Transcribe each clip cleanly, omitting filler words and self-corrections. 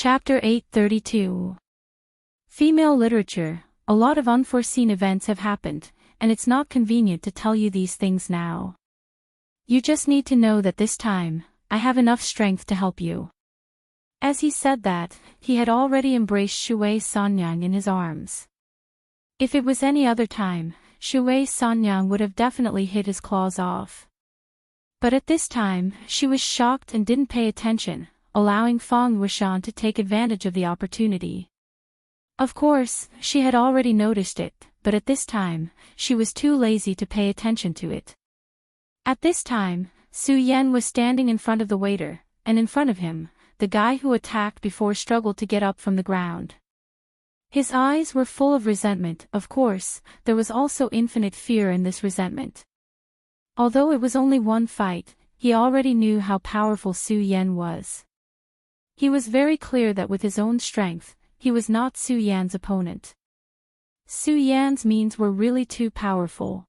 Chapter 832. Female literature. A lot of unforeseen events have happened, and it's not convenient to tell you these things now. You just need to know that this time, I have enough strength to help you. As he said that, he had already embraced Shui Sanyang in his arms. If it was any other time, Shui Sanyang would have definitely hit his claws off. But at this time, she was shocked and didn't pay attention, allowing Feng Wuxian to take advantage of the opportunity. Of course, she had already noticed it, but at this time, she was too lazy to pay attention to it. At this time, Su Yan was standing in front of the waiter, and in front of him, the guy who attacked before struggled to get up from the ground. His eyes were full of resentment. Of course, there was also infinite fear in this resentment. Although it was only one fight, he already knew how powerful Su Yan was. He was very clear that with his own strength, he was not Su Yan's opponent. Su Yan's means were really too powerful.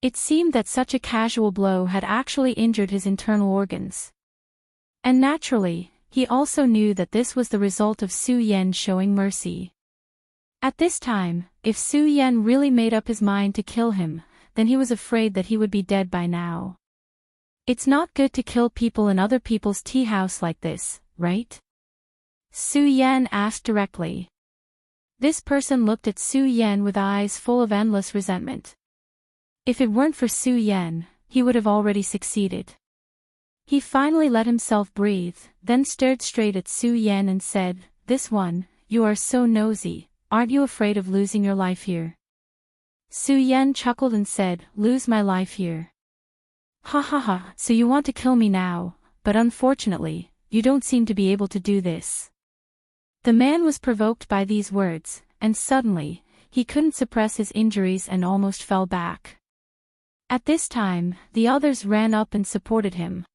It seemed that such a casual blow had actually injured his internal organs. And naturally, he also knew that this was the result of Su Yan showing mercy. At this time, if Su Yan really made up his mind to kill him, then he was afraid that he would be dead by now. It's not good to kill people in other people's tea house like this, right? Su Yan asked directly. This person looked at Su Yan with eyes full of endless resentment. If it weren't for Su Yan, he would have already succeeded. He finally let himself breathe, then stared straight at Su Yan and said, "This one, you are so nosy, aren't you afraid of losing your life here?" Su Yan chuckled and said, "Lose my life here? Ha ha ha, so you want to kill me now, but unfortunately, you don't seem to be able to do this." The man was provoked by these words, and suddenly, he couldn't suppress his injuries and almost fell back. At this time, the others ran up and supported him.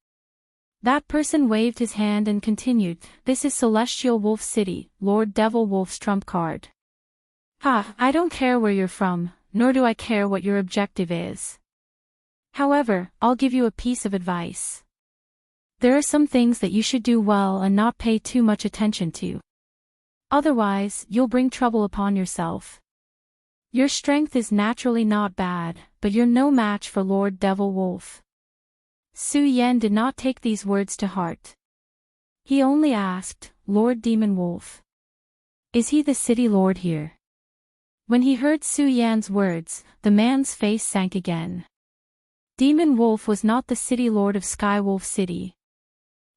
That person waved his hand and continued, "This is Celestial Wolf City, Lord Devil Wolf's trump card. Ha, I don't care where you're from, nor do I care what your objective is. However, I'll give you a piece of advice. There are some things that you should do well and not pay too much attention to. Otherwise, you'll bring trouble upon yourself. Your strength is naturally not bad, but you're no match for Lord Devil Wolf." Su Yan did not take these words to heart. He only asked, "Lord Demon Wolf, is he the city lord here?" When he heard Su Yan's words, the man's face sank again. Demon Wolf was not the city lord of Skywolf City.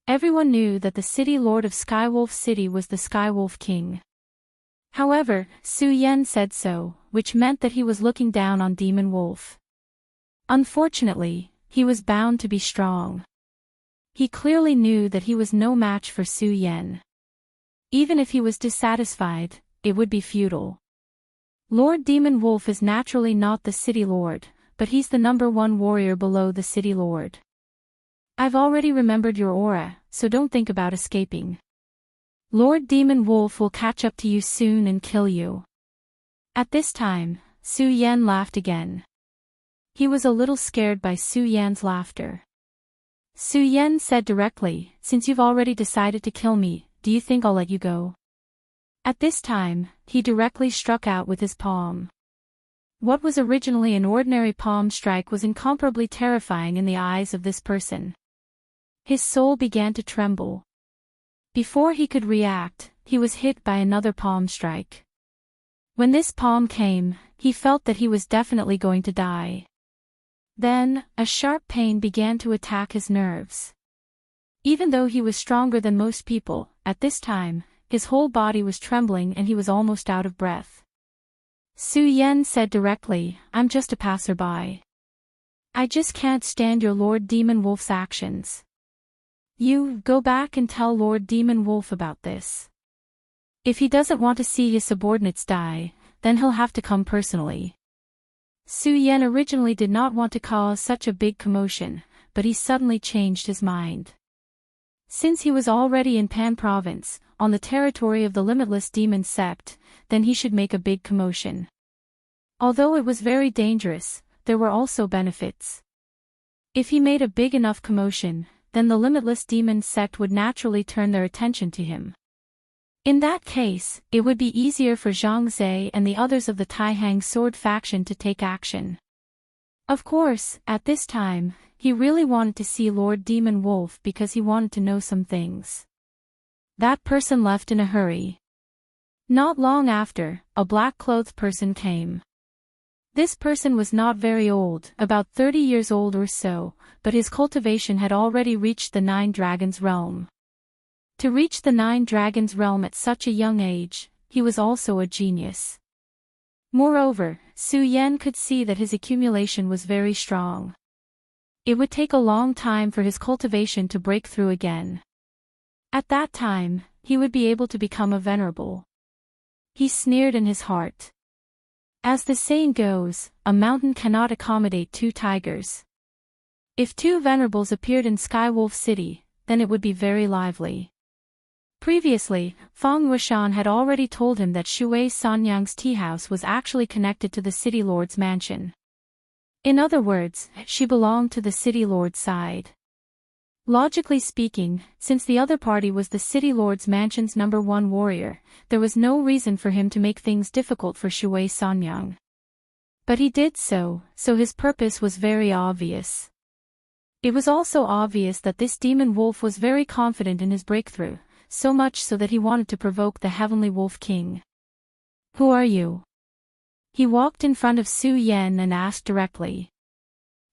Everyone knew that the city lord of Skywolf City was the Skywolf King. However, Su Yan said so, which meant that he was looking down on Demon Wolf. Unfortunately, he was bound to be strong. He clearly knew that he was no match for Su Yan. Even if he was dissatisfied, it would be futile. Lord Demon Wolf is naturally not the city lord, but he's the #1 warrior below the city lord. I've already remembered your aura, so don't think about escaping. Lord Demon Wolf will catch up to you soon and kill you." At this time, Su Yan laughed again. He was a little scared by Su Yan's laughter. Su Yan said directly, "Since you've already decided to kill me, do you think I'll let you go?" At this time, he directly struck out with his palm. What was originally an ordinary palm strike was incomparably terrifying in the eyes of this person. His soul began to tremble. Before he could react, he was hit by another palm strike. When this palm came, he felt that he was definitely going to die. Then, a sharp pain began to attack his nerves. Even though he was stronger than most people, at this time, his whole body was trembling and he was almost out of breath. Su Yan said directly, "I'm just a passerby. I just can't stand your Lord Demon Wolf's actions. You, go back and tell Lord Demon Wolf about this. If he doesn't want to see his subordinates die, then he'll have to come personally." Su Yan originally did not want to cause such a big commotion, but he suddenly changed his mind. Since he was already in Pan Province, on the territory of the Limitless Demon Sect, then he should make a big commotion. Although it was very dangerous, there were also benefits. If he made a big enough commotion, then the Limitless Demon Sect would naturally turn their attention to him. In that case, it would be easier for Zhang Zhe and the others of the Taihang sword faction to take action. Of course, at this time, he really wanted to see Lord Demon Wolf because he wanted to know some things. That person left in a hurry. Not long after, a black-clothed person came. This person was not very old, about 30 years old or so, but his cultivation had already reached the Nine Dragons realm. To reach the Nine Dragons realm at such a young age, he was also a genius. Moreover, Su Yan could see that his accumulation was very strong. It would take a long time for his cultivation to break through again. At that time, he would be able to become a venerable. He sneered in his heart. As the saying goes, a mountain cannot accommodate two tigers. If two venerables appeared in Skywolf City, then it would be very lively. Previously, Feng Wuxian had already told him that Shui Sanyang's tea house was actually connected to the City Lord's mansion. In other words, she belonged to the City Lord's side. Logically speaking, since the other party was the City Lord's mansion's #1 warrior, there was no reason for him to make things difficult for Shui Sanyang. But he did so his purpose was very obvious. It was also obvious that this demon wolf was very confident in his breakthrough, so much so that he wanted to provoke the Heavenly Wolf King. Who are you? He walked in front of Su Yan and asked directly.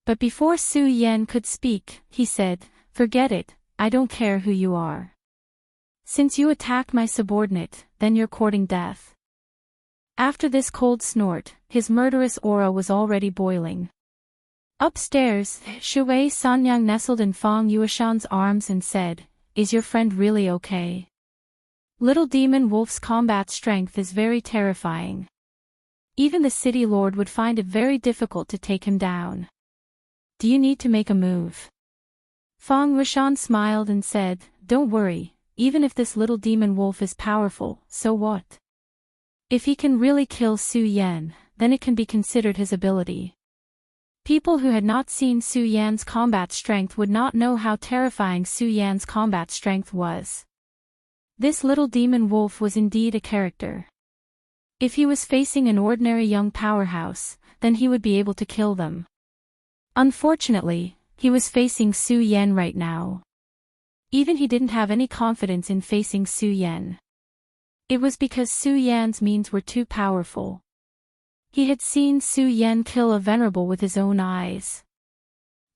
But before Su Yan could speak, he said, "Forget it, I don't care who you are. Since you attacked my subordinate, then you're courting death." After this cold snort, his murderous aura was already boiling. Upstairs, Shui Sanyang nestled in Feng Yuashan's arms and said, "Is your friend really okay? Little Demon Wolf's combat strength is very terrifying. Even the City Lord would find it very difficult to take him down. Do you need to make a move?" Feng Wuxian smiled and said, "Don't worry, even if this little demon wolf is powerful, so what? If he can really kill Su Yan, then it can be considered his ability." People who had not seen Su Yan's combat strength would not know how terrifying Su Yan's combat strength was. This little demon wolf was indeed a character. If he was facing an ordinary young powerhouse, then he would be able to kill them. Unfortunately, he was facing Su Yan right now. Even he didn't have any confidence in facing Su Yan. It was because Su Yan's means were too powerful. He had seen Su Yan kill a venerable with his own eyes.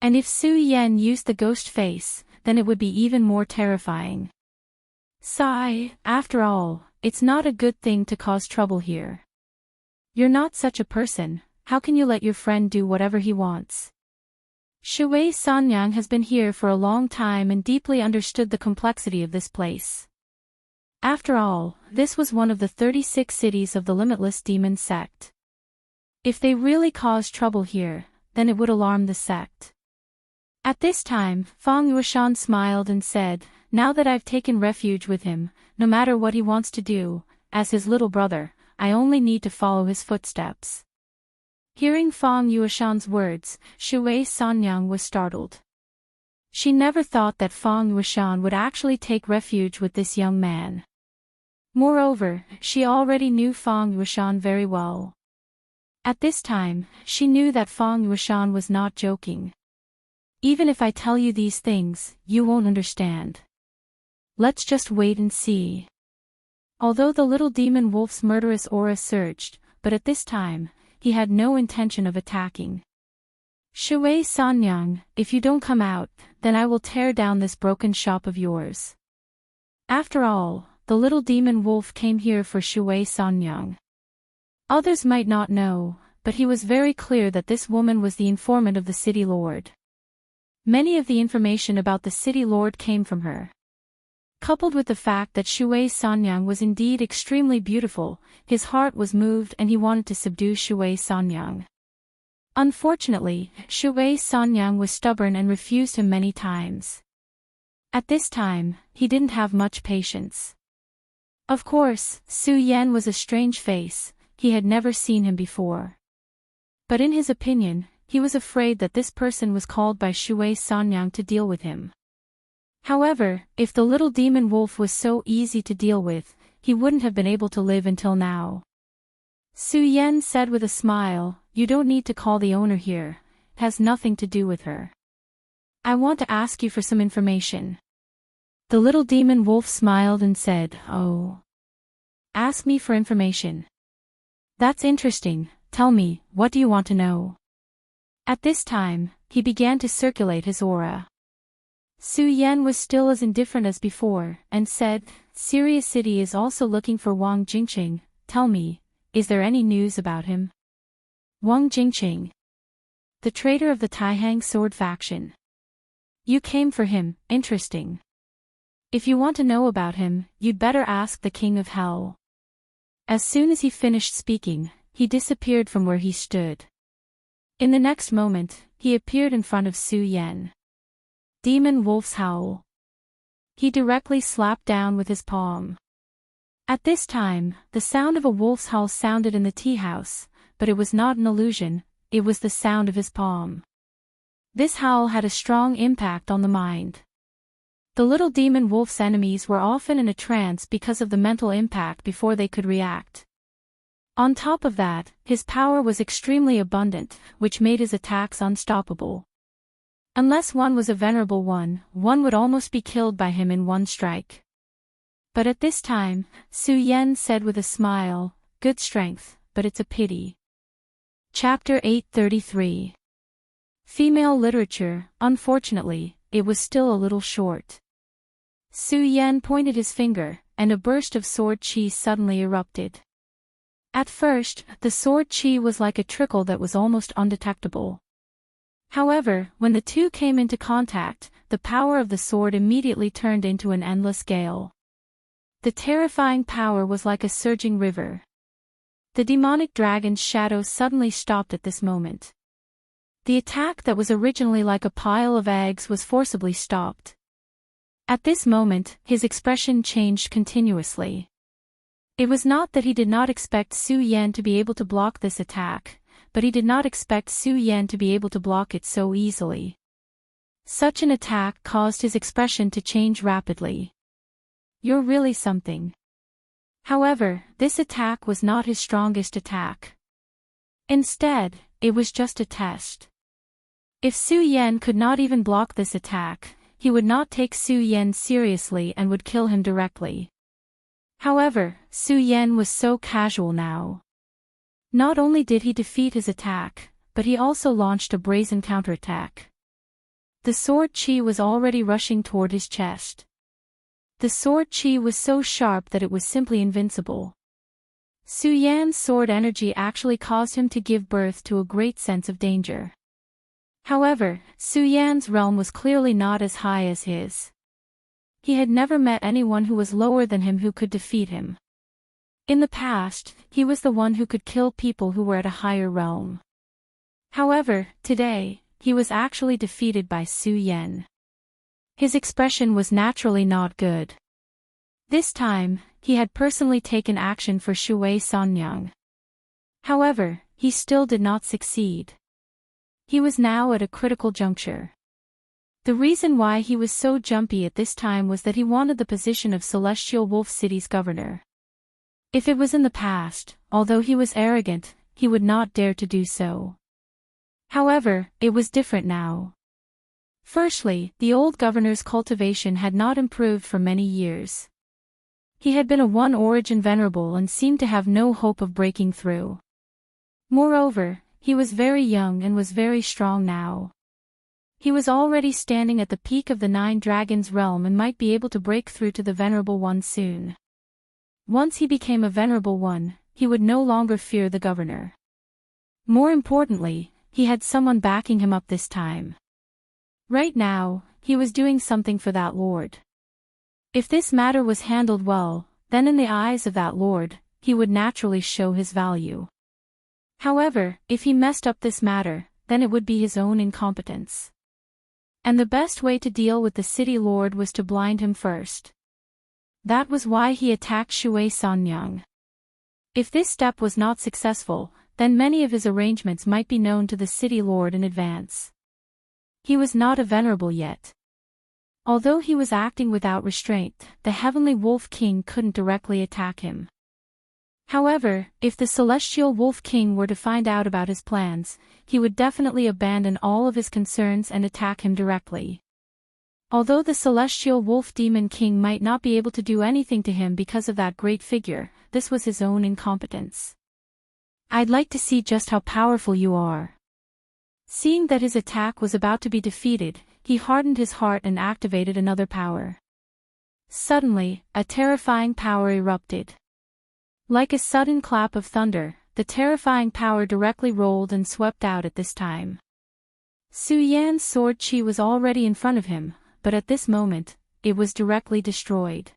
And if Su Yan used the ghost face, then it would be even more terrifying. Sigh, after all, it's not a good thing to cause trouble here. You're not such a person, how can you let your friend do whatever he wants? Shui Sanyang has been here for a long time and deeply understood the complexity of this place. After all, this was one of the 36 cities of the Limitless Demon Sect. If they really caused trouble here, then it would alarm the sect. At this time, Feng Yuashan smiled and said, "Now that I've taken refuge with him, no matter what he wants to do, as his little brother, I only need to follow his footsteps." Hearing Feng Yuashan's words, Shui Sanyang was startled. She never thought that Feng Yuashan would actually take refuge with this young man. Moreover, she already knew Feng Yuashan very well. At this time, she knew that Feng Yuashan was not joking. "Even if I tell you these things, you won't understand. Let's just wait and see." Although the little demon wolf's murderous aura surged, but at this time, he had no intention of attacking. "Shui Sanyang, if you don't come out, then I will tear down this broken shop of yours." After all, the little demon wolf came here for Shui Sanyang. Others might not know, but he was very clear that this woman was the informant of the City Lord. Many of the information about the City Lord came from her. Coupled with the fact that Shui Sanyang was indeed extremely beautiful, his heart was moved and he wanted to subdue Shui Sanyang. Unfortunately, Shui Sanyang was stubborn and refused him many times. At this time, he didn't have much patience. Of course, Su Yan was a strange face, he had never seen him before. But in his opinion, he was afraid that this person was called by Shui Sanyang to deal with him. However, if the little demon wolf was so easy to deal with, he wouldn't have been able to live until now. Su Yan said with a smile, "You don't need to call the owner here. It has nothing to do with her. I want to ask you for some information." The little demon wolf smiled and said, "Oh. Ask me for information. That's interesting. Tell me, what do you want to know?" At this time, he began to circulate his aura. Su Yan was still as indifferent as before, and said, "Serious City is also looking for Wang Jingqing. Tell me, is there any news about him?" Wang Jingqing. The traitor of the Taihang sword faction. You came for him, interesting. If you want to know about him, you'd better ask the King of Hell. As soon as he finished speaking, he disappeared from where he stood. In the next moment, he appeared in front of Su Yan. Demon Wolf's Howl. He directly slapped down with his palm. At this time, the sound of a wolf's howl sounded in the tea house, but it was not an illusion, it was the sound of his palm. This howl had a strong impact on the mind. The little demon wolf's enemies were often in a trance because of the mental impact before they could react. On top of that, his power was extremely abundant, which made his attacks unstoppable. Unless one was a venerable one would almost be killed by him in one strike. But at this time, Su Yan said with a smile, "Good strength, but it's a pity." Chapter 833. Female literature. Unfortunately, it was still a little short. Su Yan pointed his finger, and a burst of sword chi suddenly erupted. At first, the sword chi was like a trickle that was almost undetectable. However, when the two came into contact, the power of the sword immediately turned into an endless gale. The terrifying power was like a surging river. The demonic dragon's shadow suddenly stopped at this moment. The attack that was originally like a pile of eggs was forcibly stopped. At this moment, his expression changed continuously. It was not that he did not expect Su Yan to be able to block this attack, but he did not expect Su Yan to be able to block it so easily. Such an attack caused his expression to change rapidly. "You're really something." However, this attack was not his strongest attack. Instead, it was just a test. If Su Yan could not even block this attack, he would not take Su Yan seriously and would kill him directly. However, Su Yan was so casual now. Not only did he defeat his attack, but he also launched a brazen counterattack. The sword chi was already rushing toward his chest. The sword chi was so sharp that it was simply invincible. Su Yan's sword energy actually caused him to give birth to a great sense of danger. However, Su Yan's realm was clearly not as high as his. He had never met anyone who was lower than him who could defeat him. In the past, he was the one who could kill people who were at a higher realm. However, today, he was actually defeated by Su Yan. His expression was naturally not good. This time, he had personally taken action for Shui Sanyang. However, he still did not succeed. He was now at a critical juncture. The reason why he was so jumpy at this time was that he wanted the position of Celestial Wolf City's governor. If it was in the past, although he was arrogant, he would not dare to do so. However, it was different now. Firstly, the old governor's cultivation had not improved for many years. He had been a one-origin venerable and seemed to have no hope of breaking through. Moreover, he was very young and was very strong now. He was already standing at the peak of the Nine Dragons realm and might be able to break through to the Venerable One soon. Once he became a Venerable One, he would no longer fear the governor. More importantly, he had someone backing him up this time. Right now, he was doing something for that lord. If this matter was handled well, then in the eyes of that lord, he would naturally show his value. However, if he messed up this matter, then it would be his own incompetence. And the best way to deal with the city lord was to blind him first. That was why he attacked Shui Sanyang. If this step was not successful, then many of his arrangements might be known to the city lord in advance. He was not a venerable yet. Although he was acting without restraint, the Heavenly Wolf King couldn't directly attack him. However, if the Celestial Wolf King were to find out about his plans, he would definitely abandon all of his concerns and attack him directly. Although the Celestial Wolf Demon King might not be able to do anything to him because of that great figure, this was his own incompetence. I'd like to see just how powerful you are. Seeing that his attack was about to be defeated, he hardened his heart and activated another power. Suddenly, a terrifying power erupted. Like a sudden clap of thunder, the terrifying power directly rolled and swept out at this time. Su Yan's sword chi was already in front of him, but at this moment, it was directly destroyed.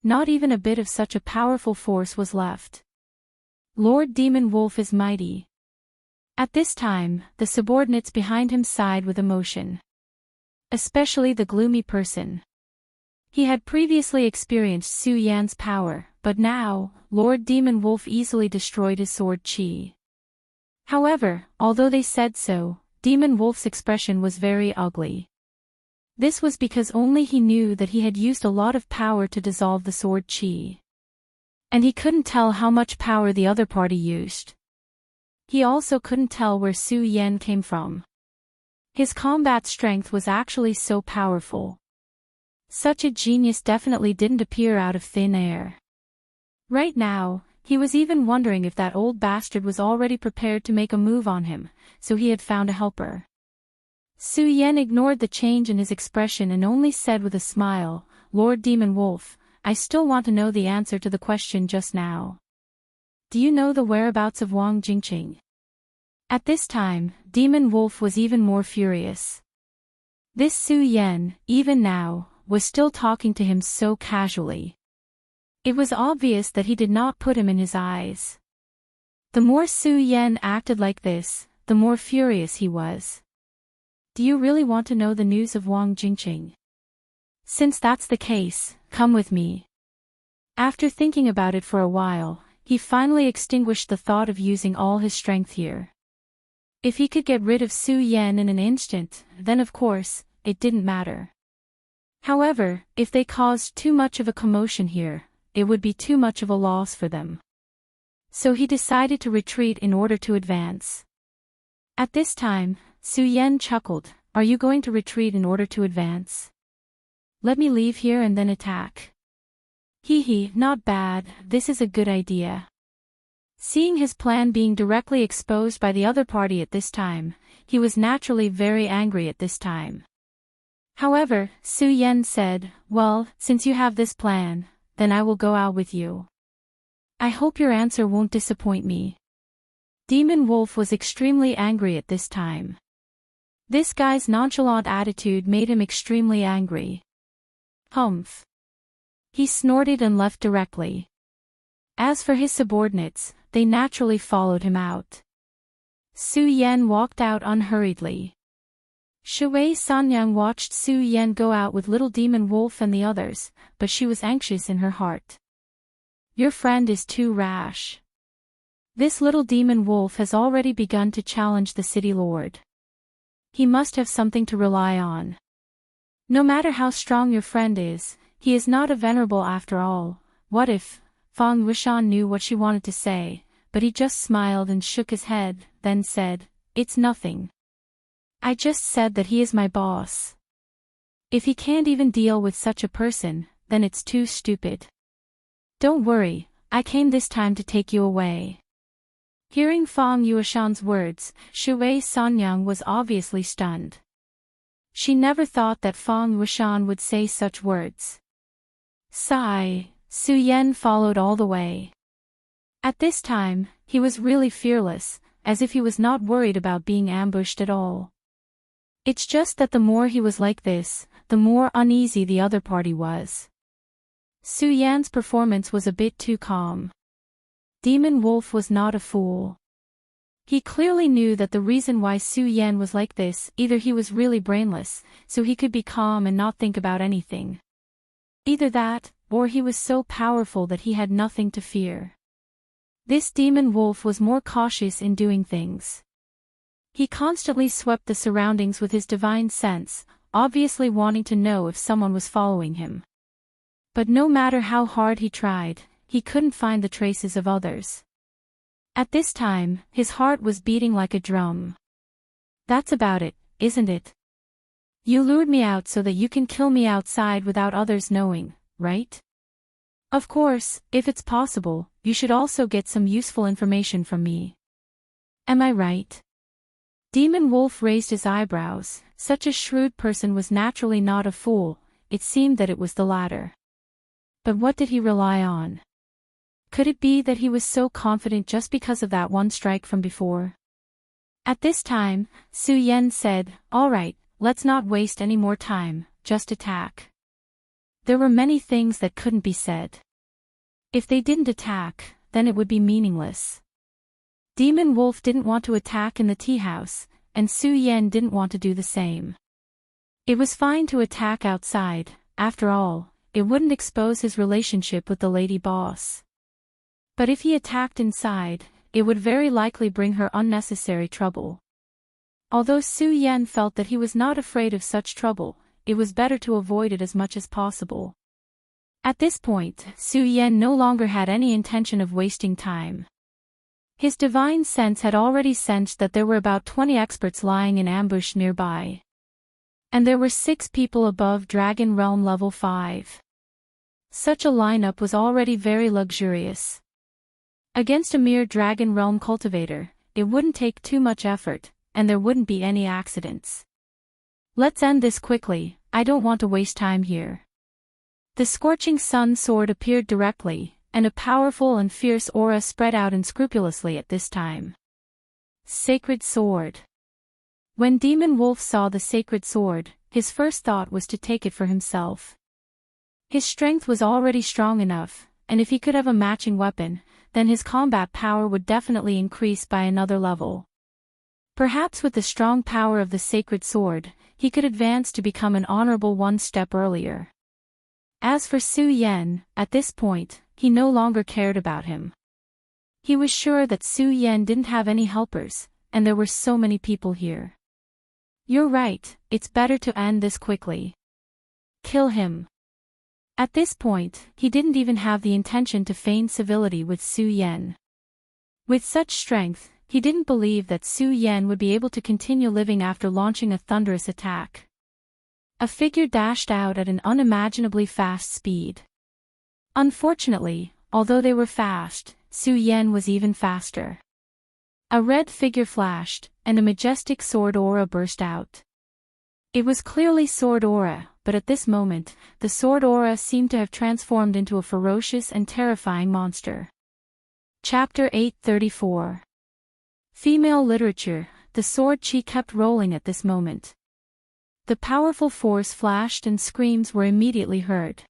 Not even a bit of such a powerful force was left. Lord Demon Wolf is mighty. At this time, the subordinates behind him sighed with emotion. Especially the gloomy person. He had previously experienced Su Yan's power, but now, Lord Demon Wolf easily destroyed his sword chi. However, although they said so, Demon Wolf's expression was very ugly. This was because only he knew that he had used a lot of power to dissolve the sword chi. And he couldn't tell how much power the other party used. He also couldn't tell where Su Yan came from. His combat strength was actually so powerful. Such a genius definitely didn't appear out of thin air. Right now, he was even wondering if that old bastard was already prepared to make a move on him, so he had found a helper. Su Yan ignored the change in his expression and only said with a smile, "Lord Demon Wolf, I still want to know the answer to the question just now. Do you know the whereabouts of Wang Jingqing?" At this time, Demon Wolf was even more furious. This Su Yan, even now, was still talking to him so casually. It was obvious that he did not put him in his eyes. The more Su Yan acted like this, the more furious he was. Do you really want to know the news of Wang Jingqing? Since that's the case, come with me. After thinking about it for a while, he finally extinguished the thought of using all his strength here. If he could get rid of Su Yan in an instant, then of course, it didn't matter. However, if they caused too much of a commotion here, it would be too much of a loss for them. So he decided to retreat in order to advance. At this time, Su Yan chuckled, "Are you going to retreat in order to advance? Let me leave here and then attack." Hee, not bad, this is a good idea. Seeing his plan being directly exposed by the other party at this time, he was naturally very angry at this time. However, Su Yan said, "Well, since you have this plan, then I will go out with you. I hope your answer won't disappoint me." Demon Wolf was extremely angry at this time. This guy's nonchalant attitude made him extremely angry. Humph. He snorted and left directly. As for his subordinates, they naturally followed him out. Su Yan walked out unhurriedly. Shui Sanyang watched Su Yan go out with little Demon Wolf and the others, but she was anxious in her heart. Your friend is too rash. This little Demon Wolf has already begun to challenge the city lord. He must have something to rely on. No matter how strong your friend is, he is not a venerable after all. What if? Fang Wuxian knew what she wanted to say, but he just smiled and shook his head, then said, "It's nothing. I just said that he is my boss. If he can't even deal with such a person, then it's too stupid. Don't worry, I came this time to take you away." Hearing Fang Yuashan's words, Shui Sanyang was obviously stunned. She never thought that Fang Wuxian would say such words. Sigh, Su Yan followed all the way. At this time, he was really fearless, as if he was not worried about being ambushed at all. It's just that the more he was like this, the more uneasy the other party was. Su Yan's performance was a bit too calm. Demon Wolf was not a fool. He clearly knew that the reason why Su Yan was like this, either he was really brainless, so he could be calm and not think about anything. Either that, or he was so powerful that he had nothing to fear. This Demon Wolf was more cautious in doing things. He constantly swept the surroundings with his divine sense, obviously wanting to know if someone was following him. But no matter how hard he tried, he couldn't find the traces of others. At this time, his heart was beating like a drum. That's about it, isn't it? You lured me out so that you can kill me outside without others knowing, right? Of course, if it's possible, you should also get some useful information from me. Am I right? Demon Wolf raised his eyebrows. Such a shrewd person was naturally not a fool. It seemed that it was the latter. But what did he rely on? Could it be that he was so confident just because of that one strike from before? At this time, Su Yen said, "All right, let's not waste any more time, just attack." There were many things that couldn't be said. If they didn't attack, then it would be meaningless. Demon Wolf didn't want to attack in the tea house, and Su Yen didn't want to do the same. It was fine to attack outside, after all, it wouldn't expose his relationship with the lady boss. But if he attacked inside, it would very likely bring her unnecessary trouble. Although Su Yen felt that he was not afraid of such trouble, it was better to avoid it as much as possible. At this point, Su Yen no longer had any intention of wasting time. His divine sense had already sensed that there were about 20 experts lying in ambush nearby. And there were 6 people above Dragon Realm level 5. Such a lineup was already very luxurious. Against a mere Dragon Realm cultivator, it wouldn't take too much effort, and there wouldn't be any accidents. Let's end this quickly, I don't want to waste time here. The Scorching Sun sword appeared directly, and a powerful and fierce aura spread out unscrupulously at this time. Sacred Sword. When Demon Wolf saw the sacred sword, his first thought was to take it for himself. His strength was already strong enough, and if he could have a matching weapon, then his combat power would definitely increase by another level. Perhaps with the strong power of the sacred sword, he could advance to become an honorable one step earlier. As for Su Yen, at this point, he no longer cared about him. He was sure that Su Yen didn't have any helpers, and there were so many people here. You're right, it's better to end this quickly. Kill him. At this point, he didn't even have the intention to feign civility with Su Yen. With such strength, he didn't believe that Su Yen would be able to continue living after launching a thunderous attack. A figure dashed out at an unimaginably fast speed. Unfortunately, although they were fast, Su Yen was even faster. A red figure flashed, and a majestic sword aura burst out. It was clearly sword aura, but at this moment, the sword aura seemed to have transformed into a ferocious and terrifying monster. Chapter 834. Female Literature. The sword chi kept rolling at this moment. The powerful force flashed and screams were immediately heard.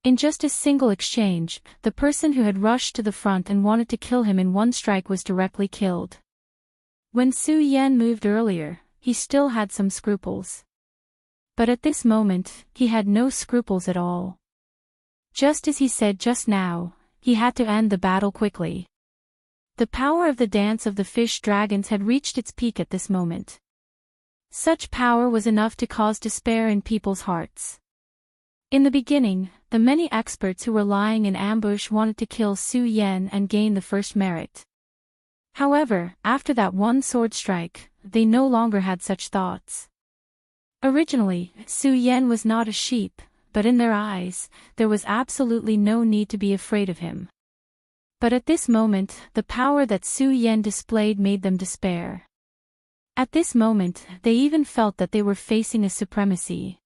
In just a single exchange, the person who had rushed to the front and wanted to kill him in one strike was directly killed. When Su Yen moved earlier, he still had some scruples. But at this moment, he had no scruples at all. Just as he said just now, he had to end the battle quickly. The power of the dance of the fish dragons had reached its peak at this moment. Such power was enough to cause despair in people's hearts. In the beginning, the many experts who were lying in ambush wanted to kill Su Yen and gain the first merit. However, after that one sword strike, they no longer had such thoughts. Originally, Su Yen was not a sheep, but in their eyes, there was absolutely no need to be afraid of him. But at this moment, the power that Su Yen displayed made them despair. At this moment, they even felt that they were facing a supremacy.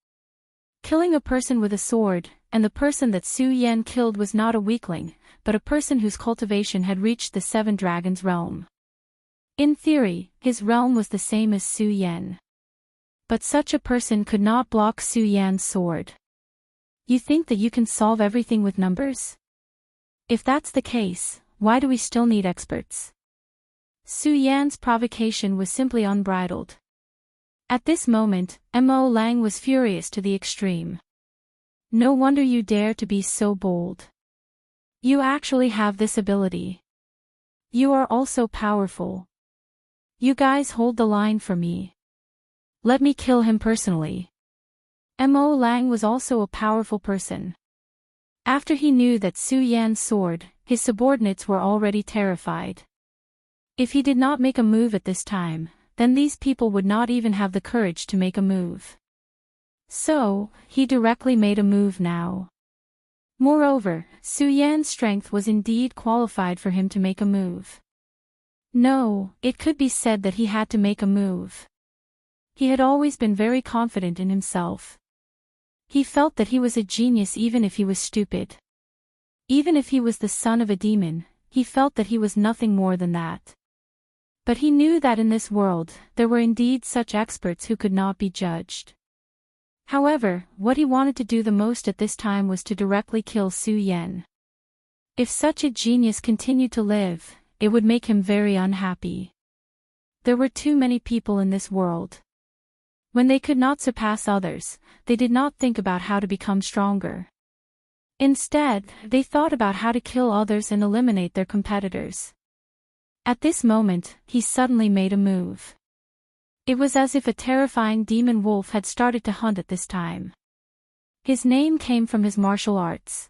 Killing a person with a sword, and the person that Su Yen killed was not a weakling, but a person whose cultivation had reached the 7 Dragons realm. In theory, his realm was the same as Su Yen. But such a person could not block Su Yan's sword. You think that you can solve everything with numbers? If that's the case, why do we still need experts? Su Yan's provocation was simply unbridled. At this moment, Mo Lang was furious to the extreme. No wonder you dare to be so bold. You actually have this ability. You are also powerful. You guys hold the line for me. Let me kill him personally. Mo Lang was also a powerful person. After he knew that Su Yan's sword, his subordinates were already terrified. If he did not make a move at this time, then these people would not even have the courage to make a move. So, he directly made a move now. Moreover, Su Yan's strength was indeed qualified for him to make a move. No, it could be said that he had to make a move. He had always been very confident in himself. He felt that he was a genius even if he was stupid. Even if he was the son of a demon, he felt that he was nothing more than that. But he knew that in this world, there were indeed such experts who could not be judged. However, what he wanted to do the most at this time was to directly kill Su Yan. If such a genius continued to live, it would make him very unhappy. There were too many people in this world. When they could not surpass others, they did not think about how to become stronger. Instead, they thought about how to kill others and eliminate their competitors. At this moment, he suddenly made a move. It was as if a terrifying demon wolf had started to hunt at this time. His name came from his martial arts.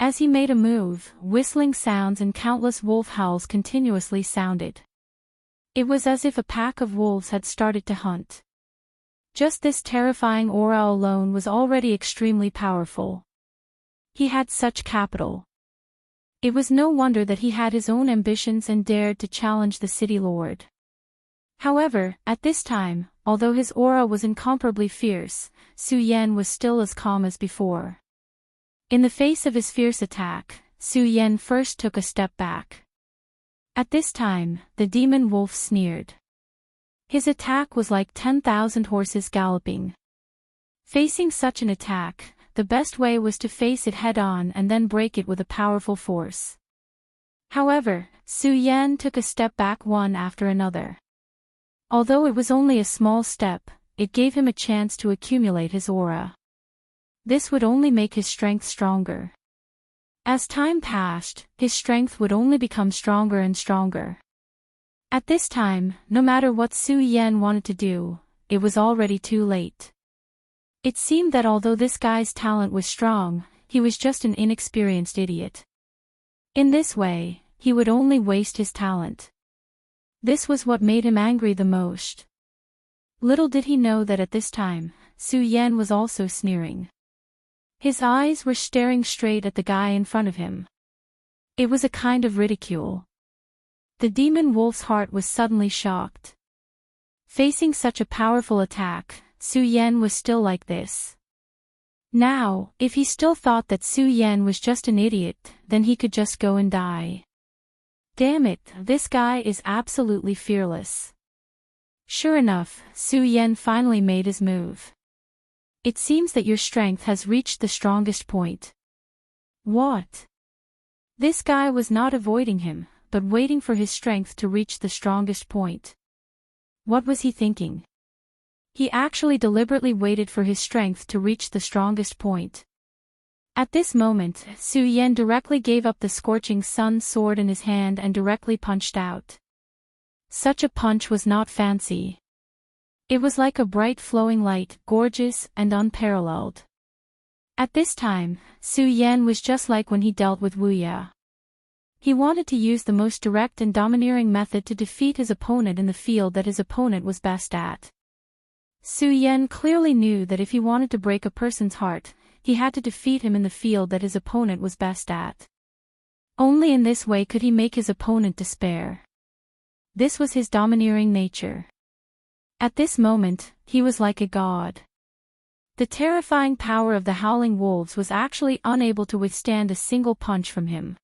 As he made a move, whistling sounds and countless wolf howls continuously sounded. It was as if a pack of wolves had started to hunt. Just this terrifying aura alone was already extremely powerful. He had such capital. It was no wonder that he had his own ambitions and dared to challenge the city lord. However, at this time, although his aura was incomparably fierce, Su Yan was still as calm as before. In the face of his fierce attack, Su Yan first took a step back. At this time, the demon wolf sneered. His attack was like 10,000 horses galloping. Facing such an attack, the best way was to face it head-on and then break it with a powerful force. However, Su Yan took a step back one after another. Although it was only a small step, it gave him a chance to accumulate his aura. This would only make his strength stronger. As time passed, his strength would only become stronger and stronger. At this time, no matter what Su Yan wanted to do, it was already too late. It seemed that although this guy's talent was strong, he was just an inexperienced idiot. In this way, he would only waste his talent. This was what made him angry the most. Little did he know that at this time, Su Yan was also sneering. His eyes were staring straight at the guy in front of him. It was a kind of ridicule. The demon wolf's heart was suddenly shocked. Facing such a powerful attack, Su Yan was still like this. Now, if he still thought that Su Yan was just an idiot, then he could just go and die. Damn it, this guy is absolutely fearless. Sure enough, Su Yan finally made his move. It seems that your strength has reached the strongest point. What? This guy was not avoiding him, but waiting for his strength to reach the strongest point. What was he thinking? He actually deliberately waited for his strength to reach the strongest point. At this moment, Su Yan directly gave up the scorching sun sword in his hand and directly punched out. Such a punch was not fancy. It was like a bright flowing light, gorgeous and unparalleled. At this time, Su Yan was just like when he dealt with Wu Ya. He wanted to use the most direct and domineering method to defeat his opponent in the field that his opponent was best at. Su Yan clearly knew that if he wanted to break a person's heart, he had to defeat him in the field that his opponent was best at. Only in this way could he make his opponent despair. This was his domineering nature. At this moment, he was like a god. The terrifying power of the howling wolves was actually unable to withstand a single punch from him.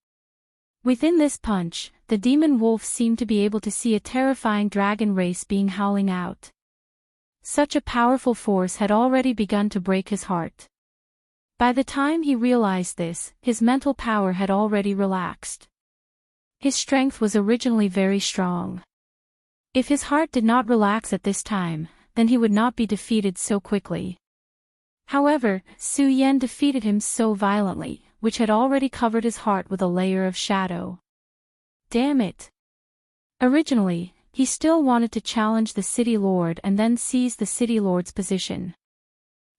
Within this punch, the demon wolf seemed to be able to see a terrifying dragon race being howling out. Such a powerful force had already begun to break his heart. By the time he realized this, his mental power had already relaxed. His strength was originally very strong. If his heart did not relax at this time, then he would not be defeated so quickly. However, Su Yan defeated him so violently, which had already covered his heart with a layer of shadow. Damn it! Originally, he still wanted to challenge the city lord and then seize the city lord's position.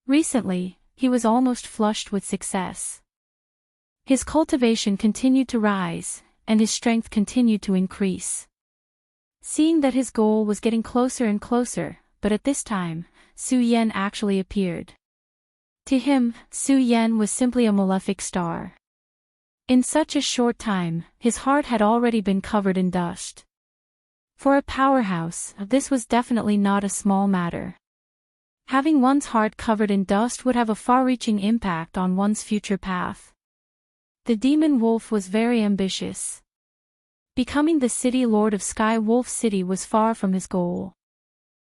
Recently, he was almost flushed with success. His cultivation continued to rise, and his strength continued to increase. Seeing that his goal was getting closer and closer, but at this time, Su Yan actually appeared. To him, Su Yan was simply a malefic star. In such a short time, his heart had already been covered in dust. For a powerhouse, this was definitely not a small matter. Having one's heart covered in dust would have a far-reaching impact on one's future path. The demon wolf was very ambitious. Becoming the city lord of Sky Wolf City was far from his goal.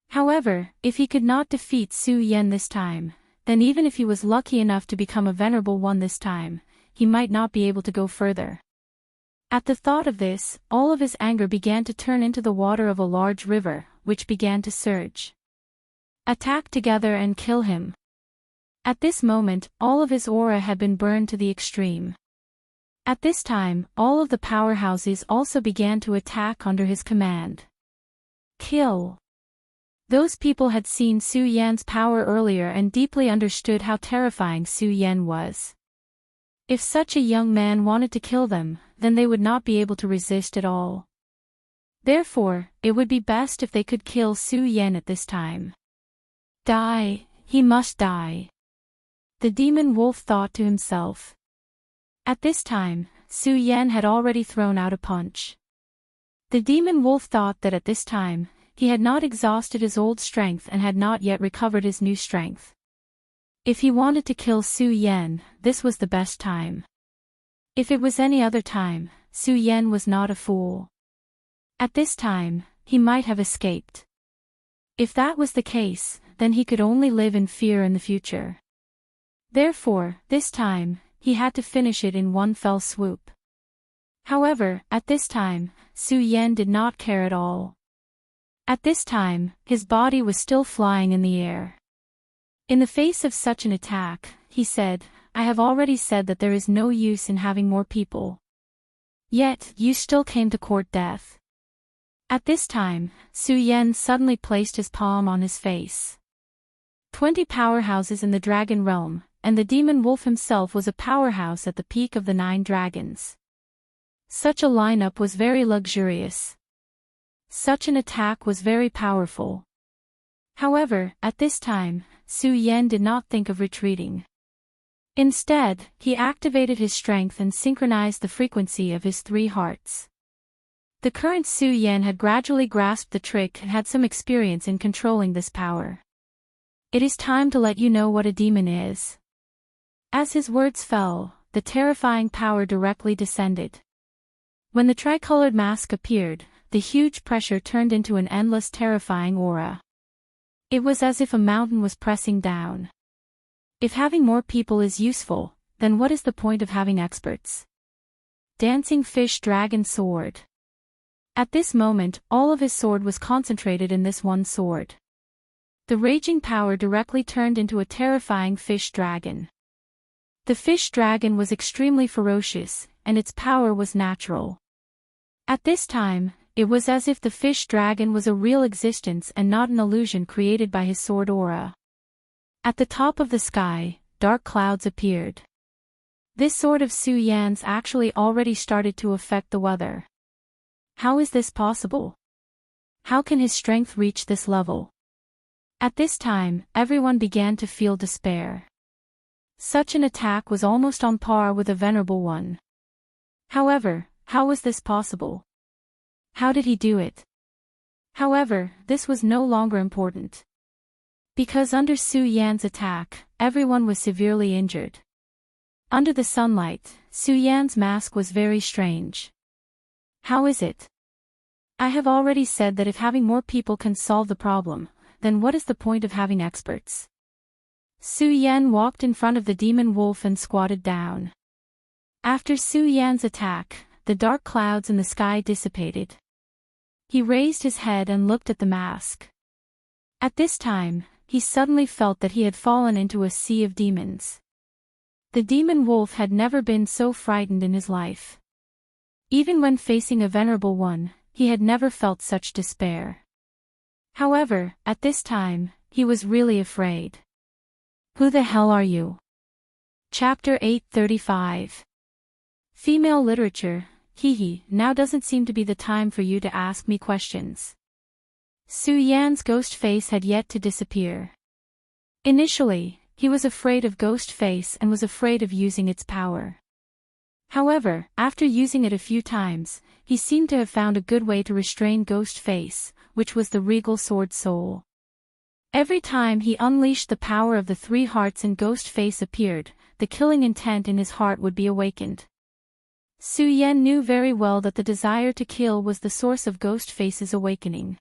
However, if he could not defeat Su Yan this time, then even if he was lucky enough to become a venerable one this time, he might not be able to go further. At the thought of this, all of his anger began to turn into the water of a large river, which began to surge. Attack together and kill him. At this moment, all of his aura had been burned to the extreme. At this time, all of the powerhouses also began to attack under his command. Kill. Those people had seen Su Yan's power earlier and deeply understood how terrifying Su Yan was. If such a young man wanted to kill them, then they would not be able to resist at all. Therefore, it would be best if they could kill Su Yan at this time. Die, he must die. The demon wolf thought to himself. At this time, Su Yan had already thrown out a punch. The demon wolf thought that at this time, he had not exhausted his old strength and had not yet recovered his new strength. If he wanted to kill Su Yan, this was the best time. If it was any other time, Su Yan was not a fool. At this time, he might have escaped. If that was the case, then he could only live in fear in the future. Therefore, this time, he had to finish it in one fell swoop. However, at this time, Su Yan did not care at all. At this time, his body was still flying in the air. In the face of such an attack, he said, "I have already said that there is no use in having more people. Yet, you still came to court death." At this time, Su Yan suddenly placed his palm on his face. 20 powerhouses in the dragon realm, and the demon wolf himself was a powerhouse at the peak of the 9 dragons. Such a lineup was very luxurious. Such an attack was very powerful. However, at this time, Su Yan did not think of retreating. Instead, he activated his strength and synchronized the frequency of his 3 hearts. The current Su Yan had gradually grasped the trick and had some experience in controlling this power. "It is time to let you know what a demon is." As his words fell, the terrifying power directly descended. When the tricolored mask appeared, the huge pressure turned into an endless terrifying aura. It was as if a mountain was pressing down. If having more people is useful, then what is the point of having experts? Dancing Fish Dragon Sword. At this moment, all of his sword was concentrated in this one sword. The raging power directly turned into a terrifying fish dragon. The fish dragon was extremely ferocious, and its power was natural. At this time, it was as if the fish dragon was a real existence and not an illusion created by his sword aura. At the top of the sky, dark clouds appeared. This sword of Su Yan's actually already started to affect the weather. How is this possible? How can his strength reach this level? At this time, everyone began to feel despair. Such an attack was almost on par with a venerable one. However, how was this possible? How did he do it? However, this was no longer important. Because under Su Yan's attack, everyone was severely injured. Under the sunlight, Su Yan's mask was very strange. How is it? I have already said that if having more people can solve the problem, then what is the point of having experts? Su Yan walked in front of the demon wolf and squatted down. After Su Yan's attack, the dark clouds in the sky dissipated. He raised his head and looked at the mask. At this time, he suddenly felt that he had fallen into a sea of demons. The demon wolf had never been so frightened in his life. Even when facing a venerable one, he had never felt such despair. However, at this time, he was really afraid. Who the hell are you? Chapter 835. Female literature. Hee, now doesn't seem to be the time for you to ask me questions. Su Yan's ghost face had yet to disappear. Initially, he was afraid of ghost face and was afraid of using its power. However, after using it a few times, he seemed to have found a good way to restrain ghost face, which was the regal sword soul. Every time he unleashed the power of the three hearts and ghost face appeared, the killing intent in his heart would be awakened. Su Yan knew very well that the desire to kill was the source of ghost face's awakening.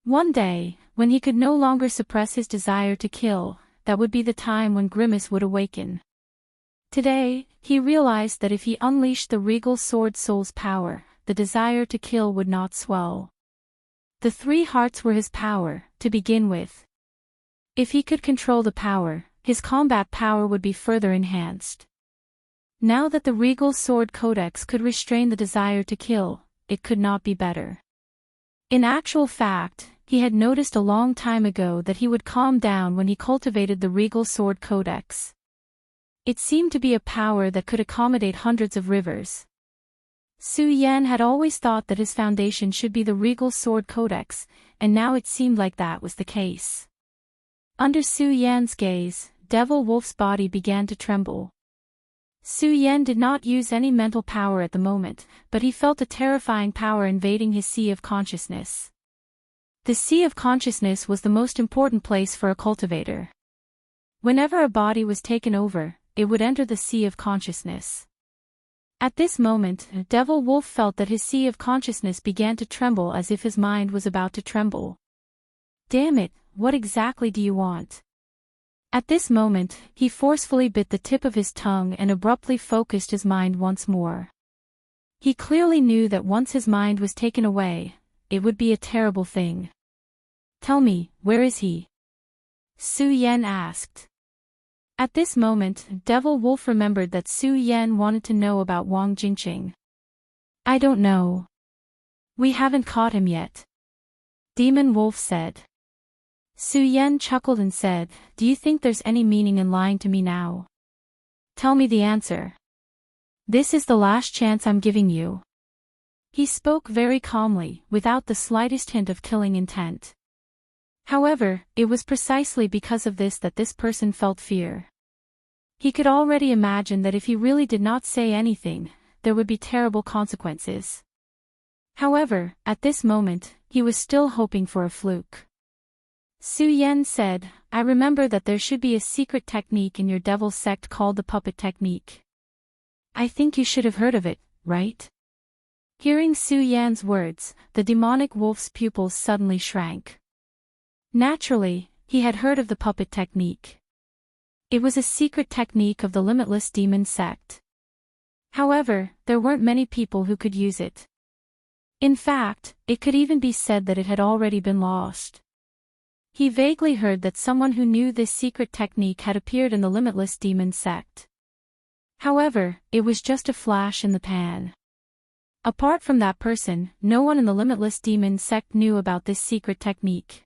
One day, when he could no longer suppress his desire to kill, that would be the time when Grimace would awaken. Today, he realized that if he unleashed the regal sword soul's power, the desire to kill would not swell. The three hearts were his power, to begin with. If he could control the power, his combat power would be further enhanced. Now that the regal sword codex could restrain the desire to kill, it could not be better. In actual fact, he had noticed a long time ago that he would calm down when he cultivated the regal sword codex. It seemed to be a power that could accommodate hundreds of rivers. Su Yan had always thought that his foundation should be the regal sword codex, and now it seemed like that was the case. Under Su Yan's gaze, Devil Wolf's body began to tremble. Su Yan did not use any mental power at the moment, but he felt a terrifying power invading his sea of consciousness. The sea of consciousness was the most important place for a cultivator. Whenever a body was taken over, it would enter the sea of consciousness. At this moment, Devil Wolf felt that his sea of consciousness began to tremble as if his mind was about to tremble. Damn it, what exactly do you want? At this moment, he forcefully bit the tip of his tongue and abruptly focused his mind once more. He clearly knew that once his mind was taken away, it would be a terrible thing. Tell me, where is he? Su Yan asked. At this moment, Devil Wolf remembered that Su Yan wanted to know about Wang Jingqing. I don't know. We haven't caught him yet. Demon Wolf said. Su Yan chuckled and said, Do you think there's any meaning in lying to me now? Tell me the answer. This is the last chance I'm giving you. He spoke very calmly, without the slightest hint of killing intent. However, it was precisely because of this that this person felt fear. He could already imagine that if he really did not say anything, there would be terrible consequences. However, at this moment, he was still hoping for a fluke. Su Yan said, I remember that there should be a secret technique in your devil sect called the puppet technique. I think you should have heard of it, right? Hearing Su Yan's words, the demonic wolf's pupils suddenly shrank. Naturally, he had heard of the puppet technique. It was a secret technique of the limitless demon sect. However, there weren't many people who could use it. In fact, it could even be said that it had already been lost. He vaguely heard that someone who knew this secret technique had appeared in the limitless demon sect. However, it was just a flash in the pan. Apart from that person, no one in the limitless demon sect knew about this secret technique.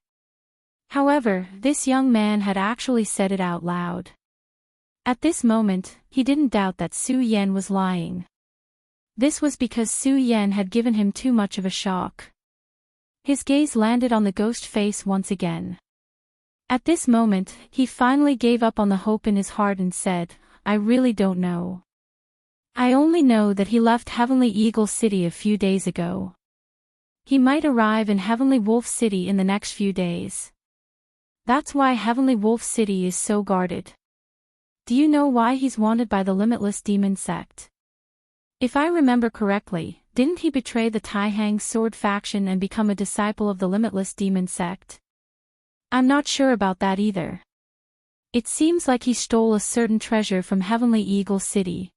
However, this young man had actually said it out loud. At this moment, he didn't doubt that Su Yan was lying. This was because Su Yan had given him too much of a shock. His gaze landed on the ghost face once again. At this moment, he finally gave up on the hope in his heart and said, I really don't know. I only know that he left Heavenly Eagle City a few days ago. He might arrive in Heavenly Wolf City in the next few days. That's why Heavenly Wolf City is so guarded. Do you know why he's wanted by the Limitless Demon Sect? If I remember correctly, didn't he betray the Taihang Sword faction and become a disciple of the Limitless Demon Sect? I'm not sure about that either. It seems like he stole a certain treasure from Heavenly Eagle City.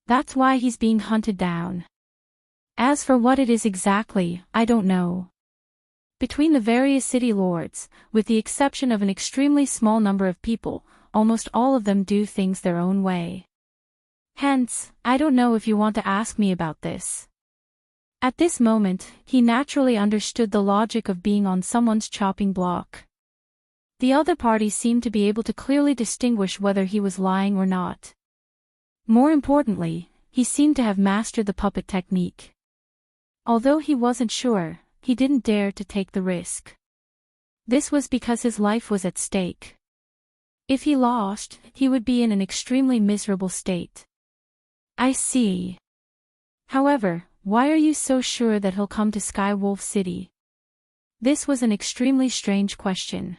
That's why he's being hunted down. As for what it is exactly, I don't know. Between the various city lords, with the exception of an extremely small number of people, almost all of them do things their own way. Hence, I don't know if you want to ask me about this. At this moment, he naturally understood the logic of being on someone's chopping block. The other party seemed to be able to clearly distinguish whether he was lying or not. More importantly, he seemed to have mastered the puppet technique. Although he wasn't sure, he didn't dare to take the risk. This was because his life was at stake. If he lost, he would be in an extremely miserable state. I see. However, why are you so sure that he'll come to Skywolf City? This was an extremely strange question.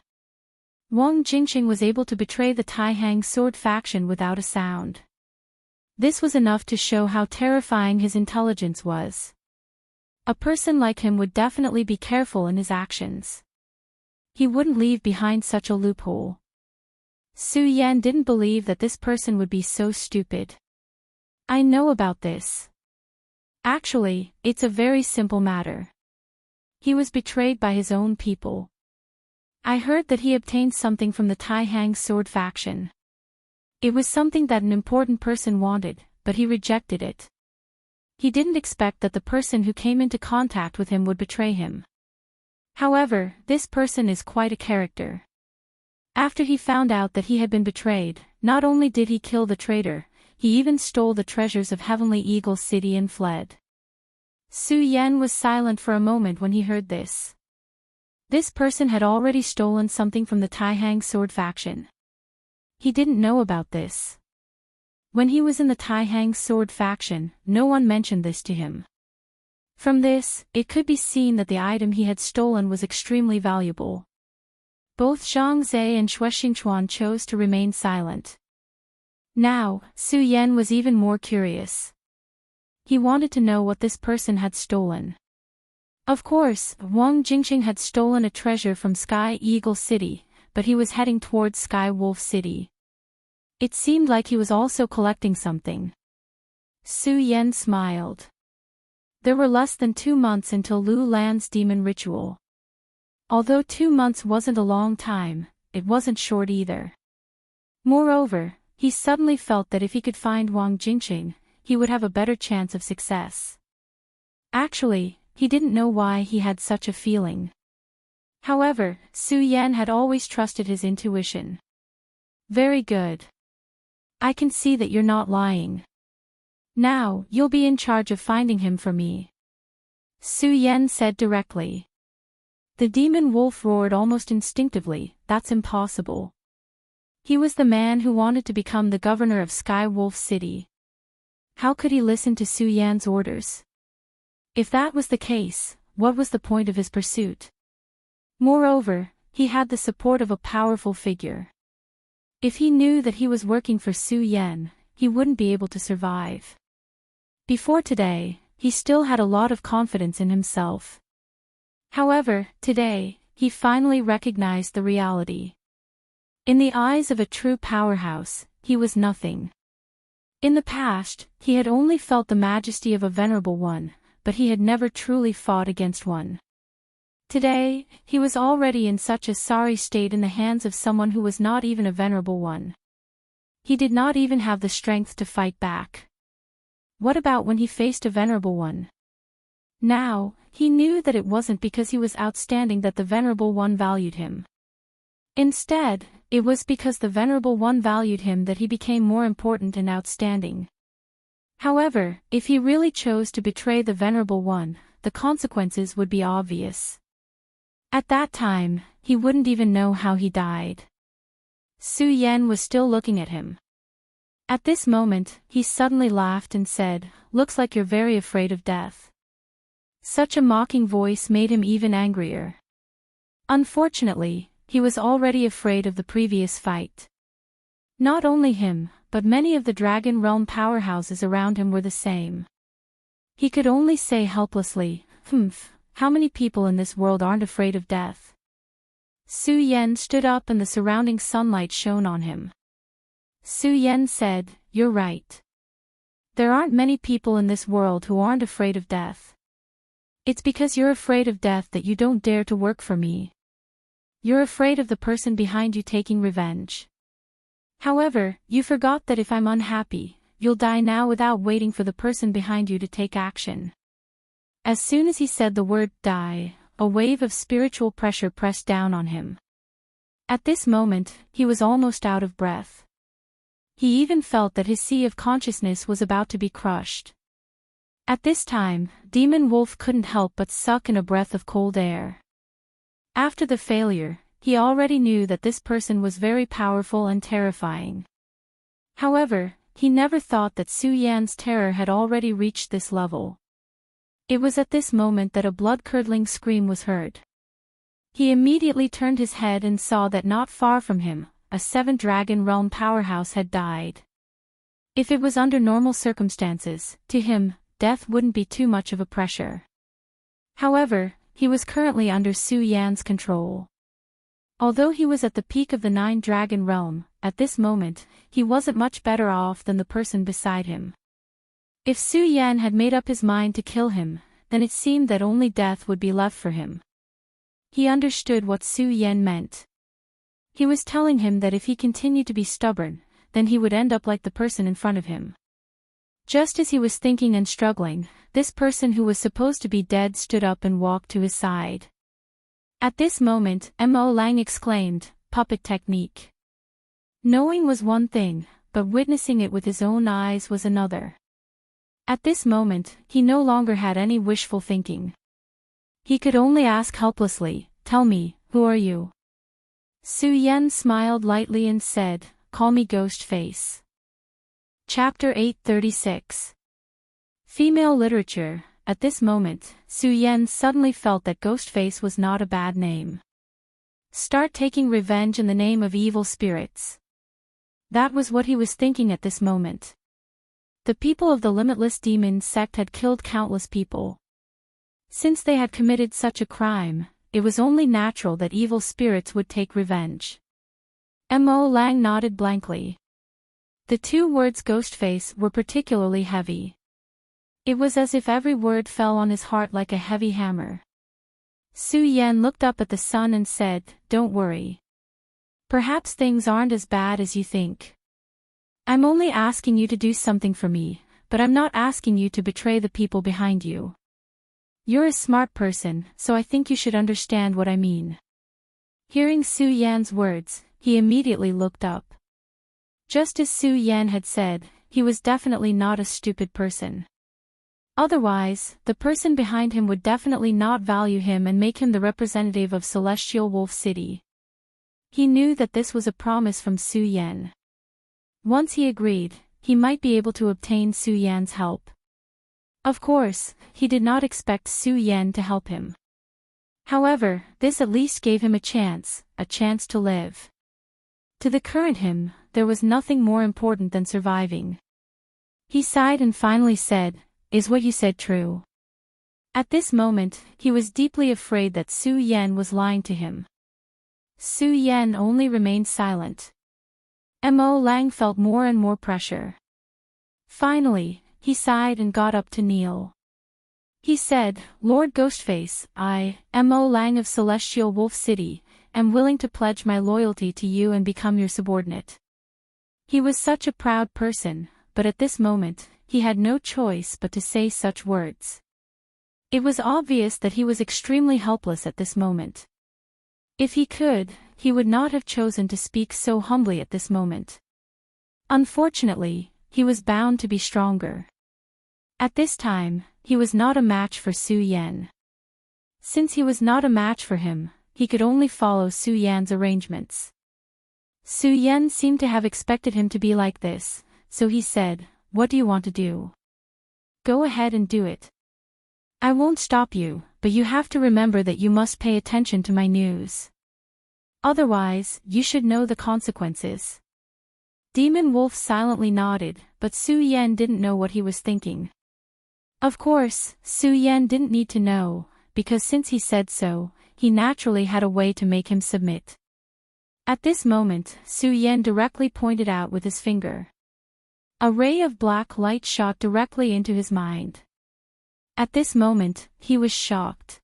Wang Jingqing was able to betray the Taihang sword faction without a sound. This was enough to show how terrifying his intelligence was. A person like him would definitely be careful in his actions. He wouldn't leave behind such a loophole. Su Yan didn't believe that this person would be so stupid. I know about this. Actually, it's a very simple matter. He was betrayed by his own people. I heard that he obtained something from the Taihang sword faction. It was something that an important person wanted, but he rejected it. He didn't expect that the person who came into contact with him would betray him. However, this person is quite a character. After he found out that he had been betrayed, not only did he kill the traitor, he even stole the treasures of Heavenly Eagle City and fled. Su Yan was silent for a moment when he heard this. This person had already stolen something from the Taihang sword faction. He didn't know about this. When he was in the Taihang sword faction, no one mentioned this to him. From this, it could be seen that the item he had stolen was extremely valuable. Both Zhang Zhe and Xue Xingchuan chose to remain silent. Now, Su Yan was even more curious. He wanted to know what this person had stolen. Of course, Wang Jingqing had stolen a treasure from Sky Eagle City, but he was heading towards Sky Wolf City. It seemed like he was also collecting something. Su Yan smiled. There were less than 2 months until Lu Lan's demon ritual. Although 2 months wasn't a long time, it wasn't short either. Moreover, he suddenly felt that if he could find Wang Jingqing, he would have a better chance of success. Actually, he didn't know why he had such a feeling. However, Su Yan had always trusted his intuition. Very good. I can see that you're not lying. Now, you'll be in charge of finding him for me. Su Yan said directly. The demon wolf roared almost instinctively, that's impossible. He was the man who wanted to become the governor of Sky Wolf City. How could he listen to Su Yan's orders? If that was the case, what was the point of his pursuit? Moreover, he had the support of a powerful figure. If he knew that he was working for Su Yan, he wouldn't be able to survive. Before today, he still had a lot of confidence in himself. However, today, he finally recognized the reality. In the eyes of a true powerhouse, he was nothing. In the past, he had only felt the majesty of a venerable one, but he had never truly fought against one. Today, he was already in such a sorry state in the hands of someone who was not even a venerable one. He did not even have the strength to fight back. What about when he faced a venerable one? Now, he knew that it wasn't because he was outstanding that the venerable one valued him. Instead, it was because the venerable one valued him that he became more important and outstanding. However, if he really chose to betray the venerable one, the consequences would be obvious. At that time, he wouldn't even know how he died. Su Yan was still looking at him. At this moment, he suddenly laughed and said, "Looks like you're very afraid of death." Such a mocking voice made him even angrier. Unfortunately, he was already afraid of the previous fight. Not only him, but many of the Dragon Realm powerhouses around him were the same. He could only say helplessly, how many people in this world aren't afraid of death? Su Yan stood up and the surrounding sunlight shone on him. Su Yan said, "You're right. There aren't many people in this world who aren't afraid of death. It's because you're afraid of death that you don't dare to work for me. You're afraid of the person behind you taking revenge. However, you forgot that if I'm unhappy, you'll die now without waiting for the person behind you to take action." As soon as he said the word die, a wave of spiritual pressure pressed down on him. At this moment, he was almost out of breath. He even felt that his sea of consciousness was about to be crushed. At this time, Demon Wolf couldn't help but suck in a breath of cold air. After the failure, he already knew that this person was very powerful and terrifying. However, he never thought that Su Yan's terror had already reached this level. It was at this moment that a blood-curdling scream was heard. He immediately turned his head and saw that not far from him, a 7-dragon realm powerhouse had died. If it was under normal circumstances, to him, death wouldn't be too much of a pressure. However, he was currently under Su Yan's control. Although he was at the peak of the 9-dragon realm, at this moment, he wasn't much better off than the person beside him. If Su Yan had made up his mind to kill him, then it seemed that only death would be left for him. He understood what Su Yan meant. He was telling him that if he continued to be stubborn, then he would end up like the person in front of him. Just as he was thinking and struggling, this person who was supposed to be dead stood up and walked to his side. At this moment, Mo Lang exclaimed, "Puppet technique." Knowing was one thing, but witnessing it with his own eyes was another. At this moment, he no longer had any wishful thinking. He could only ask helplessly, "Tell me, who are you?" Su Yan smiled lightly and said, "Call me Ghostface." Chapter 836. Female Literature. At this moment, Su Yan suddenly felt that Ghostface was not a bad name. Start taking revenge in the name of evil spirits. That was what he was thinking at this moment. The people of the Limitless Demon sect had killed countless people. Since they had committed such a crime, it was only natural that evil spirits would take revenge. Mo Lang nodded blankly. The two words Ghostface were particularly heavy. It was as if every word fell on his heart like a heavy hammer. Su Yan looked up at the sun and said, "Don't worry. Perhaps things aren't as bad as you think. I'm only asking you to do something for me, but I'm not asking you to betray the people behind you. You're a smart person, so I think you should understand what I mean." Hearing Su Yan's words, he immediately looked up. Just as Su Yan had said, he was definitely not a stupid person. Otherwise, the person behind him would definitely not value him and make him the representative of Celestial Wolf City. He knew that this was a promise from Su Yan. Once he agreed, he might be able to obtain Su Yan's help. Of course, he did not expect Su Yan to help him. However, this at least gave him a chance to live. To the current him, there was nothing more important than surviving. He sighed and finally said, "Is what you said true?" At this moment, he was deeply afraid that Su Yan was lying to him. Su Yan only remained silent. Mo Lang felt more and more pressure. Finally, he sighed and got up to kneel. He said, "Lord Ghostface, I, Mo Lang of Celestial Wolf City, am willing to pledge my loyalty to you and become your subordinate." He was such a proud person, but at this moment, he had no choice but to say such words. It was obvious that he was extremely helpless at this moment. If he could, he would not have chosen to speak so humbly at this moment. Unfortunately, he was bound to be stronger. At this time, he was not a match for Su Yan. Since he was not a match for him, he could only follow Su Yan's arrangements. Su Yan seemed to have expected him to be like this, so he said, "What do you want to do? Go ahead and do it. I won't stop you, but you have to remember that you must pay attention to my news. Otherwise, you should know the consequences." Demon Wolf silently nodded, but Su Yan didn't know what he was thinking. Of course, Su Yan didn't need to know, because since he said so, he naturally had a way to make him submit. At this moment, Su Yan directly pointed out with his finger. A ray of black light shot directly into his mind. At this moment, he was shocked.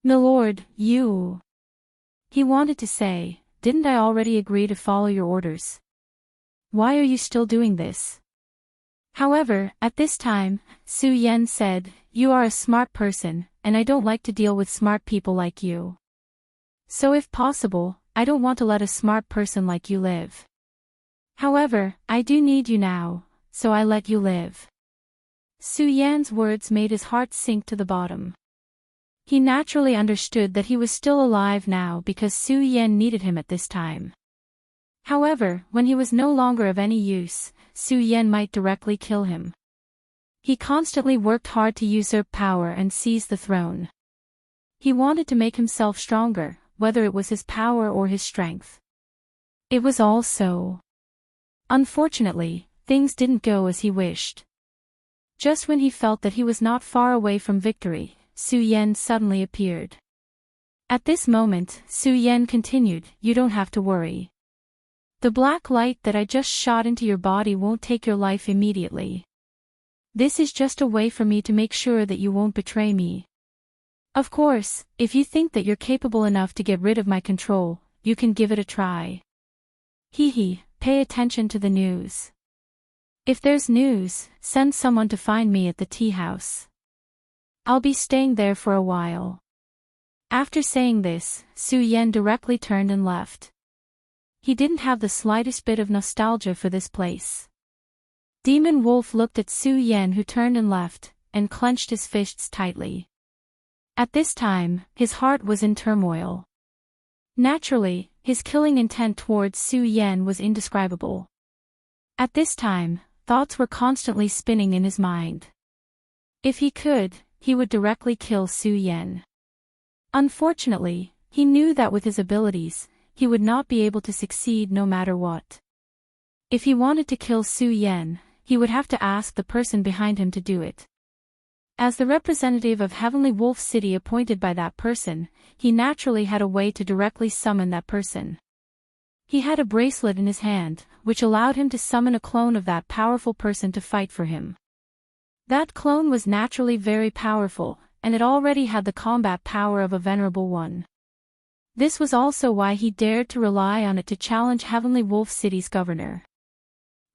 "Milord, you..." He wanted to say, "Didn't I already agree to follow your orders? Why are you still doing this?" However, at this time, Su Yan said, "You are a smart person, and I don't like to deal with smart people like you. So if possible, I don't want to let a smart person like you live. However, I do need you now, so I let you live. Su Yan's words made his heart sink to the bottom. He naturally understood that he was still alive now because Su Yan needed him at this time. However, when he was no longer of any use, Su Yan might directly kill him. He constantly worked hard to usurp power and seize the throne. He wanted to make himself stronger, whether it was his power or his strength. It was all so. Unfortunately, things didn't go as he wished. Just when he felt that he was not far away from victory, Su Yan suddenly appeared. At this moment, Su Yan continued, "You don't have to worry. The black light that I just shot into your body won't take your life immediately. This is just a way for me to make sure that you won't betray me. Of course, if you think that you're capable enough to get rid of my control, you can give it a try. Hee, pay attention to the news. If there's news, send someone to find me at the tea house. I'll be staying there for a while." After saying this, Su Yan directly turned and left. He didn't have the slightest bit of nostalgia for this place. Demon Wolf looked at Su Yan, who turned and left, and clenched his fists tightly. At this time, his heart was in turmoil. Naturally, his killing intent towards Su Yan was indescribable. At this time, thoughts were constantly spinning in his mind. If he could, he would directly kill Su Yan. Unfortunately, he knew that with his abilities, he would not be able to succeed no matter what. If he wanted to kill Su Yan, he would have to ask the person behind him to do it. As the representative of Heavenly Wolf City appointed by that person, he naturally had a way to directly summon that person. He had a bracelet in his hand, which allowed him to summon a clone of that powerful person to fight for him. That clone was naturally very powerful, and it already had the combat power of a venerable one. This was also why he dared to rely on it to challenge Heavenly Wolf City's governor.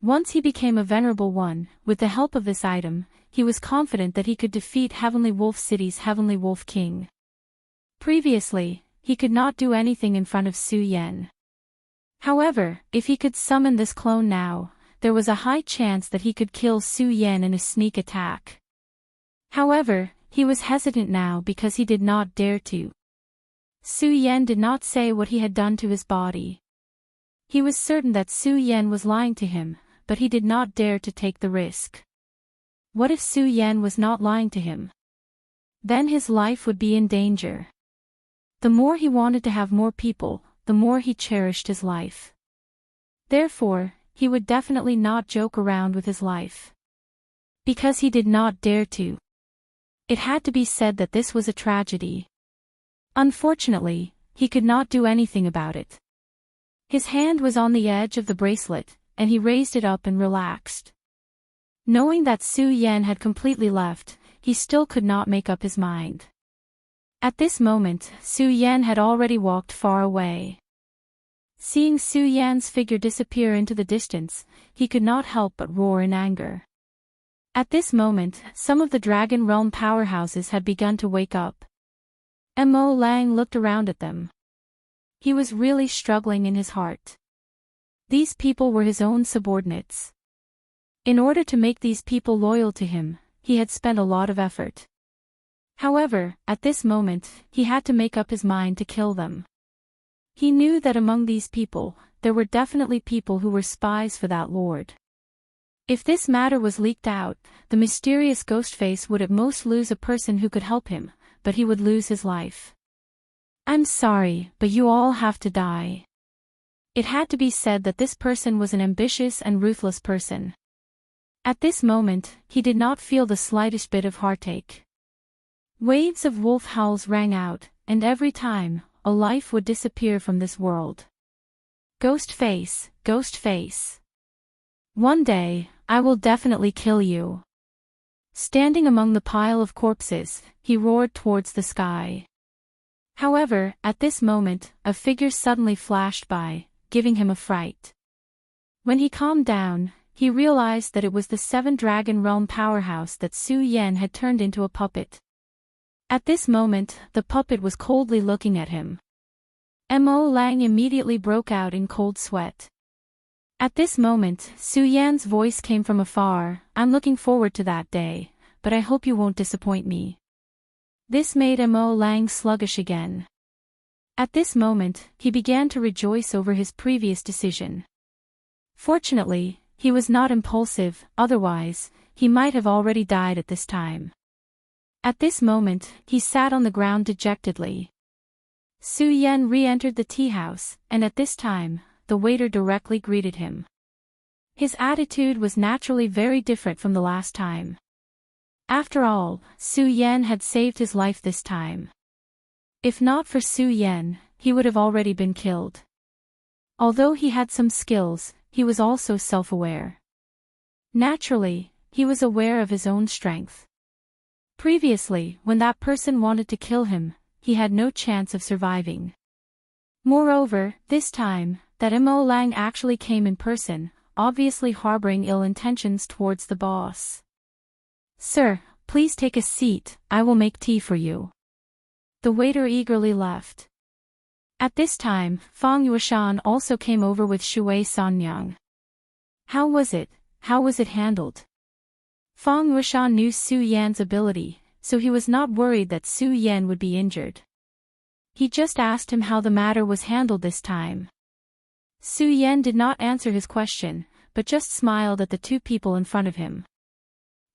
Once he became a venerable one, with the help of this item, he was confident that he could defeat Heavenly Wolf City's Heavenly Wolf King. Previously, he could not do anything in front of Su Yan. However, if he could summon this clone now, there was a high chance that he could kill Su Yan in a sneak attack. However, he was hesitant now because he did not dare to. Su Yan did not say what he had done to his body. He was certain that Su Yan was lying to him, but he did not dare to take the risk. What if Su Yan was not lying to him? Then his life would be in danger. The more he wanted to have more people, the more he cherished his life. Therefore, he would definitely not joke around with his life. Because he did not dare to. It had to be said that this was a tragedy. Unfortunately, he could not do anything about it. His hand was on the edge of the bracelet, and he raised it up and relaxed. Knowing that Su Yan had completely left, he still could not make up his mind. At this moment, Su Yan had already walked far away. Seeing Su Yan's figure disappear into the distance, he could not help but roar in anger. At this moment, some of the Dragon Realm powerhouses had begun to wake up. Mo Lang looked around at them. He was really struggling in his heart. These people were his own subordinates. In order to make these people loyal to him, he had spent a lot of effort. However, at this moment, he had to make up his mind to kill them. He knew that among these people, there were definitely people who were spies for that lord. If this matter was leaked out, the mysterious Ghostface would at most lose a person who could help him, but he would lose his life. "I'm sorry, but you all have to die." It had to be said that this person was an ambitious and ruthless person. At this moment, he did not feel the slightest bit of heartache. Waves of wolf howls rang out, and every time, a life would disappear from this world. Ghostface, Ghostface. One day, I will definitely kill you. Standing among the pile of corpses, he roared towards the sky. However, at this moment, a figure suddenly flashed by, giving him a fright. When he calmed down, he realized that it was the 7 Dragon Realm powerhouse that Su Yan had turned into a puppet. At this moment, the puppet was coldly looking at him. Mo Lang immediately broke out in cold sweat. At this moment, Su Yan's voice came from afar. I'm looking forward to that day, but I hope you won't disappoint me. This made Mo Lang sluggish again. At this moment, he began to rejoice over his previous decision. Fortunately, he was not impulsive, otherwise, he might have already died at this time. At this moment, he sat on the ground dejectedly. Su Yan re-entered the tea house, and at this time, the waiter directly greeted him. His attitude was naturally very different from the last time. After all, Su Yan had saved his life this time. If not for Su Yan, he would have already been killed. Although he had some skills, he was also self-aware. Naturally, he was aware of his own strength. Previously, when that person wanted to kill him, he had no chance of surviving. Moreover, this time, that Mo Lang actually came in person, obviously harboring ill intentions towards the boss. Sir, please take a seat, I will make tea for you. The waiter eagerly left. At this time, Fang Yueshan also came over with Shui Sanyang. How was it? How was it handled? Fang Yueshan knew Su Yan's ability, so he was not worried that Su Yan would be injured. He just asked him how the matter was handled this time. Su Yan did not answer his question, but just smiled at the two people in front of him.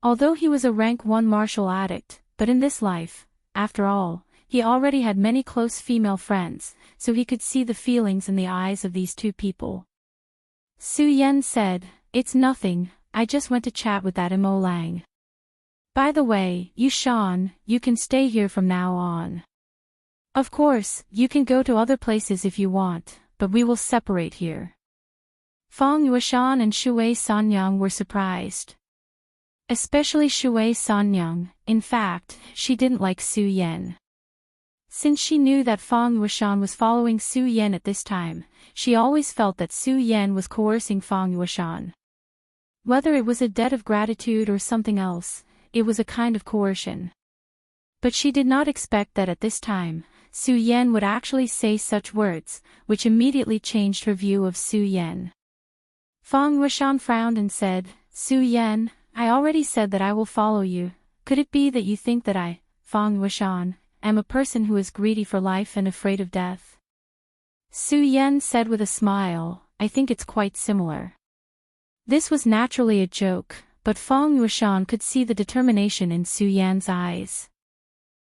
Although he was a rank 1 martial addict, but in this life, after all, he already had many close female friends, so he could see the feelings in the eyes of these two people. Su Yan said, "It's nothing, I just went to chat with that Mo Lang. By the way, Yueshan, you can stay here from now on. Of course, you can go to other places if you want, but we will separate here." Fang Yueshan and Shui Sanyang were surprised. Especially Shui Sanyang, in fact, she didn't like Su Yan. Since she knew that Fang Yueshan was following Su Yan at this time, she always felt that Su Yan was coercing Fang Yueshan. Whether it was a debt of gratitude or something else, it was a kind of coercion. But she did not expect that at this time, Su Yan would actually say such words, which immediately changed her view of Su Yan. Fang Yueshan frowned and said, "Su Yan, I already said that I will follow you. Could it be that you think that I, Fang Yueshan, am a person who is greedy for life and afraid of death?" Su Yan said with a smile, "I think it's quite similar." This was naturally a joke, but Fang Yueshan could see the determination in Su Yan's eyes.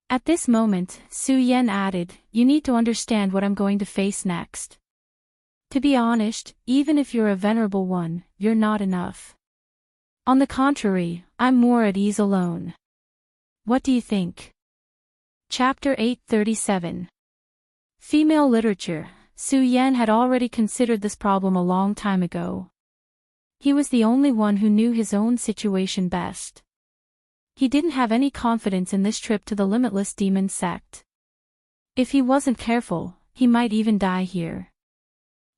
At this moment, Su Yan added, "You need to understand what I'm going to face next. To be honest, even if you're a venerable one, you're not enough. On the contrary, I'm more at ease alone. What do you think?" Chapter 837. Female Literature. Su Yan had already considered this problem a long time ago. He was the only one who knew his own situation best. He didn't have any confidence in this trip to the Limitless Demon Sect. If he wasn't careful, he might even die here.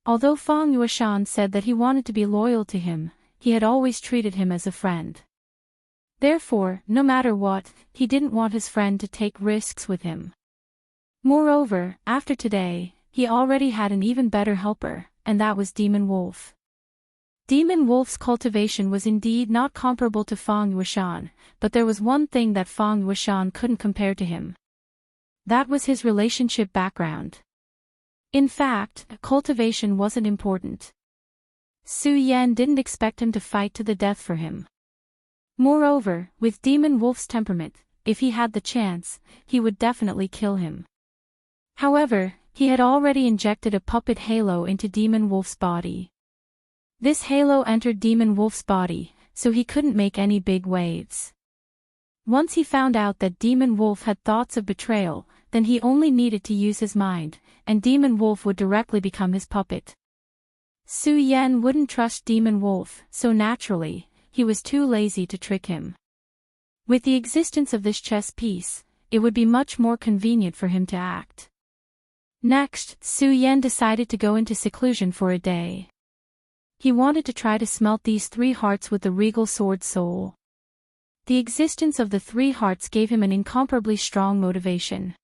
Although Fang Yueshan said that he wanted to be loyal to him, he had always treated him as a friend. Therefore, no matter what, he didn't want his friend to take risks with him. Moreover, after today, he already had an even better helper, and that was Demon Wolf. Demon Wolf's cultivation was indeed not comparable to Fang Yueshan, but there was one thing that Fang Yueshan couldn't compare to him. That was his relationship background. In fact, cultivation wasn't important. Su Yan didn't expect him to fight to the death for him. Moreover, with Demon Wolf's temperament, if he had the chance, he would definitely kill him. However, he had already injected a puppet halo into Demon Wolf's body. This halo entered Demon Wolf's body, so he couldn't make any big waves. Once he found out that Demon Wolf had thoughts of betrayal, then he only needed to use his mind, and Demon Wolf would directly become his puppet. Su Yan wouldn't trust Demon Wolf, so naturally, he was too lazy to trick him. With the existence of this chess piece, it would be much more convenient for him to act. Next, Su Yan decided to go into seclusion for a day. He wanted to try to smelt these 3 hearts with the regal sword soul. The existence of the 3 hearts gave him an incomparably strong motivation.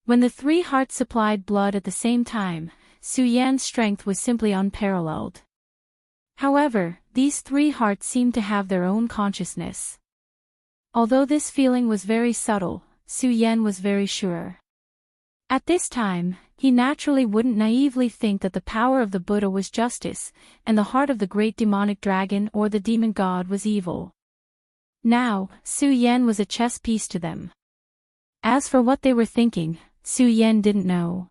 When the three hearts supplied blood at the same time, Su Yan's strength was simply unparalleled. However, these three hearts seemed to have their own consciousness. Although this feeling was very subtle, Su Yan was very sure. At this time, he naturally wouldn't naively think that the power of the Buddha was justice, and the heart of the great demonic dragon or the demon god was evil. Now, Su Yan was a chess piece to them. As for what they were thinking, Su Yan didn't know.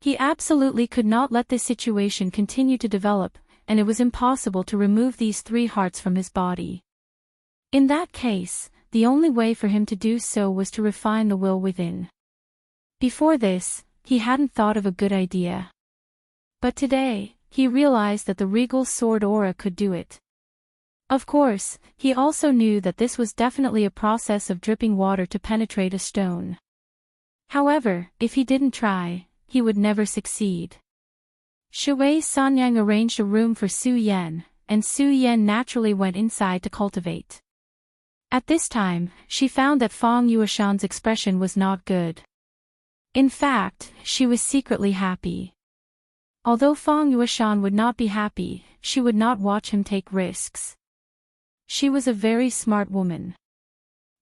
He absolutely could not let this situation continue to develop, and it was impossible to remove these three hearts from his body. In that case, the only way for him to do so was to refine the will within. Before this, he hadn't thought of a good idea. But today, he realized that the regal sword aura could do it. Of course, he also knew that this was definitely a process of dripping water to penetrate a stone. However, if he didn't try, he would never succeed. Shui Sanyang arranged a room for Su Yan, and Su Yan naturally went inside to cultivate. At this time, she found that Feng Yuashan's expression was not good. In fact, she was secretly happy. Although Feng Yuashan would not be happy, she would not watch him take risks. She was a very smart woman.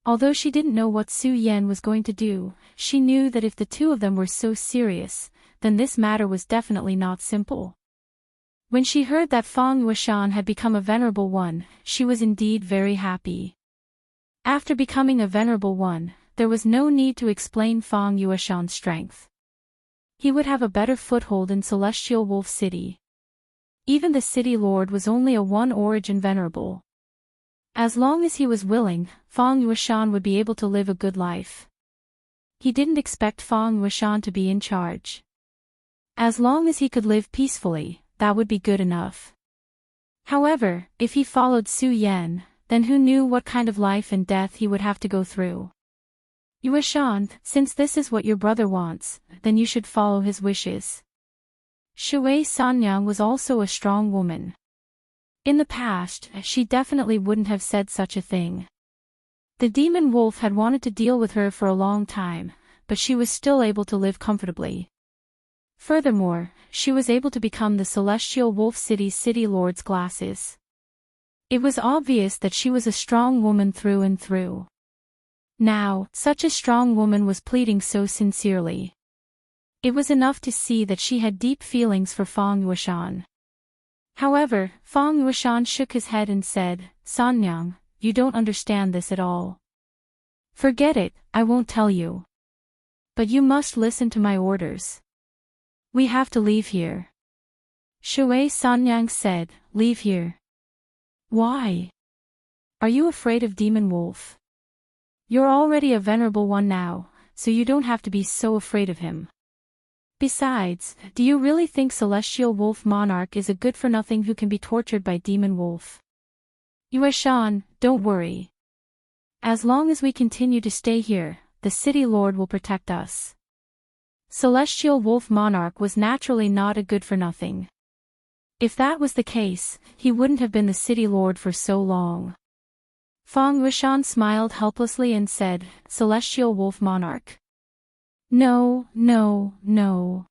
Although she didn't know what Su Yan was going to do, she knew that if the two of them were so serious, then this matter was definitely not simple. When she heard that Feng Yuashan had become a venerable one, she was indeed very happy. After becoming a venerable one, there was no need to explain Feng Yuashan's strength. He would have a better foothold in Celestial Wolf City. Even the city lord was only a one-origin venerable. As long as he was willing, Feng Yuashan would be able to live a good life. He didn't expect Feng Yuashan to be in charge. As long as he could live peacefully, that would be good enough. However, if he followed Su Yan, then who knew what kind of life and death he would have to go through. Yuashan, since this is what your brother wants, then you should follow his wishes. Shui Sanyang was also a strong woman. In the past, she definitely wouldn't have said such a thing. The demon wolf had wanted to deal with her for a long time, but she was still able to live comfortably. Furthermore, she was able to become the Celestial Wolf City's city lord's glasses. It was obvious that she was a strong woman through and through. Now, such a strong woman was pleading so sincerely. It was enough to see that she had deep feelings for Feng Yuashan. However, Feng Yuashan shook his head and said, Sanyang, you don't understand this at all. Forget it, I won't tell you. But you must listen to my orders. We have to leave here. Shui Sanyang said, leave here. Why? Are you afraid of Demon Wolf? You're already a venerable one now, so you don't have to be so afraid of him. Besides, do you really think Celestial Wolf Monarch is a good-for-nothing who can be tortured by Demon Wolf? Yuashan, don't worry. As long as we continue to stay here, the City Lord will protect us. Celestial Wolf Monarch was naturally not a good-for-nothing. If that was the case, he wouldn't have been the City Lord for so long. Feng Yuashan smiled helplessly and said, Celestial Wolf Monarch. No, no, no.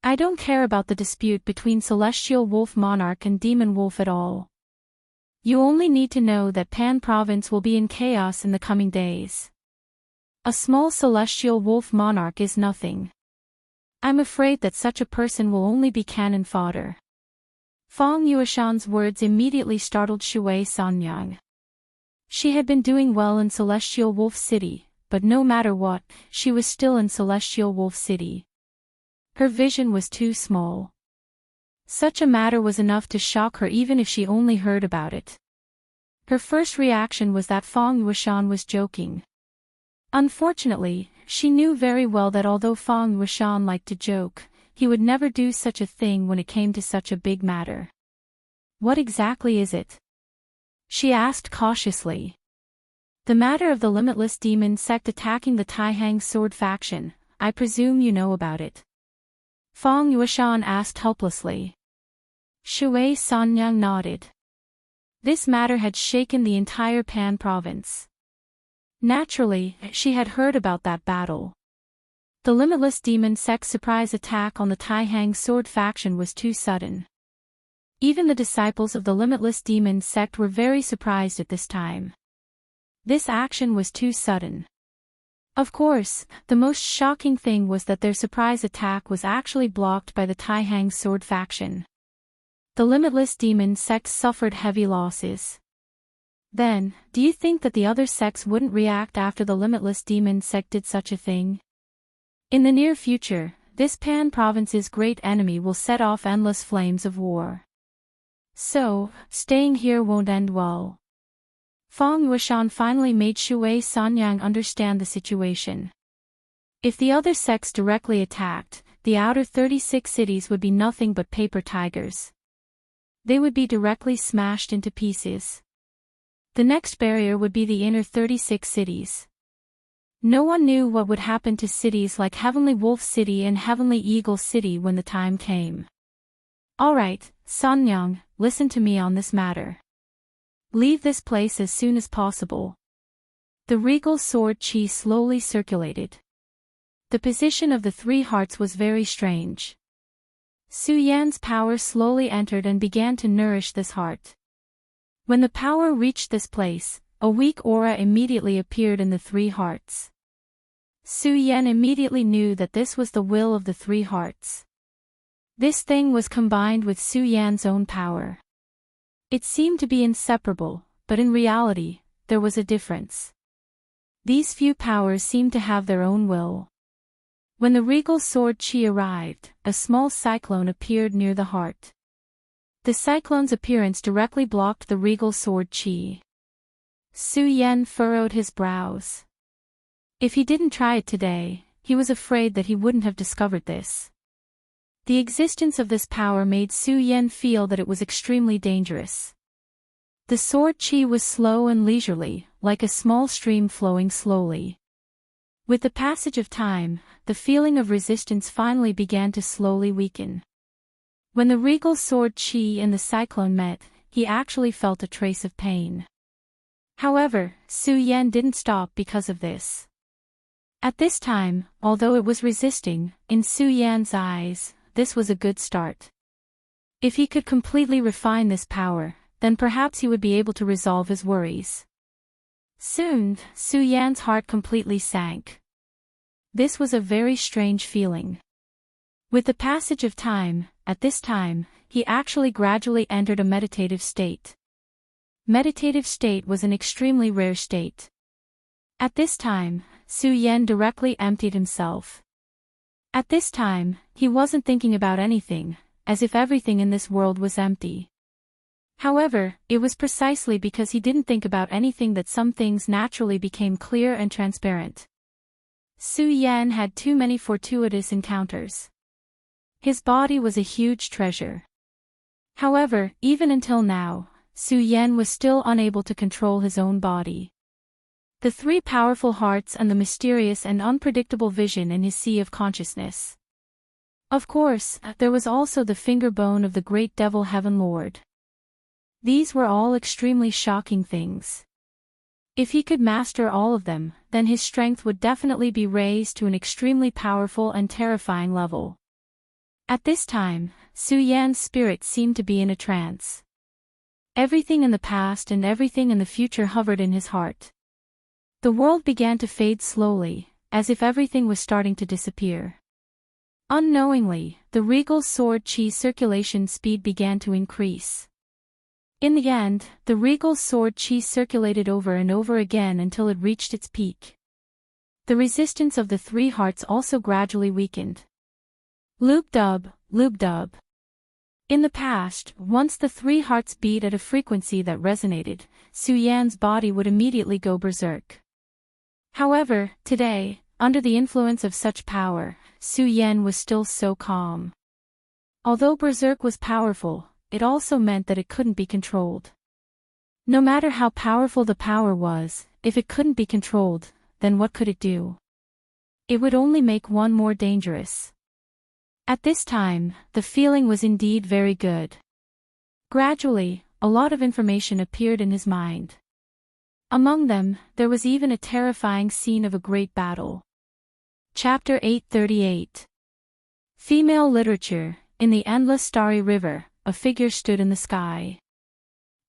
I don't care about the dispute between Celestial Wolf Monarch and Demon Wolf at all. You only need to know that Pan Province will be in chaos in the coming days. A small Celestial Wolf Monarch is nothing. I'm afraid that such a person will only be cannon fodder. Feng Yuashan's words immediately startled Shui Sanyang. She had been doing well in Celestial Wolf City, but no matter what, she was still in Celestial Wolf City. Her vision was too small. Such a matter was enough to shock her even if she only heard about it. Her first reaction was that Feng Yuashan was joking. Unfortunately, she knew very well that although Feng Yuashan liked to joke, he would never do such a thing when it came to such a big matter. What exactly is it? She asked cautiously. The matter of the limitless demon sect attacking the Taihang sword faction, I presume you know about it. Feng Yuashan asked helplessly. Shui Sanyang nodded. This matter had shaken the entire Pan province. Naturally, she had heard about that battle. The Limitless Demon Sect's surprise attack on the Taihang Sword faction was too sudden. Even the disciples of the Limitless Demon Sect were very surprised at this time. This action was too sudden. Of course, the most shocking thing was that their surprise attack was actually blocked by the Taihang Sword faction. The Limitless Demon Sect suffered heavy losses. Then, do you think that the other sects wouldn't react after the Limitless Demon Sect did such a thing? In the near future, this Pan province's great enemy will set off endless flames of war. So, staying here won't end well. Feng Wuxian finally made Shui Sanyang understand the situation. If the other sects directly attacked, the outer 36 cities would be nothing but paper tigers. They would be directly smashed into pieces. The next barrier would be the inner 36 cities. No one knew what would happen to cities like Heavenly Wolf City and Heavenly Eagle City when the time came. Alright, Sanyang, listen to me on this matter. Leave this place as soon as possible. The regal sword chi slowly circulated. The position of the three hearts was very strange. Su Yan's power slowly entered and began to nourish this heart. When the power reached this place, a weak aura immediately appeared in the three hearts. Su Yan immediately knew that this was the will of the three hearts. This thing was combined with Su Yan's own power. It seemed to be inseparable, but in reality, there was a difference. These few powers seemed to have their own will. When the regal sword chi arrived, a small cyclone appeared near the heart. The cyclone's appearance directly blocked the regal sword chi. Su Yan furrowed his brows. If he didn't try it today, he was afraid that he wouldn't have discovered this. The existence of this power made Su Yan feel that it was extremely dangerous. The sword chi was slow and leisurely, like a small stream flowing slowly. With the passage of time, the feeling of resistance finally began to slowly weaken. When the regal sword chi and the cyclone met, he actually felt a trace of pain. However, Su Yan didn't stop because of this. At this time, although it was resisting, in Su Yan's eyes, this was a good start. If he could completely refine this power, then perhaps he would be able to resolve his worries. Soon, Su Yan's heart completely sank. This was a very strange feeling. With the passage of time, at this time, he actually gradually entered a meditative state. Meditative state was an extremely rare state. At this time, Su Yan directly emptied himself. At this time, he wasn't thinking about anything, as if everything in this world was empty. However, it was precisely because he didn't think about anything that some things naturally became clear and transparent. Su Yan had too many fortuitous encounters. His body was a huge treasure. However, even until now, Su Yan was still unable to control his own body. The three powerful hearts and the mysterious and unpredictable vision in his sea of consciousness. Of course, there was also the finger bone of the great devil Heaven Lord. These were all extremely shocking things. If he could master all of them, then his strength would definitely be raised to an extremely powerful and terrifying level. At this time, Su Yan's spirit seemed to be in a trance. Everything in the past and everything in the future hovered in his heart. The world began to fade slowly, as if everything was starting to disappear. Unknowingly, the regal sword chi circulation speed began to increase. In the end, the regal sword chi circulated over and over again until it reached its peak. The resistance of the three hearts also gradually weakened. Loop-dub, loop-dub. In the past, once the three hearts beat at a frequency that resonated, Su Yan's body would immediately go berserk. However, today, under the influence of such power, Su Yan was still so calm. Although berserk was powerful, it also meant that it couldn't be controlled. No matter how powerful the power was, if it couldn't be controlled, then what could it do? It would only make one more dangerous. At this time, the feeling was indeed very good. Gradually, a lot of information appeared in his mind. Among them, there was even a terrifying scene of a great battle. Chapter 838. Female Literature. In the endless starry river, a figure stood in the sky.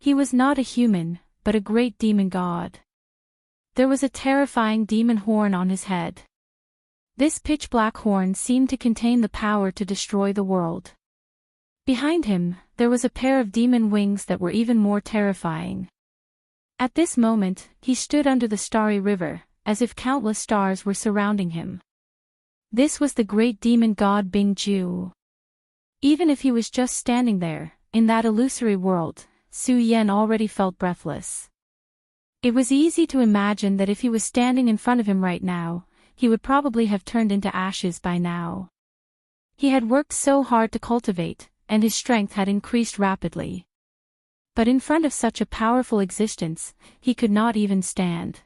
He was not a human, but a great demon god. There was a terrifying demon horn on his head. This pitch-black horn seemed to contain the power to destroy the world. Behind him, there was a pair of demon wings that were even more terrifying. At this moment, he stood under the starry river, as if countless stars were surrounding him. This was the great demon god Bing-Ju. Even if he was just standing there, in that illusory world, Su Yan already felt breathless. It was easy to imagine that if he was standing in front of him right now, he would probably have turned into ashes by now. He had worked so hard to cultivate, and his strength had increased rapidly. But in front of such a powerful existence, he could not even stand.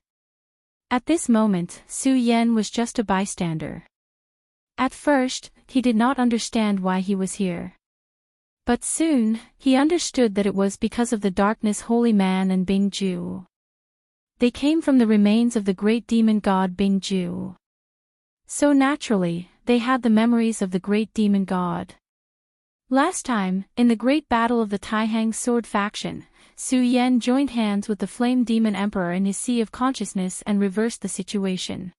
At this moment, Su Yan was just a bystander. At first, he did not understand why he was here. But soon, he understood that it was because of the darkness holy man and Bing-Ju. They came from the remains of the great demon god Bing-Ju. So naturally, they had the memories of the great demon god. Last time, in the great battle of the Taihang sword faction, Su Yan joined hands with the flame demon emperor in his sea of consciousness and reversed the situation.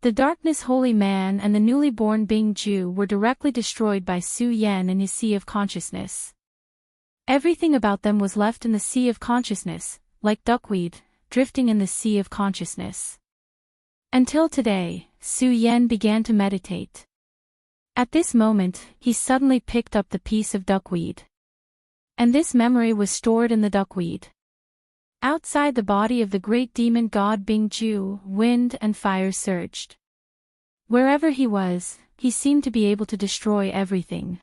The darkness holy man and the newly born Bing-Ju were directly destroyed by Su Yan in his sea of consciousness. Everything about them was left in the sea of consciousness, like duckweed, drifting in the sea of consciousness. Until today, Su Yan began to meditate. At this moment, he suddenly picked up the piece of duckweed. And this memory was stored in the duckweed. Outside the body of the great demon god Bing-Ju, wind and fire surged. Wherever he was, he seemed to be able to destroy everything.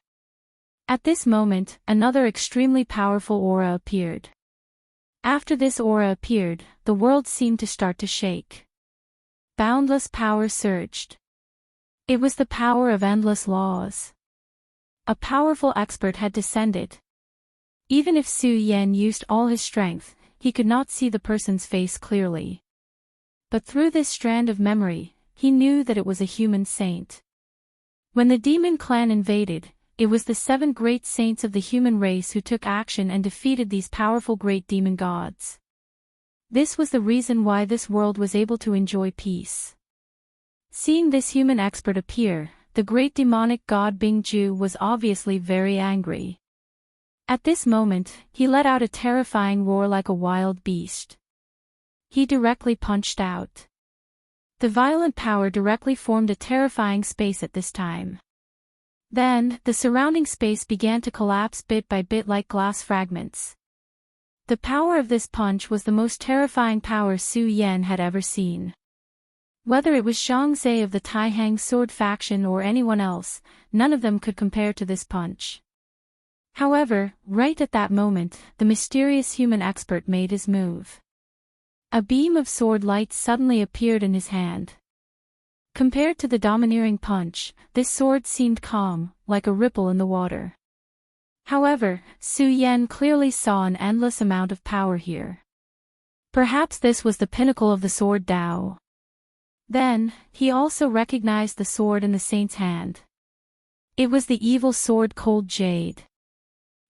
At this moment, another extremely powerful aura appeared. After this aura appeared, the world seemed to start to shake. Boundless power surged. It was the power of endless laws. A powerful expert had descended. Even if Su Yan used all his strength, he could not see the person's face clearly. But through this strand of memory, he knew that it was a human saint. When the demon clan invaded, it was the 7 great saints of the human race who took action and defeated these powerful great demon gods. This was the reason why this world was able to enjoy peace. Seeing this human expert appear, the great demonic god Bing-Ju was obviously very angry. At this moment, he let out a terrifying roar like a wild beast. He directly punched out. The violent power directly formed a terrifying space at this time. Then, the surrounding space began to collapse bit by bit like glass fragments. The power of this punch was the most terrifying power Su Yan had ever seen. Whether it was Zhang of the Taihang sword faction or anyone else, none of them could compare to this punch. However, right at that moment, the mysterious human expert made his move. A beam of sword light suddenly appeared in his hand. Compared to the domineering punch, this sword seemed calm, like a ripple in the water. However, Su Yan clearly saw an endless amount of power here. Perhaps this was the pinnacle of the sword Dao. Then, he also recognized the sword in the saint's hand. It was the evil sword Cold Jade.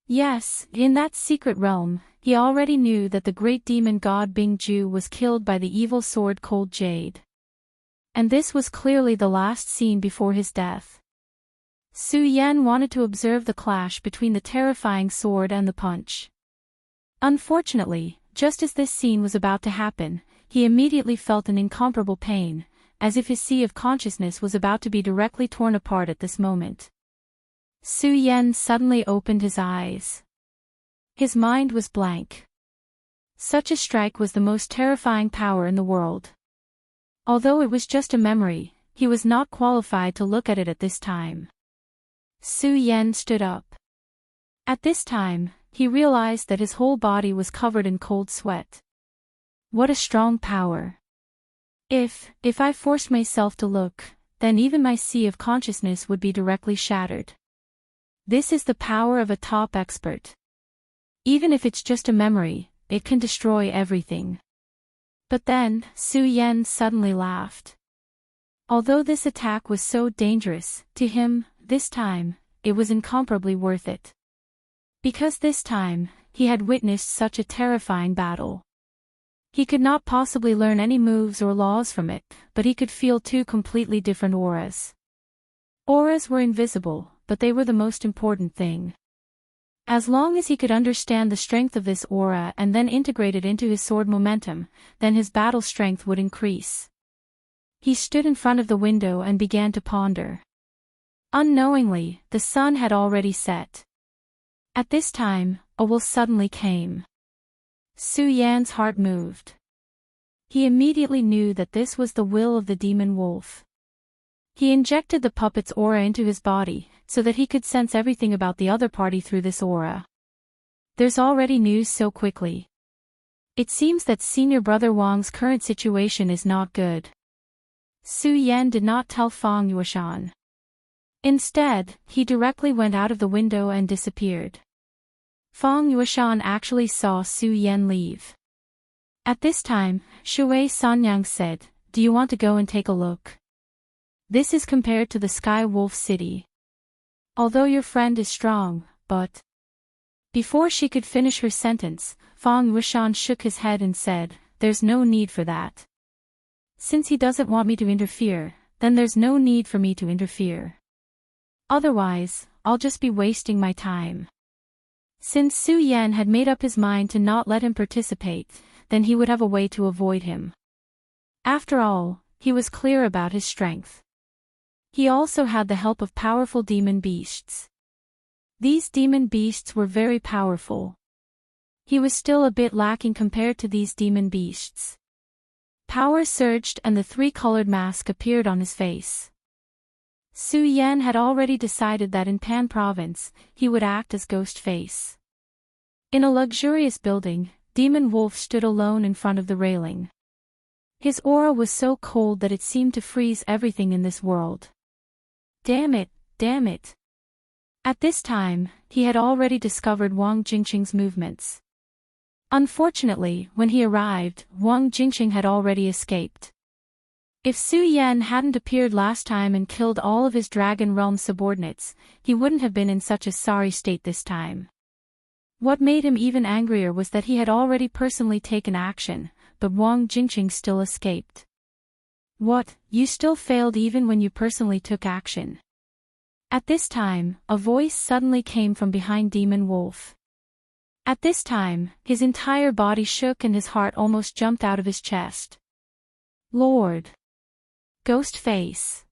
Yes, in that secret realm, he already knew that the great demon god Bing-Ju was killed by the evil sword Cold Jade. And this was clearly the last scene before his death. Su Yan wanted to observe the clash between the terrifying sword and the punch. Unfortunately, just as this scene was about to happen, he immediately felt an incomparable pain, as if his sea of consciousness was about to be directly torn apart at this moment. Su Yan suddenly opened his eyes. His mind was blank. Such a strike was the most terrifying power in the world. Although it was just a memory, he was not qualified to look at it at this time. Su Yan stood up. At this time, he realized that his whole body was covered in cold sweat. What a strong power. If I forced myself to look, then even my sea of consciousness would be directly shattered. This is the power of a top expert. Even if it's just a memory, it can destroy everything. But then, Su Yan suddenly laughed. Although this attack was so dangerous, to him, this time, it was incomparably worth it. Because this time, he had witnessed such a terrifying battle. He could not possibly learn any moves or laws from it, but he could feel two completely different auras. Auras were invisible, but they were the most important thing. As long as he could understand the strength of this aura and then integrate it into his sword momentum, then his battle strength would increase. He stood in front of the window and began to ponder. Unknowingly, the sun had already set. At this time, a will suddenly came. Su Yan's heart moved. He immediately knew that this was the will of the demon wolf. He injected the puppet's aura into his body, so that he could sense everything about the other party through this aura. There's already news so quickly. It seems that Senior Brother Wang's current situation is not good. Su Yan did not tell Fang Yueshan. Instead, he directly went out of the window and disappeared. Fang Yueshan actually saw Su Yan leave. At this time, Shui Sanyang said, "Do you want to go and take a look? This is compared to the Sky Wolf City. Although your friend is strong, but..." Before she could finish her sentence, Fang Yueshan shook his head and said, "There's no need for that. Since he doesn't want me to interfere, then there's no need for me to interfere. Otherwise, I'll just be wasting my time." Since Su Yan had made up his mind to not let him participate, then he would have a way to avoid him. After all, he was clear about his strength. He also had the help of powerful demon beasts. These demon beasts were very powerful. He was still a bit lacking compared to these demon beasts. Power surged and the three-colored mask appeared on his face. Su Yan had already decided that in Pan Province, he would act as Ghost Face. In a luxurious building, Demon Wolf stood alone in front of the railing. His aura was so cold that it seemed to freeze everything in this world. Damn it, damn it. At this time, he had already discovered Wang Jingqing's movements. Unfortunately, when he arrived, Wang Jingqing had already escaped. If Su Yan hadn't appeared last time and killed all of his Dragon Realm subordinates, he wouldn't have been in such a sorry state this time. What made him even angrier was that he had already personally taken action, but Wang Jingqing still escaped. What, you still failed even when you personally took action? At this time, a voice suddenly came from behind Demon Wolf. At this time, his entire body shook and his heart almost jumped out of his chest. Lord. Ghost Face.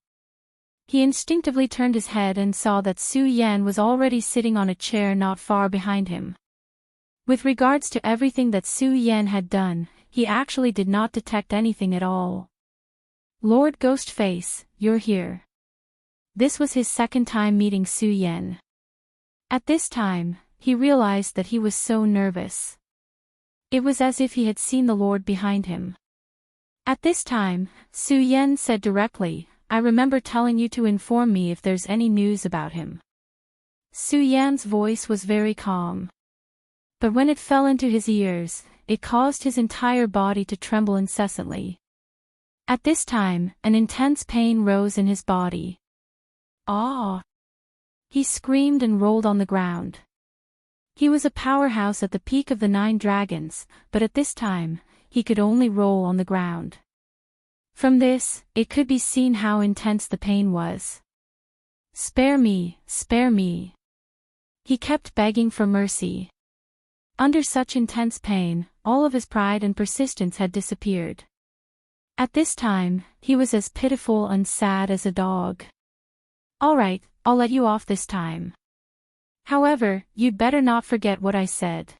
He instinctively turned his head and saw that Su Yan was already sitting on a chair not far behind him. With regards to everything that Su Yan had done, he actually did not detect anything at all. Lord Ghost Face, you're here. This was his second time meeting Su Yan. At this time, he realized that he was so nervous. It was as if he had seen the Lord behind him. At this time, Su Yan said directly, "I remember telling you to inform me if there's any news about him." Su Yan's voice was very calm. But when it fell into his ears, it caused his entire body to tremble incessantly. At this time, an intense pain rose in his body. Ah! He screamed and rolled on the ground. He was a powerhouse at the peak of the 9 dragons, but at this time, he could only roll on the ground. From this, it could be seen how intense the pain was. "Spare me, spare me." He kept begging for mercy. Under such intense pain, all of his pride and persistence had disappeared. At this time, he was as pitiful and sad as a dog. "Alright, I'll let you off this time. However, you'd better not forget what I said.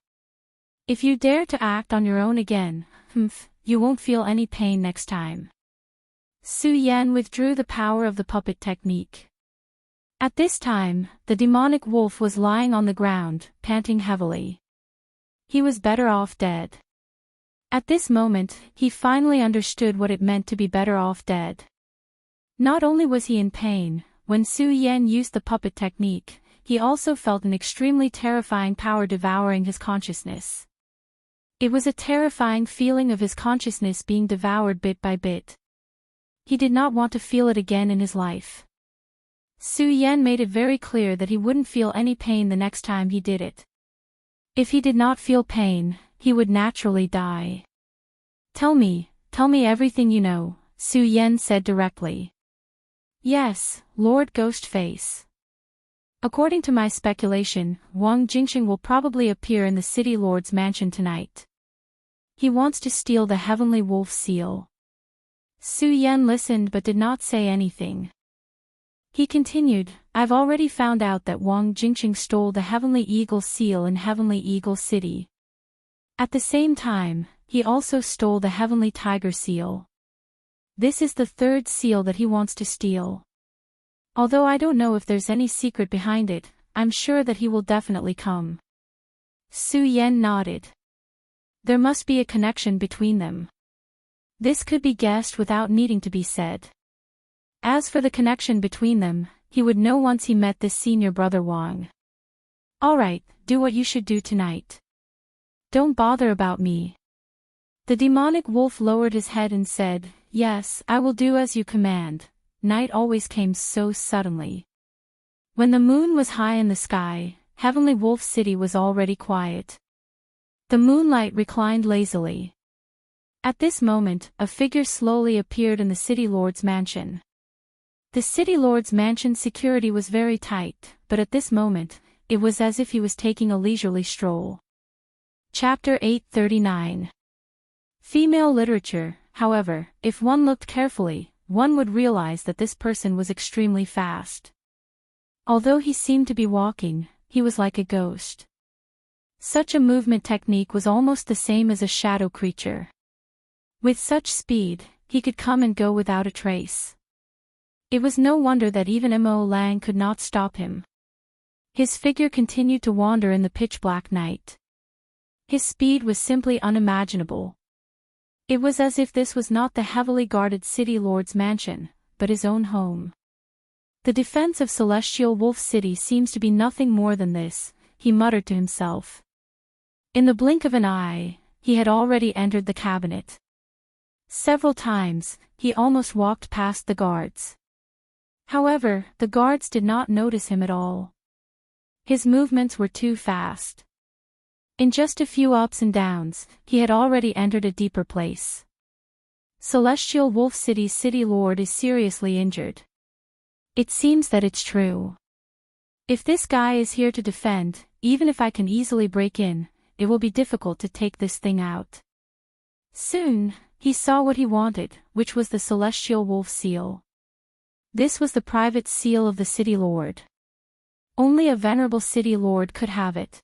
If you dare to act on your own again, you won't feel any pain next time." Su Yan withdrew the power of the puppet technique. At this time, the demonic wolf was lying on the ground, panting heavily. He was better off dead. At this moment, he finally understood what it meant to be better off dead. Not only was he in pain, when Su Yan used the puppet technique, he also felt an extremely terrifying power devouring his consciousness. It was a terrifying feeling of his consciousness being devoured bit by bit. he did not want to feel it again in his life. Su Yan made it very clear that he wouldn't feel any pain the next time he did it. If he did not feel pain, he would naturally die. Tell me everything you know, Su Yan said directly. Yes, Lord Ghostface. According to my speculation, Wang Jingxing will probably appear in the City Lord's mansion tonight. He wants to steal the Heavenly Wolf seal. Su Yan listened but did not say anything. He continued, I've already found out that Wang Jingxing stole the Heavenly Eagle seal in Heavenly Eagle City. At the same time, he also stole the Heavenly Tiger seal. This is the third seal that he wants to steal. Although I don't know if there's any secret behind it, I'm sure that he will definitely come. Su Yan nodded. There must be a connection between them. This could be guessed without needing to be said. As for the connection between them, he would know once he met this senior brother Wang. Alright, do what you should do tonight. Don't bother about me. The demonic wolf lowered his head and said, Yes, I will do as you command. Night always came so suddenly. When the moon was high in the sky, Heavenly Wolf City was already quiet. The moonlight reclined lazily. At this moment, a figure slowly appeared in the City Lord's mansion. The City Lord's mansion security was very tight, but at this moment, it was as if he was taking a leisurely stroll. Chapter 839. Female literature. However, if one looked carefully, one would realize that this person was extremely fast. Although he seemed to be walking, he was like a ghost. Such a movement technique was almost the same as a shadow creature. With such speed, he could come and go without a trace. It was no wonder that even Mo Lang could not stop him. His figure continued to wander in the pitch-black night. His speed was simply unimaginable. It was as if this was not the heavily guarded City Lord's mansion, but his own home. The defense of Celestial Wolf City seems to be nothing more than this, he muttered to himself. In the blink of an eye, he had already entered the cabinet. Several times, he almost walked past the guards. However, the guards did not notice him at all. His movements were too fast. In just a few ups and downs, he had already entered a deeper place. Celestial Wolf City's City Lord is seriously injured. It seems that it's true. If this guy is here to defend, even if I can easily break in, it will be difficult to take this thing out. Soon, he saw what he wanted, which was the Celestial Wolf seal. This was the private seal of the City Lord. Only a venerable City Lord could have it.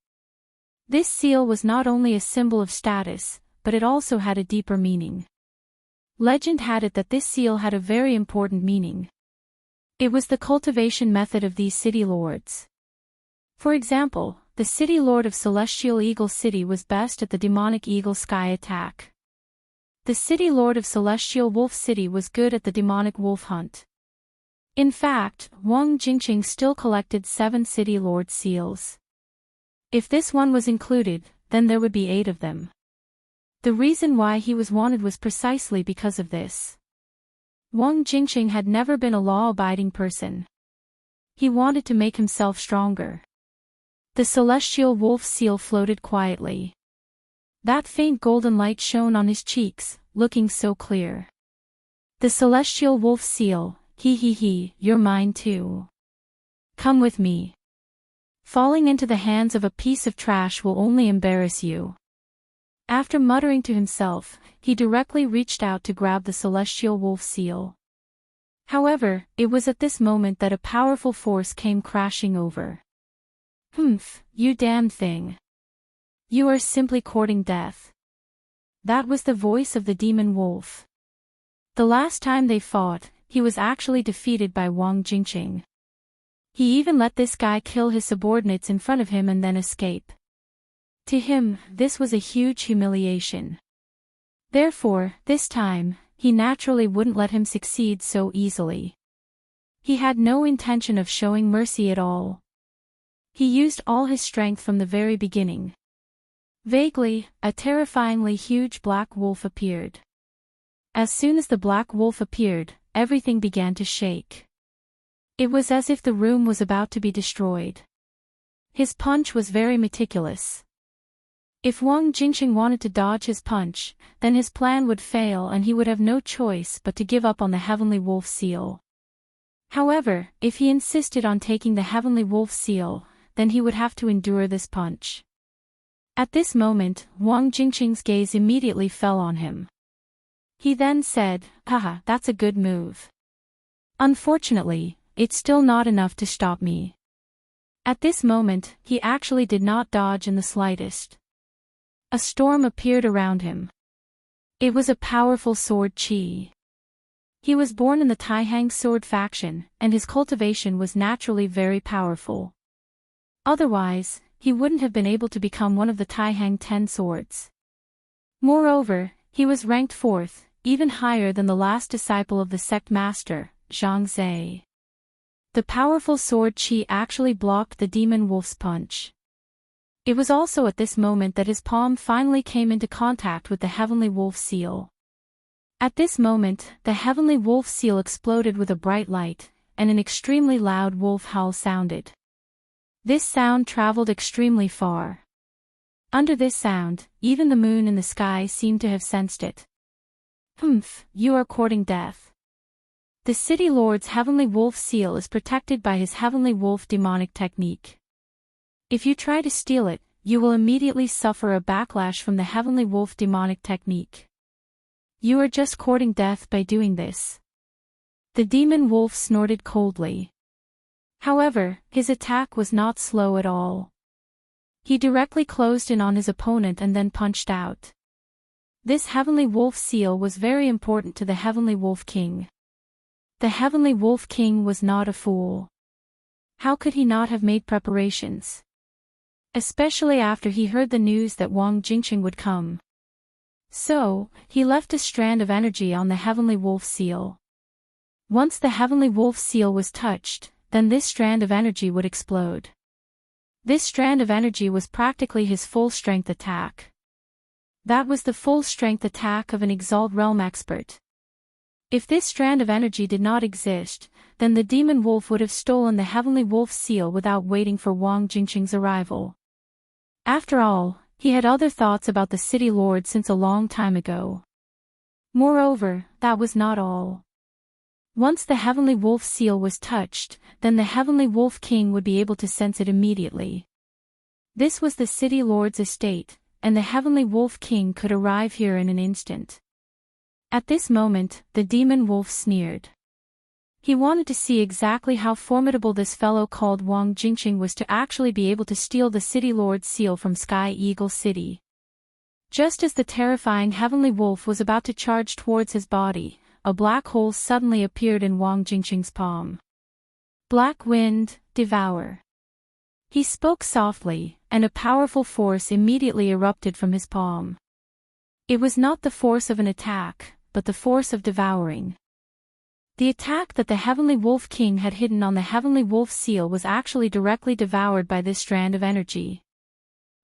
This seal was not only a symbol of status, but it also had a deeper meaning. Legend had it that this seal had a very important meaning. It was the cultivation method of these City Lords. For example, the City Lord of Celestial Eagle City was best at the demonic Eagle Sky attack. The City Lord of Celestial Wolf City was good at the demonic wolf hunt. In fact, Wang Jingxing still collected 7 City Lord seals. If this one was included, then there would be 8 of them. The reason why he was wanted was precisely because of this. Wang Jingxing had never been a law-abiding person. He wanted to make himself stronger. The Celestial Wolf seal floated quietly. That faint golden light shone on his cheeks, looking so clear. The Celestial Wolf seal, you're mine too. Come with me. Falling into the hands of a piece of trash will only embarrass you. After muttering to himself, he directly reached out to grab the Celestial Wolf seal. However, it was at this moment that a powerful force came crashing over. Humph, you damn thing. You are simply courting death. That was the voice of the demon wolf. The last time they fought, he was actually defeated by Wang Jingxing. He even let this guy kill his subordinates in front of him and then escape. To him, this was a huge humiliation. Therefore, this time, he naturally wouldn't let him succeed so easily. He had no intention of showing mercy at all. He used all his strength from the very beginning. Vaguely, a terrifyingly huge black wolf appeared. As soon as the black wolf appeared, everything began to shake. It was as if the room was about to be destroyed. His punch was very meticulous. If Wang Jingqing wanted to dodge his punch, then his plan would fail and he would have no choice but to give up on the Heavenly Wolf Seal. However, if he insisted on taking the Heavenly Wolf Seal, then he would have to endure this punch. At this moment, Wang Jingqing's gaze immediately fell on him. He then said, "Haha, that's a good move. Unfortunately, it's still not enough to stop me." At this moment, he actually did not dodge in the slightest. A storm appeared around him. It was a powerful sword qi. He was born in the Taihang sword faction, and his cultivation was naturally very powerful. Otherwise, he wouldn't have been able to become one of the Taihang 10 swords. Moreover, he was ranked 4th, even higher than the last disciple of the sect master, Zhang Zhe. The powerful sword qi actually blocked the demon wolf's punch. It was also at this moment that his palm finally came into contact with the Heavenly Wolf Seal. At this moment, the Heavenly Wolf Seal exploded with a bright light, and an extremely loud wolf howl sounded. This sound traveled extremely far. Under this sound, even the moon in the sky seemed to have sensed it. "Humph, you are courting death. The City Lord's Heavenly Wolf Seal is protected by his Heavenly Wolf demonic technique. If you try to steal it, you will immediately suffer a backlash from the Heavenly Wolf demonic technique. You are just courting death by doing this." The demon wolf snorted coldly. However, his attack was not slow at all. He directly closed in on his opponent and then punched out. This Heavenly Wolf Seal was very important to the Heavenly Wolf King. The Heavenly Wolf King was not a fool. How could he not have made preparations? Especially after he heard the news that Wang Jingqing would come. So, he left a strand of energy on the Heavenly Wolf Seal. Once the Heavenly Wolf Seal was touched, then this strand of energy would explode. This strand of energy was practically his full-strength attack. That was the full-strength attack of an Exalt Realm expert. If this strand of energy did not exist, then the demon wolf would have stolen the Heavenly Wolf Seal without waiting for Wang Jingqing's arrival. After all, he had other thoughts about the City Lord since a long time ago. Moreover, that was not all. Once the Heavenly Wolf Seal was touched, then the Heavenly Wolf King would be able to sense it immediately. This was the City Lord's estate, and the Heavenly Wolf King could arrive here in an instant. At this moment, the demon wolf sneered. He wanted to see exactly how formidable this fellow called Wang Jingqing was to actually be able to steal the City Lord's seal from Sky Eagle City. Just as the terrifying Heavenly Wolf was about to charge towards his body, a black hole suddenly appeared in Wang Jingqing's palm. "Black Wind, devour." He spoke softly, and a powerful force immediately erupted from his palm. It was not the force of an attack, but the force of devouring. The attack that the Heavenly Wolf King had hidden on the Heavenly Wolf Seal was actually directly devoured by this strand of energy.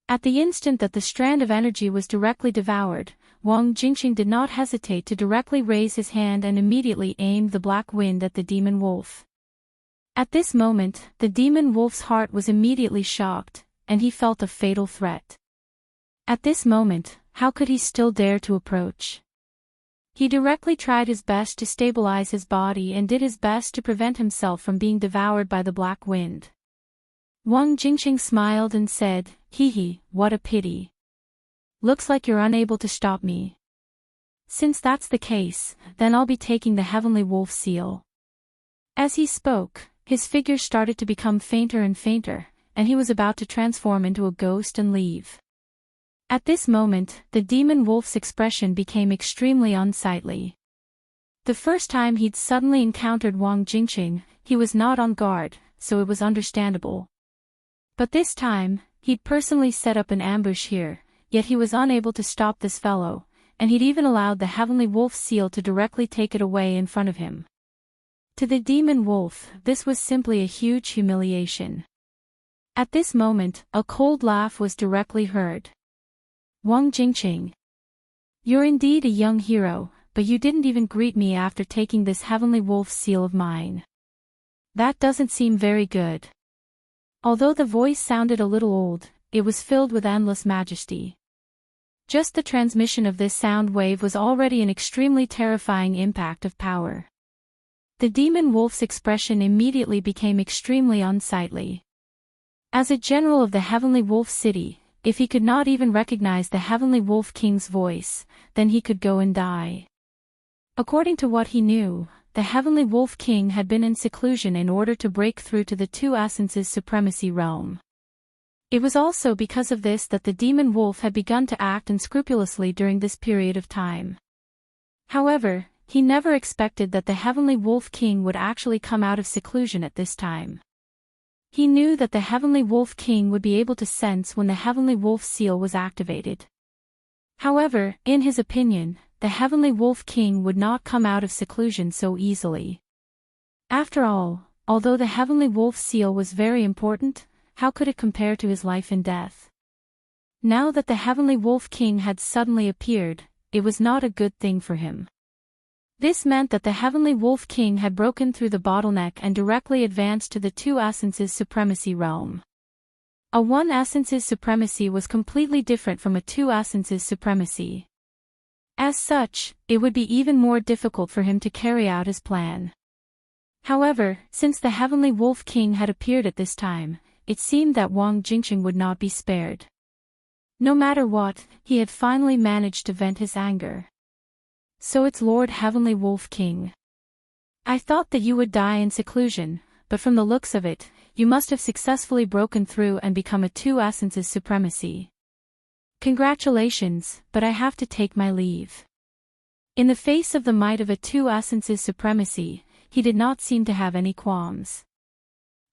At the instant that the strand of energy was directly devoured, Wang Jingqing did not hesitate to directly raise his hand and immediately aimed the black wind at the demon wolf. At this moment, the demon wolf's heart was immediately shocked, and he felt a fatal threat. At this moment, how could he still dare to approach? He directly tried his best to stabilize his body and did his best to prevent himself from being devoured by the black wind. Wang Jingqing smiled and said, "Hee, what a pity. Looks like you're unable to stop me. Since that's the case, then I'll be taking the Heavenly Wolf Seal." As he spoke, his figure started to become fainter and fainter, and he was about to transform into a ghost and leave. At this moment, the demon wolf's expression became extremely unsightly. The first time he'd suddenly encountered Wang Jingqing, he was not on guard, so it was understandable. But this time, he'd personally set up an ambush here, yet he was unable to stop this fellow, and he'd even allowed the Heavenly Wolf Seal to directly take it away in front of him. To the demon wolf, this was simply a huge humiliation. At this moment, a cold laugh was directly heard. "Wang Jingqing, you're indeed a young hero, but you didn't even greet me after taking this heavenly wolf seal of mine. That doesn't seem very good." Although the voice sounded a little old, it was filled with endless majesty. Just the transmission of this sound wave was already an extremely terrifying impact of power. The demon wolf's expression immediately became extremely unsightly. As a general of the Heavenly Wolf City, if he could not even recognize the Heavenly Wolf King's voice, then he could go and die. According to what he knew, the Heavenly Wolf King had been in seclusion in order to break through to the two essences' supremacy realm. It was also because of this that the demon wolf had begun to act unscrupulously during this period of time. However, he never expected that the Heavenly Wolf King would actually come out of seclusion at this time. He knew that the Heavenly Wolf King would be able to sense when the Heavenly Wolf Seal was activated. However, in his opinion, the Heavenly Wolf King would not come out of seclusion so easily. After all, although the Heavenly Wolf Seal was very important, how could it compare to his life and death? Now that the Heavenly Wolf King had suddenly appeared, it was not a good thing for him. This meant that the Heavenly Wolf King had broken through the bottleneck and directly advanced to the two essences supremacy realm. A one essences supremacy was completely different from a two essences supremacy. As such, it would be even more difficult for him to carry out his plan. However, since the Heavenly Wolf King had appeared at this time, it seemed that Wang Jingqing would not be spared. No matter what, he had finally managed to vent his anger. "So it's Lord Heavenly Wolf King. I thought that you would die in seclusion, but from the looks of it, you must have successfully broken through and become a two essences supremacy. Congratulations, but I have to take my leave." In the face of the might of a two essences supremacy, he did not seem to have any qualms.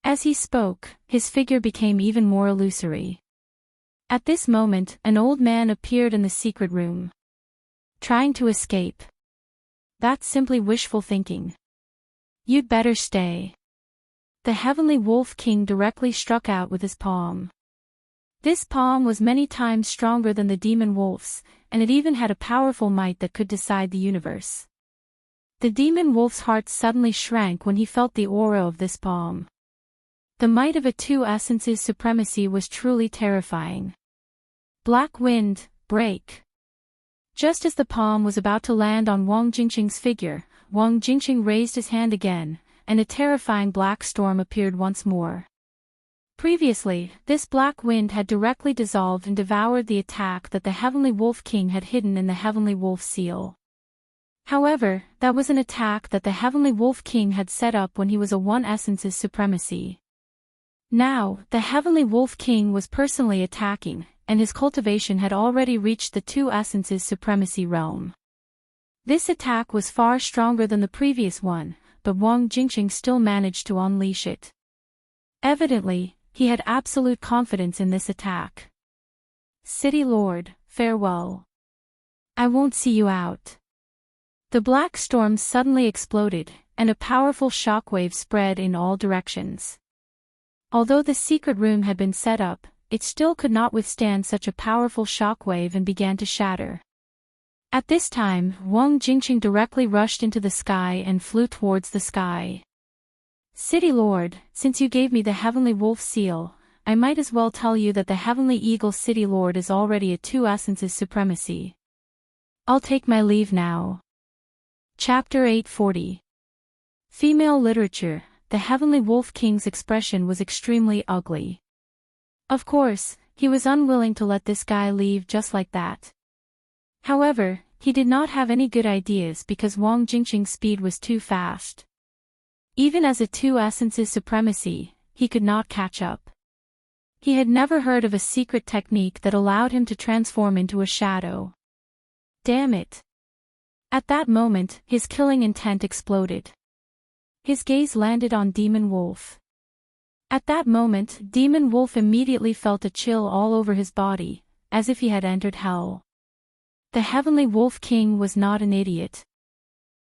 As he spoke, his figure became even more illusory. At this moment, an old man appeared in the secret room. "Trying to escape? That's simply wishful thinking. You'd better stay." The Heavenly Wolf King directly struck out with his palm. This palm was many times stronger than the demon wolf's, and it even had a powerful might that could decide the universe. The demon wolf's heart suddenly shrank when he felt the aura of this palm. The might of a two essences supremacy was truly terrifying. Black wind, break. Just as the palm was about to land on Wang Jingqing's figure, Wang Jingqing raised his hand again, and a terrifying black storm appeared once more. Previously, this black wind had directly dissolved and devoured the attack that the Heavenly Wolf King had hidden in the Heavenly Wolf Seal. However, that was an attack that the Heavenly Wolf King had set up when he was a one essences supremacy. Now, the Heavenly Wolf King was personally attacking, and his cultivation had already reached the two essences supremacy realm. This attack was far stronger than the previous one, but Wang Jingqing still managed to unleash it. Evidently, he had absolute confidence in this attack. "City Lord, farewell. I won't see you out." The black storm suddenly exploded, and a powerful shockwave spread in all directions. Although the secret room had been set up, it still could not withstand such a powerful shockwave and began to shatter. At this time, Wang Jingqing directly rushed into the sky and flew towards the sky. "City Lord, since you gave me the Heavenly Wolf Seal, I might as well tell you that the Heavenly Eagle City Lord is already a two essences supremacy. I'll take my leave now." Chapter 840. Female Literature. The Heavenly Wolf King's expression was extremely ugly. Of course, he was unwilling to let this guy leave just like that. However, he did not have any good ideas because Wang Jingqing's speed was too fast. Even as a two essences supremacy, he could not catch up. He had never heard of a secret technique that allowed him to transform into a shadow. Damn it! At that moment, his killing intent exploded. His gaze landed on Demon Wolf. At that moment, Demon Wolf immediately felt a chill all over his body, as if he had entered hell. The Heavenly Wolf King was not an idiot.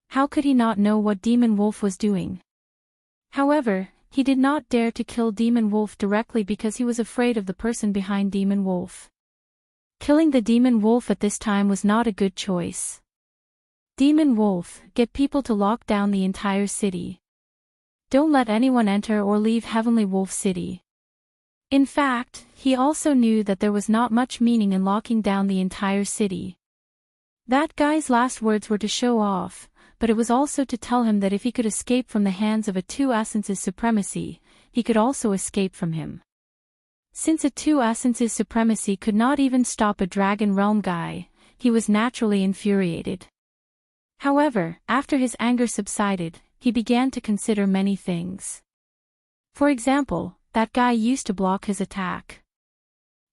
How could he not know what Demon Wolf was doing? However, he did not dare to kill Demon Wolf directly because he was afraid of the person behind Demon Wolf. Killing the Demon Wolf at this time was not a good choice. Demon Wolf, get people to lock down the entire city. Don't let anyone enter or leave Heavenly Wolf City. In fact, he also knew that there was not much meaning in locking down the entire city. That guy's last words were to show off, but it was also to tell him that if he could escape from the hands of a Two Essences Supremacy, he could also escape from him. Since a Two Essences Supremacy could not even stop a Dragon Realm guy, he was naturally infuriated. However, after his anger subsided, he began to consider many things. For example, that guy used to block his attack.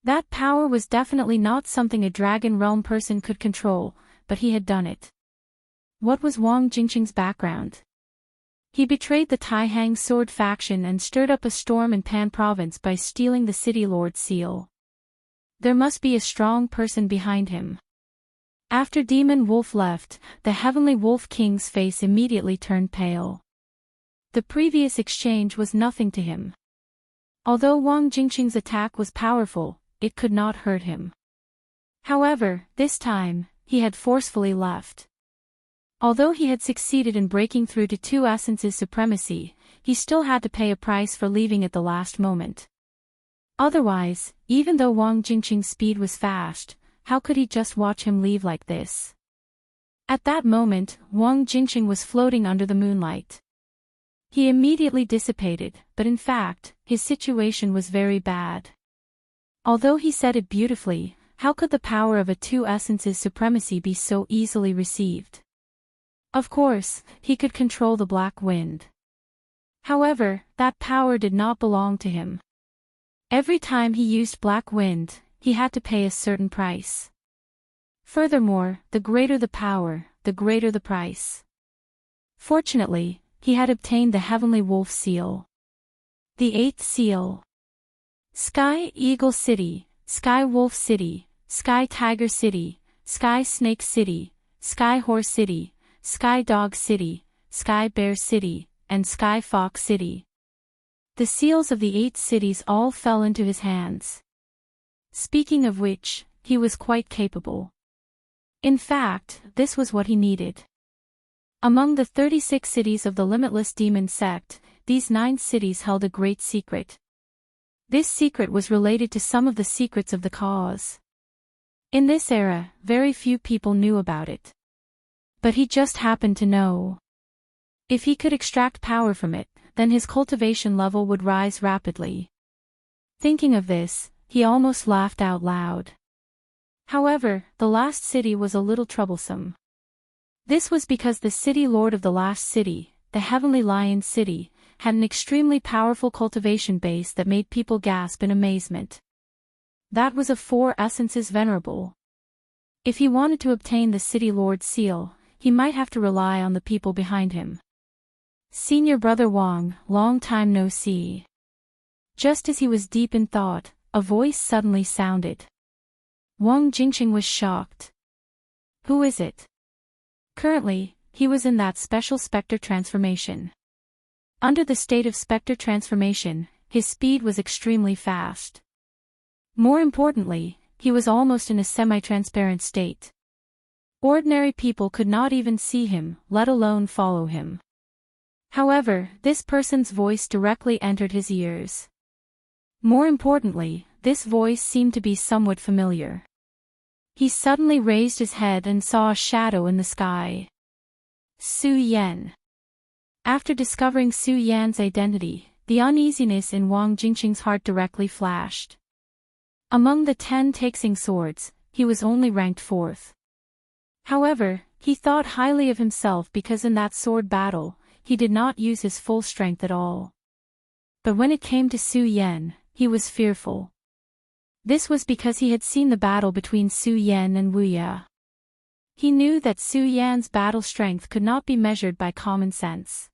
That power was definitely not something a Dragon Realm person could control, but he had done it. What was Wang Jingqing's background? He betrayed the Taihang Sword faction and stirred up a storm in Pan Province by stealing the City Lord seal. There must be a strong person behind him. After Demon Wolf left, the Heavenly Wolf King's face immediately turned pale. The previous exchange was nothing to him. Although Wang Jingqing's attack was powerful, it could not hurt him. However, this time, he had forcefully left. Although he had succeeded in breaking through to Two Essences Supremacy, he still had to pay a price for leaving at the last moment. Otherwise, even though Wang Jingqing's speed was fast, how could he just watch him leave like this? At that moment, Wang Jingqing was floating under the moonlight. He immediately dissipated, but in fact, his situation was very bad. Although he said it beautifully, how could the power of a Two Essences Supremacy be so easily received? Of course, he could control the black wind. However, that power did not belong to him. Every time he used black wind, he had to pay a certain price. Furthermore, the greater the power, the greater the price. Fortunately, he had obtained the Heavenly Wolf seal. The 8th seal. Sky Eagle City, Sky Wolf City, Sky Tiger City, Sky Snake City, Sky Horse City, Sky Dog City, Sky Bear City, and Sky Fox City. The seals of the 8 cities all fell into his hands. Speaking of which, he was quite capable. In fact, this was what he needed. Among the 36 cities of the Limitless Demon Sect, these 9 cities held a great secret. This secret was related to some of the secrets of the cause. In this era, very few people knew about it. But he just happened to know. If he could extract power from it, then his cultivation level would rise rapidly. Thinking of this, he almost laughed out loud. However, the last city was a little troublesome. This was because the city lord of the last city, the Heavenly Lion City, had an extremely powerful cultivation base that made people gasp in amazement. That was of 4 essences venerable. If he wanted to obtain the city lord's seal, he might have to rely on the people behind him. Senior Brother Wang, long time no see. Just as he was deep in thought, a voice suddenly sounded. Wang Jingqing was shocked. Who is it? Currently, he was in that special specter transformation. Under the state of specter transformation, his speed was extremely fast. More importantly, he was almost in a semi-transparent state. Ordinary people could not even see him, let alone follow him. However, this person's voice directly entered his ears. More importantly, this voice seemed to be somewhat familiar. He suddenly raised his head and saw a shadow in the sky. Su Yan. After discovering Su Yan's identity, the uneasiness in Wang Jingqing's heart directly flashed. Among the 10 Taxing swords, he was only ranked 4th. However, he thought highly of himself because in that sword battle, he did not use his full strength at all. But when it came to Su Yan, he was fearful. This was because he had seen the battle between Su Yan and Wu Ya. He knew that Su Yan's battle strength could not be measured by common sense.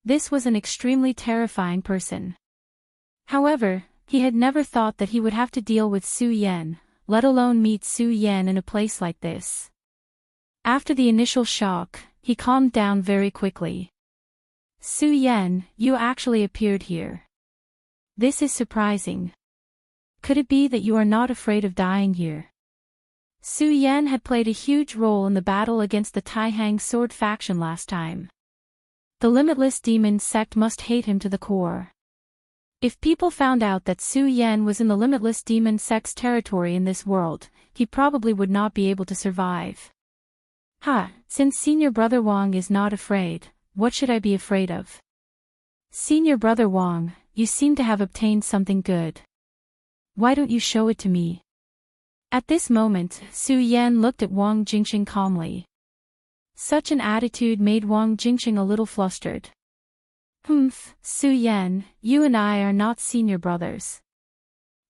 This was an extremely terrifying person. However, he had never thought that he would have to deal with Su Yan, let alone meet Su Yan in a place like this. After the initial shock, he calmed down very quickly. Su Yan, you actually appeared here. This is surprising. Could it be that you are not afraid of dying here? Su Yan had played a huge role in the battle against the Taihang sword faction last time. The Limitless Demon sect must hate him to the core. If people found out that Su Yan was in the Limitless Demon sect's territory in this world, he probably would not be able to survive. Since Senior Brother Wang is not afraid, what should I be afraid of? Senior Brother Wang, you seem to have obtained something good. Why don't you show it to me? At this moment, Su Yan looked at Wang Jingqing calmly. Such an attitude made Wang Jingqing a little flustered. Su Yan, you and I are not senior brothers.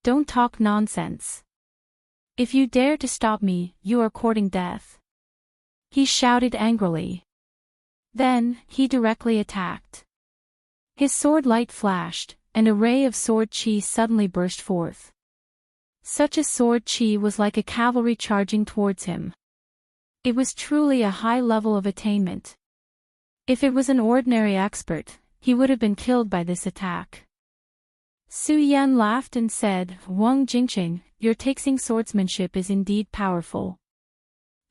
Don't talk nonsense. If you dare to stop me, you are courting death. He shouted angrily. Then, he directly attacked. His sword light flashed, and a ray of sword chi suddenly burst forth. Such a sword chi was like a cavalry charging towards him. It was truly a high level of attainment. If it was an ordinary expert, he would have been killed by this attack. Su Yan laughed and said, Wang Jingqing, your taxing swordsmanship is indeed powerful.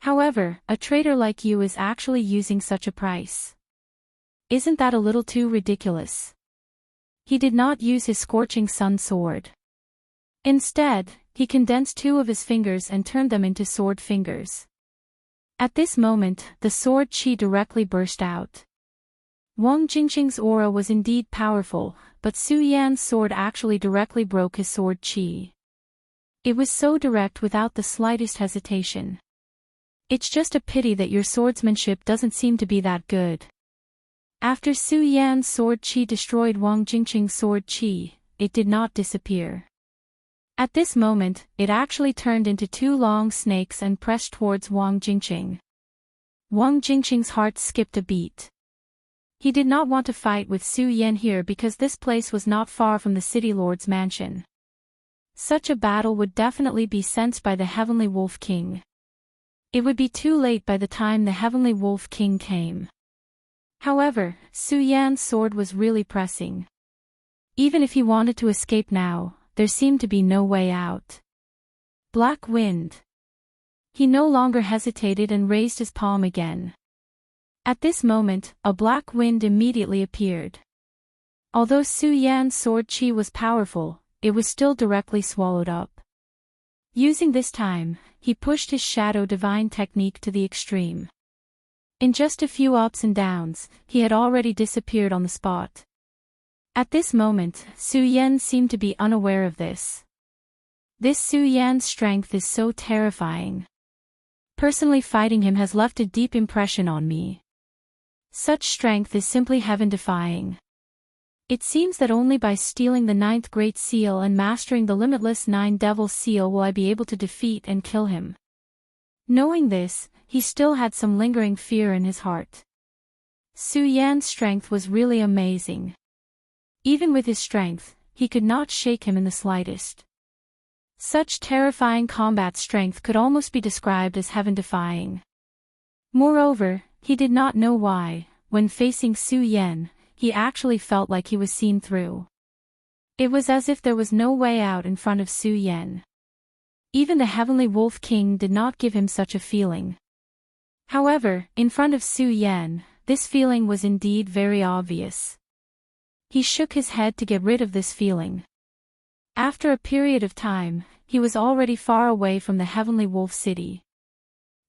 However, a traitor like you is actually using such a price. Isn't that a little too ridiculous? He did not use his scorching sun sword. Instead, he condensed two of his fingers and turned them into sword fingers. At this moment, the sword chi directly burst out. Wang Jingqing's aura was indeed powerful, but Su Yan's sword actually directly broke his sword chi. It was so direct without the slightest hesitation. It's just a pity that your swordsmanship doesn't seem to be that good. After Su Yan's sword chi destroyed Wang Jingqing's sword chi, it did not disappear. At this moment, it actually turned into two long snakes and pressed towards Wang Jingqing. Wang Jingqing's heart skipped a beat. He did not want to fight with Su Yan here because this place was not far from the City Lord's mansion. Such a battle would definitely be sensed by the Heavenly Wolf King. It would be too late by the time the Heavenly Wolf King came. However, Su Yan's sword was really pressing. Even if he wanted to escape now, there seemed to be no way out. Black wind. He no longer hesitated and raised his palm again. At this moment, a black wind immediately appeared. Although Su Yan's sword chi was powerful, it was still directly swallowed up. Using this time, he pushed his shadow divine technique to the extreme. In just a few ups and downs, he had already disappeared on the spot. At this moment, Su Yan seemed to be unaware of this. This Su Yan's strength is so terrifying. Personally fighting him has left a deep impression on me. Such strength is simply heaven-defying. It seems that only by stealing the 9th Great Seal and mastering the limitless 9 Devil Seal will I be able to defeat and kill him. Knowing this, he still had some lingering fear in his heart. Su Yan's strength was really amazing. Even with his strength, he could not shake him in the slightest. Such terrifying combat strength could almost be described as heaven-defying. Moreover, he did not know why, when facing Su Yan, he actually felt like he was seen through. It was as if there was no way out in front of Su Yan. Even the Heavenly Wolf King did not give him such a feeling. However, in front of Su Yan, this feeling was indeed very obvious. He shook his head to get rid of this feeling. After a period of time, he was already far away from the Heavenly Wolf City.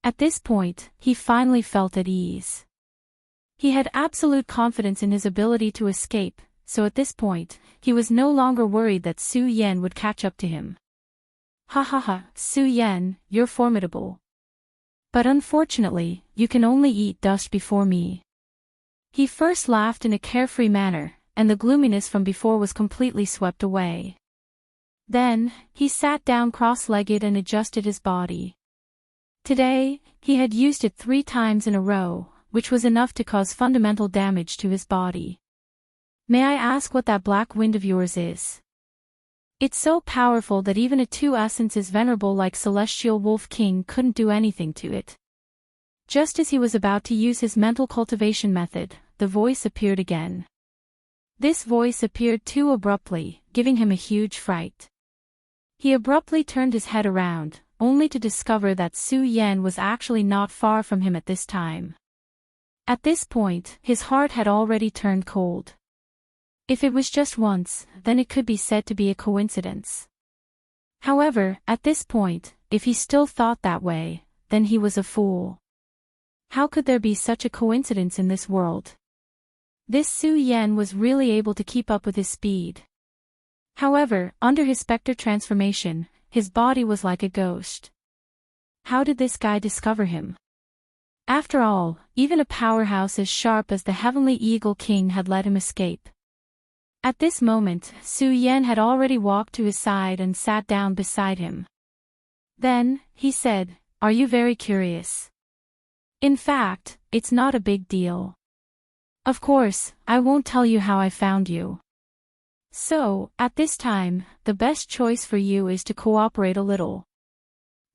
At this point, he finally felt at ease. He had absolute confidence in his ability to escape, so at this point, he was no longer worried that Su Yan would catch up to him. Su Yan, you're formidable. But unfortunately, you can only eat dust before me. He first laughed in a carefree manner, and the gloominess from before was completely swept away. Then, he sat down cross-legged and adjusted his body. Today, he had used it 3 times in a row, which was enough to cause fundamental damage to his body. May I ask what that black wind of yours is? It's so powerful that even a 2 essences venerable like Celestial Wolf King couldn't do anything to it. Just as he was about to use his mental cultivation method, the voice appeared again. This voice appeared too abruptly, giving him a huge fright. He abruptly turned his head around, only to discover that Su Yan was actually not far from him at this time. At this point, his heart had already turned cold. If it was just once, then it could be said to be a coincidence. However, at this point, if he still thought that way, then he was a fool. How could there be such a coincidence in this world? This Su Yan was really able to keep up with his speed. However, under his specter transformation, his body was like a ghost. How did this guy discover him? After all, even a powerhouse as sharp as the Heavenly Eagle King had let him escape. At this moment, Su Yan had already walked to his side and sat down beside him. Then, he said, "Are you very curious? In fact, it's not a big deal. Of course, I won't tell you how I found you. So, at this time, the best choice for you is to cooperate a little.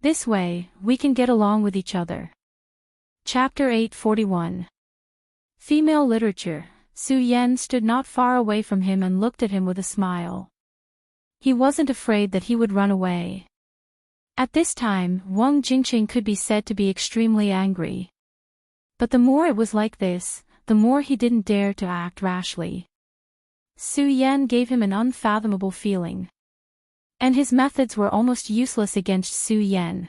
This way, we can get along with each other." Chapter 841. Female Literature. Su Yan stood not far away from him and looked at him with a smile. He wasn't afraid that he would run away. At this time, Wang Jingqing could be said to be extremely angry. But the more it was like this, the more he didn't dare to act rashly. Su Yan gave him an unfathomable feeling. And his methods were almost useless against Su Yan.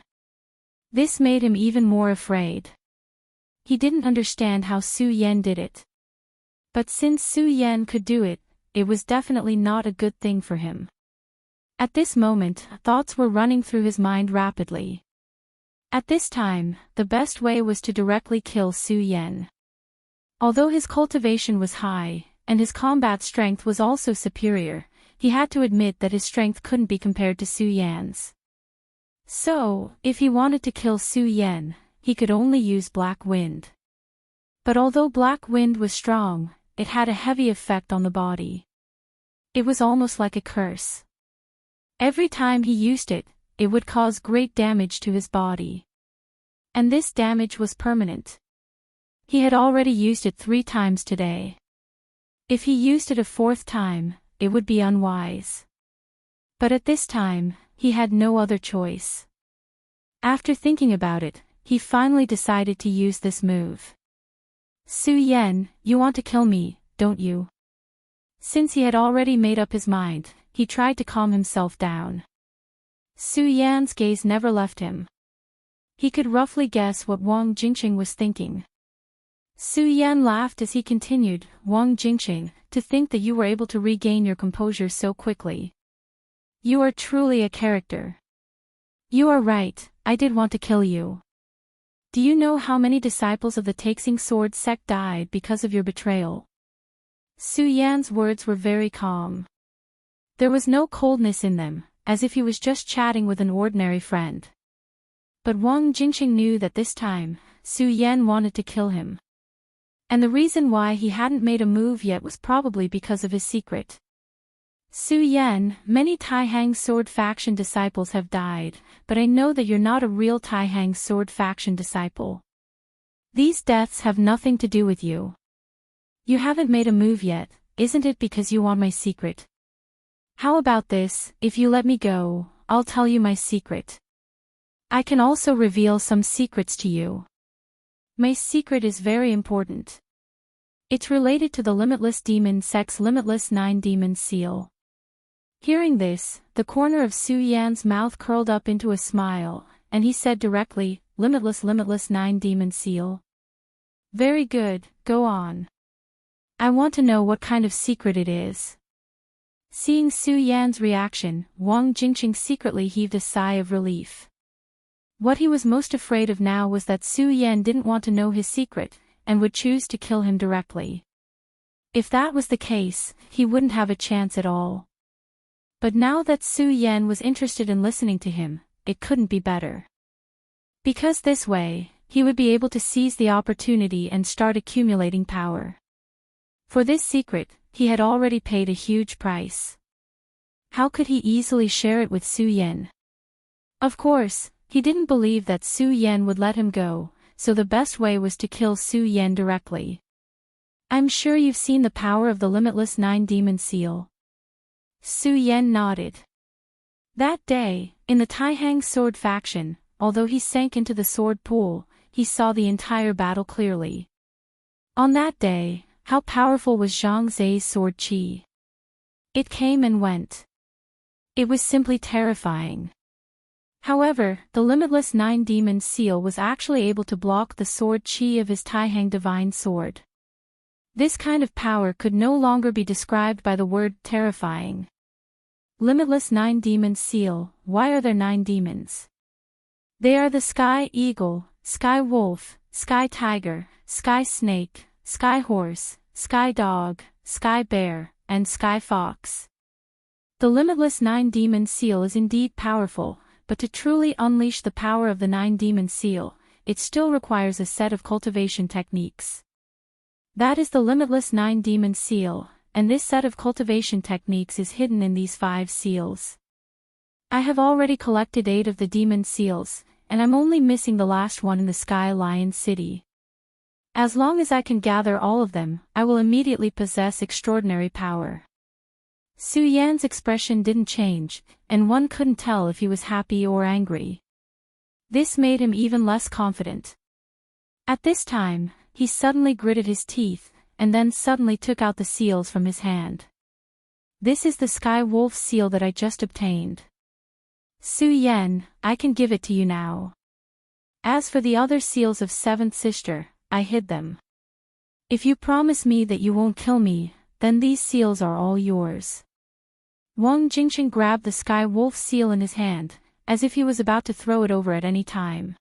This made him even more afraid. He didn't understand how Su Yan did it. But since Su Yan could do it, it was definitely not a good thing for him. At this moment, thoughts were running through his mind rapidly. At this time, the best way was to directly kill Su Yan. Although his cultivation was high, and his combat strength was also superior, he had to admit that his strength couldn't be compared to Su Yan's. So, if he wanted to kill Su Yan, he could only use Black Wind. But although Black Wind was strong, it had a heavy effect on the body. It was almost like a curse. Every time he used it, it would cause great damage to his body. And this damage was permanent. He had already used it 3 times today. If he used it a 4th time, it would be unwise. But at this time, he had no other choice. After thinking about it, he finally decided to use this move. "Su Yan, you want to kill me, don't you?" Since he had already made up his mind, he tried to calm himself down. Su Yan's gaze never left him. He could roughly guess what Wang Jingqing was thinking. Su Yan laughed as he continued, "Wang Jingqing, to think that you were able to regain your composure so quickly. You are truly a character. You are right, I did want to kill you. Do you know how many disciples of the Taxing Sword sect died because of your betrayal?" Su Yan's words were very calm. There was no coldness in them, as if he was just chatting with an ordinary friend. But Wang Jingqing knew that this time, Su Yan wanted to kill him. And the reason why he hadn't made a move yet was probably because of his secret. "Su Yan, many Taihang Sword faction disciples have died, but I know that you're not a real Taihang Sword faction disciple. These deaths have nothing to do with you. You haven't made a move yet, isn't it because you want my secret? How about this, if you let me go, I'll tell you my secret. I can also reveal some secrets to you. My secret is very important. It's related to the Limitless Demon Sect's Limitless 9 Demon Seal." Hearing this, the corner of Su Yan's mouth curled up into a smile, and he said directly, Limitless 9 Demon Seal. "Very good, go on. I want to know what kind of secret it is." Seeing Su Yan's reaction, Wang Jingqing secretly heaved a sigh of relief. What he was most afraid of now was that Su Yan didn't want to know his secret, and would choose to kill him directly. If that was the case, he wouldn't have a chance at all. But now that Su Yan was interested in listening to him, it couldn't be better. Because this way, he would be able to seize the opportunity and start accumulating power. For this secret, he had already paid a huge price. How could he easily share it with Su Yan? Of course, he didn't believe that Su Yan would let him go, so the best way was to kill Su Yan directly. "I'm sure you've seen the power of the Limitless 9 Demon Seal." Su Yan nodded. That day, in the Taihang sword faction, although he sank into the sword pool, he saw the entire battle clearly. On that day, how powerful was Zhang Zai's sword qi. It came and went. It was simply terrifying. However, the limitless Nine Demon seal was actually able to block the sword qi of his Taihang divine sword. This kind of power could no longer be described by the word terrifying. Limitless Nine Demon seal. Why are there 9 demons? They are the Sky Eagle, Sky Wolf, Sky Tiger, Sky Snake, Sky Horse, Sky Dog, Sky Bear, and Sky Fox. The limitless 9 Demon seal is indeed powerful, but to truly unleash the power of the 9 Demon seal, it still requires a set of cultivation techniques. That is the limitless 9 Demon seal, and this set of cultivation techniques is hidden in these 5 seals. I have already collected 8 of the demon seals, and I'm only missing the last one in the Sky Lion City. As long as I can gather all of them, I will immediately possess extraordinary power. Su Yan's expression didn't change, and one couldn't tell if he was happy or angry. This made him even less confident. At this time, he suddenly gritted his teeth, and then suddenly took out the seals from his hand. This is the Sky Wolf seal that I just obtained. Su Yan, I can give it to you now. As for the other seals of Seventh Sister, I hid them. If you promise me that you won't kill me, then these seals are all yours. Wang Jingqing grabbed the Sky Wolf seal in his hand, as if he was about to throw it over at any time.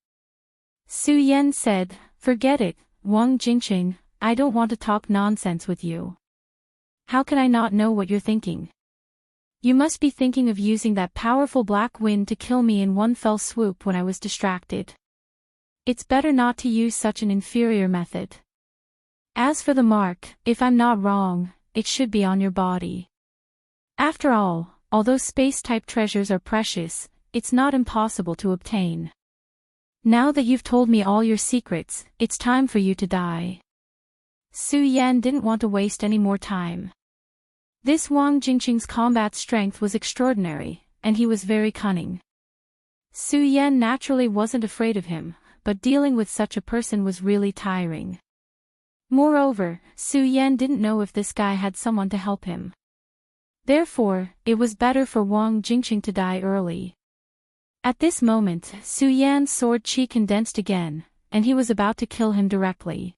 Su Yan said, "Forget it, Wang Jingqing, I don't want to talk nonsense with you. How can I not know what you're thinking? You must be thinking of using that powerful black wind to kill me in one fell swoop when I was distracted. It's better not to use such an inferior method. As for the mark, if I'm not wrong, it should be on your body. After all, although space-type treasures are precious, it's not impossible to obtain. Now that you've told me all your secrets, it's time for you to die." Su Yan didn't want to waste any more time. This Wang Jingqing's combat strength was extraordinary, and he was very cunning. Su Yan naturally wasn't afraid of him, but dealing with such a person was really tiring. Moreover, Su Yan didn't know if this guy had someone to help him. Therefore, it was better for Wang Jingqing to die early. At this moment, Su Yan's sword qi condensed again, and he was about to kill him directly.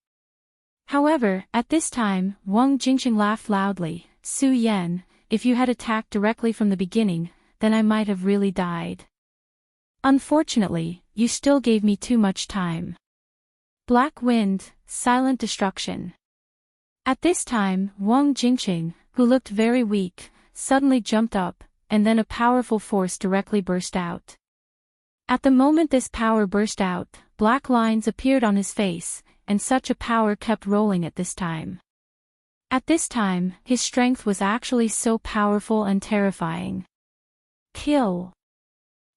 However, at this time, Wang Jingqing laughed loudly. "Su Yan, if you had attacked directly from the beginning, then I might have really died. Unfortunately, you still gave me too much time." Black wind, silent destruction. At this time, Wang Jingqing, who looked very weak, suddenly jumped up, and then a powerful force directly burst out. At the moment this power burst out, black lines appeared on his face, and such a power kept rolling at this time. At this time, his strength was actually so powerful and terrifying. Kill.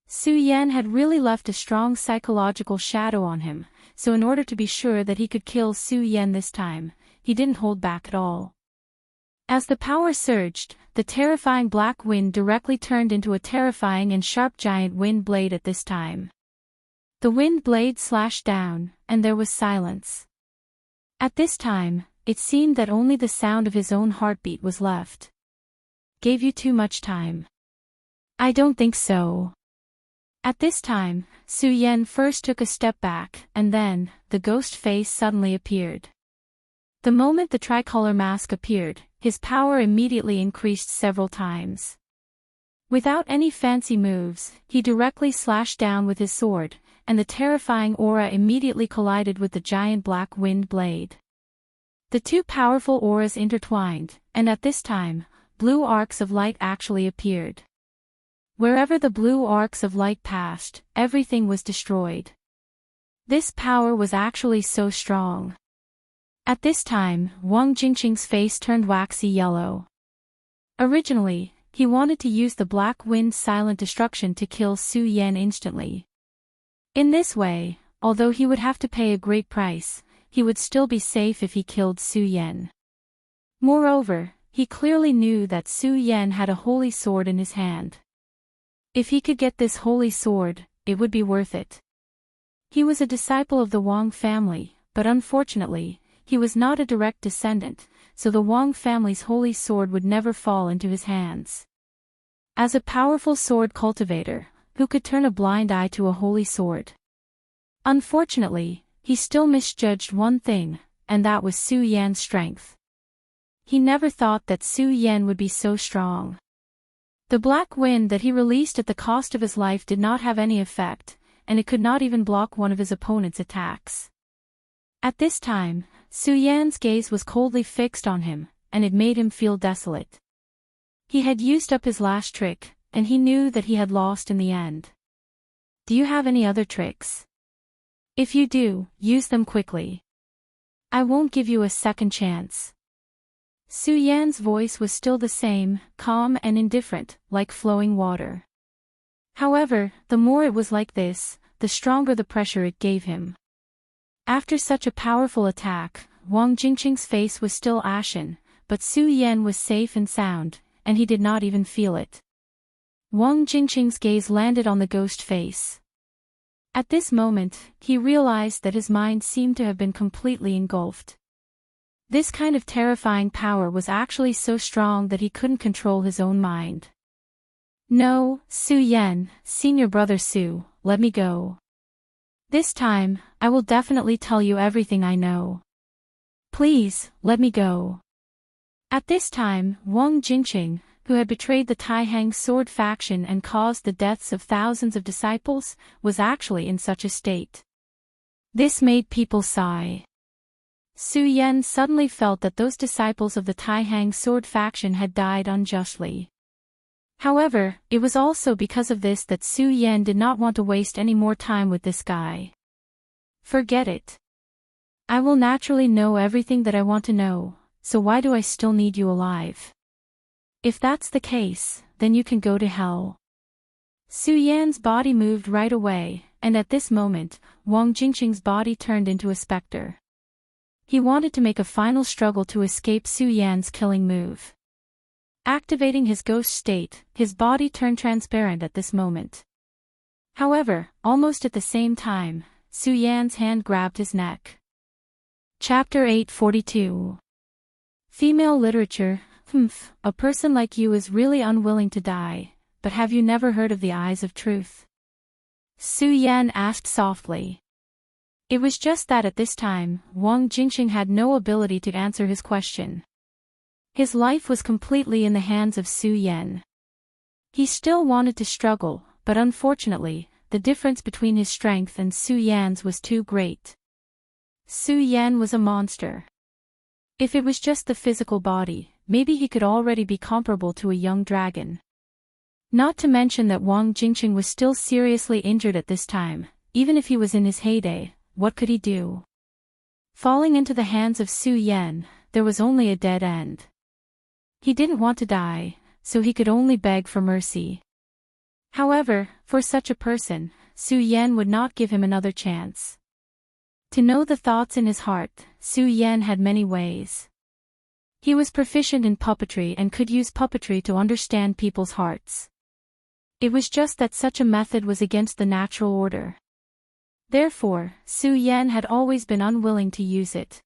Su Yan had really left a strong psychological shadow on him, so in order to be sure that he could kill Su Yan this time, he didn't hold back at all. As the power surged, the terrifying black wind directly turned into a terrifying and sharp giant wind blade at this time. The wind blade slashed down, and there was silence. At this time, it seemed that only the sound of his own heartbeat was left. "Gave you too much time." "I don't think so." At this time, Su Yan first took a step back, and then, the ghost face suddenly appeared. The moment the tricolor mask appeared, his power immediately increased several times. Without any fancy moves, he directly slashed down with his sword, and the terrifying aura immediately collided with the giant black wind blade. The two powerful auras intertwined, and at this time, blue arcs of light actually appeared. Wherever the blue arcs of light passed, everything was destroyed. This power was actually so strong. At this time, Wang Jingqing's face turned waxy yellow. Originally, he wanted to use the black wind's silent destruction to kill Su Yan instantly. In this way, although he would have to pay a great price, he would still be safe if he killed Su Yan. Moreover, he clearly knew that Su Yan had a holy sword in his hand. If he could get this holy sword, it would be worth it. He was a disciple of the Wang family, but unfortunately, he was not a direct descendant, so the Wang family's holy sword would never fall into his hands. As a powerful sword cultivator, who could turn a blind eye to a holy sword? Unfortunately, he still misjudged one thing, and that was Su Yan's strength. He never thought that Su Yan would be so strong. The black wind that he released at the cost of his life did not have any effect, and it could not even block one of his opponent's attacks. At this time, Su Yan's gaze was coldly fixed on him, and it made him feel desolate. He had used up his last trick, and he knew that he had lost in the end. Do you have any other tricks? If you do, use them quickly. I won't give you a second chance. Su Yan's voice was still the same, calm and indifferent, like flowing water. However, the more it was like this, the stronger the pressure it gave him. After such a powerful attack, Wang Jingqing's face was still ashen, but Su Yan was safe and sound, and he did not even feel it. Wang Jingqing's gaze landed on the ghost face. At this moment, he realized that his mind seemed to have been completely engulfed. This kind of terrifying power was actually so strong that he couldn't control his own mind. No, Su Yan, senior brother Su, let me go. This time, I will definitely tell you everything I know. Please, let me go. At this time, Wang Jingqing, who had betrayed the Taihang sword faction and caused the deaths of thousands of disciples, was actually in such a state. This made people sigh. Su Yan suddenly felt that those disciples of the Taihang sword faction had died unjustly. However, it was also because of this that Su Yan did not want to waste any more time with this guy. Forget it. I will naturally know everything that I want to know, so why do I still need you alive? If that's the case, then you can go to hell. Su Yan's body moved right away, and at this moment, Wang Jingqing's body turned into a specter. He wanted to make a final struggle to escape Su Yan's killing move. Activating his ghost state, his body turned transparent at this moment. However, almost at the same time, Su Yan's hand grabbed his neck. Chapter 842. Female literature. A person like you is really unwilling to die, but have you never heard of the eyes of truth? Su Yan asked softly. It was just that at this time, Wang Jingqing had no ability to answer his question. His life was completely in the hands of Su Yan. He still wanted to struggle, but unfortunately, the difference between his strength and Su Yan's was too great. Su Yan was a monster. If it was just the physical body, maybe he could already be comparable to a young dragon. Not to mention that Wang Jingqing was still seriously injured at this time. Even if he was in his heyday, what could he do? Falling into the hands of Su Yan, there was only a dead end. He didn't want to die, so he could only beg for mercy. However, for such a person, Su Yan would not give him another chance. To know the thoughts in his heart, Su Yan had many ways. He was proficient in puppetry and could use puppetry to understand people's hearts. It was just that such a method was against the natural order. Therefore, Su Yan had always been unwilling to use it.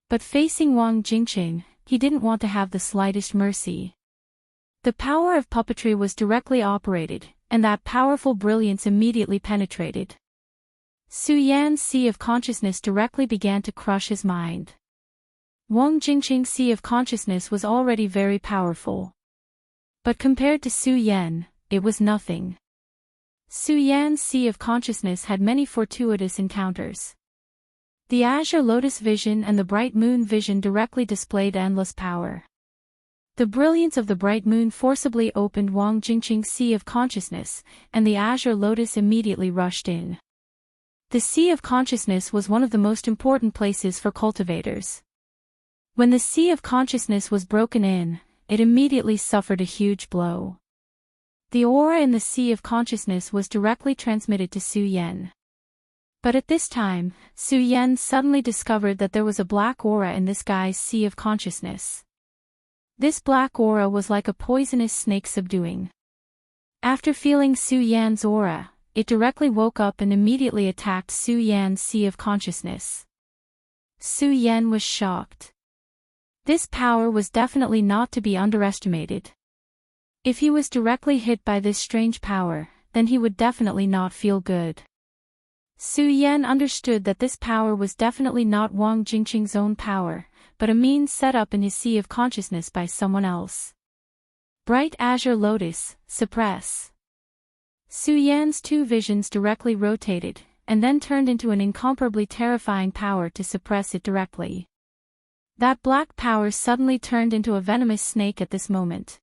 But facing Wang Jingqing, he didn't want to have the slightest mercy. The power of puppetry was directly operated, and that powerful brilliance immediately penetrated. Su Yan's sea of consciousness directly began to crush his mind. Wang Jingqing's sea of consciousness was already very powerful. But compared to Su Yan, it was nothing. Su Yan's sea of consciousness had many fortuitous encounters. The azure lotus vision and the bright moon vision directly displayed endless power. The brilliance of the bright moon forcibly opened Wang Jingqing's sea of consciousness, and the azure lotus immediately rushed in. The sea of consciousness was one of the most important places for cultivators. When the sea of consciousness was broken in, it immediately suffered a huge blow. The aura in the sea of consciousness was directly transmitted to Su Yan. But at this time, Su Yan suddenly discovered that there was a black aura in this guy's sea of consciousness. This black aura was like a poisonous snake subduing. After feeling Su Yan's aura, it directly woke up and immediately attacked Su Yan's sea of consciousness. Su Yan was shocked. This power was definitely not to be underestimated. If he was directly hit by this strange power, then he would definitely not feel good. Su Yan understood that this power was definitely not Wang Jingqing's own power, but a means set up in his sea of consciousness by someone else. Bright Azure Lotus, suppress. Su Yan's two visions directly rotated, and then turned into an incomparably terrifying power to suppress it directly. That black power suddenly turned into a venomous snake at this moment.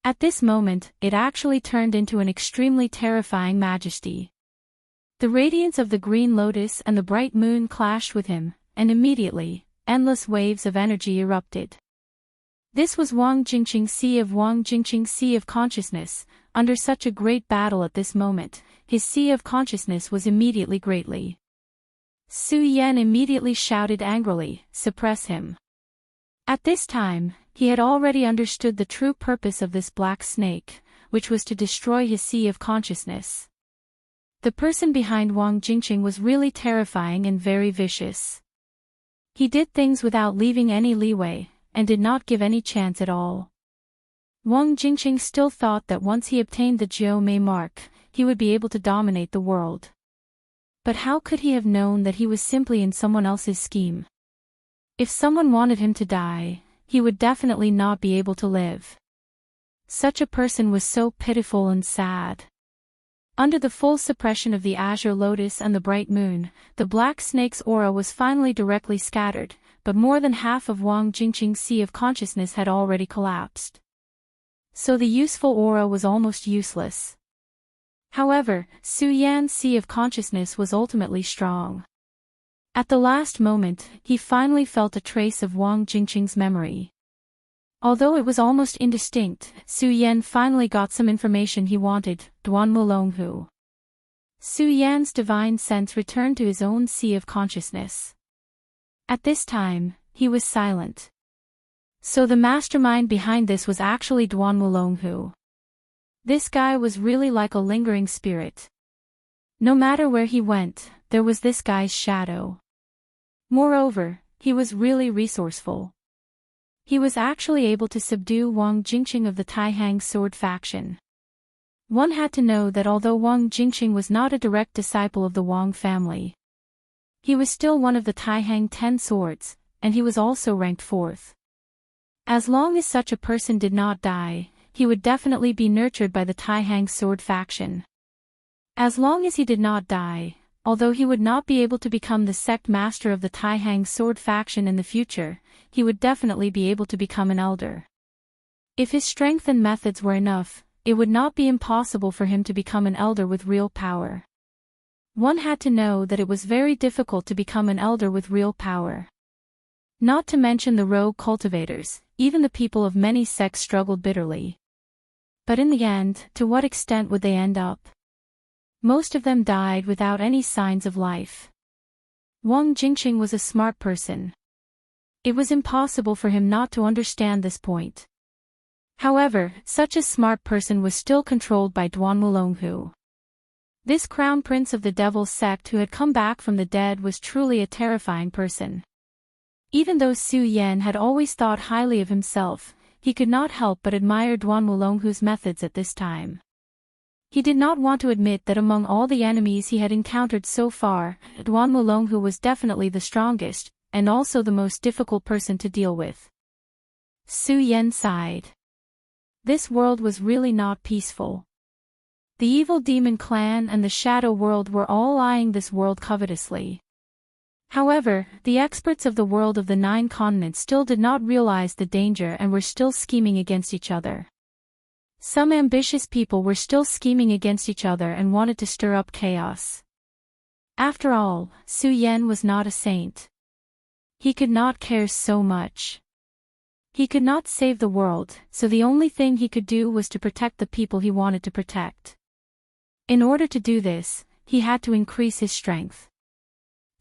At this moment, it actually turned into an extremely terrifying majesty. The radiance of the green lotus and the bright moon clashed with him, and immediately, endless waves of energy erupted. This was Wang Jingqing's sea of consciousness. Under such a great battle at this moment, his sea of consciousness was immediately greatly. Su Yan immediately shouted angrily, suppress him. At this time, he had already understood the true purpose of this black snake, which was to destroy his sea of consciousness. The person behind Wang Jingqing was really terrifying and very vicious. He did things without leaving any leeway, and did not give any chance at all. Wang Jingqing still thought that once he obtained the Jiu Mei mark, he would be able to dominate the world. But how could he have known that he was simply in someone else's scheme? If someone wanted him to die, he would definitely not be able to live. Such a person was so pitiful and sad. Under the full suppression of the azure lotus and the bright moon, the black snake's aura was finally directly scattered, but more than half of Wang Jingqing's sea of consciousness had already collapsed. So the useful aura was almost useless. However, Su Yan's sea of consciousness was ultimately strong. At the last moment, he finally felt a trace of Wang Jingqing's memory. Although it was almost indistinct, Su Yan finally got some information he wanted, Duanmu Longhu. Su Yan's divine sense returned to his own sea of consciousness. At this time, he was silent. So the mastermind behind this was actually Duanmu Longhu. This guy was really like a lingering spirit. No matter where he went, there was this guy's shadow. Moreover, he was really resourceful. He was actually able to subdue Wang Jingqing of the Taihang sword faction. One had to know that although Wang Jingqing was not a direct disciple of the Wang family, he was still one of the Taihang 10 swords, and he was also ranked 4th. As long as such a person did not die, he would definitely be nurtured by the Taihang sword faction. As long as he did not die, although he would not be able to become the sect master of the Taihang sword faction in the future, he would definitely be able to become an elder. If his strength and methods were enough, it would not be impossible for him to become an elder with real power. One had to know that it was very difficult to become an elder with real power. Not to mention the rogue cultivators, even the people of many sects struggled bitterly. But in the end, to what extent would they end up? Most of them died without any signs of life. Wang Jingqing was a smart person. It was impossible for him not to understand this point. However, such a smart person was still controlled by Duanmu Longhu. This crown prince of the devil sect who had come back from the dead was truly a terrifying person. Even though Su Yan had always thought highly of himself, he could not help but admire Duanmu Longhu's methods at this time. He did not want to admit that among all the enemies he had encountered so far, Duanmu Longhu was definitely the strongest, and also the most difficult person to deal with. Su Yan sighed. This world was really not peaceful. The evil demon clan and the shadow world were all eyeing this world covetously. However, the experts of the world of the 9 continents still did not realize the danger and were still scheming against each other. Some ambitious people were still scheming against each other and wanted to stir up chaos. After all, Su Yan was not a saint. He could not care so much. He could not save the world, so the only thing he could do was to protect the people he wanted to protect. In order to do this, he had to increase his strength.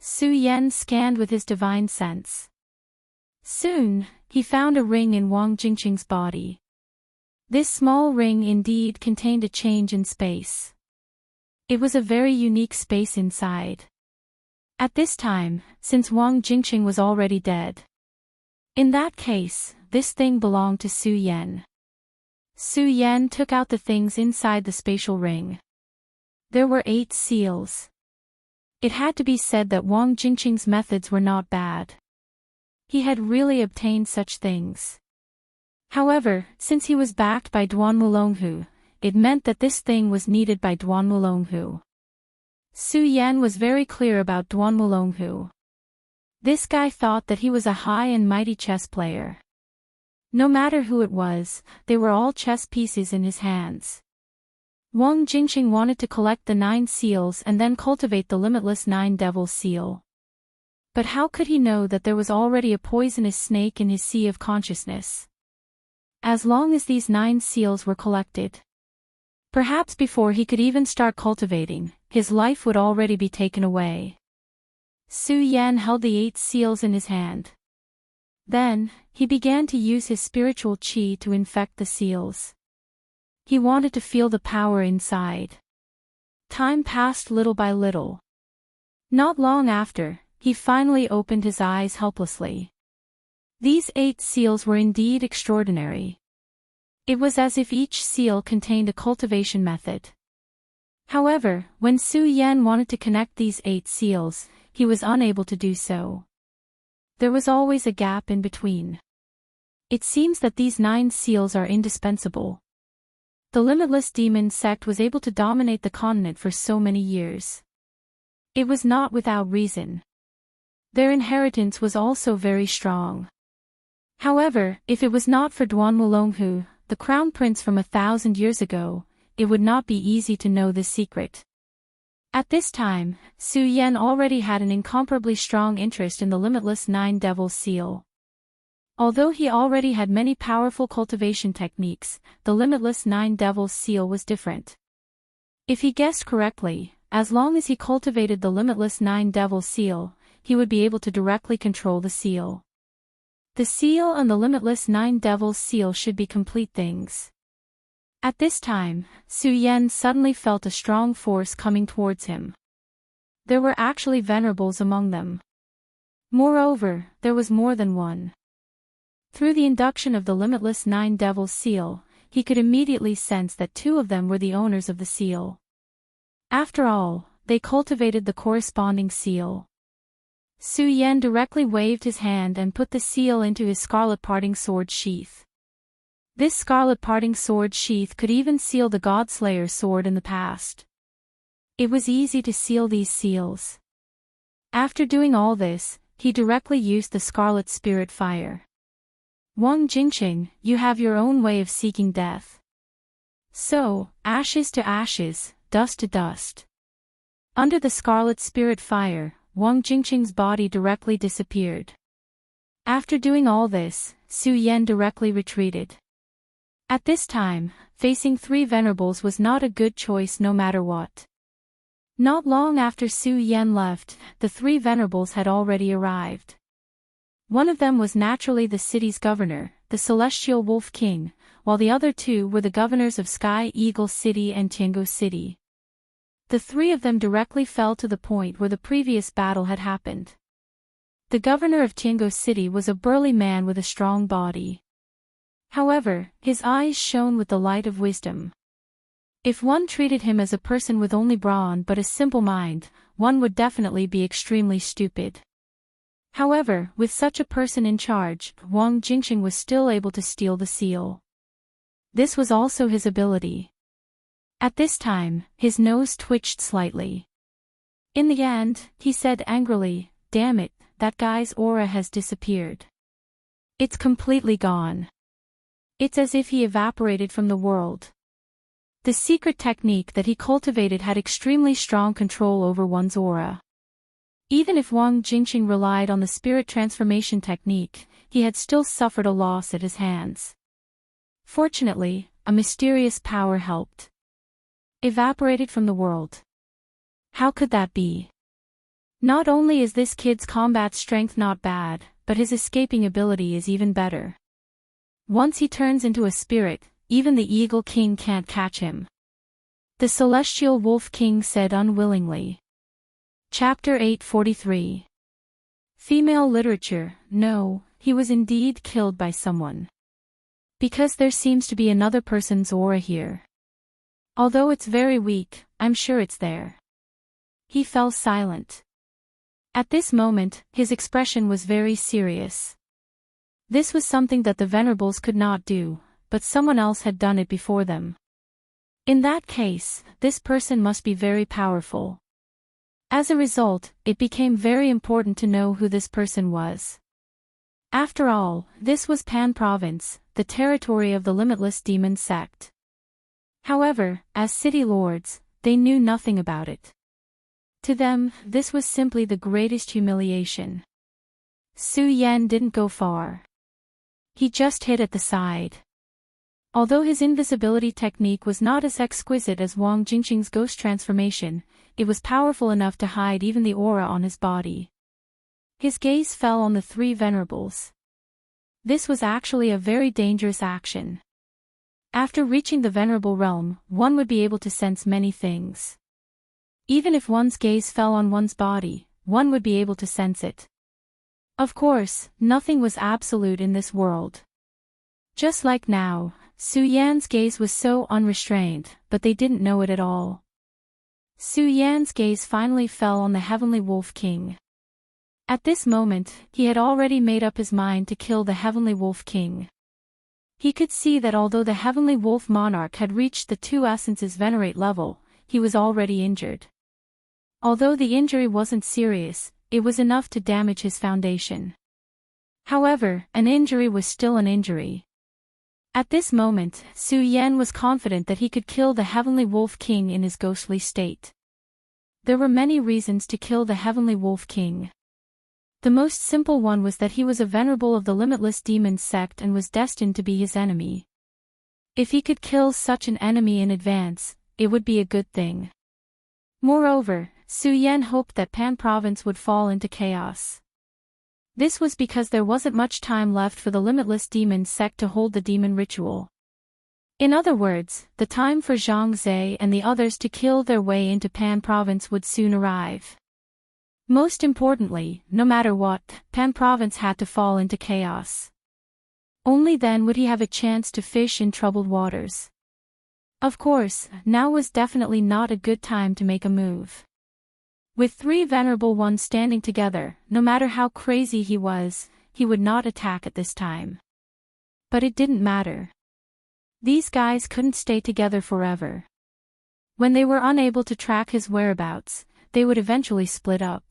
Su Yan scanned with his divine sense. Soon, he found a ring in Wang Jingqing's body. This small ring indeed contained a change in space. It was a very unique space inside. At this time, since Wang Jingqing was already dead. In that case, this thing belonged to Su Yan. Su Yan took out the things inside the spatial ring. There were 8 seals. It had to be said that Wang Jingqing's methods were not bad. He had really obtained such things. However, since he was backed by Duan Mulonghu, it meant that this thing was needed by Duan Mulonghu. Su Yan was very clear about Duan Mulonghu. This guy thought that he was a high and mighty chess player. No matter who it was, they were all chess pieces in his hands. Wang Jingqing wanted to collect the 9 seals and then cultivate the limitless 9 devil seal. But how could he know that there was already a poisonous snake in his sea of consciousness? As long as these 9 seals were collected, perhaps before he could even start cultivating, his life would already be taken away. Su Yan held the 8 seals in his hand. Then, he began to use his spiritual qi to infect the seals. He wanted to feel the power inside. Time passed little by little. Not long after, he finally opened his eyes helplessly. These 8 seals were indeed extraordinary. It was as if each seal contained a cultivation method. However, when Su Yan wanted to connect these 8 seals, he was unable to do so. There was always a gap in between. It seems that these 9 seals are indispensable. The limitless demon sect was able to dominate the continent for so many years. It was not without reason. Their inheritance was also very strong. However, if it was not for Duan Mulonghu, the crown prince from 1,000 years ago, it would not be easy to know this secret. At this time, Su Yan already had an incomparably strong interest in the limitless 9 devil seal. Although he already had many powerful cultivation techniques, the limitless 9 devil seal was different. If he guessed correctly, as long as he cultivated the limitless 9 devil seal, he would be able to directly control the seal. The seal and the limitless 9 devil seal should be complete things. At this time, Su Yan suddenly felt a strong force coming towards him. There were actually venerables among them. Moreover, there was more than one. Through the induction of the limitless 9 devil seal, he could immediately sense that 2 of them were the owners of the seal. After all, they cultivated the corresponding seal. Su Yan directly waved his hand and put the seal into his scarlet parting sword sheath. This scarlet parting sword sheath could even seal the Godslayer sword in the past. It was easy to seal these seals. After doing all this, he directly used the scarlet spirit fire. Wang Jingqing, you have your own way of seeking death. So, ashes to ashes, dust to dust. Under the scarlet spirit fire, Wang Jingqing's body directly disappeared. After doing all this, Su Yan directly retreated. At this time, facing 3 venerables was not a good choice no matter what. Not long after Su Yan left, the 3 venerables had already arrived. One of them was naturally the city's governor, the Celestial Wolf King, while the other 2 were the governors of Sky Eagle City and Tiango City. The 3 of them directly fell to the point where the previous battle had happened. The governor of Tiango City was a burly man with a strong body. However, his eyes shone with the light of wisdom. If one treated him as a person with only brawn but a simple mind, one would definitely be extremely stupid. However, with such a person in charge, Wang Jingqing was still able to steal the seal. This was also his ability. At this time, his nose twitched slightly. In the end, he said angrily, "Damn it, that guy's aura has disappeared. It's completely gone. It's as if he evaporated from the world." The secret technique that he cultivated had extremely strong control over one's aura. Even if Wang Jingqing relied on the spirit transformation technique, he had still suffered a loss at his hands. Fortunately, a mysterious power helped. Evaporated from the world. How could that be? Not only is this kid's combat strength not bad, but his escaping ability is even better. Once he turns into a spirit, even the Eagle King can't catch him. The Celestial Wolf King said unwillingly. Chapter 843. Female literature. No, he was indeed killed by someone. Because there seems to be another person's aura here. Although it's very weak, I'm sure it's there. He fell silent. At this moment, his expression was very serious. This was something that the Venerables could not do, but someone else had done it before them. In that case, this person must be very powerful. As a result, it became very important to know who this person was. After all, this was Pan Province, the territory of the Limitless Demon Sect. However, as city lords, they knew nothing about it. To them, this was simply the greatest humiliation. Su Yan didn't go far. He just hid at the side. Although his invisibility technique was not as exquisite as Wang Jingqing's ghost transformation, it was powerful enough to hide even the aura on his body. His gaze fell on the three Venerables. This was actually a very dangerous action. After reaching the Venerable realm, one would be able to sense many things. Even if one's gaze fell on one's body, one would be able to sense it. Of course, nothing was absolute in this world. Just like now, Su Yan's gaze was so unrestrained, but they didn't know it at all. Su Yan's gaze finally fell on the Heavenly Wolf King. At this moment, he had already made up his mind to kill the Heavenly Wolf King. He could see that although the Heavenly Wolf Monarch had reached the two essences venerate level, he was already injured. Although the injury wasn't serious, it was enough to damage his foundation. However, an injury was still an injury. At this moment, Su Yan was confident that he could kill the Heavenly Wolf King in his ghostly state. There were many reasons to kill the Heavenly Wolf King. The most simple one was that he was a venerable of the Limitless Demon Sect and was destined to be his enemy. If he could kill such an enemy in advance, it would be a good thing. Moreover, Su Yan hoped that Pan Province would fall into chaos. This was because there wasn't much time left for the Limitless Demon Sect to hold the demon ritual. In other words, the time for Zhang Zhe and the others to kill their way into Pan Province would soon arrive. Most importantly, no matter what, Pan Province had to fall into chaos. Only then would he have a chance to fish in troubled waters. Of course, now was definitely not a good time to make a move. With three venerable ones standing together, no matter how crazy he was, he would not attack at this time. But it didn't matter. These guys couldn't stay together forever. When they were unable to track his whereabouts, they would eventually split up.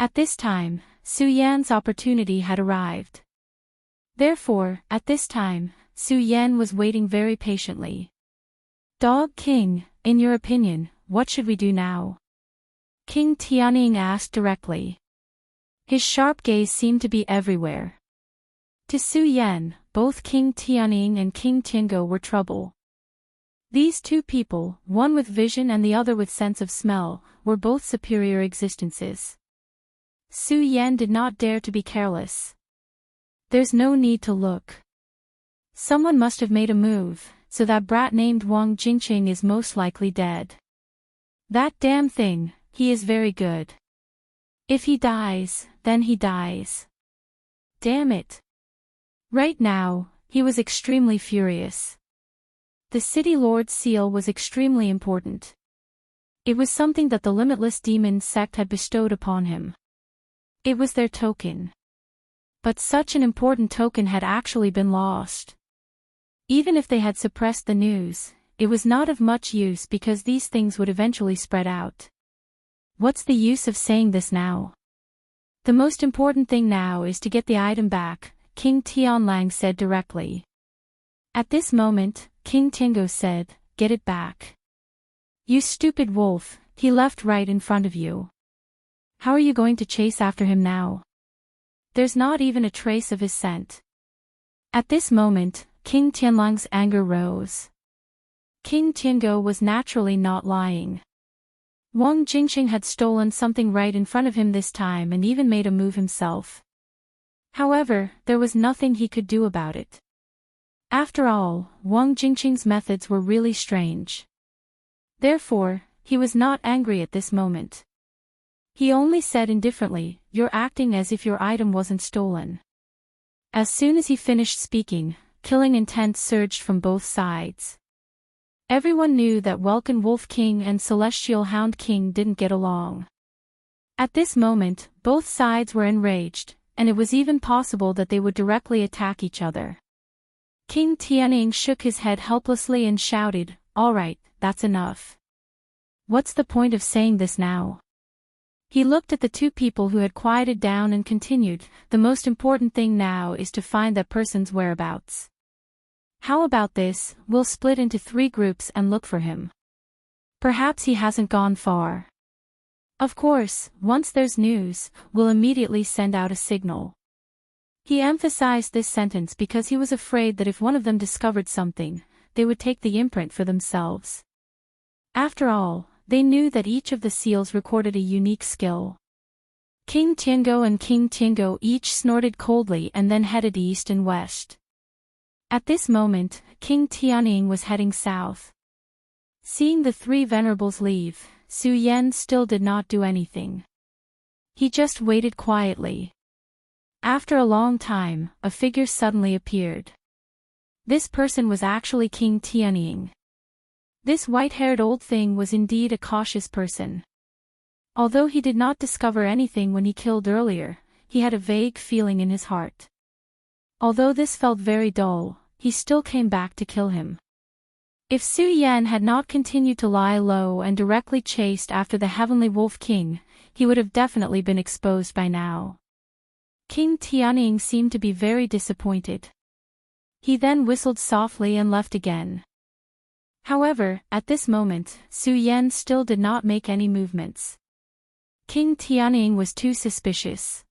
At this time, Su Yan's opportunity had arrived. Therefore, at this time, Su Yan was waiting very patiently. Dog King, in your opinion, what should we do now? King Tianning asked directly. His sharp gaze seemed to be everywhere. To Su Yan, both King Tianning and King Tingo were trouble. These two people, one with vision and the other with sense of smell, were both superior existences. Su Yan did not dare to be careless. There's no need to look. Someone must have made a move, so that brat named Wang Jingqing is most likely dead. That damn thing. He is very good. If he dies, then he dies. Damn it. Right now, he was extremely furious. The City Lord's seal was extremely important. It was something that the Limitless Demon Sect had bestowed upon him. It was their token. But such an important token had actually been lost. Even if they had suppressed the news, it was not of much use because these things would eventually spread out. What's the use of saying this now? The most important thing now is to get the item back, King Tianlang said directly. At this moment, King Tingo said, get it back. You stupid wolf, he left right in front of you. How are you going to chase after him now? There's not even a trace of his scent. At this moment, King Tianlang's anger rose. King Tingo was naturally not lying. Wang Jingqing had stolen something right in front of him this time and even made a move himself. However, there was nothing he could do about it. After all, Wang Jingqing's methods were really strange. Therefore, he was not angry at this moment. He only said indifferently, "You're acting as if your item wasn't stolen." As soon as he finished speaking, killing intent surged from both sides. Everyone knew that Welkin Wolf King and Celestial Hound King didn't get along. At this moment, both sides were enraged, and it was even possible that they would directly attack each other. King Tianning shook his head helplessly and shouted, "All right, that's enough. What's the point of saying this now?" He looked at the two people who had quieted down and continued, "The most important thing now is to find that person's whereabouts. How about this, we'll split into 3 groups and look for him. Perhaps he hasn't gone far. Of course, once there's news, we'll immediately send out a signal." He emphasized this sentence because he was afraid that if one of them discovered something, they would take the imprint for themselves. After all, they knew that each of the seals recorded a unique skill. King Tiango and King Tiango each snorted coldly and then headed east and west. At this moment, King Tianning was heading south. Seeing the 3 venerables leave, Su Yan still did not do anything. He just waited quietly. After a long time, a figure suddenly appeared. This person was actually King Tianning. This white-haired old thing was indeed a cautious person. Although he did not discover anything when he killed earlier, he had a vague feeling in his heart. Although this felt very dull, he still came back to kill him. If Su Yan had not continued to lie low and directly chased after the Heavenly Wolf King, he would have definitely been exposed by now. King Tianning seemed to be very disappointed. He then whistled softly and left again. However, at this moment, Su Yan still did not make any movements. King Tianning was too suspicious.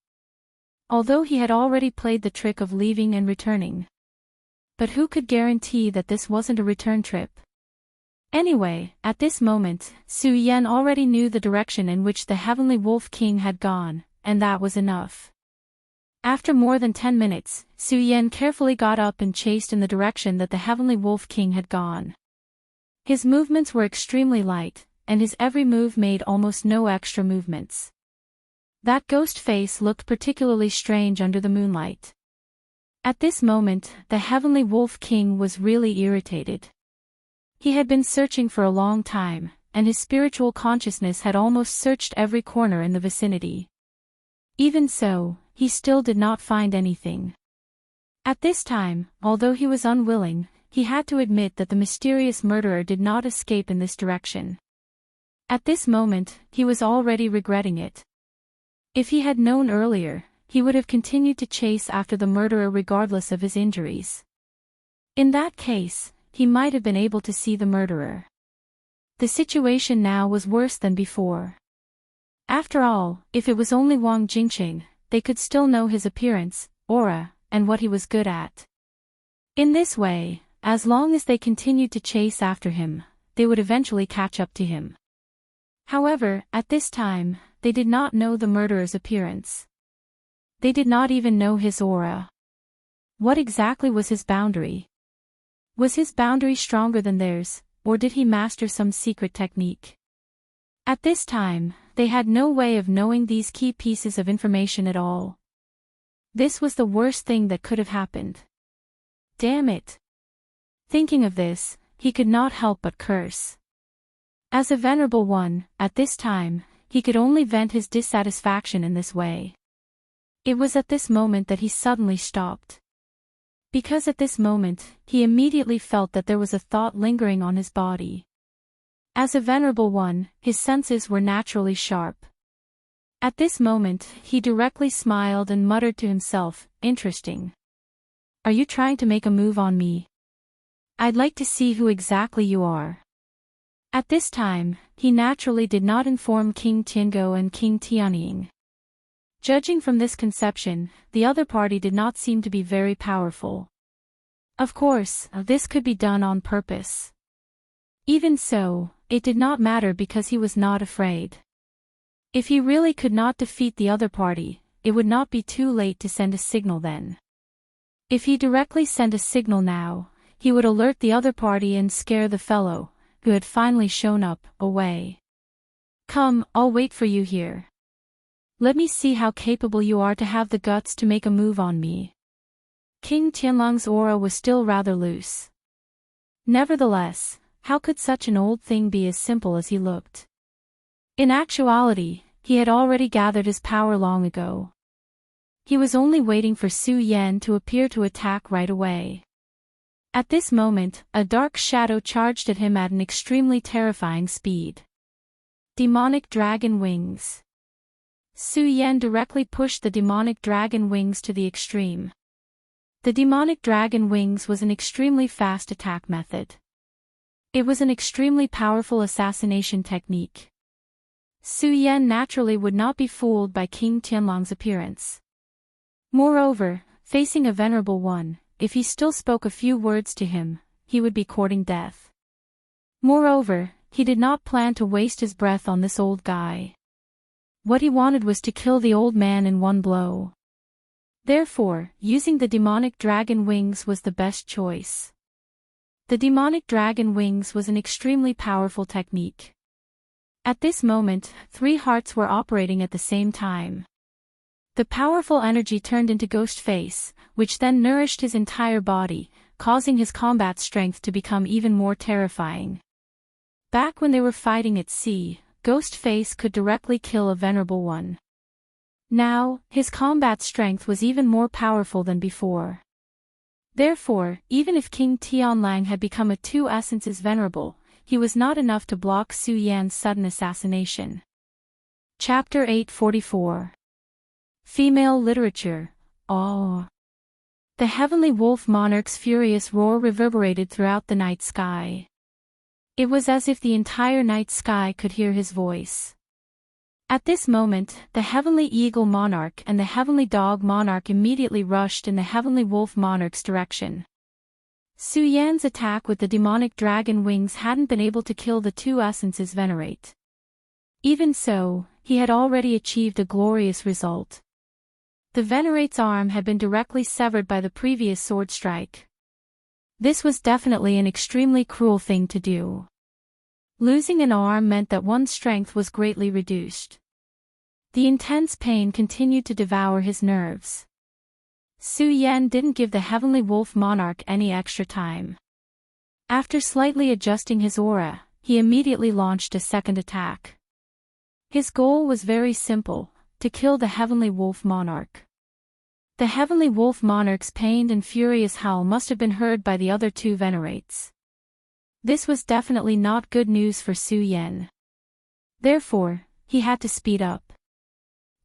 Although he had already played the trick of leaving and returning. But who could guarantee that this wasn't a return trip? Anyway, at this moment, Su Yan already knew the direction in which the Heavenly Wolf King had gone, and that was enough. After more than 10 minutes, Su Yan carefully got up and chased in the direction that the Heavenly Wolf King had gone. His movements were extremely light, and his every move made almost no extra movements. That ghost face looked particularly strange under the moonlight. At this moment, the Heavenly Wolf King was really irritated. He had been searching for a long time, and his spiritual consciousness had almost searched every corner in the vicinity. Even so, he still did not find anything. At this time, although he was unwilling, he had to admit that the mysterious murderer did not escape in this direction. At this moment, he was already regretting it. If he had known earlier, he would have continued to chase after the murderer regardless of his injuries. In that case, he might have been able to see the murderer. The situation now was worse than before. After all, if it was only Wang Jingqing, they could still know his appearance, aura, and what he was good at. In this way, as long as they continued to chase after him, they would eventually catch up to him. However, at this time, they did not know the murderer's appearance. They did not even know his aura. What exactly was his boundary? Was his boundary stronger than theirs, or did he master some secret technique? At this time, they had no way of knowing these key pieces of information at all. This was the worst thing that could have happened. Damn it! Thinking of this, he could not help but curse. As a venerable one, at this time, he could only vent his dissatisfaction in this way. It was at this moment that he suddenly stopped. Because at this moment, he immediately felt that there was a thought lingering on his body. As a venerable one, his senses were naturally sharp. At this moment, he directly smiled and muttered to himself, "Interesting. Are you trying to make a move on me? I'd like to see who exactly you are." At this time, he naturally did not inform King Tiango and King Tianning. Judging from this conception, the other party did not seem to be very powerful. Of course, this could be done on purpose. Even so, it did not matter because he was not afraid. If he really could not defeat the other party, it would not be too late to send a signal then. If he directly sent a signal now, he would alert the other party and scare the fellow, who had finally shown up, away. "Come, I'll wait for you here. Let me see how capable you are to have the guts to make a move on me." King Tianlong's aura was still rather loose. Nevertheless, how could such an old thing be as simple as he looked? In actuality, he had already gathered his power long ago. He was only waiting for Su Yan to appear to attack right away. At this moment, a dark shadow charged at him at an extremely terrifying speed. Demonic dragon wings. Su Yan directly pushed the demonic dragon wings to the extreme. The demonic dragon wings was an extremely fast attack method. It was an extremely powerful assassination technique. Su Yan naturally would not be fooled by King Tianlong's appearance. Moreover, facing a venerable one, if he still spoke a few words to him, he would be courting death. Moreover, he did not plan to waste his breath on this old guy. What he wanted was to kill the old man in one blow. Therefore, using the demonic dragon wings was the best choice. The demonic dragon wings was an extremely powerful technique. At this moment, 3 hearts were operating at the same time. The powerful energy turned into Ghost Face, which then nourished his entire body, causing his combat strength to become even more terrifying. Back when they were fighting at sea, Ghost Face could directly kill a venerable one. Now, his combat strength was even more powerful than before. Therefore, even if King Tianlang had become a 2 essences venerable, he was not enough to block Su Yan's sudden assassination. Chapter 844. Female Literature. Oh. The heavenly wolf monarch's furious roar reverberated throughout the night sky. It was as if the entire night sky could hear his voice. At this moment, the heavenly eagle monarch and the heavenly dog monarch immediately rushed in the heavenly wolf monarch's direction. Su Yan's attack with the demonic dragon wings hadn't been able to kill the 2 essences venerate. Even so, he had already achieved a glorious result. The venerate's arm had been directly severed by the previous sword strike. This was definitely an extremely cruel thing to do. Losing an arm meant that one's strength was greatly reduced. The intense pain continued to devour his nerves. Su Yan didn't give the heavenly wolf monarch any extra time. After slightly adjusting his aura, he immediately launched a second attack. His goal was very simple: to kill the heavenly wolf monarch. The heavenly wolf monarch's pained and furious howl must have been heard by the other 2 venerates. This was definitely not good news for Su Yan. Therefore, he had to speed up.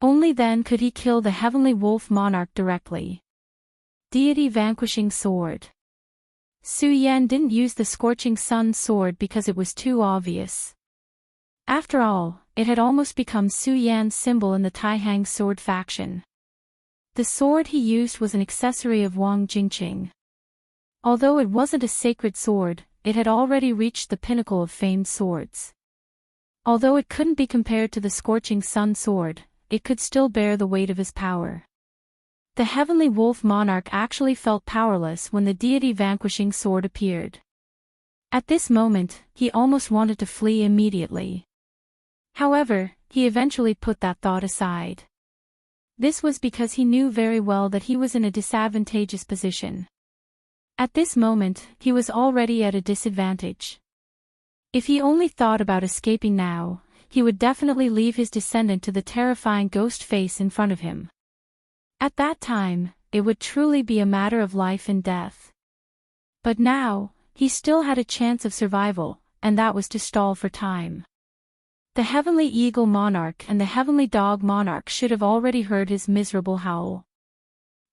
Only then could he kill the heavenly wolf monarch directly. Deity Vanquishing Sword. Su Yan didn't use the Scorching Sun sword because it was too obvious. After all, it had almost become Su Yan's symbol in the Taihang sword faction. The sword he used was an accessory of Wang Jingqing. Although it wasn't a sacred sword, it had already reached the pinnacle of famed swords. Although it couldn't be compared to the Scorching Sun sword, it could still bear the weight of his power. The heavenly wolf monarch actually felt powerless when the deity vanquishing sword appeared. At this moment, he almost wanted to flee immediately. However, he eventually put that thought aside. This was because he knew very well that he was in a disadvantageous position. At this moment, he was already at a disadvantage. If he only thought about escaping now, he would definitely leave his descendant to the terrifying ghost face in front of him. At that time, it would truly be a matter of life and death. But now, he still had a chance of survival, and that was to stall for time. The heavenly eagle monarch and the heavenly dog monarch should have already heard his miserable howl.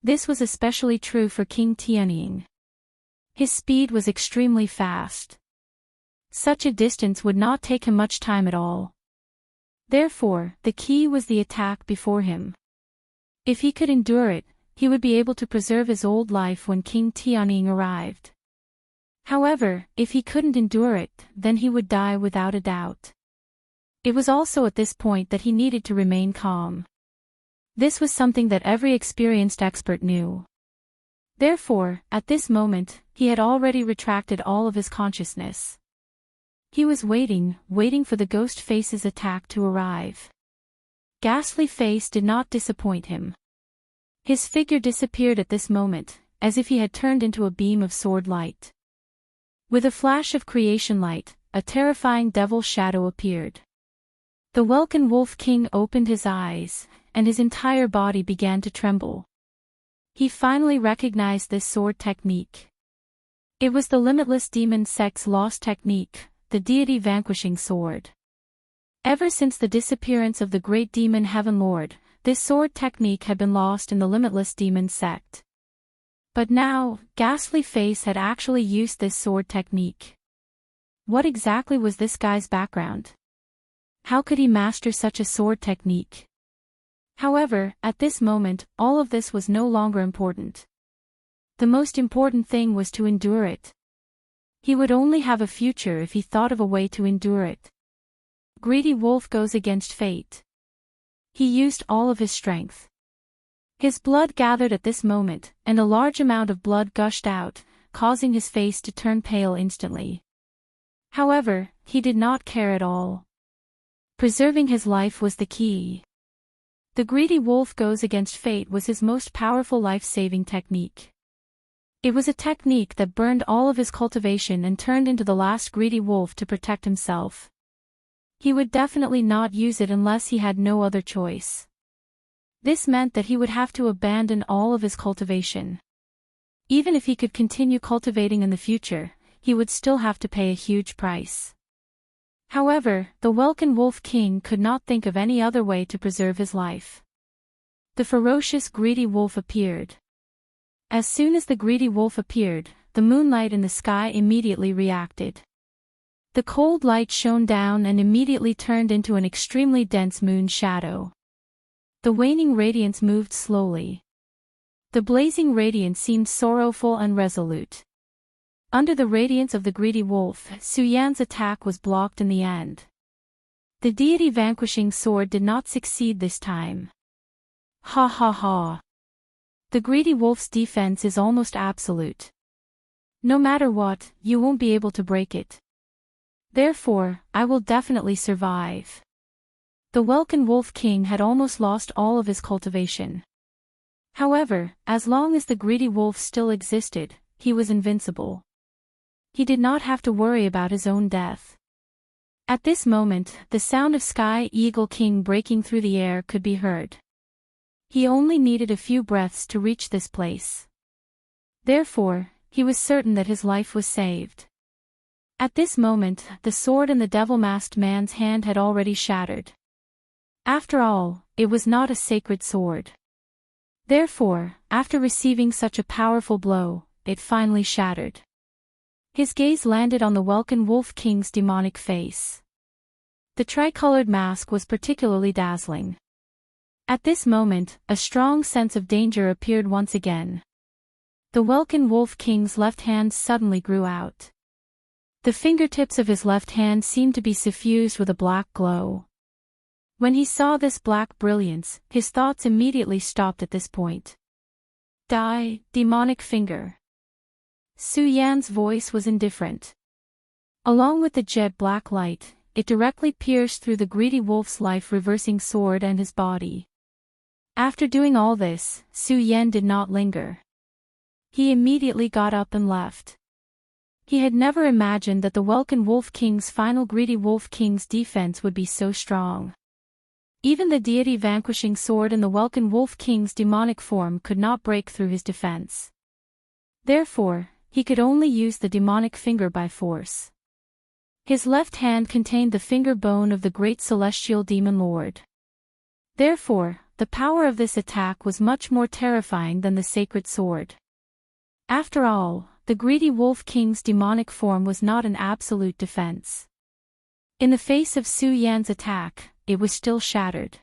This was especially true for King Tianning. His speed was extremely fast. Such a distance would not take him much time at all. Therefore, the key was the attack before him. If he could endure it, he would be able to preserve his old life when King Tianning arrived. However, if he couldn't endure it, then he would die without a doubt. It was also at this point that he needed to remain calm. This was something that every experienced expert knew. Therefore, at this moment, he had already retracted all of his consciousness. He was waiting for the ghost face's attack to arrive. Ghastly Face did not disappoint him. His figure disappeared at this moment, as if he had turned into a beam of sword light. With a flash of creation light, a terrifying devil shadow appeared. The Welkin Wolf King opened his eyes, and his entire body began to tremble. He finally recognized this sword technique. It was the Limitless Demon Sect's lost technique, the deity vanquishing sword. Ever since the disappearance of the great demon Heaven Lord, this sword technique had been lost in the Limitless Demon Sect. But now, Ghastly Face had actually used this sword technique. What exactly was this guy's background? How could he master such a sword technique? However, at this moment, all of this was no longer important. The most important thing was to endure it. He would only have a future if he thought of a way to endure it. Greedy Wolf goes against fate. He used all of his strength. His blood gathered at this moment, and a large amount of blood gushed out, causing his face to turn pale instantly. However, he did not care at all. Preserving his life was the key. The Greedy Wolf goes against fate was his most powerful life-saving technique. It was a technique that burned all of his cultivation and turned into the last greedy wolf to protect himself. He would definitely not use it unless he had no other choice. This meant that he would have to abandon all of his cultivation. Even if he could continue cultivating in the future, he would still have to pay a huge price. However, the Welkin Wolf King could not think of any other way to preserve his life. The ferocious greedy wolf appeared. As soon as the greedy wolf appeared, the moonlight in the sky immediately reacted. The cold light shone down and immediately turned into an extremely dense moon shadow. The waning radiance moved slowly. The blazing radiance seemed sorrowful and resolute. Under the radiance of the greedy wolf, Su Yan's attack was blocked in the end. The deity vanquishing sword did not succeed this time. Ha ha ha. The greedy wolf's defense is almost absolute. No matter what, you won't be able to break it. Therefore, I will definitely survive. The Welkin Wolf King had almost lost all of his cultivation. However, as long as the greedy wolf still existed, he was invincible. He did not have to worry about his own death. At this moment, the sound of Sky Eagle King breaking through the air could be heard. He only needed a few breaths to reach this place. Therefore, he was certain that his life was saved. At this moment, the sword in the devil-masked man's hand had already shattered. After all, it was not a sacred sword. Therefore, after receiving such a powerful blow, it finally shattered. His gaze landed on the Welkin Wolf King's demonic face. The tricolored mask was particularly dazzling. At this moment, a strong sense of danger appeared once again. The Welkin Wolf King's left hand suddenly grew out. The fingertips of his left hand seemed to be suffused with a black glow. When he saw this black brilliance, his thoughts immediately stopped at this point. Die, demonic finger. Su Yan's voice was indifferent. Along with the jet black light, it directly pierced through the greedy wolf's life-reversing sword and his body. After doing all this, Su Yan did not linger. He immediately got up and left. He had never imagined that the Welkin Wolf King's final greedy wolf king's defense would be so strong. Even the deity vanquishing sword in the Welkin Wolf King's demonic form could not break through his defense. Therefore, he could only use the demonic finger by force. His left hand contained the finger bone of the great celestial demon lord. Therefore, the power of this attack was much more terrifying than the sacred sword. After all, the greedy wolf king's demonic form was not an absolute defense. In the face of Su Yan's attack, it was still shattered.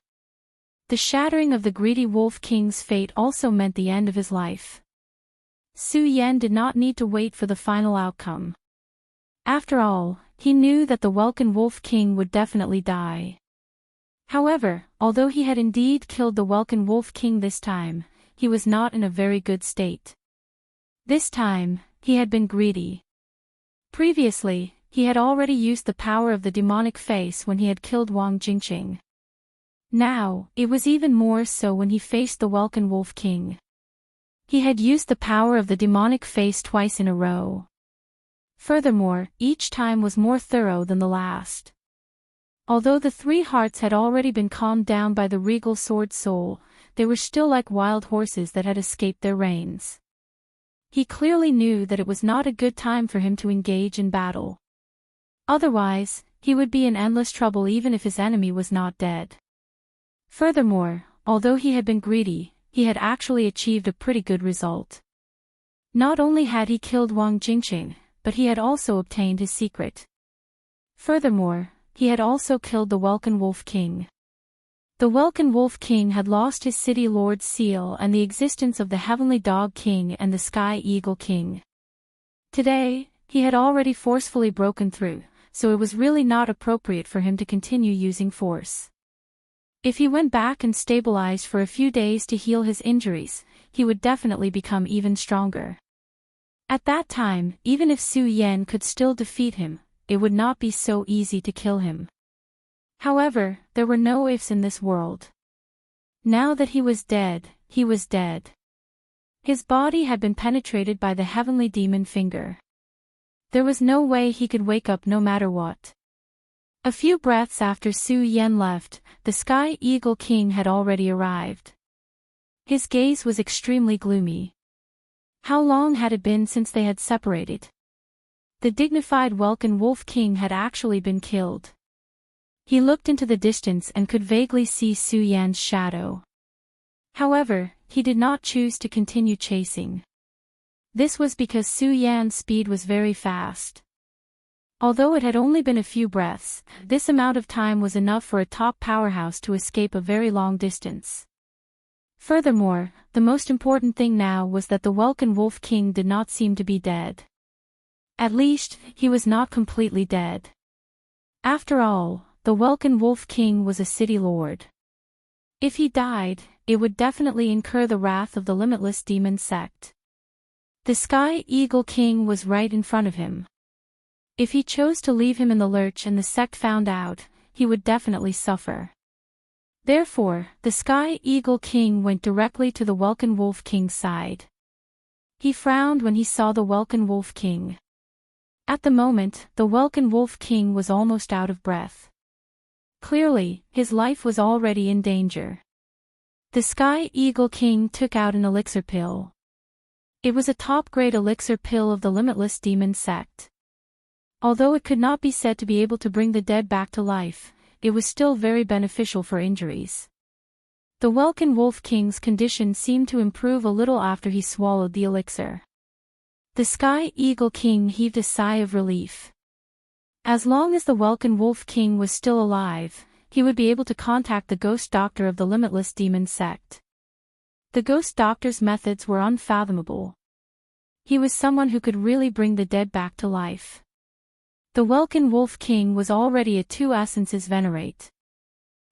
The shattering of the greedy wolf king's fate also meant the end of his life. Su Yan did not need to wait for the final outcome. After all, he knew that the Welkin Wolf King would definitely die. However, although he had indeed killed the Welkin Wolf King this time, he was not in a very good state. This time, he had been greedy. Previously, he had already used the power of the demonic face when he had killed Wang Jingqing. Now, it was even more so when he faced the Welkin Wolf King. He had used the power of the demonic face twice in a row. Furthermore, each time was more thorough than the last. Although the three hearts had already been calmed down by the regal sword soul, they were still like wild horses that had escaped their reins. He clearly knew that it was not a good time for him to engage in battle. Otherwise, he would be in endless trouble even if his enemy was not dead. Furthermore, although he had been greedy, he had actually achieved a pretty good result. Not only had he killed Wang Jingqing, but he had also obtained his secret. Furthermore, he had also killed the Welkin Wolf King. The Welkin Wolf King had lost his City Lord's seal and the existence of the Heavenly Dog King and the Sky Eagle King. Today, he had already forcefully broken through, so it was really not appropriate for him to continue using force. If he went back and stabilized for a few days to heal his injuries, he would definitely become even stronger. At that time, even if Su Yan could still defeat him, it would not be so easy to kill him. However, there were no ifs in this world. Now that he was dead, he was dead. His body had been penetrated by the heavenly demon finger. There was no way he could wake up no matter what. A few breaths after Su Yan left, the Sky Eagle King had already arrived. His gaze was extremely gloomy. How long had it been since they had separated? The dignified Welkin Wolf King had actually been killed. He looked into the distance and could vaguely see Su Yan's shadow. However, he did not choose to continue chasing. This was because Su Yan's speed was very fast. Although it had only been a few breaths, this amount of time was enough for a top powerhouse to escape a very long distance. Furthermore, the most important thing now was that the Welkin Wolf King did not seem to be dead. At least, he was not completely dead. After all, the Welkin Wolf King was a city lord. If he died, it would definitely incur the wrath of the limitless demon sect. The Sky Eagle King was right in front of him. If he chose to leave him in the lurch and the sect found out, he would definitely suffer. Therefore, the Sky Eagle King went directly to the Welkin Wolf King's side. He frowned when he saw the Welkin Wolf King. At the moment, the Welkin Wolf King was almost out of breath. Clearly, his life was already in danger. The Sky Eagle King took out an elixir pill. It was a top-grade elixir pill of the limitless demon sect. Although it could not be said to be able to bring the dead back to life, it was still very beneficial for injuries. The Welkin Wolf King's condition seemed to improve a little after he swallowed the elixir. The Sky Eagle King heaved a sigh of relief. As long as the Welkin Wolf King was still alive, he would be able to contact the Ghost Doctor of the limitless demon sect. The Ghost Doctor's methods were unfathomable. He was someone who could really bring the dead back to life. The Welkin Wolf King was already a 2 Essences Venerate.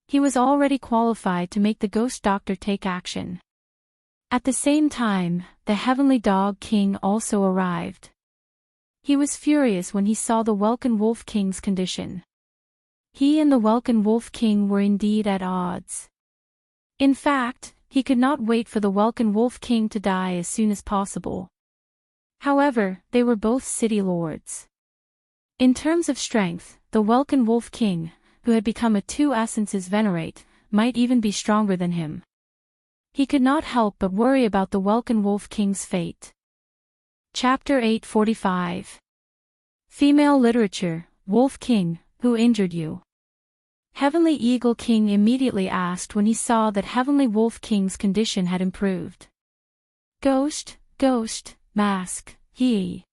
He was already qualified to make the Ghost Doctor take action. At the same time, the Heavenly Dog King also arrived. He was furious when he saw the Welkin Wolf King's condition. He and the Welkin Wolf King were indeed at odds. In fact, he could not wait for the Welkin Wolf King to die as soon as possible. However, they were both city lords. In terms of strength, the Welkin Wolf King, who had become a 2 Essences Venerate, might even be stronger than him. He could not help but worry about the Welkin Wolf King's fate. Chapter 845. Female Literature, Wolf King, who injured you? Heavenly Eagle King immediately asked when he saw that Heavenly Wolf King's condition had improved. Ghost, mask, he.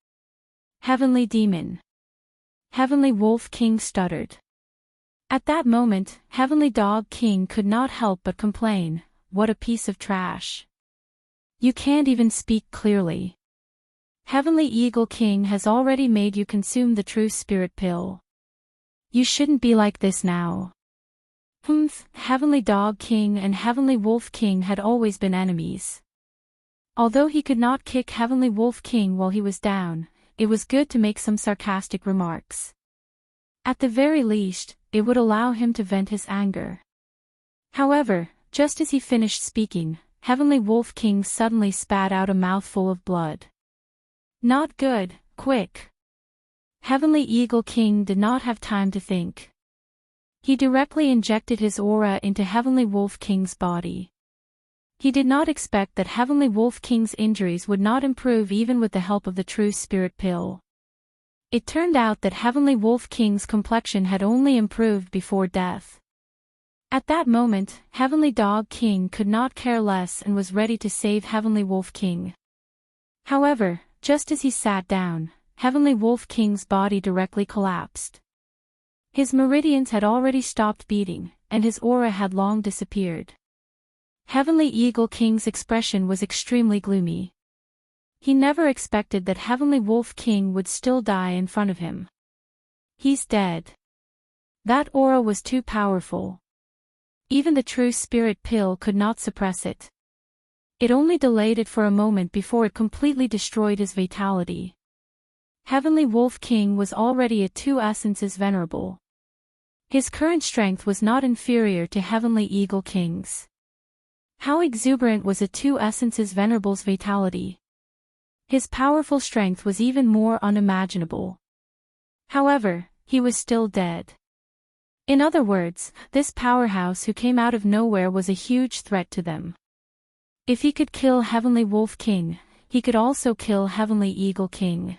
Heavenly Demon. Heavenly Wolf King stuttered. At that moment, Heavenly Dog King could not help but complain, what a piece of trash. You can't even speak clearly. Heavenly Eagle King has already made you consume the true spirit pill. You shouldn't be like this now. Heavenly Dog King and Heavenly Wolf King had always been enemies. Although he could not kick Heavenly Wolf King while he was down, it was good to make some sarcastic remarks. At the very least, it would allow him to vent his anger. However, just as he finished speaking, Heavenly Wolf King suddenly spat out a mouthful of blood. Not good, quick. Heavenly Eagle King did not have time to think. He directly injected his aura into Heavenly Wolf King's body. He did not expect that Heavenly Wolf King's injuries would not improve even with the help of the True Spirit Pill. It turned out that Heavenly Wolf King's complexion had only improved before death. At that moment, Heavenly Dog King could not care less and was ready to save Heavenly Wolf King. However, just as he sat down, Heavenly Wolf King's body directly collapsed. His meridians had already stopped beating, and his aura had long disappeared. Heavenly Eagle King's expression was extremely gloomy. He never expected that Heavenly Wolf King would still die in front of him. He's dead. That aura was too powerful. Even the True Spirit Pill could not suppress it. It only delayed it for a moment before it completely destroyed his vitality. Heavenly Wolf King was already at 2 essences venerable. His current strength was not inferior to Heavenly Eagle King's. How exuberant was a 2 essences venerable's vitality! His powerful strength was even more unimaginable. However, he was still dead. In other words, this powerhouse who came out of nowhere was a huge threat to them. If he could kill Heavenly Wolf King, he could also kill Heavenly Eagle King.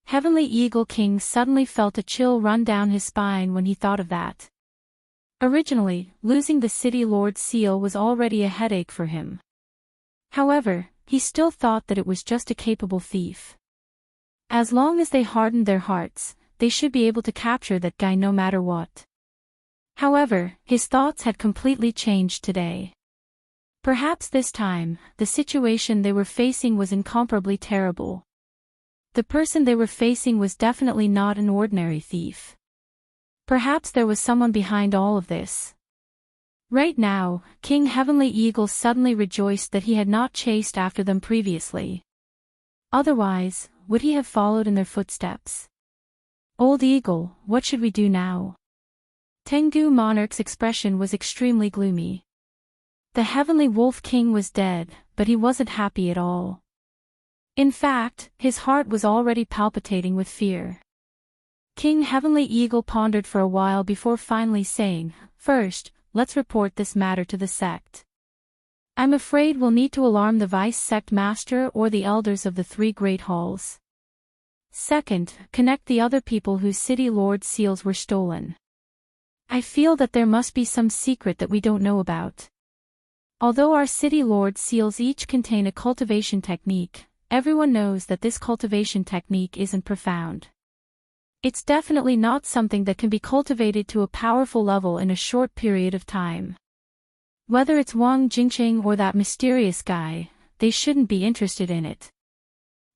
Heavenly Eagle King suddenly felt a chill run down his spine when he thought of that. Originally, losing the City Lord's seal was already a headache for him. However, he still thought that it was just a capable thief. As long as they hardened their hearts, they should be able to capture that guy no matter what. However, his thoughts had completely changed today. Perhaps this time, the situation they were facing was incomparably terrible. The person they were facing was definitely not an ordinary thief. Perhaps there was someone behind all of this. Right now, King Heavenly Eagle suddenly rejoiced that he had not chased after them previously. Otherwise, would he have followed in their footsteps? Old Eagle, what should we do now? Tengu Monarch's expression was extremely gloomy. The Heavenly Wolf King was dead, but he wasn't happy at all. In fact, his heart was already palpitating with fear. King Heavenly Eagle pondered for a while before finally saying, "First, let's report this matter to the sect. I'm afraid we'll need to alarm the Vice Sect Master or the Elders of the 3 Great Halls. Second, connect the other people whose City Lord seals were stolen. I feel that there must be some secret that we don't know about. Although our City Lord seals each contain a cultivation technique, everyone knows that this cultivation technique isn't profound. It's definitely not something that can be cultivated to a powerful level in a short period of time. Whether it's Wang Jingqing or that mysterious guy, they shouldn't be interested in it."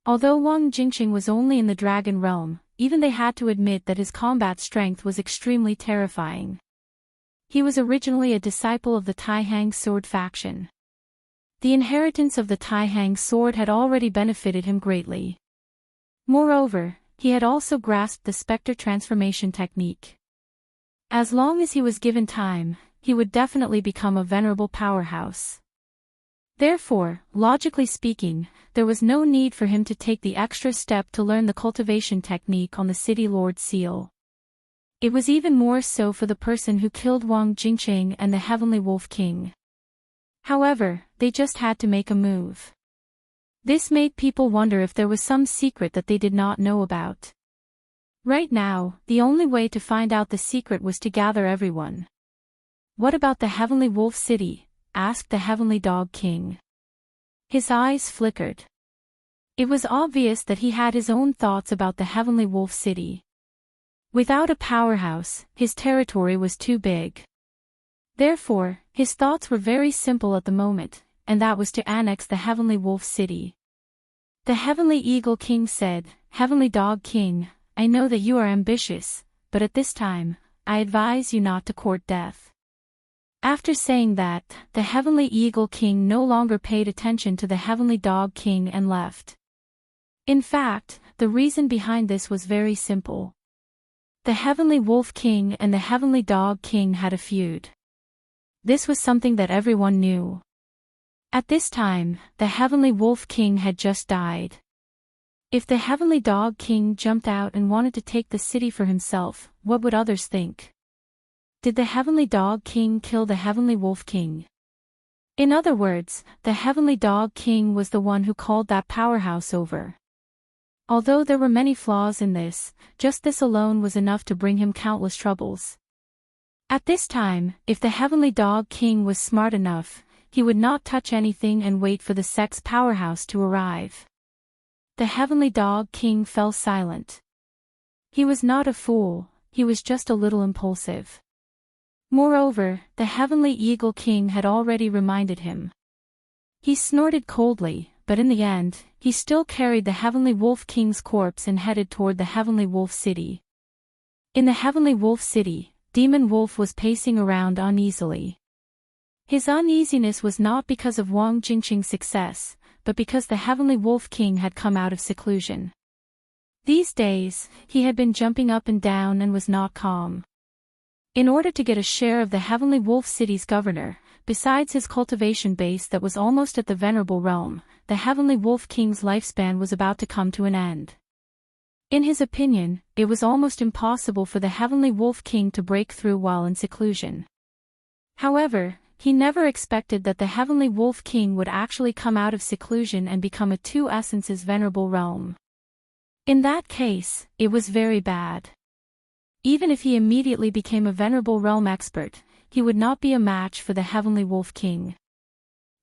Although Wang Jingqing was only in the dragon realm, even they had to admit that his combat strength was extremely terrifying. He was originally a disciple of the Taihang sword faction. The inheritance of the Taihang sword had already benefited him greatly. Moreover, he had also grasped the Spectre transformation technique. As long as he was given time, he would definitely become a venerable powerhouse. Therefore, logically speaking, there was no need for him to take the extra step to learn the cultivation technique on the City Lord seal. It was even more so for the person who killed Wang Jingqing and the Heavenly Wolf King. However, they just had to make a move. This made people wonder if there was some secret that they did not know about. Right now, the only way to find out the secret was to gather everyone. "What about the Heavenly Wolf City?" asked the Heavenly Dog King. His eyes flickered. It was obvious that he had his own thoughts about the Heavenly Wolf City. Without a powerhouse, his territory was too big. Therefore, his thoughts were very simple at the moment, and that was to annex the Heavenly Wolf City. The Heavenly Eagle King said, "Heavenly Dog King, I know that you are ambitious, but at this time, I advise you not to court death. After saying that, the Heavenly Eagle King no longer paid attention to the Heavenly Dog King and left. In fact, the reason behind this was very simple. The Heavenly Wolf King and the Heavenly Dog King had a feud. This was something that everyone knew. At this time, the Heavenly Wolf King had just died. If the Heavenly Dog King jumped out and wanted to take the city for himself, what would others think? Did the Heavenly Dog King kill the Heavenly Wolf King? In other words, the Heavenly Dog King was the one who called that powerhouse over. Although there were many flaws in this, just this alone was enough to bring him countless troubles. At this time, if the Heavenly Dog King was smart enough, he would not touch anything and wait for the sex powerhouse to arrive. The Heavenly Dog King fell silent. He was not a fool, he was just a little impulsive. Moreover, the Heavenly Eagle King had already reminded him. He snorted coldly, but in the end, he still carried the Heavenly Wolf King's corpse and headed toward the Heavenly Wolf City. In the Heavenly Wolf City, Demon Wolf was pacing around uneasily. His uneasiness was not because of Wang Jingqing's success, but because the Heavenly Wolf King had come out of seclusion. These days, he had been jumping up and down and was not calm. In order to get a share of the Heavenly Wolf City's governor, besides his cultivation base that was almost at the Venerable Realm, the Heavenly Wolf King's lifespan was about to come to an end. In his opinion, it was almost impossible for the Heavenly Wolf King to break through while in seclusion. However, he never expected that the Heavenly Wolf King would actually come out of seclusion and become a Two Essences Venerable Realm. In that case, it was very bad. Even if he immediately became a Venerable Realm expert, he would not be a match for the Heavenly Wolf King.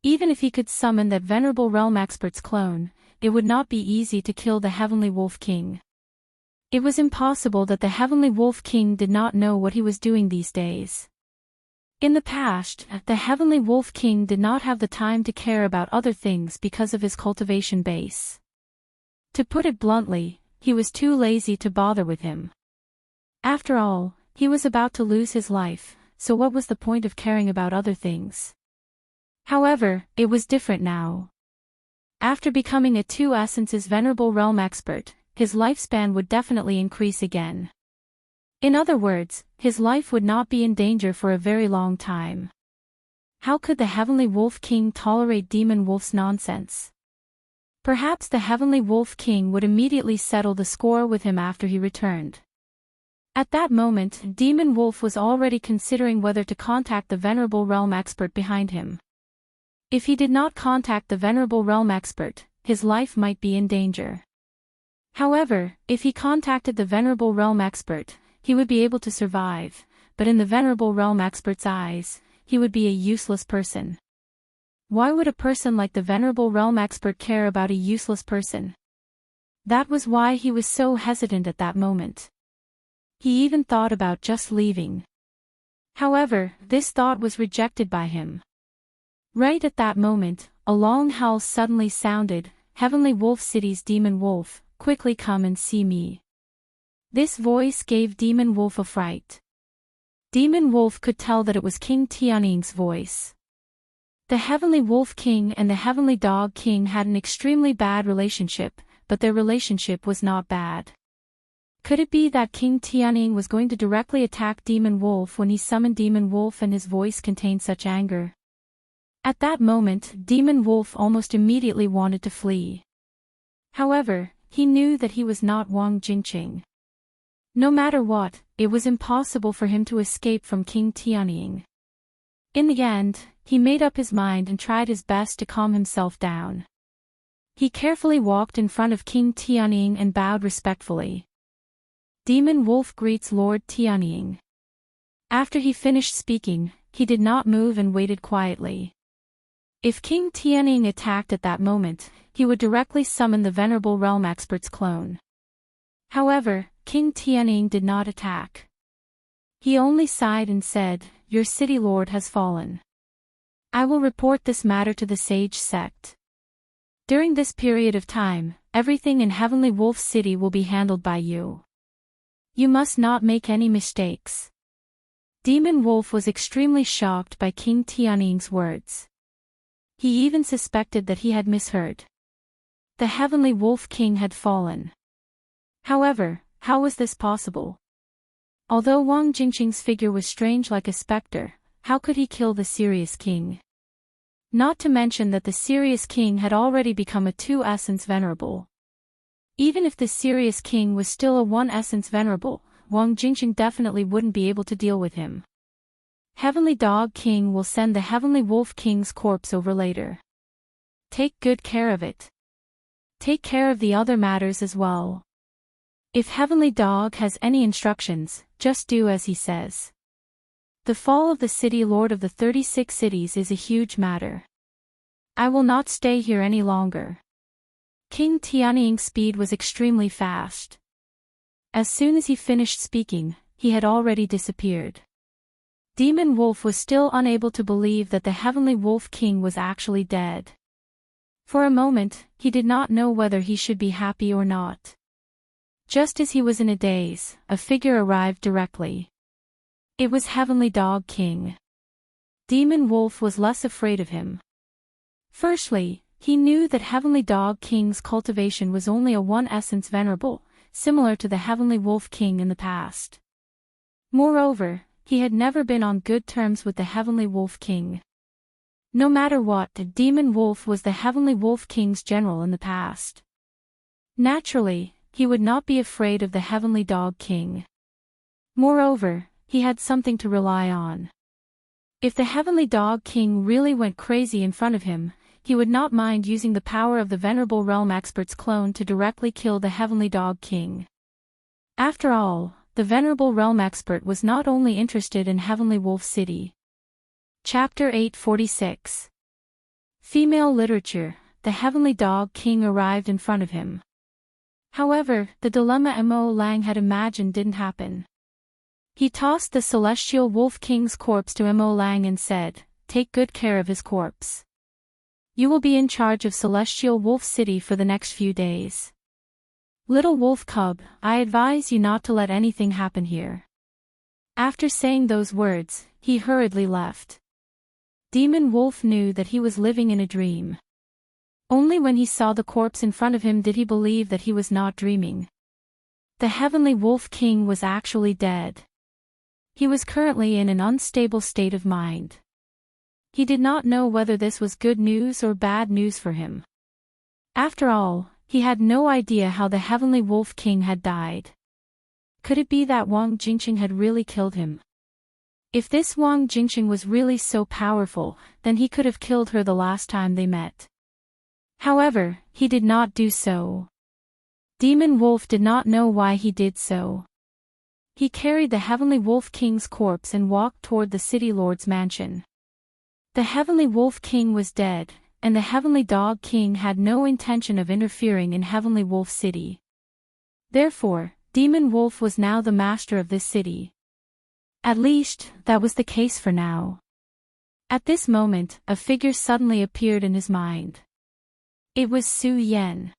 Even if he could summon that Venerable Realm expert's clone, it would not be easy to kill the Heavenly Wolf King. It was impossible that the Heavenly Wolf King did not know what he was doing these days. In the past, the Heavenly Wolf King did not have the time to care about other things because of his cultivation base. To put it bluntly, he was too lazy to bother with him. After all, he was about to lose his life, so what was the point of caring about other things? However, it was different now. After becoming a Two Essences Venerable Realm expert, his lifespan would definitely increase again. In other words, his life would not be in danger for a very long time. How could the Heavenly Wolf King tolerate Demon Wolf's nonsense? Perhaps the Heavenly Wolf King would immediately settle the score with him after he returned. At that moment, Demon Wolf was already considering whether to contact the Venerable Realm expert behind him. If he did not contact the Venerable Realm expert, his life might be in danger. However, if he contacted the Venerable Realm expert, he would be able to survive, but in the Venerable Realm expert's eyes, he would be a useless person. Why would a person like the Venerable Realm expert care about a useless person? That was why he was so hesitant at that moment. He even thought about just leaving. However, this thought was rejected by him. Right at that moment, a long howl suddenly sounded. Heavenly Wolf City's Demon Wolf, quickly come and see me. This voice gave Demon Wolf a fright. Demon Wolf could tell that it was King Tianying's voice. The Heavenly Wolf King and the Heavenly Dog King had an extremely bad relationship, but their relationship was not bad. Could it be that King Tianying was going to directly attack Demon Wolf when he summoned Demon Wolf and his voice contained such anger? At that moment, Demon Wolf almost immediately wanted to flee. However, he knew that he was not Wang Jingqing. No matter what, it was impossible for him to escape from King Tianying. In the end, he made up his mind and tried his best to calm himself down. He carefully walked in front of King Tianying and bowed respectfully. Demon Wolf greets Lord Tianying. After he finished speaking, he did not move and waited quietly. If King Tianying attacked at that moment, he would directly summon the Venerable Realm expert's clone. However, King Tianying did not attack. He only sighed and said, "Your city lord has fallen. I will report this matter to the Sage Sect. During this period of time, everything in Heavenly Wolf City will be handled by you. You must not make any mistakes." Demon Wolf was extremely shocked by King Tianling's words. He even suspected that he had misheard. The Heavenly Wolf King had fallen. However, how was this possible? Although Wang Jingqing's figure was strange like a specter, how could he kill the serious king? Not to mention that the serious king had already become a 2-essence venerable. Even if the serious king was still a 1-essence venerable, Wang Jingqing definitely wouldn't be able to deal with him. Heavenly Dog King will send the Heavenly Wolf King's corpse over later. Take good care of it. Take care of the other matters as well. If Heavenly Dog has any instructions, just do as he says. The fall of the city lord of the 36 cities is a huge matter. I will not stay here any longer. King Tianling's speed was extremely fast. As soon as he finished speaking, he had already disappeared. Demon Wolf was still unable to believe that the Heavenly Wolf King was actually dead. For a moment, he did not know whether he should be happy or not. Just as he was in a daze, a figure arrived directly. It was Heavenly Dog King. Demon Wolf was less afraid of him. Firstly, he knew that Heavenly Dog King's cultivation was only a 1-essence venerable, similar to the Heavenly Wolf King in the past. Moreover, he had never been on good terms with the Heavenly Wolf King. No matter what, Demon Wolf was the Heavenly Wolf King's general in the past. Naturally, he would not be afraid of the Heavenly Dog King. Moreover, he had something to rely on. If the Heavenly Dog King really went crazy in front of him, he would not mind using the power of the Venerable Realm Expert's clone to directly kill the Heavenly Dog King. After all, the Venerable Realm Expert was not only interested in Heavenly Wolf City. Chapter 846. Female Literature. The Heavenly Dog King arrived in front of him. However, the dilemma Mo Lang had imagined didn't happen. He tossed the Celestial Wolf King's corpse to Mo Lang and said, "Take good care of his corpse. You will be in charge of Celestial Wolf City for the next few days. Little Wolf Cub, I advise you not to let anything happen here." After saying those words, he hurriedly left. Demon Wolf knew that he was living in a dream. Only when he saw the corpse in front of him did he believe that he was not dreaming. The Heavenly Wolf King was actually dead. He was currently in an unstable state of mind. He did not know whether this was good news or bad news for him. After all, he had no idea how the Heavenly Wolf King had died. Could it be that Wang Jingqing had really killed him? If this Wang Jingqing was really so powerful, then he could have killed her the last time they met. However, he did not do so. Demon Wolf did not know why he did so. He carried the Heavenly Wolf King's corpse and walked toward the City Lord's mansion. The Heavenly Wolf King was dead, and the Heavenly Dog King had no intention of interfering in Heavenly Wolf City. Therefore, Demon Wolf was now the master of this city. At least, that was the case for now. At this moment, a figure suddenly appeared in his mind. It was Su Yan.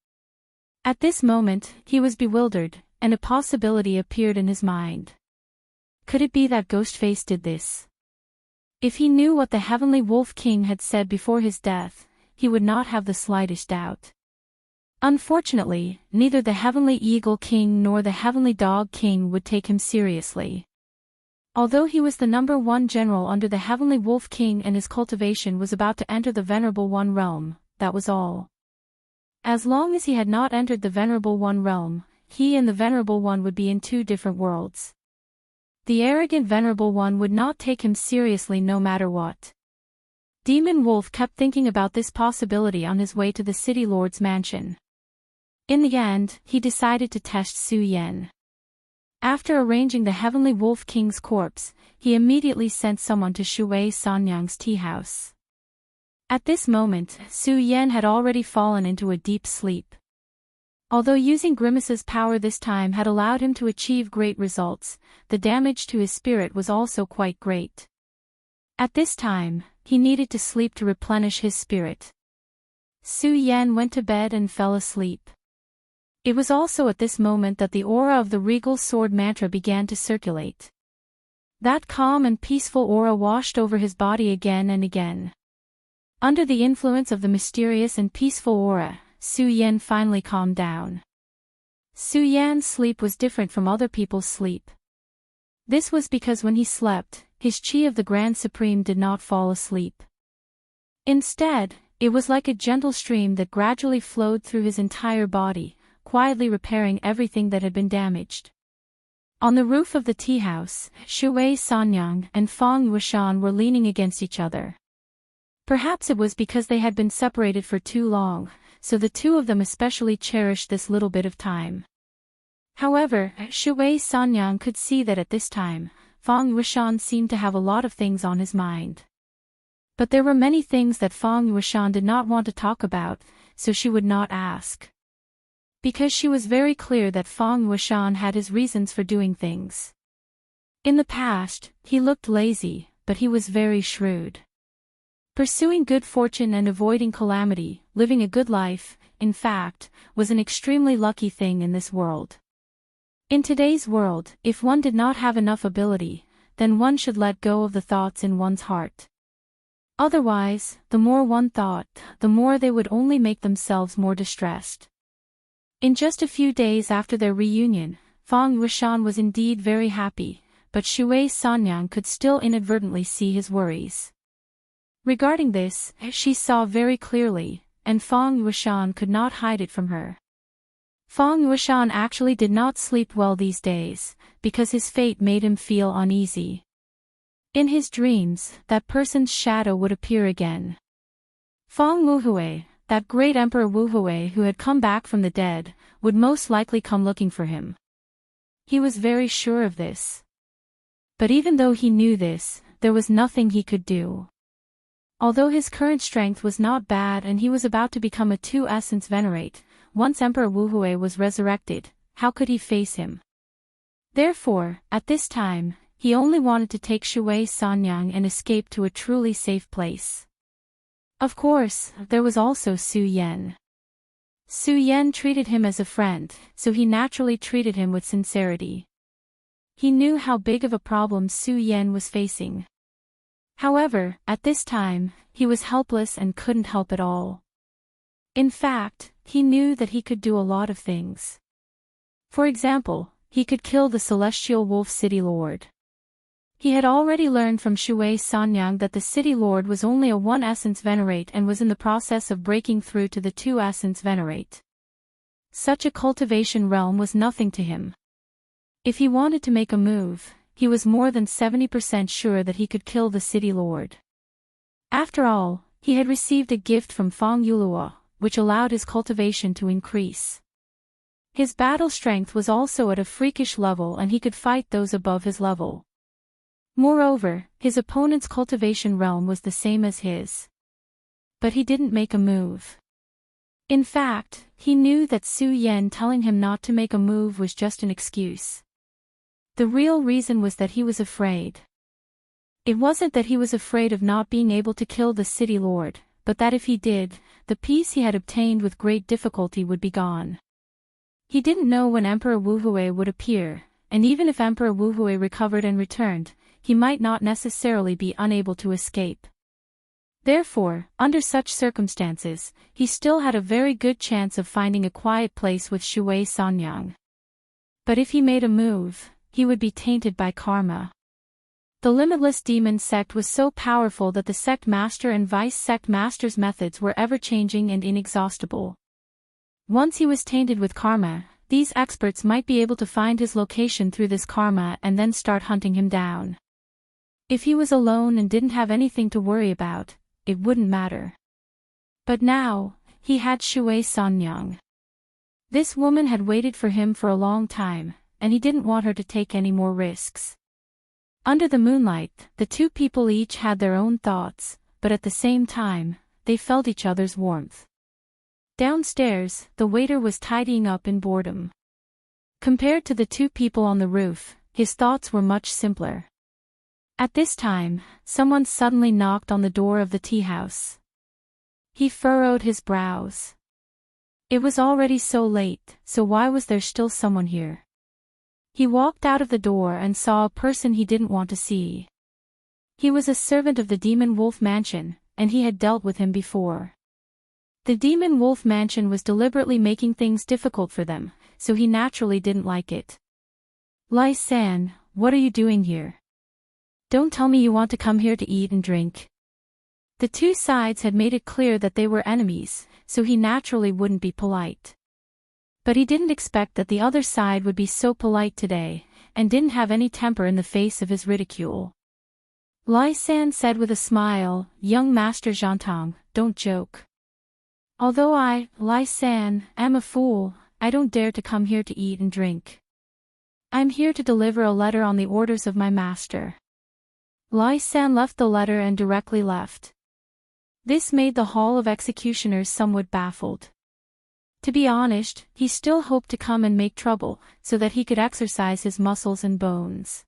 At this moment, he was bewildered, and a possibility appeared in his mind. Could it be that Ghostface did this? If he knew what the Heavenly Wolf King had said before his death, he would not have the slightest doubt. Unfortunately, neither the Heavenly Eagle King nor the Heavenly Dog King would take him seriously. Although he was the #1 general under the Heavenly Wolf King and his cultivation was about to enter the Venerable One realm, that was all. As long as he had not entered the Venerable One realm, he and the Venerable One would be in 2 different worlds. The arrogant Venerable One would not take him seriously no matter what. Demon Wolf kept thinking about this possibility on his way to the City Lord's mansion. In the end, he decided to test Su Yan. After arranging the Heavenly Wolf King's corpse, he immediately sent someone to Shui Sanyang's tea house. At this moment, Su Yan had already fallen into a deep sleep. Although using Grimace's power this time had allowed him to achieve great results, the damage to his spirit was also quite great. At this time, he needed to sleep to replenish his spirit. Su Yan went to bed and fell asleep. It was also at this moment that the aura of the Regal Sword mantra began to circulate. That calm and peaceful aura washed over his body again and again. Under the influence of the mysterious and peaceful aura, Su Yan finally calmed down. Su Yan's sleep was different from other people's sleep. This was because when he slept, his chi of the Grand Supreme did not fall asleep. Instead, it was like a gentle stream that gradually flowed through his entire body, quietly repairing everything that had been damaged. On the roof of the tea house, Shui Sanyang and Feng Yuishan were leaning against each other. Perhaps it was because they had been separated for too long, so the two of them especially cherished this little bit of time. However, Shui Sanyang could see that at this time, Feng Yuishan seemed to have a lot of things on his mind. But there were many things that Feng Yuishan did not want to talk about, so she would not ask. Because she was very clear that Feng Yuishan had his reasons for doing things. In the past, he looked lazy, but he was very shrewd. Pursuing good fortune and avoiding calamity, living a good life, in fact, was an extremely lucky thing in this world. In today's world, if one did not have enough ability, then one should let go of the thoughts in one's heart. Otherwise, the more one thought, the more they would only make themselves more distressed. In just a few days after their reunion, Feng Yuishan was indeed very happy, but Shui Sanyang could still inadvertently see his worries. Regarding this, she saw very clearly, and Feng Yuishan could not hide it from her. Feng Yuishan actually did not sleep well these days, because his fate made him feel uneasy. In his dreams, that person's shadow would appear again. Feng Wuhui, that great Emperor Wuhui who had come back from the dead, would most likely come looking for him. He was very sure of this. But even though he knew this, there was nothing he could do. Although his current strength was not bad and he was about to become a two-essence venerate, once Emperor Wuhui was resurrected, how could he face him? Therefore, at this time, he only wanted to take Shui Sanyang and escape to a truly safe place. Of course, there was also Su Yan. Su Yan treated him as a friend, so he naturally treated him with sincerity. He knew how big of a problem Su Yan was facing. However, at this time, he was helpless and couldn't help at all. In fact, he knew that he could do a lot of things. For example, he could kill the Celestial Wolf City Lord. He had already learned from Shui Sanyang that the City Lord was only a one-essence venerate and was in the process of breaking through to the two-essence venerate. Such a cultivation realm was nothing to him. If he wanted to make a move, he was more than 70% sure that he could kill the City Lord. After all, he had received a gift from Feng Yulua, which allowed his cultivation to increase. His battle strength was also at a freakish level and he could fight those above his level. Moreover, his opponent's cultivation realm was the same as his. But he didn't make a move. In fact, he knew that Su Yan telling him not to make a move was just an excuse. The real reason was that he was afraid. It wasn't that he was afraid of not being able to kill the City Lord, but that if he did, the peace he had obtained with great difficulty would be gone. He didn't know when Emperor Wuhui would appear, and even if Emperor Wuhui recovered and returned, he might not necessarily be unable to escape. Therefore, under such circumstances, he still had a very good chance of finding a quiet place with Shui Sanyang. But if he made a move, he would be tainted by karma. The Limitless Demon sect was so powerful that the sect master and vice sect master's methods were ever-changing and inexhaustible. Once he was tainted with karma, these experts might be able to find his location through this karma and then start hunting him down. If he was alone and didn't have anything to worry about, it wouldn't matter. But now, he had Shui Sanyang. This woman had waited for him for a long time, and he didn't want her to take any more risks. Under the moonlight, the two people each had their own thoughts, but at the same time, they felt each other's warmth. Downstairs, the waiter was tidying up in boredom. Compared to the two people on the roof, his thoughts were much simpler. At this time, someone suddenly knocked on the door of the tea house. He furrowed his brows. It was already so late, so why was there still someone here? He walked out of the door and saw a person he didn't want to see. He was a servant of the Demon Wolf Mansion, and he had dealt with him before. The Demon Wolf Mansion was deliberately making things difficult for them, so he naturally didn't like it. Lai-san, what are you doing here? Don't tell me you want to come here to eat and drink. The two sides had made it clear that they were enemies, so he naturally wouldn't be polite. But he didn't expect that the other side would be so polite today, and didn't have any temper in the face of his ridicule. Lai-san said with a smile, "Young Master Enchanting, don't joke. Although I, Lai-san, am a fool, I don't dare to come here to eat and drink. I'm here to deliver a letter on the orders of my master." Lai-san left the letter and directly left. This made the Hall of Executioners somewhat baffled. To be honest, he still hoped to come and make trouble, so that he could exercise his muscles and bones.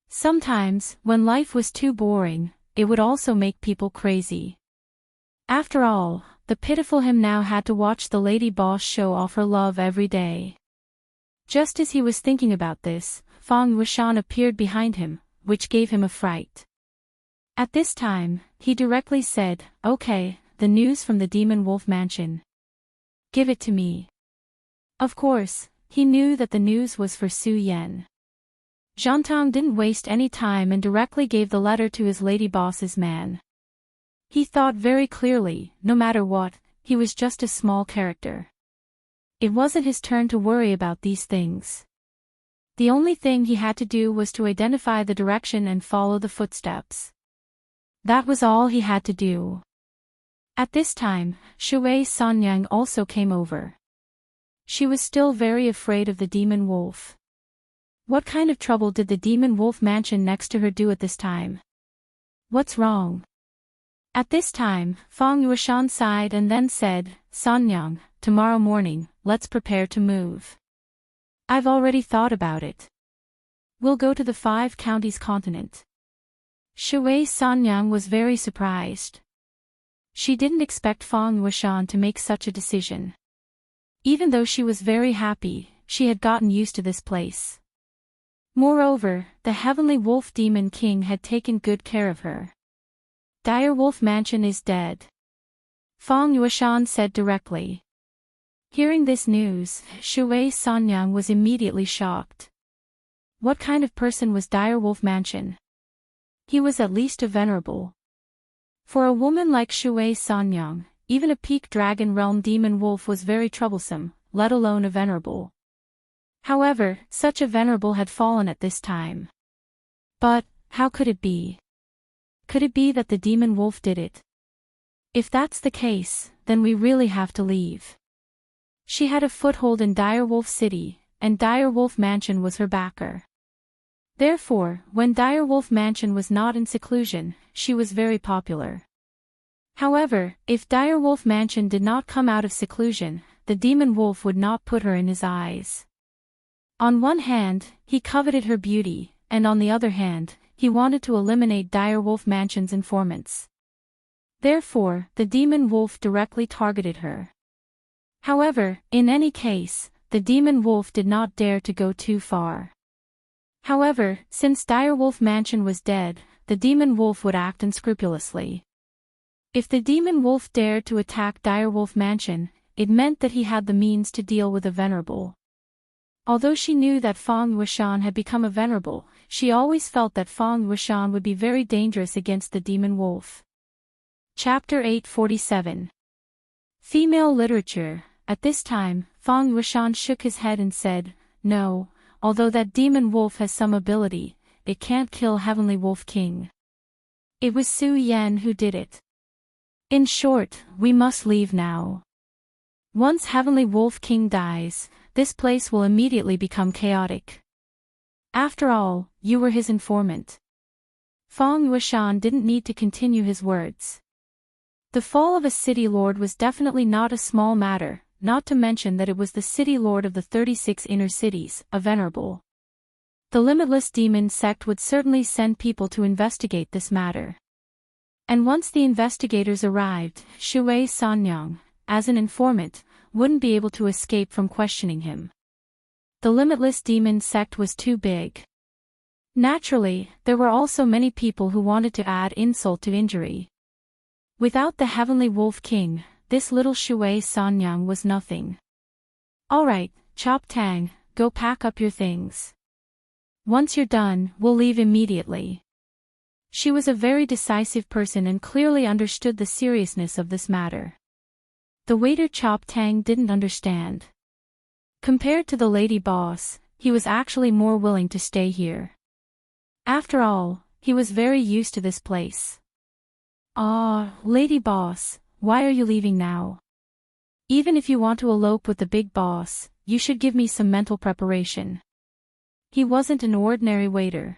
Sometimes, when life was too boring, it would also make people crazy. After all, the pitiful him now had to watch the lady boss show off her love every day. Just as he was thinking about this, Feng Wuxian appeared behind him, which gave him a fright. At this time, he directly said, "Okay, the news from the Demon Wolf Mansion. Give it to me." Of course, he knew that the news was for Su Yan. Enchanting didn't waste any time and directly gave the letter to his lady boss's man. He thought very clearly, no matter what, he was just a small character. It wasn't his turn to worry about these things. The only thing he had to do was to identify the direction and follow the footsteps. That was all he had to do. At this time, Shui Sanyang also came over. She was still very afraid of the Demon Wolf. What kind of trouble did the Demon Wolf Mansion next to her do at this time? What's wrong? At this time, Feng Wuxian sighed and then said, "Sanyang, tomorrow morning, let's prepare to move. I've already thought about it. We'll go to the 5 counties continent." Shui Sanyang was very surprised. She didn't expect Feng Wuxian to make such a decision. Even though she was very happy, she had gotten used to this place. Moreover, the Heavenly Wolf Demon King had taken good care of her. "Dire Wolf Mansion is dead," Feng Wuxian said directly. Hearing this news, Shui Sanyang was immediately shocked. What kind of person was Dire Wolf Mansion? He was at least a venerable. For a woman like Shui Sanyang, even a peak dragon realm demon wolf was very troublesome, let alone a venerable. However, such a venerable had fallen at this time. But, how could it be? Could it be that the demon wolf did it? If that's the case, then we really have to leave. She had a foothold in Dire Wolf City, and Dire Wolf Mansion was her backer. Therefore, when Dire Wolf Mansion was not in seclusion, she was very popular. However, if Dire Wolf Mansion did not come out of seclusion, the demon wolf would not put her in his eyes. On one hand, he coveted her beauty, and on the other hand, he wanted to eliminate Dire Wolf Mansion's informants. Therefore, the demon wolf directly targeted her. However, in any case, the demon wolf did not dare to go too far. However, since Dire Wolf Mansion was dead, the demon wolf would act unscrupulously. If the demon wolf dared to attack Dire Wolf Mansion, it meant that he had the means to deal with a venerable. Although she knew that Feng Wuxian had become a venerable, she always felt that Feng Wuxian would be very dangerous against the demon wolf. Chapter 847. Female Literature. At this time, Feng Wuxian shook his head and said, "No, although that demon wolf has some ability, it can't kill Heavenly Wolf King. It was Su Yan who did it. In short, we must leave now. Once Heavenly Wolf King dies, this place will immediately become chaotic. After all, you were his informant." Feng Wuxian didn't need to continue his words. The fall of a city lord was definitely not a small matter, not to mention that it was the city lord of the 36 inner cities, a venerable. The limitless demon sect would certainly send people to investigate this matter. And once the investigators arrived, Shui Sanyang, as an informant, wouldn't be able to escape from questioning him. The limitless demon sect was too big. Naturally, there were also many people who wanted to add insult to injury. Without the Heavenly Wolf King, this little Shui Sanyang was nothing. Alright, Chop Tang, go pack up your things. Once you're done, we'll leave immediately. She was a very decisive person and clearly understood the seriousness of this matter. The waiter Chop Tang didn't understand. Compared to the lady boss, he was actually more willing to stay here. After all, he was very used to this place. Ah, lady boss, why are you leaving now? Even if you want to elope with the big boss, you should give me some mental preparation. He wasn't an ordinary waiter.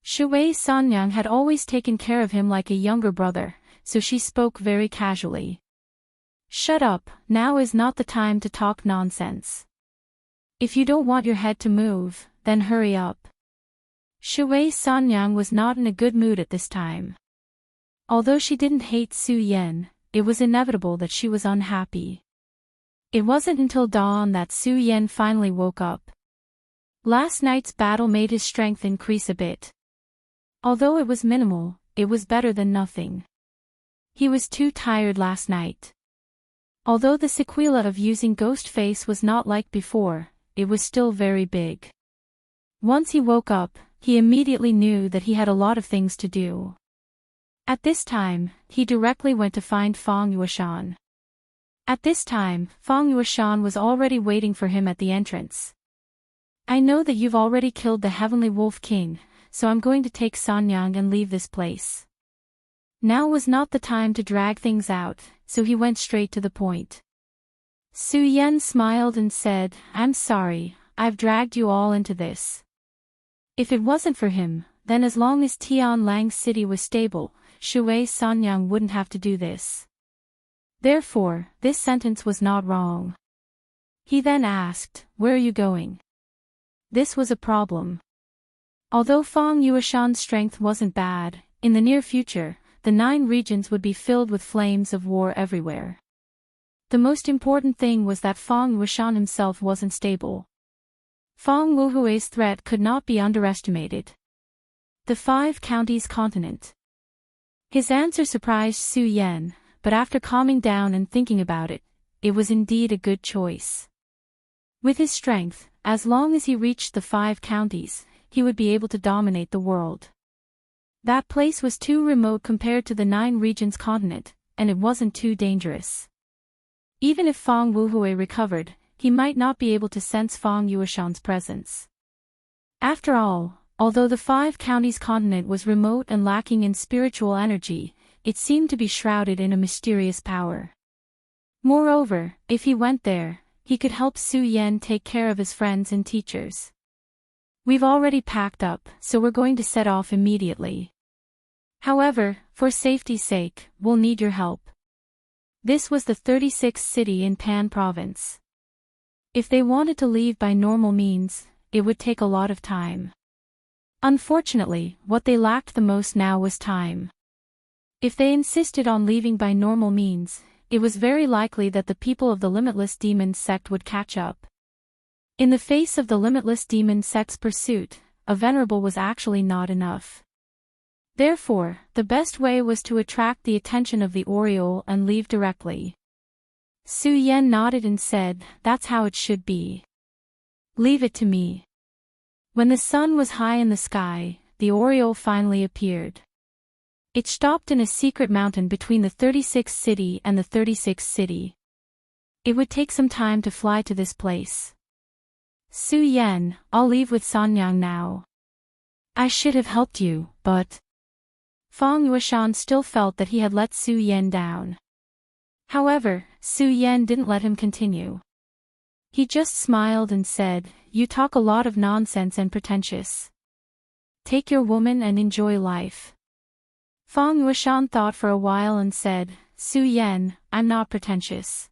Shui Sanyang had always taken care of him like a younger brother, so she spoke very casually. Shut up, now is not the time to talk nonsense. If you don't want your head to move, then hurry up. Shui Sanyang was not in a good mood at this time. Although she didn't hate Su Yan, it was inevitable that she was unhappy. It wasn't until dawn that Su Yan finally woke up. Last night's battle made his strength increase a bit. Although it was minimal, it was better than nothing. He was too tired last night. Although the sequela of using Ghost Face was not like before, it was still very big. Once he woke up, he immediately knew that he had a lot of things to do. At this time, he directly went to find Feng Yueshan. At this time, Feng Yueshan was already waiting for him at the entrance. I know that you've already killed the Heavenly Wolf King, so I'm going to take Sanyang and leave this place. Now was not the time to drag things out, so he went straight to the point. Su Yan smiled and said, I'm sorry, I've dragged you all into this. If it wasn't for him, then as long as Tianlang City was stable, Shui Sanyang wouldn't have to do this. Therefore, this sentence was not wrong. He then asked, where are you going? This was a problem. Although Feng Yueshan's strength wasn't bad, in the near future, the 9 regions would be filled with flames of war everywhere. The most important thing was that Feng Yueshan himself wasn't stable. Feng Wuhui's threat could not be underestimated. The 5 counties continent. His answer surprised Su Yan, but after calming down and thinking about it, it was indeed a good choice. With his strength, as long as he reached the 5 counties, he would be able to dominate the world. That place was too remote compared to the 9 regions continent, and it wasn't too dangerous. Even if Feng Wuhui recovered, he might not be able to sense Feng Yueshan's presence. After all, although the 5 counties continent was remote and lacking in spiritual energy, it seemed to be shrouded in a mysterious power. Moreover, if he went there, he could help Su Yan take care of his friends and teachers. We've already packed up, so we're going to set off immediately. However, for safety's sake, we'll need your help. This was the 36th city in Pan province. If they wanted to leave by normal means, it would take a lot of time. Unfortunately, what they lacked the most now was time. If they insisted on leaving by normal means, it was very likely that the people of the Limitless Demon sect would catch up. In the face of the Limitless Demon sect's pursuit, a venerable was actually not enough. Therefore, the best way was to attract the attention of the Oriole and leave directly. Su Yan nodded and said, that's how it should be. Leave it to me. When the sun was high in the sky, the Oriole finally appeared. It stopped in a secret mountain between the 36th city and the 36th city. It would take some time to fly to this place. Su Yan, I'll leave with Sanyang now. I should have helped you, but... Feng Yueshan still felt that he had let Su Yan down. However, Su Yan didn't let him continue. He just smiled and said, you talk a lot of nonsense and pretentious. Take your woman and enjoy life. Feng Yueshan thought for a while and said, Su Yan, I'm not pretentious.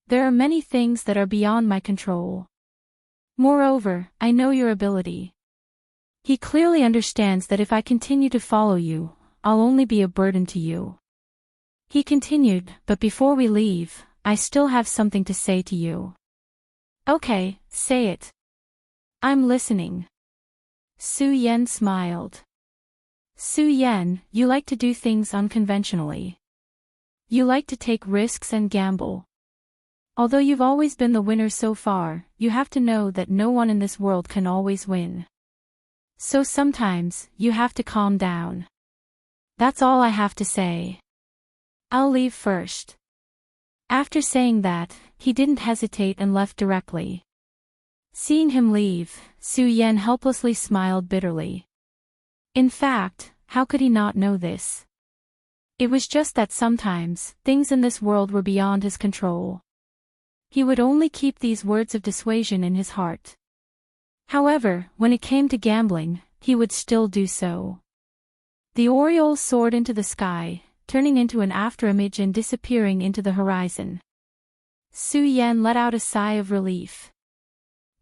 There are many things that are beyond my control. Moreover, I know your ability. He clearly understands that if I continue to follow you, I'll only be a burden to you. He continued, but before we leave, I still have something to say to you. Okay, say it. I'm listening. Su Yan smiled. Su Yan, you like to do things unconventionally. You like to take risks and gamble. Although you've always been the winner so far, you have to know that no one in this world can always win. So sometimes, you have to calm down. That's all I have to say. I'll leave first. After saying that, he didn't hesitate and left directly. Seeing him leave, Su Yan helplessly smiled bitterly. In fact, how could he not know this? It was just that sometimes, things in this world were beyond his control. He would only keep these words of dissuasion in his heart. However, when it came to gambling, he would still do so. The Oriole soared into the sky, turning into an afterimage and disappearing into the horizon. Su Yan let out a sigh of relief.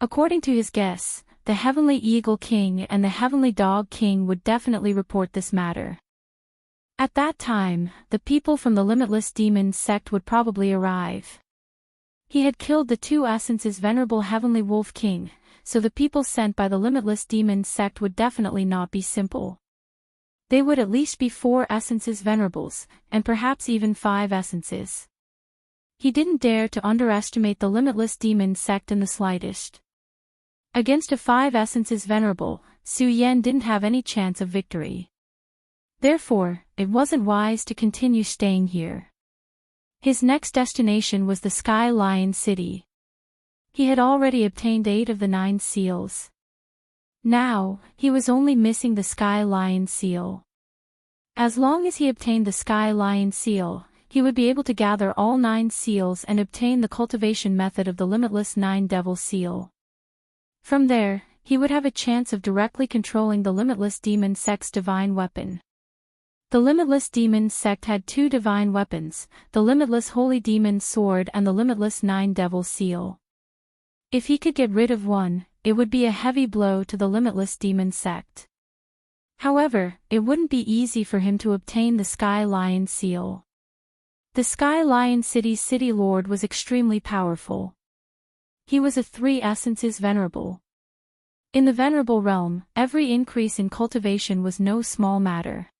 According to his guess, the Heavenly Eagle King and the Heavenly Dog King would definitely report this matter. At that time, the people from the Limitless Demon sect would probably arrive. He had killed the two essences Venerable Heavenly Wolf King, so the people sent by the Limitless Demon sect would definitely not be simple. They would at least be 4 essences venerables, and perhaps even 5 essences. He didn't dare to underestimate the Limitless Demon sect in the slightest. Against a 5 essences venerable, Su Yan didn't have any chance of victory. Therefore, it wasn't wise to continue staying here. His next destination was the Sky Lion City. He had already obtained 8 of the 9 seals. Now, he was only missing the Sky Lion seal. As long as he obtained the Sky Lion seal, he would be able to gather all 9 seals and obtain the cultivation method of the limitless 9 Devil seal. From there, he would have a chance of directly controlling the Limitless Demon sect's divine weapon. The Limitless Demon sect had 2 divine weapons, the Limitless Holy Demon sword and the Limitless 9 Devil seal. If he could get rid of one, it would be a heavy blow to the Limitless Demon sect. However, it wouldn't be easy for him to obtain the Sky Lion seal. The Sky Lion City's City Lord was extremely powerful. He was a 3 essences venerable. In the venerable realm, every increase in cultivation was no small matter.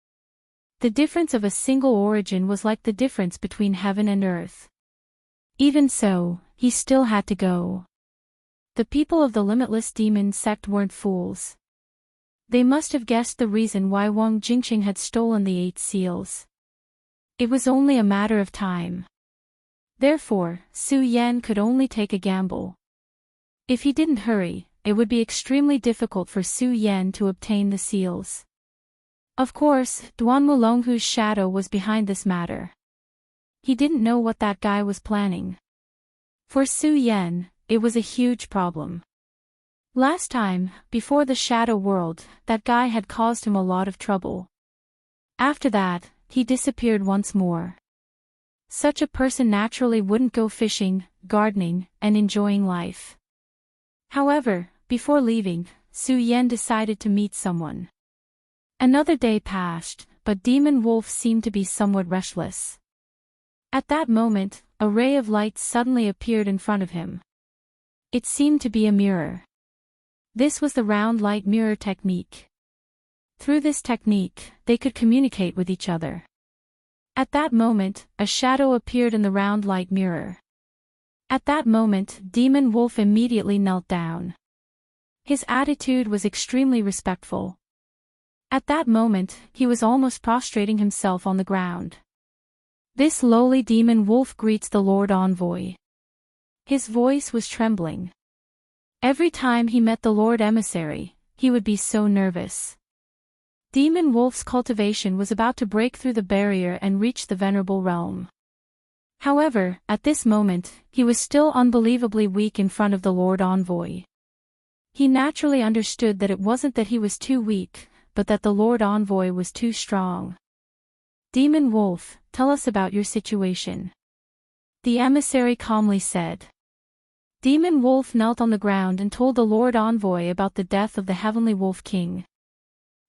The difference of a single origin was like the difference between heaven and earth. Even so, he still had to go. The people of the Limitless Demon sect weren't fools. They must have guessed the reason why Wang Jingqing had stolen the 8 seals. It was only a matter of time. Therefore, Su Yan could only take a gamble. If he didn't hurry, it would be extremely difficult for Su Yan to obtain the seals. Of course, Duan Mulonghu's shadow was behind this matter. He didn't know what that guy was planning. For Su Yan, it was a huge problem. Last time, before the Shadow World, that guy had caused him a lot of trouble. After that, he disappeared once more. Such a person naturally wouldn't go fishing, gardening, and enjoying life. However, before leaving, Su Yan decided to meet someone. Another day passed, but Demon Wolf seemed to be somewhat restless. At that moment, a ray of light suddenly appeared in front of him. It seemed to be a mirror. This was the round light mirror technique. Through this technique, they could communicate with each other. At that moment, a shadow appeared in the round light mirror. At that moment, Demon Wolf immediately knelt down. His attitude was extremely respectful. At that moment, he was almost prostrating himself on the ground. This lowly Demon Wolf greets the Lord Envoy. His voice was trembling. Every time he met the Lord Emissary, he would be so nervous. Demon Wolf's cultivation was about to break through the barrier and reach the Venerable Realm. However, at this moment, he was still unbelievably weak in front of the Lord Envoy. He naturally understood that it wasn't that he was too weak, but that the Lord Envoy was too strong. Demon Wolf, tell us about your situation. The emissary calmly said. Demon Wolf knelt on the ground and told the Lord Envoy about the death of the Heavenly Wolf King.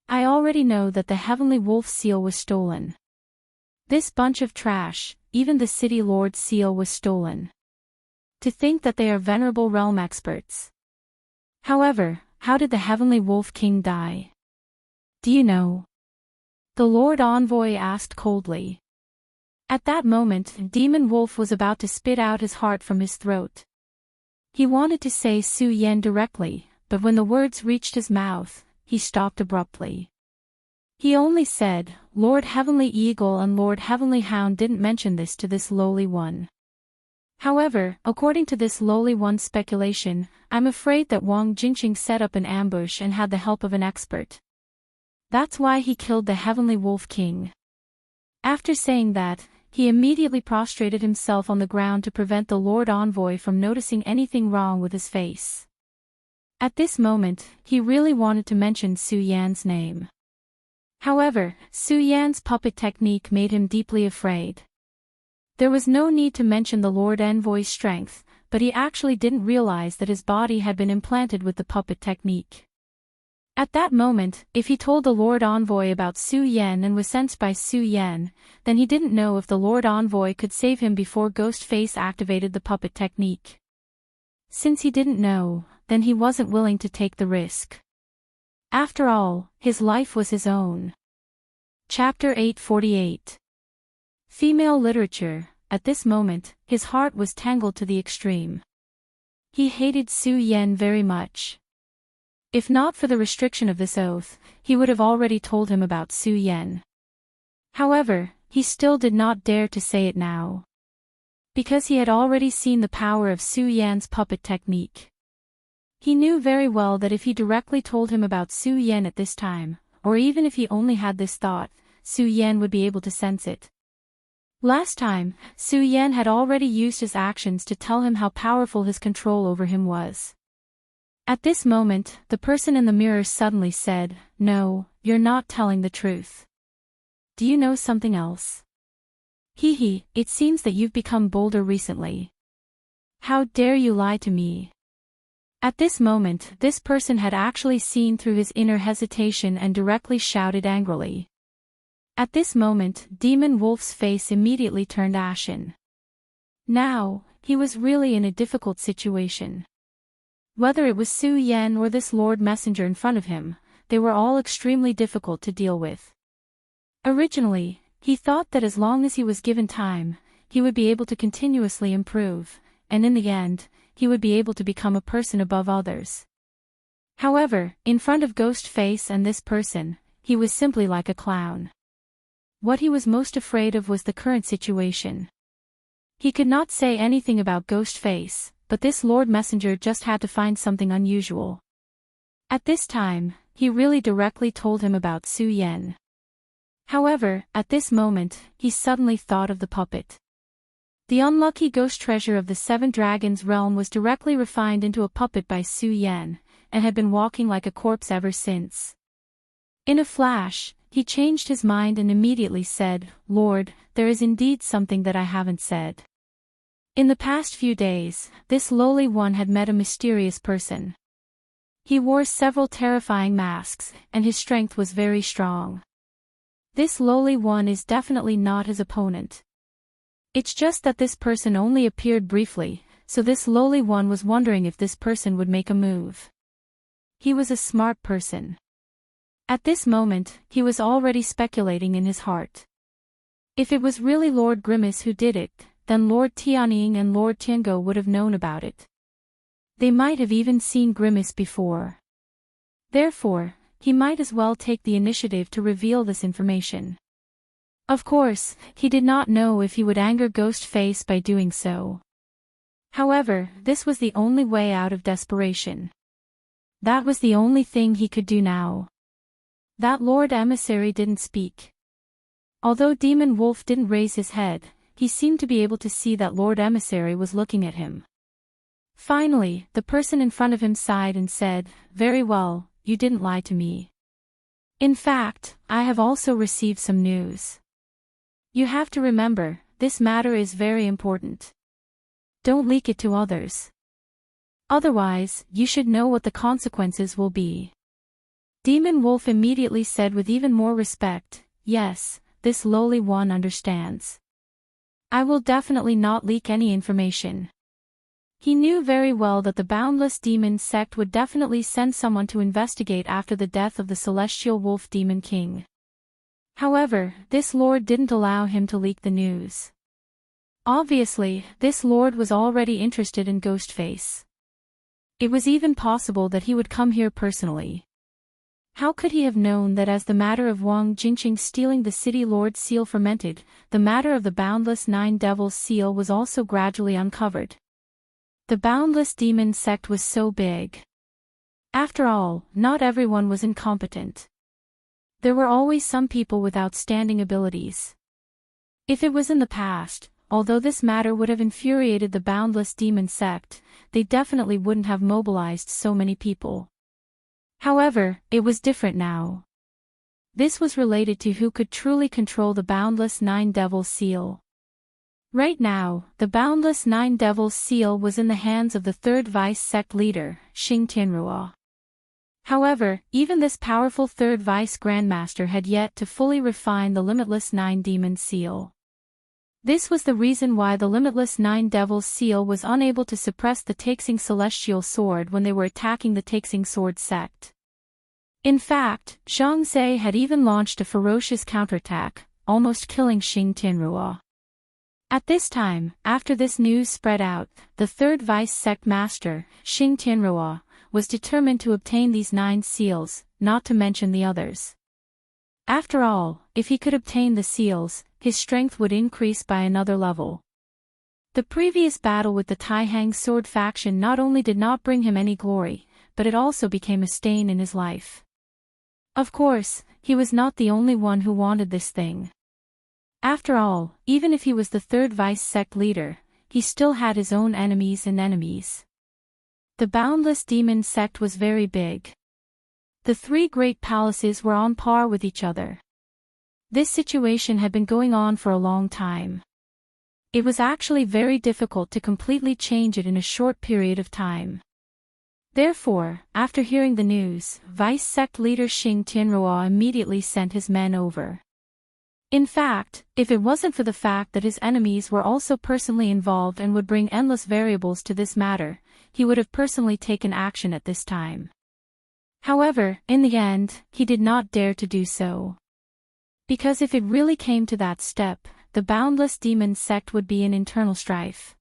I already know that the Heavenly Wolf seal was stolen. This bunch of trash, even the City Lord seal was stolen. to think that they are venerable realm experts. However, how did the Heavenly Wolf King die? Do you know? The Lord Envoy asked coldly. At that moment, Demon Wolf was about to spit out his heart from his throat. He wanted to say Su Yan directly, but when the words reached his mouth, he stopped abruptly. He only said, Lord Heavenly Eagle and Lord Heavenly Hound didn't mention this to this lowly one. However, according to this lowly one's speculation, I'm afraid that Wang Jingqing set up an ambush and had the help of an expert. That's why he killed the Heavenly Wolf King. After saying that, he immediately prostrated himself on the ground to prevent the Lord Envoy from noticing anything wrong with his face. At this moment, he really wanted to mention Su Yan's name. However, Su Yan's puppet technique made him deeply afraid. There was no need to mention the Lord Envoy's strength, but he actually didn't realize that his body had been implanted with the puppet technique. At that moment, if he told the Lord Envoy about Su Yan and was sensed by Su Yan, then he didn't know if the Lord Envoy could save him before Ghostface activated the puppet technique. Since he didn't know, then he wasn't willing to take the risk. After all, his life was his own. Chapter 848. Female Literature. At this moment, his heart was tangled to the extreme. He hated Su Yan very much. If not for the restriction of this oath, he would have already told him about Su Yan. However, he still did not dare to say it now. Because he had already seen the power of Su Yan's puppet technique. He knew very well that if he directly told him about Su Yan at this time, or even if he only had this thought, Su Yan would be able to sense it. Last time, Su Yan had already used his actions to tell him how powerful his control over him was. At this moment, the person in the mirror suddenly said, No, you're not telling the truth. Do you know something else? Hee, it seems that you've become bolder recently. How dare you lie to me? At this moment, this person had actually seen through his inner hesitation and directly shouted angrily. At this moment, Demon Wolf's face immediately turned ashen. Now, he was really in a difficult situation. Whether it was Su Yan or this Lord Messenger in front of him, they were all extremely difficult to deal with. Originally, he thought that as long as he was given time, he would be able to continuously improve, and in the end, he would be able to become a person above others. However, in front of Ghostface and this person, he was simply like a clown. What he was most afraid of was the current situation. He could not say anything about Ghostface, but this Lord Messenger just had to find something unusual. At this time, he really directly told him about Su Yan. However, at this moment, he suddenly thought of the puppet. The unlucky ghost treasure of the Seven Dragons realm was directly refined into a puppet by Su Yan, and had been walking like a corpse ever since. In a flash, he changed his mind and immediately said, Lord, there is indeed something that I haven't said. In the past few days, this lowly one had met a mysterious person. He wore several terrifying masks, and his strength was very strong. This lowly one is definitely not his opponent. It's just that this person only appeared briefly, so this lowly one was wondering if this person would make a move. He was a smart person. At this moment, he was already speculating in his heart. If it was really Lord Grimace who did it, then Lord Tianying and Lord Tiango would have known about it. They might have even seen Grimace before. Therefore, he might as well take the initiative to reveal this information. Of course, he did not know if he would anger Ghostface by doing so. However, this was the only way out of desperation. That was the only thing he could do now. That Lord Emissary didn't speak. Although Demon Wolf didn't raise his head, he seemed to be able to see that Lord Emissary was looking at him. Finally, the person in front of him sighed and said, Very well, you didn't lie to me. In fact, I have also received some news. You have to remember, this matter is very important. Don't leak it to others. Otherwise, you should know what the consequences will be. Demon Wolf immediately said with even more respect, Yes, this lowly one understands. I will definitely not leak any information. He knew very well that the Boundless Demon sect would definitely send someone to investigate after the death of the Celestial Wolf Demon King. However, this lord didn't allow him to leak the news. Obviously, this lord was already interested in Ghostface. It was even possible that he would come here personally. How could he have known that as the matter of Wang Jingqing stealing the City Lord's seal fermented, the matter of the Boundless Nine Devils seal was also gradually uncovered? The Boundless Demon sect was so big. After all, not everyone was incompetent. There were always some people with outstanding abilities. If it was in the past, although this matter would have infuriated the Boundless Demon sect, they definitely wouldn't have mobilized so many people. However, it was different now. This was related to who could truly control the Boundless Nine Devils seal. Right now, the Boundless Nine Devils seal was in the hands of the third vice sect leader, Xing Tianruo. However, even this powerful third vice grandmaster had yet to fully refine the Limitless Nine Demon seal. This was the reason why the Limitless Nine Devils seal was unable to suppress the Taixing Celestial Sword when they were attacking the Taixing Sword sect. In fact, Zhang Ze had even launched a ferocious counterattack, almost killing Xing Tianruo. At this time, after this news spread out, the third vice sect master, Xing Tianruo, was determined to obtain these 9 seals, not to mention the others. After all, if he could obtain the seals, his strength would increase by another level. The previous battle with the Taihang sword faction not only did not bring him any glory, but it also became a stain in his life. Of course, he was not the only one who wanted this thing. After all, even if he was the third vice sect leader, he still had his own enemies and enemies. The Boundless Demon sect was very big. The 3 great palaces were on par with each other. This situation had been going on for a long time. It was actually very difficult to completely change it in a short period of time. Therefore, after hearing the news, vice sect leader Xing Tianruo immediately sent his men over. In fact, if it wasn't for the fact that his enemies were also personally involved and would bring endless variables to this matter, he would have personally taken action at this time. However, in the end, he did not dare to do so. Because if it really came to that step, the Boundless Demon sect would be in internal strife.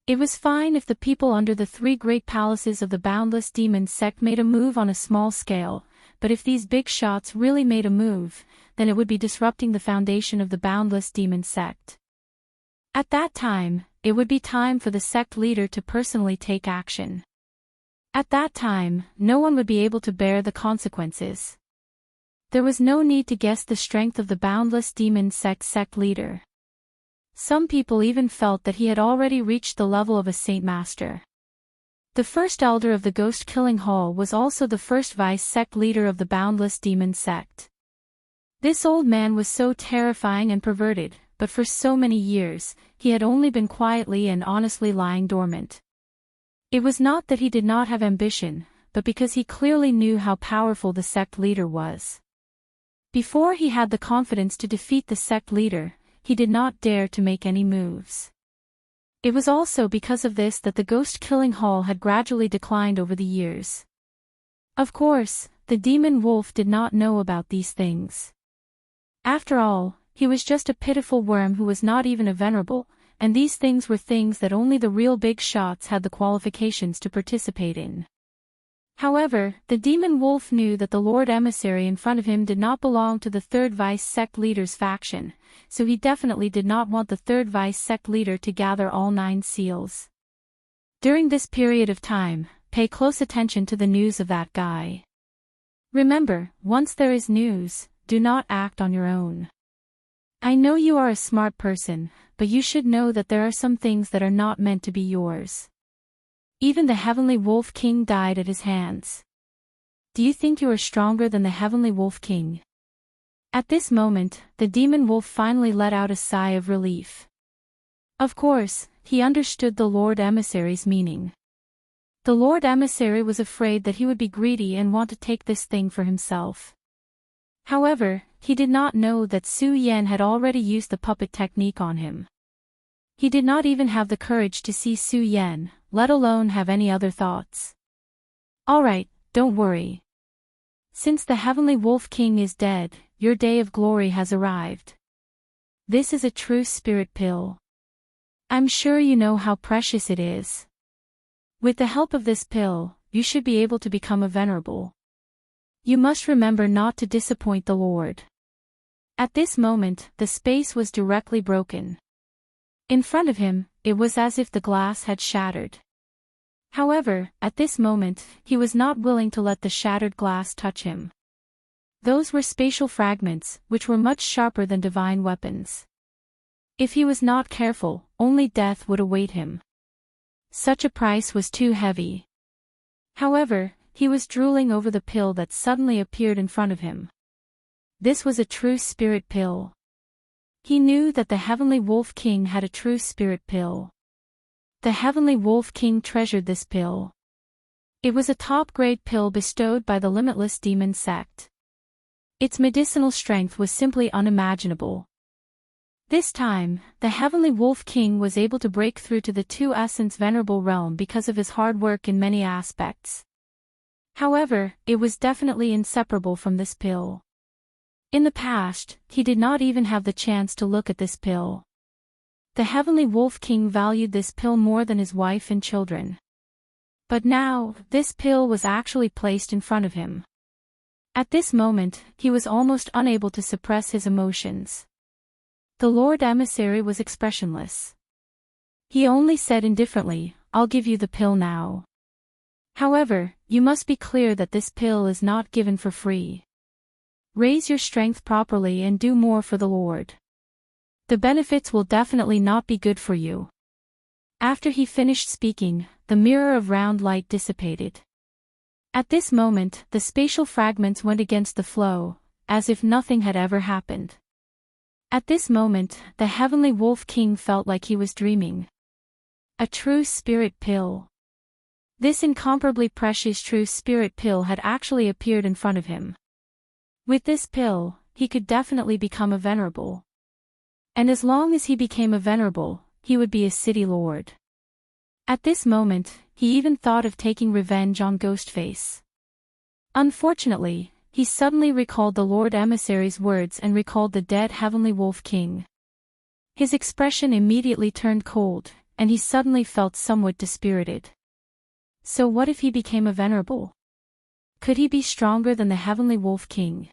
It was fine if the people under the 3 great palaces of the Boundless Demon sect made a move on a small scale, but if these big shots really made a move, then it would be disrupting the foundation of the Boundless Demon sect. At that time, it would be time for the sect leader to personally take action. At that time, no one would be able to bear the consequences. There was no need to guess the strength of the Boundless Demon sect leader. Some people even felt that he had already reached the level of a Saint Master. The first elder of the Ghost Killing Hall was also the first vice sect leader of the Boundless Demon sect. This old man was so terrifying and perverted, but for so many years, he had only been quietly and honestly lying dormant. It was not that he did not have ambition, but because he clearly knew how powerful the sect leader was. Before he had the confidence to defeat the sect leader, he did not dare to make any moves. It was also because of this that the Ghost Killing Hall had gradually declined over the years. Of course, the demon wolf did not know about these things. After all, he was just a pitiful worm who was not even a venerable, and these things were things that only the real big shots had the qualifications to participate in. However, the demon wolf knew that the Lord Emissary in front of him did not belong to the third vice sect leader's faction, so he definitely did not want the third vice sect leader to gather all 9 seals. During this period of time, pay close attention to the news of that guy. Remember, once there is news, do not act on your own. I know you are a smart person, but you should know that there are some things that are not meant to be yours. Even the Heavenly Wolf King died at his hands. Do you think you are stronger than the Heavenly Wolf King? At this moment, the demon wolf finally let out a sigh of relief. Of course, he understood the Lord Emissary's meaning. The Lord Emissary was afraid that he would be greedy and want to take this thing for himself. However, he did not know that Su Yan had already used the puppet technique on him. He did not even have the courage to see Su Yan, let alone have any other thoughts. Alright, don't worry. Since the Heavenly Wolf King is dead, your day of glory has arrived. This is a true spirit pill. I'm sure you know how precious it is. With the help of this pill, you should be able to become a venerable. You must remember not to disappoint the Lord. At this moment, the space was directly broken. In front of him, it was as if the glass had shattered. However, at this moment, he was not willing to let the shattered glass touch him. Those were spatial fragments, which were much sharper than divine weapons. If he was not careful, only death would await him. Such a price was too heavy. However, he was drooling over the pill that suddenly appeared in front of him. This was a true spirit pill. He knew that the Heavenly Wolf King had a true spirit pill. The Heavenly Wolf King treasured this pill. It was a top-grade pill bestowed by the Limitless Demon Sect. Its medicinal strength was simply unimaginable. This time, the Heavenly Wolf King was able to break through to the Two Essence Venerable realm because of his hard work in many aspects. However, it was definitely inseparable from this pill. In the past, he did not even have the chance to look at this pill. The Heavenly Wolf King valued this pill more than his wife and children. But now, this pill was actually placed in front of him. At this moment, he was almost unable to suppress his emotions. The Lord Emissary was expressionless. He only said indifferently, "I'll give you the pill now. However, you must be clear that this pill is not given for free. Raise your strength properly and do more for the Lord. The benefits will definitely not be good for you." After he finished speaking, the mirror of round light dissipated. At this moment, the spatial fragments went against the flow, as if nothing had ever happened. At this moment, the Heavenly Wolf King felt like he was dreaming. A true spirit pill. This incomparably precious true spirit pill had actually appeared in front of him. With this pill, he could definitely become a venerable. And as long as he became a venerable, he would be a city lord. At this moment, he even thought of taking revenge on Ghostface. Unfortunately, he suddenly recalled the Lord Emissary's words and recalled the dead Heavenly Wolf King. His expression immediately turned cold, and he suddenly felt somewhat dispirited. So what if he became a venerable? Could he be stronger than the Heavenly Wolf King?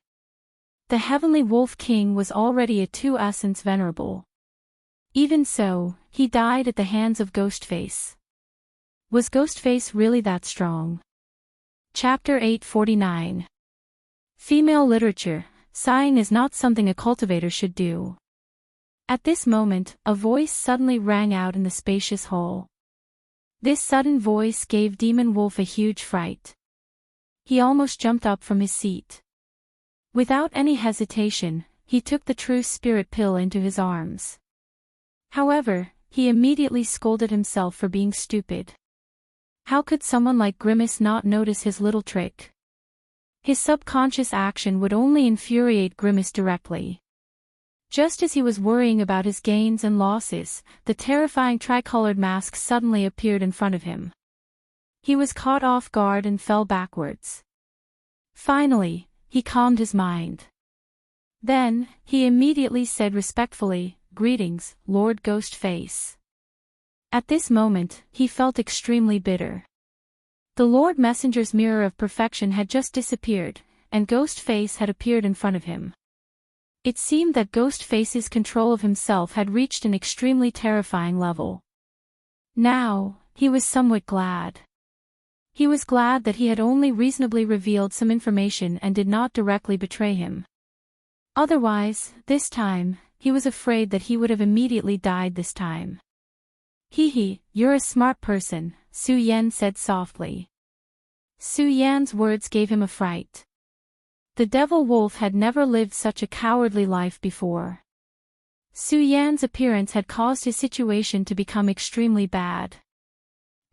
The Heavenly Wolf King was already a two-essence venerable. Even so, he died at the hands of Ghostface. Was Ghostface really that strong? Chapter 849. Female literature, sighing is not something a cultivator should do. At this moment, a voice suddenly rang out in the spacious hall. This sudden voice gave Demon Wolf a huge fright. He almost jumped up from his seat. Without any hesitation, he took the true spirit pill into his arms. However, he immediately scolded himself for being stupid. How could someone like Grimace not notice his little trick? His subconscious action would only infuriate Grimace directly. Just as he was worrying about his gains and losses, the terrifying tricolored mask suddenly appeared in front of him. He was caught off guard and fell backwards. Finally, he calmed his mind. Then, he immediately said respectfully, "Greetings, Lord Ghostface." At this moment, he felt extremely bitter. The Lord Messenger's mirror of perfection had just disappeared, and Ghostface had appeared in front of him. It seemed that Ghostface's control of himself had reached an extremely terrifying level. Now, he was somewhat glad. He was glad that he had only reasonably revealed some information and did not directly betray him. Otherwise, this time, he was afraid that he would have immediately died this time. "Hee, you're a smart person," Su Yan said softly. Su Yan's words gave him a fright. The devil wolf had never lived such a cowardly life before. Su Yan's appearance had caused his situation to become extremely bad.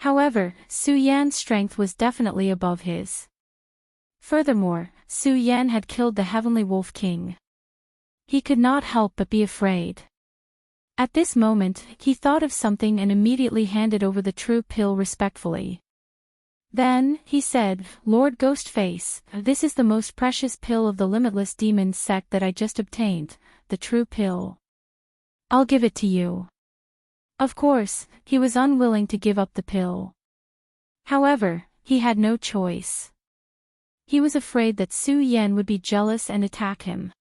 However, Su Yan's strength was definitely above his. Furthermore, Su Yan had killed the Heavenly Wolf King. He could not help but be afraid. At this moment, he thought of something and immediately handed over the true pill respectfully. Then, he said, "Lord Ghostface, this is the most precious pill of the Limitless Demons sect that I just obtained, the true pill. I'll give it to you." Of course, he was unwilling to give up the pill. However, he had no choice. He was afraid that Su Yan would be jealous and attack him.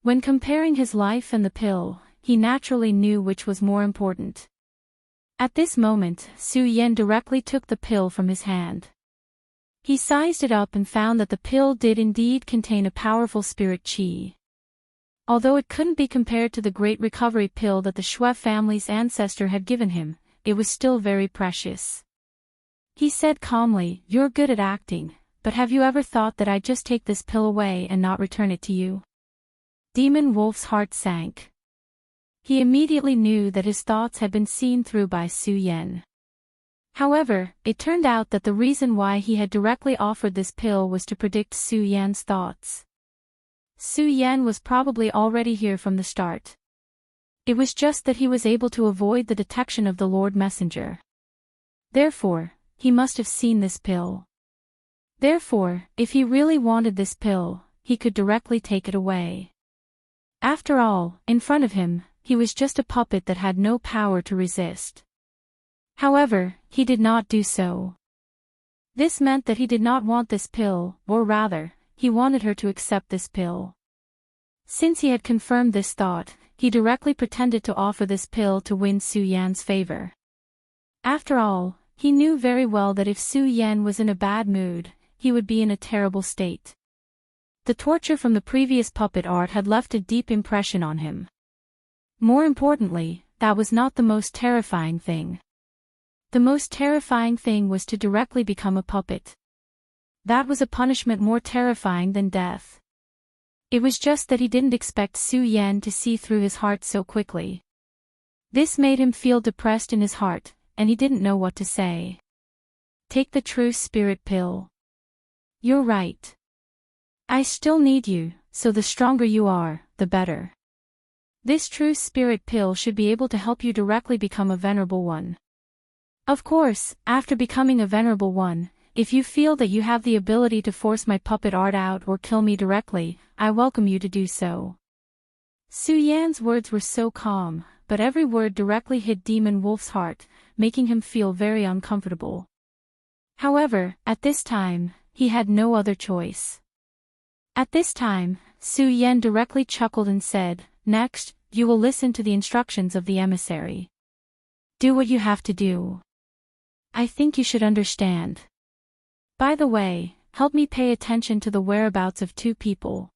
When comparing his life and the pill, he naturally knew which was more important. At this moment, Su Yan directly took the pill from his hand. He sized it up and found that the pill did indeed contain a powerful spirit chi. Although it couldn't be compared to the great recovery pill that the Shui family's ancestor had given him, it was still very precious. He said calmly, "You're good at acting, but have you ever thought that I'd just take this pill away and not return it to you?" Demon Wolf's heart sank. He immediately knew that his thoughts had been seen through by Su Yan. However, it turned out that the reason why he had directly offered this pill was to predict Su Yan's thoughts. Su Yan was probably already here from the start. It was just that he was able to avoid the detection of the Lord Messenger. Therefore, he must have seen this pill. Therefore, if he really wanted this pill, he could directly take it away. After all, in front of him, he was just a puppet that had no power to resist. However, he did not do so. This meant that he did not want this pill, or rather, he wanted her to accept this pill. Since he had confirmed this thought, he directly pretended to offer this pill to win Su Yan's favor. After all, he knew very well that if Su Yan was in a bad mood, he would be in a terrible state. The torture from the previous puppet art had left a deep impression on him. More importantly, that was not the most terrifying thing. The most terrifying thing was to directly become a puppet. That was a punishment more terrifying than death. It was just that he didn't expect Su Yan to see through his heart so quickly. This made him feel depressed in his heart, and he didn't know what to say. Take the true spirit pill. You're right. I still need you, so the stronger you are, the better. This true spirit pill should be able to help you directly become a venerable one. Of course, after becoming a venerable one, if you feel that you have the ability to force my puppet art out or kill me directly, I welcome you to do so. Su Yan's words were so calm, but every word directly hit Demon Wolf's heart, making him feel very uncomfortable. However, at this time, he had no other choice. At this time, Su Yan directly chuckled and said, "Next, you will listen to the instructions of the emissary. Do what you have to do. I think you should understand. By the way, help me pay attention to the whereabouts of two people."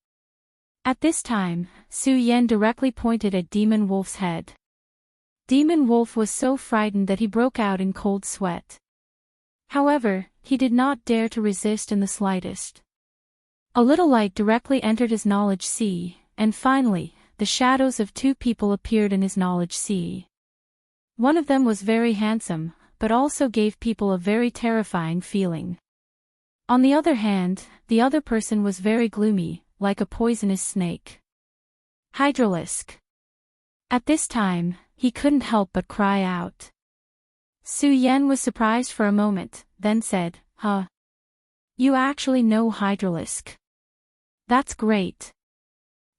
At this time, Su Yan directly pointed at Demon Wolf's head. Demon Wolf was so frightened that he broke out in cold sweat. However, he did not dare to resist in the slightest. A little light directly entered his knowledge sea, and finally, the shadows of two people appeared in his knowledge sea. One of them was very handsome, but also gave people a very terrifying feeling. On the other hand, the other person was very gloomy, like a poisonous snake. Hydralisk. At this time, he couldn't help but cry out. Su Yan was surprised for a moment, then said, "Huh? You actually know Hydralisk? That's great.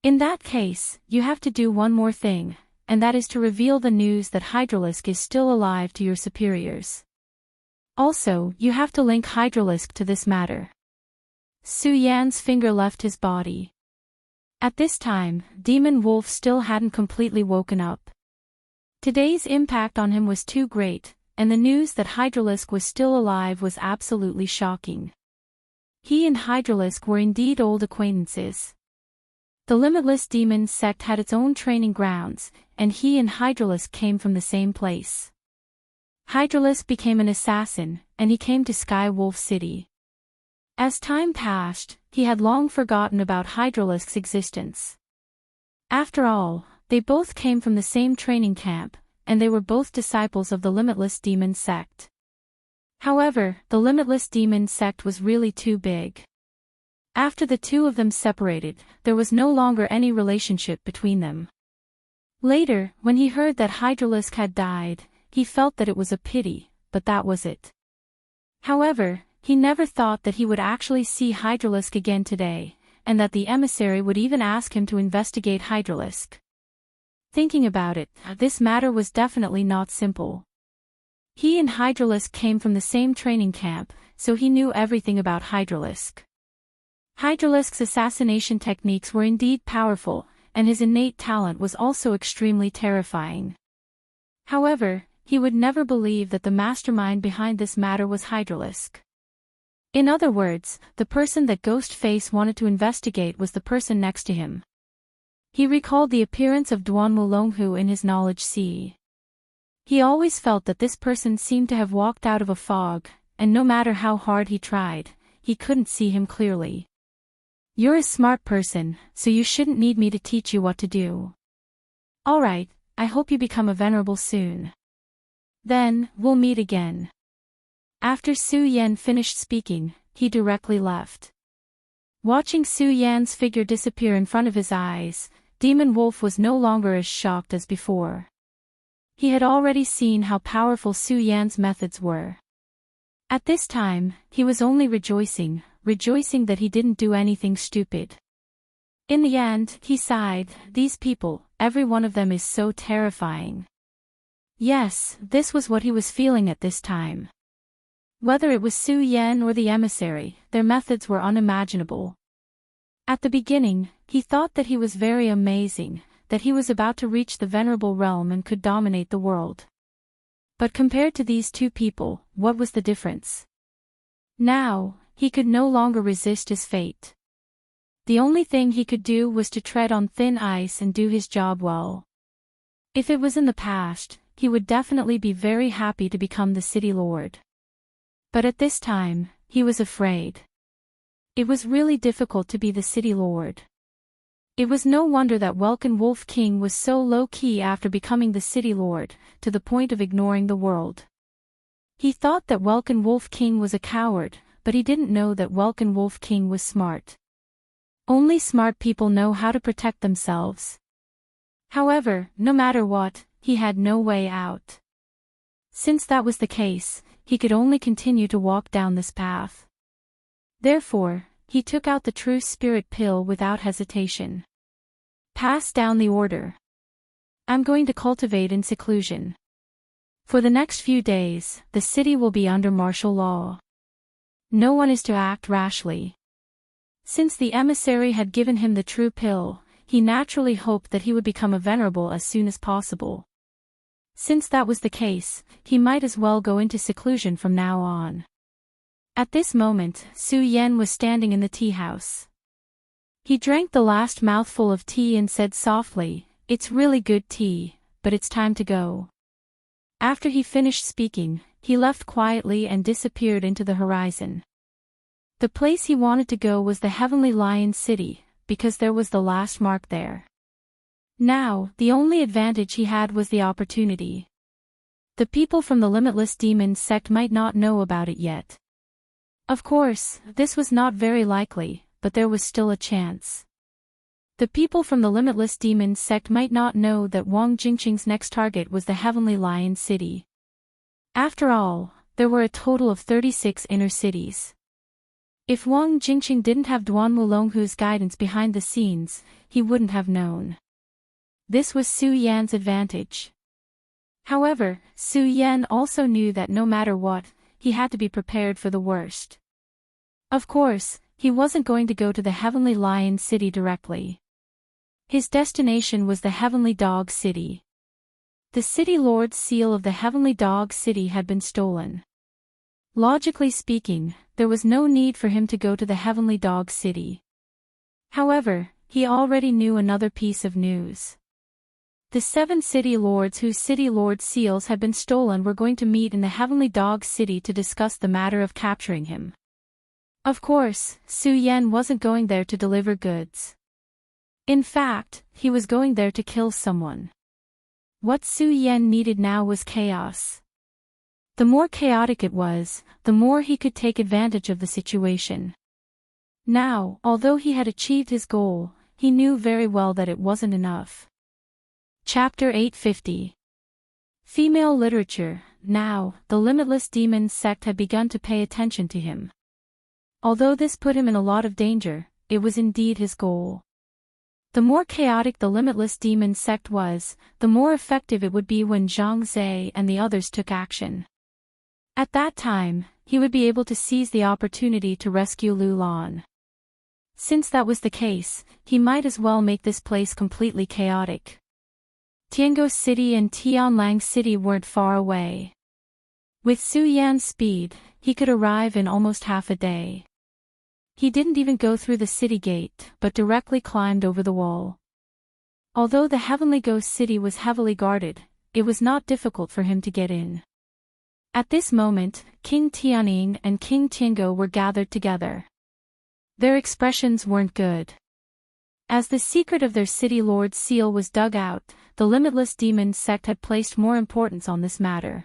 In that case, you have to do one more thing, and that is to reveal the news that Hydralisk is still alive to your superiors. Also, you have to link Hydralisk to this matter." Su Yan's finger left his body. At this time, Demon Wolf still hadn't completely woken up. Today's impact on him was too great, and the news that Hydralisk was still alive was absolutely shocking. He and Hydralisk were indeed old acquaintances. The Limitless Demons sect had its own training grounds, and he and Hydralisk came from the same place. Hydralisk became an assassin, and he came to Sky Wolf City. As time passed, he had long forgotten about Hydralisk's existence. After all, they both came from the same training camp, and they were both disciples of the Limitless Demon sect. However, the Limitless Demon sect was really too big. After the two of them separated, there was no longer any relationship between them. Later, when he heard that Hydralisk had died, he felt that it was a pity, but that was it. However, he never thought that he would actually see Hydralisk again today, and that the emissary would even ask him to investigate Hydralisk. Thinking about it, this matter was definitely not simple. He and Hydralisk came from the same training camp, so he knew everything about Hydralisk. Hydralisk's assassination techniques were indeed powerful, and his innate talent was also extremely terrifying. However, he would never believe that the mastermind behind this matter was Hydralisk. In other words, the person that Ghostface wanted to investigate was the person next to him. He recalled the appearance of Duan Wulonghu in his knowledge sea. He always felt that this person seemed to have walked out of a fog, and no matter how hard he tried, he couldn't see him clearly. "You're a smart person, so you shouldn't need me to teach you what to do. Alright, I hope you become a venerable soon. Then, we'll meet again." After Su Yan finished speaking, he directly left. Watching Su Yan's figure disappear in front of his eyes, Demon Wolf was no longer as shocked as before. He had already seen how powerful Su Yan's methods were. At this time, he was only rejoicing that he didn't do anything stupid. In the end, he sighed, "These people, every one of them is so terrifying." Yes, this was what he was feeling at this time. Whether it was Su Yan or the emissary, their methods were unimaginable. At the beginning, he thought that he was very amazing, that he was about to reach the venerable realm and could dominate the world. But compared to these two people, what was the difference? Now, he could no longer resist his fate. The only thing he could do was to tread on thin ice and do his job well. If it was in the past, he would definitely be very happy to become the city lord. But at this time, he was afraid. It was really difficult to be the city lord. It was no wonder that Welkin Wolf King was so low-key after becoming the city lord, to the point of ignoring the world. He thought that Welkin Wolf King was a coward, but he didn't know that Welkin Wolf King was smart. Only smart people know how to protect themselves. However, no matter what, he had no way out. Since that was the case, he could only continue to walk down this path. Therefore, he took out the True Spirit pill without hesitation. Pass down the order. I'm going to cultivate in seclusion. For the next few days, the city will be under martial law. No one is to act rashly. Since the emissary had given him the true pill, he naturally hoped that he would become a venerable as soon as possible. Since that was the case, he might as well go into seclusion from now on. At this moment, Su Yan was standing in the tea house. He drank the last mouthful of tea and said softly, "It's really good tea, but it's time to go." After he finished speaking, he left quietly and disappeared into the horizon. The place he wanted to go was the Heavenly Lion City, because there was the last mark there. Now, the only advantage he had was the opportunity. The people from the Limitless Demon sect might not know about it yet. Of course, this was not very likely, but there was still a chance. The people from the Limitless Demon sect might not know that Wang Jingqing's next target was the Heavenly Lion City. After all, there were a total of 36 inner cities. If Wang Jingqing didn't have Duan Wulonghu's guidance behind the scenes, he wouldn't have known. This was Su Yan's advantage. However, Su Yan also knew that no matter what, he had to be prepared for the worst. Of course, he wasn't going to go to the Heavenly Lion City directly. His destination was the Heavenly Dog City. The City Lord's seal of the Heavenly Dog City had been stolen. Logically speaking, there was no need for him to go to the Heavenly Dog City. However, he already knew another piece of news. The 7 city lords whose city lord seals had been stolen were going to meet in the Heavenly Dog City to discuss the matter of capturing him. Of course, Su Yan wasn't going there to deliver goods. In fact, he was going there to kill someone. What Su Yan needed now was chaos. The more chaotic it was, the more he could take advantage of the situation. Now, although he had achieved his goal, he knew very well that it wasn't enough. Chapter 850. Female Literature. Now, the Limitless Demons sect had begun to pay attention to him. Although this put him in a lot of danger, it was indeed his goal. The more chaotic the Limitless Demons sect was, the more effective it would be when Zhang Zhe and the others took action. At that time, he would be able to seize the opportunity to rescue Lu Lan. Since that was the case, he might as well make this place completely chaotic. Tianguo City and Tianlang City weren't far away. With Su Yan's speed, he could arrive in almost half a day. He didn't even go through the city gate, but directly climbed over the wall. Although the Heavenly Ghost City was heavily guarded, it was not difficult for him to get in. At this moment, King Tianning and King Tianguo were gathered together. Their expressions weren't good. As the secret of their city lord's seal was dug out, the Limitless Demons sect had placed more importance on this matter.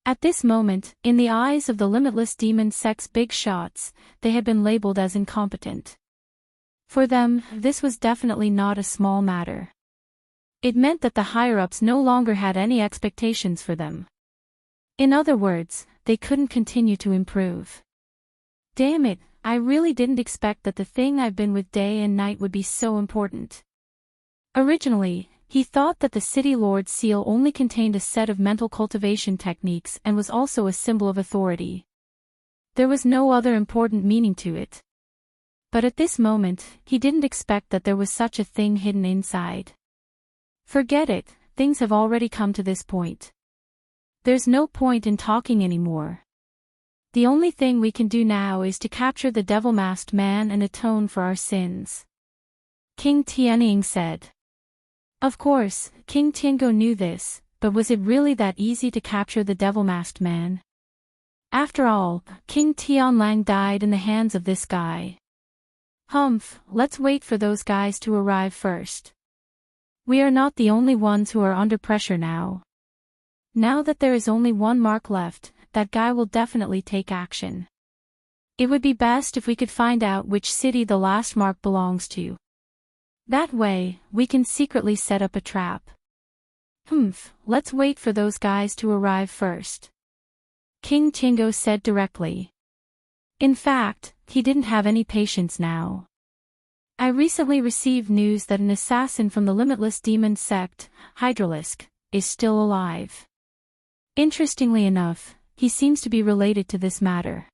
At this moment, in the eyes of the Limitless Demons sect's big shots, they had been labeled as incompetent. For them, this was definitely not a small matter. It meant that the higher-ups no longer had any expectations for them. In other words, they couldn't continue to improve. Damn it, I really didn't expect that the thing I've been with day and night would be so important. Originally, he thought that the City Lord's seal only contained a set of mental cultivation techniques and was also a symbol of authority. There was no other important meaning to it. But at this moment, he didn't expect that there was such a thing hidden inside. Forget it, things have already come to this point. There's no point in talking anymore. The only thing we can do now is to capture the devil-masked man and atone for our sins. King Tianning said. Of course, King Tianguo knew this, but was it really that easy to capture the devil-masked man? After all, King Tianlang died in the hands of this guy. Humph, let's wait for those guys to arrive first. We are not the only ones who are under pressure now. Now that there is only one mark left, that guy will definitely take action. It would be best if we could find out which city the last mark belongs to. That way, we can secretly set up a trap. Humph, let's wait for those guys to arrive first. King Tianguo said directly. In fact, he didn't have any patience now. I recently received news that an assassin from the Limitless Demon sect, Hydralisk, is still alive. Interestingly enough, he seems to be related to this matter.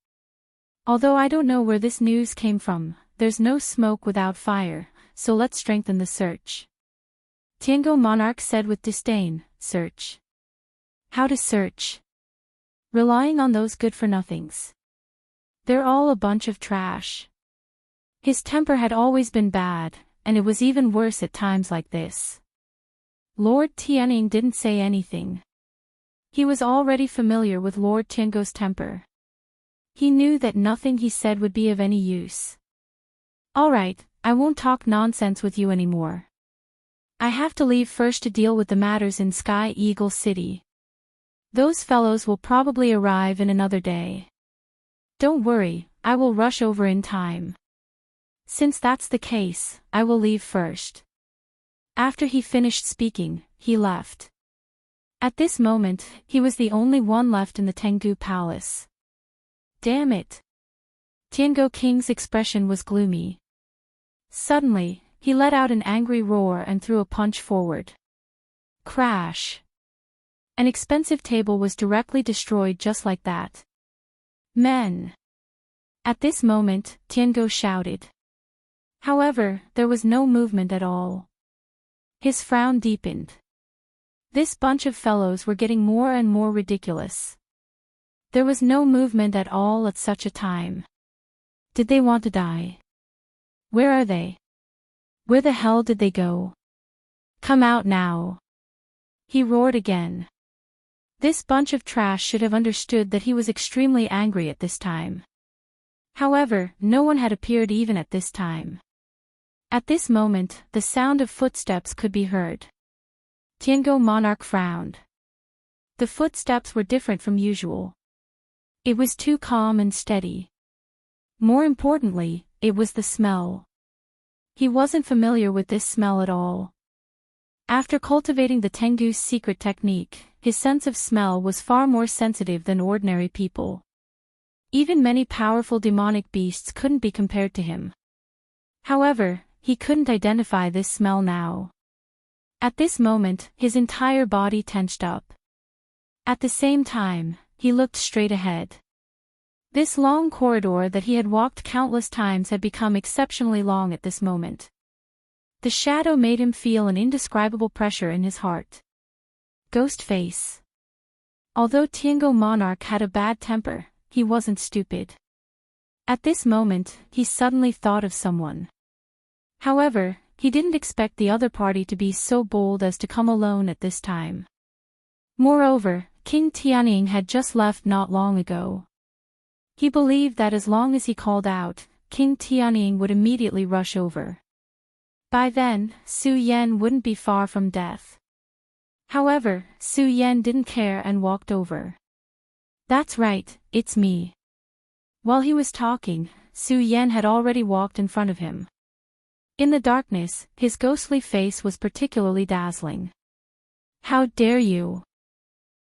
Although I don't know where this news came from, there's no smoke without fire, so let's strengthen the search. Tianguo Monarch said with disdain, search. How to search? Relying on those good-for-nothings. They're all a bunch of trash. His temper had always been bad, and it was even worse at times like this. Lord Tianning didn't say anything. He was already familiar with Lord Tianguo's temper. He knew that nothing he said would be of any use. All right, I won't talk nonsense with you anymore. I have to leave first to deal with the matters in Sky Eagle City. Those fellows will probably arrive in another day. Don't worry, I will rush over in time. Since that's the case, I will leave first. After he finished speaking, he left. At this moment, he was the only one left in the Tengu Palace. Damn it! Tianguo King's expression was gloomy. Suddenly, he let out an angry roar and threw a punch forward. Crash! An expensive table was directly destroyed just like that. Men! At this moment, Tianguo shouted. However, there was no movement at all. His frown deepened. This bunch of fellows were getting more and more ridiculous. There was no movement at all at such a time. Did they want to die? Where are they? Where the hell did they go? Come out now! He roared again. This bunch of trash should have understood that he was extremely angry at this time. However, no one had appeared even at this time. At this moment, the sound of footsteps could be heard. Tianguo Monarch frowned. The footsteps were different from usual. It was too calm and steady. More importantly, it was the smell. He wasn't familiar with this smell at all. After cultivating the Tengu's secret technique, his sense of smell was far more sensitive than ordinary people. Even many powerful demonic beasts couldn't be compared to him. However, he couldn't identify this smell now. At this moment, his entire body tensed up. At the same time, he looked straight ahead. This long corridor that he had walked countless times had become exceptionally long at this moment. The shadow made him feel an indescribable pressure in his heart. Ghost face. Although Tiango Monarch had a bad temper, he wasn't stupid. At this moment, he suddenly thought of someone. However, he didn't expect the other party to be so bold as to come alone at this time. Moreover, King Tianning had just left not long ago. He believed that as long as he called out, King Tianning would immediately rush over. By then, Su Yan wouldn't be far from death. However, Su Yan didn't care and walked over. "That's right, it's me." While he was talking, Su Yan had already walked in front of him. In the darkness, his ghostly face was particularly dazzling. "How dare you?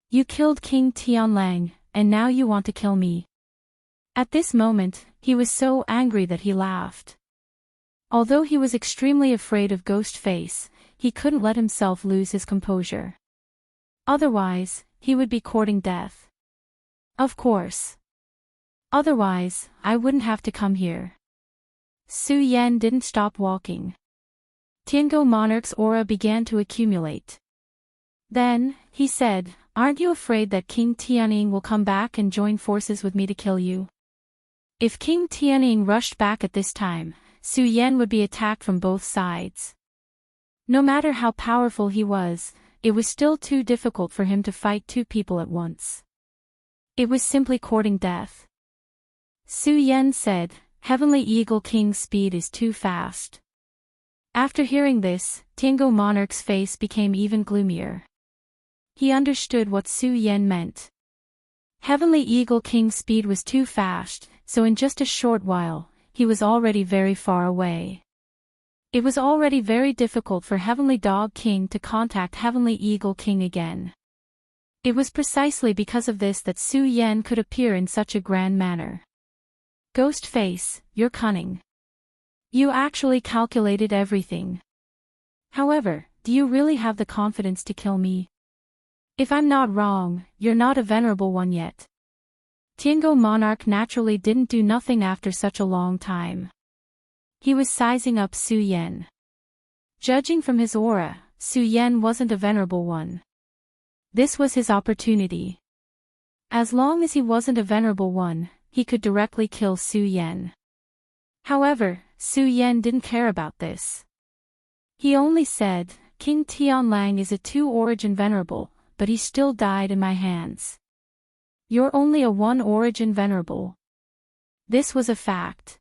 You killed King Tianlang, and now you want to kill me." At this moment, he was so angry that he laughed. Although he was extremely afraid of Ghost Face, he couldn't let himself lose his composure. Otherwise, he would be courting death. Of course. Otherwise, I wouldn't have to come here. Su Yan didn't stop walking. Tiango Monarch's aura began to accumulate. Then, he said, "Aren't you afraid that King Tianning will come back and join forces with me to kill you?" If King Tianning rushed back at this time, Su Yan would be attacked from both sides. No matter how powerful he was, it was still too difficult for him to fight two people at once. It was simply courting death. Su Yan said, "Heavenly Eagle King's speed is too fast." After hearing this, Tiango Monarch's face became even gloomier. He understood what Su Yan meant. Heavenly Eagle King's speed was too fast, so in just a short while, he was already very far away. It was already very difficult for Heavenly Dog King to contact Heavenly Eagle King again. It was precisely because of this that Su Yan could appear in such a grand manner. "Ghost Face, you're cunning. You actually calculated everything. However, do you really have the confidence to kill me? If I'm not wrong, you're not a venerable one yet." Tiango Monarch naturally didn't do nothing after such a long time. He was sizing up Su Yan. Judging from his aura, Su Yan wasn't a venerable one. This was his opportunity. As long as he wasn't a venerable one, he could directly kill Su Yan. However, Su Yan didn't care about this. He only said, "King Tianlang is a two-origin venerable, but he still died in my hands. You're only a one-origin venerable." This was a fact.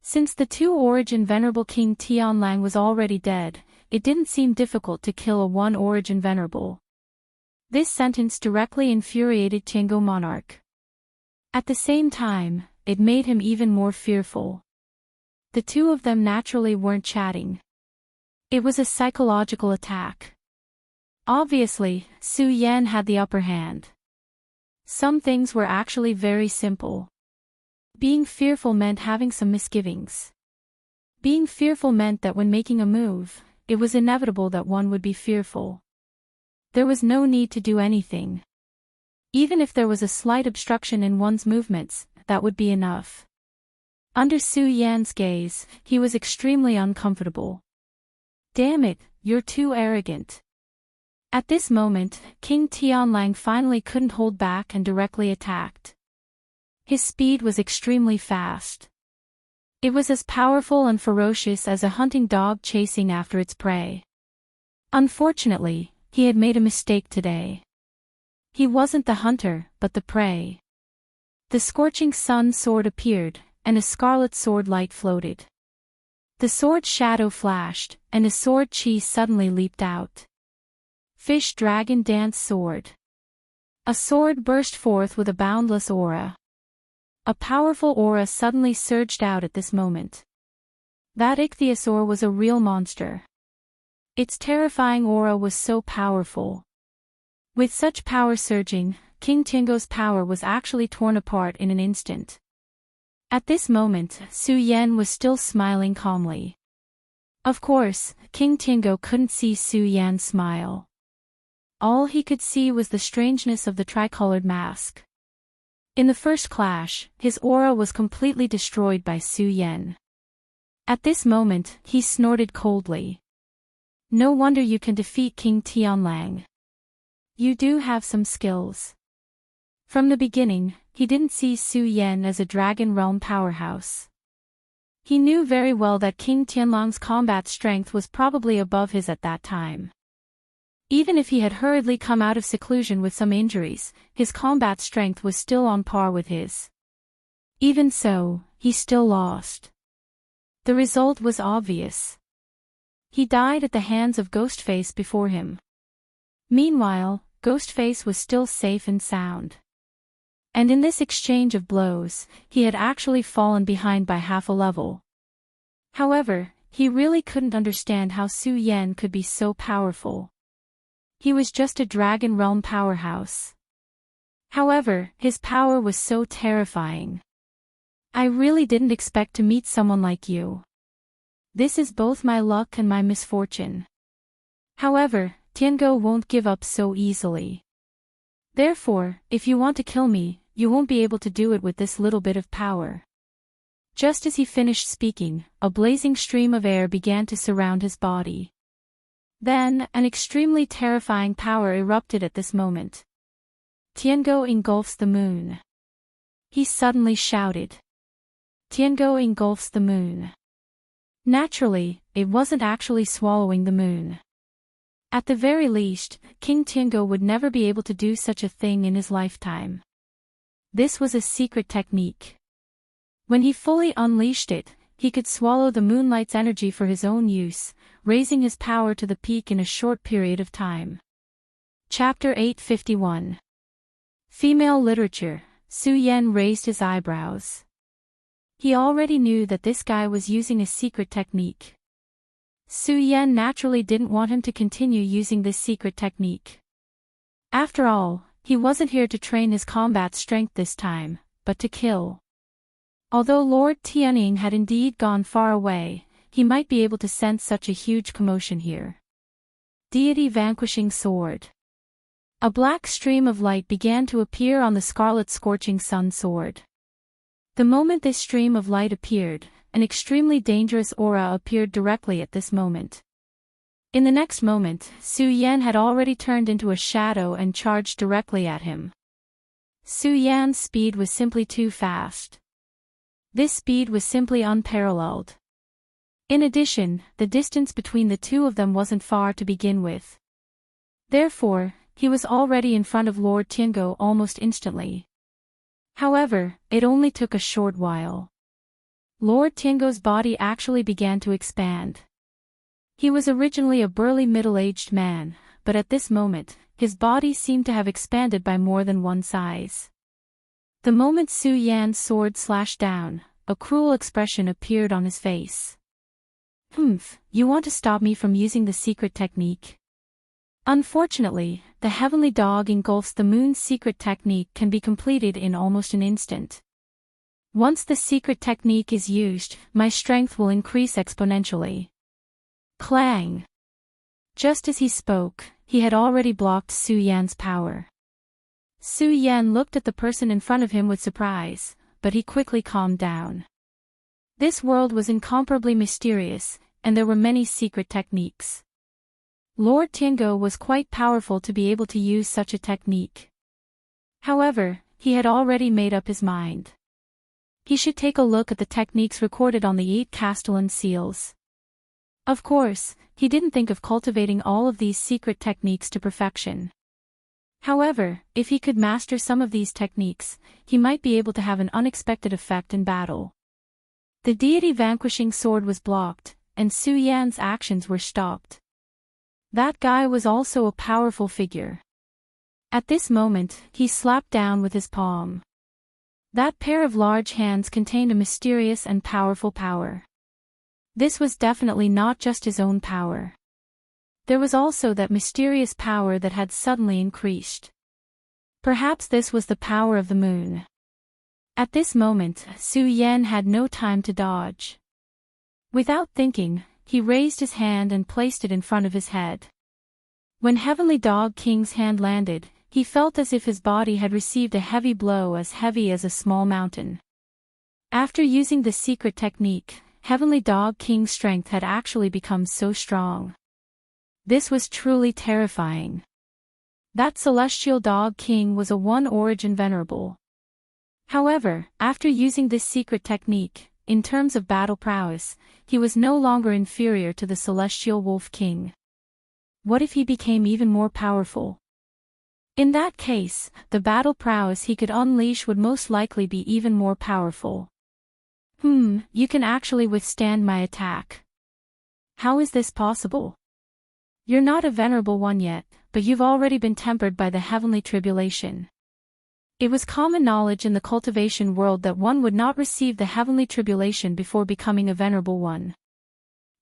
Since the two-origin venerable King Tianlang was already dead, it didn't seem difficult to kill a one-origin venerable. This sentence directly infuriated Tiango Monarch. At the same time, it made him even more fearful. The two of them naturally weren't chatting. It was a psychological attack. Obviously, Su Yan had the upper hand. Some things were actually very simple. Being fearful meant having some misgivings. Being fearful meant that when making a move, it was inevitable that one would be fearful. There was no need to do anything. Even if there was a slight obstruction in one's movements, that would be enough. Under Su Yan's gaze, he was extremely uncomfortable. "Damn it, you're too arrogant." At this moment, King Tianlang finally couldn't hold back and directly attacked. His speed was extremely fast. It was as powerful and ferocious as a hunting dog chasing after its prey. Unfortunately, he had made a mistake today. He wasn't the hunter, but the prey. The scorching sun sword appeared, and a scarlet sword light floated. The sword shadow flashed, and a sword chi suddenly leaped out. Fish Dragon Dance Sword. A sword burst forth with a boundless aura. A powerful aura suddenly surged out at this moment. That ichthyosaur was a real monster. Its terrifying aura was so powerful. With such power surging, King Tiango's power was actually torn apart in an instant. At this moment, Su Yan was still smiling calmly. Of course, King Tiango couldn't see Su Yan smile. All he could see was the strangeness of the tricolored mask. In the first clash, his aura was completely destroyed by Su Yan. At this moment, he snorted coldly. No wonder you can defeat King Tianlang. You do have some skills. From the beginning, he didn't see Su Yan as a Dragon Realm powerhouse. He knew very well that King Tianlang's combat strength was probably above his at that time. Even if he had hurriedly come out of seclusion with some injuries, his combat strength was still on par with his. Even so, he still lost. The result was obvious. He died at the hands of Ghostface before him. Meanwhile, Ghostface was still safe and sound. And in this exchange of blows, he had actually fallen behind by half a level. However, he really couldn't understand how Su Yan could be so powerful. He was just a Dragon Realm powerhouse. However, his power was so terrifying. I really didn't expect to meet someone like you. This is both my luck and my misfortune. However, Tiango won't give up so easily. Therefore, if you want to kill me, you won't be able to do it with this little bit of power. Just as he finished speaking, a blazing stream of air began to surround his body. Then, an extremely terrifying power erupted at this moment. Tiango engulfs the moon. He suddenly shouted. Tiango engulfs the moon. Naturally, it wasn't actually swallowing the moon. At the very least, King Tiango would never be able to do such a thing in his lifetime. This was a secret technique. When he fully unleashed it, he could swallow the moonlight's energy for his own use, raising his power to the peak in a short period of time. Chapter 851. Female Literature. Su Yan raised his eyebrows. He already knew that this guy was using a secret technique. Su Yan naturally didn't want him to continue using this secret technique. After all, he wasn't here to train his combat strength this time, but to kill. Although Lord Tianying had indeed gone far away, he might be able to sense such a huge commotion here. Deity Vanquishing Sword. A black stream of light began to appear on the Scarlet Scorching Sun sword. The moment this stream of light appeared, an extremely dangerous aura appeared directly at this moment. In the next moment, Su Yan had already turned into a shadow and charged directly at him. Su Yan's speed was simply too fast. This speed was simply unparalleled. In addition, the distance between the two of them wasn't far to begin with. Therefore, he was already in front of Lord Tiango almost instantly. However, it only took a short while. Lord Tiango's body actually began to expand. He was originally a burly middle-aged man, but at this moment, his body seemed to have expanded by more than one size. The moment Su Yan's sword slashed down, a cruel expression appeared on his face. You want to stop me from using the secret technique? Unfortunately, the heavenly dog engulfs the moon's secret technique can be completed in almost an instant. Once the secret technique is used, my strength will increase exponentially. Clang! Just as he spoke, he had already blocked Su Yan's power. Su Yan looked at the person in front of him with surprise, but he quickly calmed down. This world was incomparably mysterious, and there were many secret techniques. Lord Tiango was quite powerful to be able to use such a technique. However, he had already made up his mind. He should take a look at the techniques recorded on the 8 Castellan seals. Of course, he didn't think of cultivating all of these secret techniques to perfection. However, if he could master some of these techniques, he might be able to have an unexpected effect in battle. The deity vanquishing sword was blocked, and Su Yan's actions were stopped. That guy was also a powerful figure. At this moment, he slapped down with his palm. That pair of large hands contained a mysterious and powerful power. This was definitely not just his own power. there was also that mysterious power that had suddenly increased. Perhaps this was the power of the moon. At this moment, Su Yan had no time to dodge. Without thinking, he raised his hand and placed it in front of his head. When Heavenly Dog King's hand landed, he felt as if his body had received a heavy blow as heavy as a small mountain. After using this secret technique, Heavenly Dog King's strength had actually become so strong. This was truly terrifying. That Celestial Dog King was a one-origin venerable. However, after using this secret technique, in terms of battle prowess, he was no longer inferior to the Celestial Wolf King. What if he became even more powerful? In that case, the battle prowess he could unleash would most likely be even more powerful. You can actually withstand my attack. How is this possible? You're not a venerable one yet, but you've already been tempered by the heavenly tribulation. It was common knowledge in the cultivation world that one would not receive the heavenly tribulation before becoming a venerable one.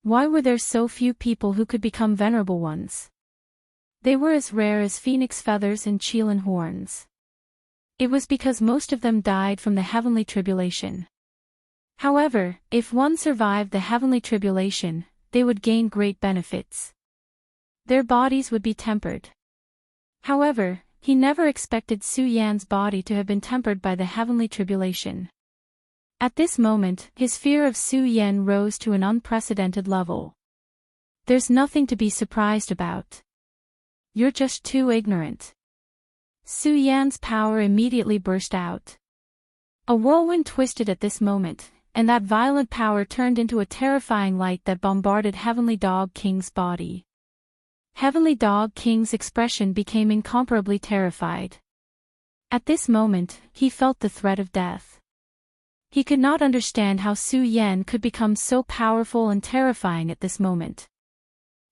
Why were there so few people who could become venerable ones? They were as rare as phoenix feathers and Qilin horns. It was because most of them died from the heavenly tribulation. However, if one survived the heavenly tribulation, they would gain great benefits. Their bodies would be tempered. However, he never expected Su Yan's body to have been tempered by the heavenly tribulation. At this moment, his fear of Su Yan rose to an unprecedented level. There's nothing to be surprised about. You're just too ignorant. Su Yan's power immediately burst out. A whirlwind twisted at this moment, and that violent power turned into a terrifying light that bombarded Heavenly Dog King's body. Heavenly Dog King's expression became incomparably terrified. At this moment, he felt the threat of death. He could not understand how Su Yan could become so powerful and terrifying at this moment.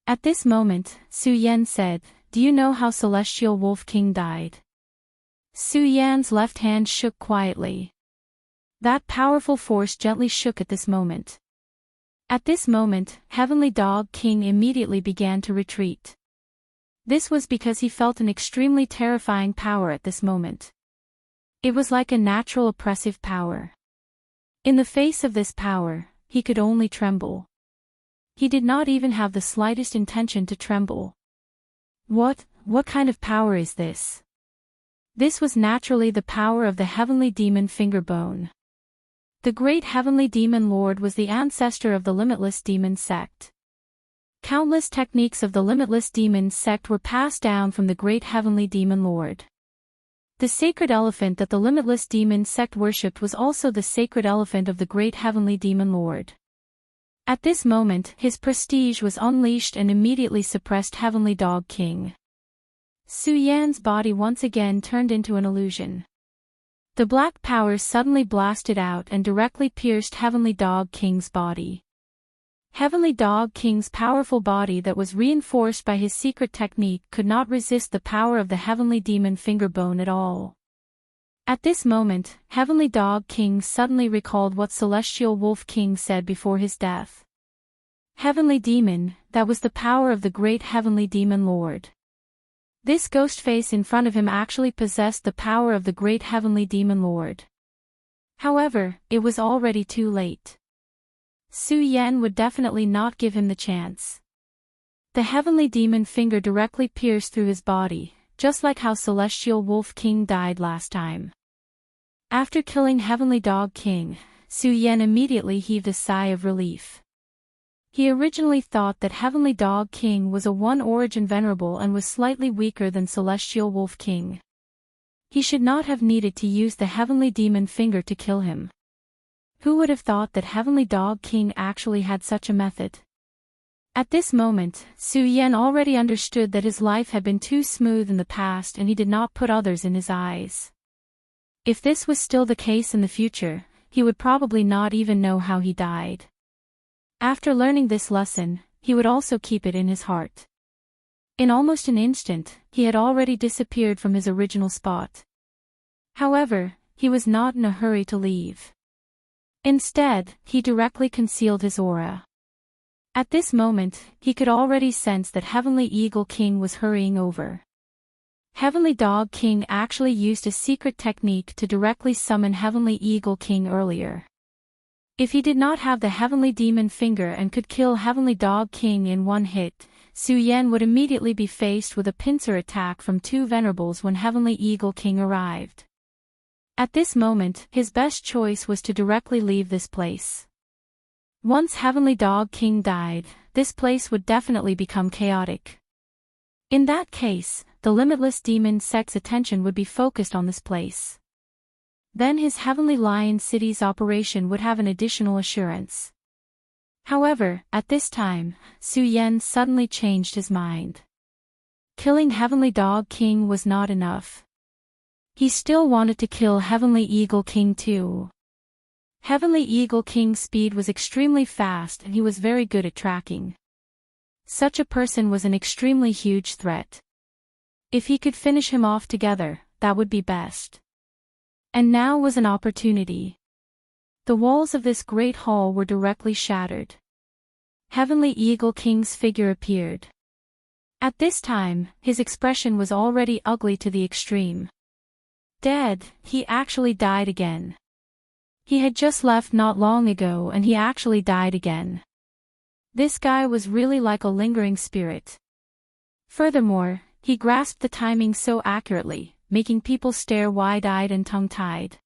At this moment, Su Yan said, "Do you know how Celestial Wolf King died?" Su Yan's left hand shook quietly. That powerful force gently shook at this moment. At this moment, Heavenly Dog King immediately began to retreat. This was because he felt an extremely terrifying power at this moment. It was like a natural oppressive power. In the face of this power, he could only tremble. He did not even have the slightest intention to tremble. What kind of power is this? This was naturally the power of the heavenly demon Fingerbone. The great heavenly demon lord was the ancestor of the limitless demon sect. Countless techniques of the limitless demon sect were passed down from the great heavenly demon lord. The sacred elephant that the limitless demon sect worshipped was also the sacred elephant of the great heavenly demon lord. At this moment, his prestige was unleashed and immediately suppressed Heavenly Dog King. Su Yan's body once again turned into an illusion. The black power suddenly blasted out and directly pierced Heavenly Dog King's body. Heavenly Dog King's powerful body that was reinforced by his secret technique could not resist the power of the heavenly demon Fingerbone at all. At this moment, Heavenly Dog King suddenly recalled what Celestial Wolf King said before his death. Heavenly Demon, that was the power of the great heavenly demon lord. This ghost face in front of him actually possessed the power of the great heavenly demon lord. However, it was already too late. Su Yan would definitely not give him the chance. The heavenly demon finger directly pierced through his body, just like how Celestial Wolf King died last time. After killing Heavenly Dog King, Su Yan immediately heaved a sigh of relief. He originally thought that Heavenly Dog King was a one-origin venerable and was slightly weaker than Celestial Wolf King. He should not have needed to use the heavenly demon finger to kill him. Who would have thought that Heavenly Dog King actually had such a method? At this moment, Su Yan already understood that his life had been too smooth in the past and he did not put others in his eyes. If this was still the case in the future, he would probably not even know how he died. After learning this lesson, he would also keep it in his heart. In almost an instant, he had already disappeared from his original spot. However, he was not in a hurry to leave. Instead, he directly concealed his aura. At this moment, he could already sense that Heavenly Eagle King was hurrying over. Heavenly Dog King actually used a secret technique to directly summon Heavenly Eagle King earlier. If he did not have the Heavenly Demon Finger and could kill Heavenly Dog King in one hit, Su Yan would immediately be faced with a pincer attack from two Venerables when Heavenly Eagle King arrived. At this moment, his best choice was to directly leave this place. Once Heavenly Dog King died, this place would definitely become chaotic. In that case, the Limitless Demon Sect's attention would be focused on this place. Then his Heavenly Lion City's operation would have an additional assurance. However, at this time, Su Yan suddenly changed his mind. Killing Heavenly Dog King was not enough. He still wanted to kill Heavenly Eagle King too. Heavenly Eagle King's speed was extremely fast and he was very good at tracking. Such a person was an extremely huge threat. If he could finish him off together, that would be best. And now was an opportunity. The walls of this great hall were directly shattered. Heavenly Eagle King's figure appeared. At this time, his expression was already ugly to the extreme. Dead, he actually died again. He had just left not long ago and he actually died again. This guy was really like a lingering spirit. Furthermore, he grasped the timing so accurately, making people stare wide-eyed and tongue-tied.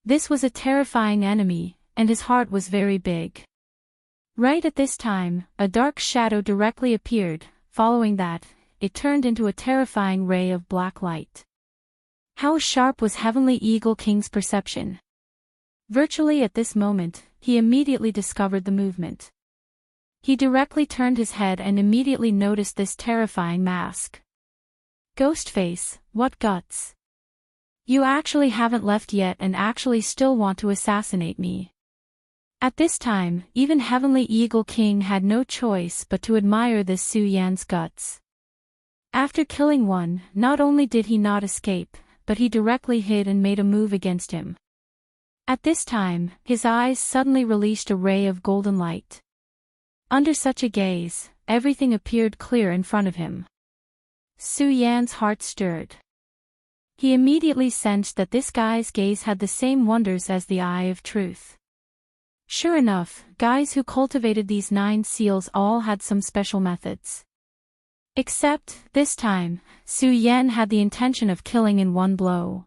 This was a terrifying enemy, and his heart was very big. Right at this time, a dark shadow directly appeared. Following that, it turned into a terrifying ray of black light. How sharp was Heavenly Eagle King's perception? Virtually at this moment, he immediately discovered the movement. He directly turned his head and immediately noticed this terrifying mask. Ghostface, what guts? You actually haven't left yet and actually still want to assassinate me. At this time, even Heavenly Eagle King had no choice but to admire this Su Yan's guts. After killing one, not only did he not escape, but he directly hid and made a move against him. At this time, his eyes suddenly released a ray of golden light. Under such a gaze, everything appeared clear in front of him. Su Yan's heart stirred. He immediately sensed that this guy's gaze had the same wonders as the eye of truth. Sure enough, guys who cultivated these 9 seals all had some special methods. Except, this time, Su Yan had the intention of killing in one blow.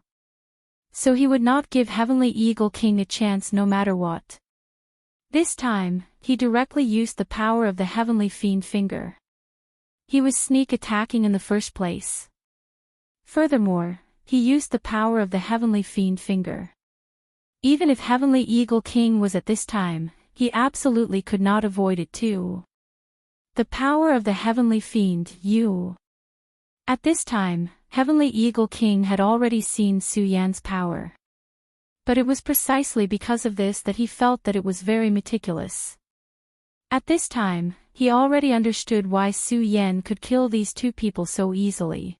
So he would not give Heavenly Eagle King a chance no matter what. This time, he directly used the power of the Heavenly Fiend Finger. He was sneak attacking in the first place. Furthermore, he used the power of the Heavenly Fiend Finger. Even if Heavenly Eagle King was at this time, he absolutely could not avoid it too. The power of the Heavenly Fiend, you. At this time, Heavenly Eagle King had already seen Su Yan's power. But it was precisely because of this that he felt that it was very meticulous. At this time, he already understood why Su Yan could kill these 2 people so easily.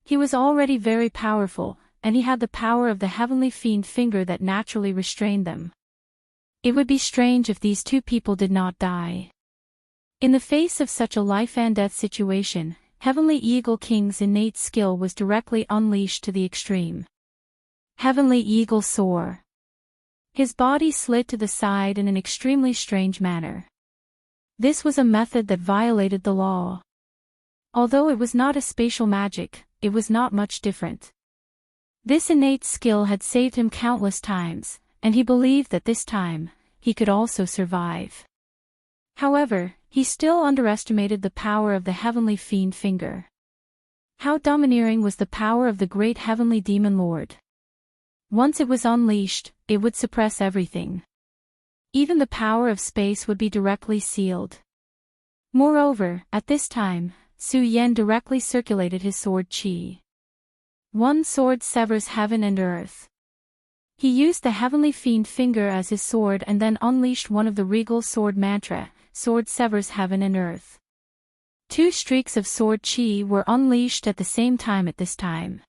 He was already very powerful, and he had the power of the Heavenly Fiend Finger that naturally restrained them. It would be strange if these 2 people did not die. In the face of such a life-and-death situation, Heavenly Eagle King's innate skill was directly unleashed to the extreme. Heavenly Eagle Soar. His body slid to the side in an extremely strange manner. This was a method that violated the law. Although it was not a spatial magic, it was not much different. This innate skill had saved him countless times, and he believed that this time, he could also survive. However, he still underestimated the power of the Heavenly Fiend Finger. How domineering was the power of the great Heavenly Demon Lord. Once it was unleashed, it would suppress everything. Even the power of space would be directly sealed. Moreover, at this time, Su Yan directly circulated his sword qi. One sword severs heaven and earth. He used the Heavenly Fiend Finger as his sword and then unleashed one of the regal sword mantra, sword severs heaven and earth. 2 streaks of sword qi were unleashed at the same time at this time.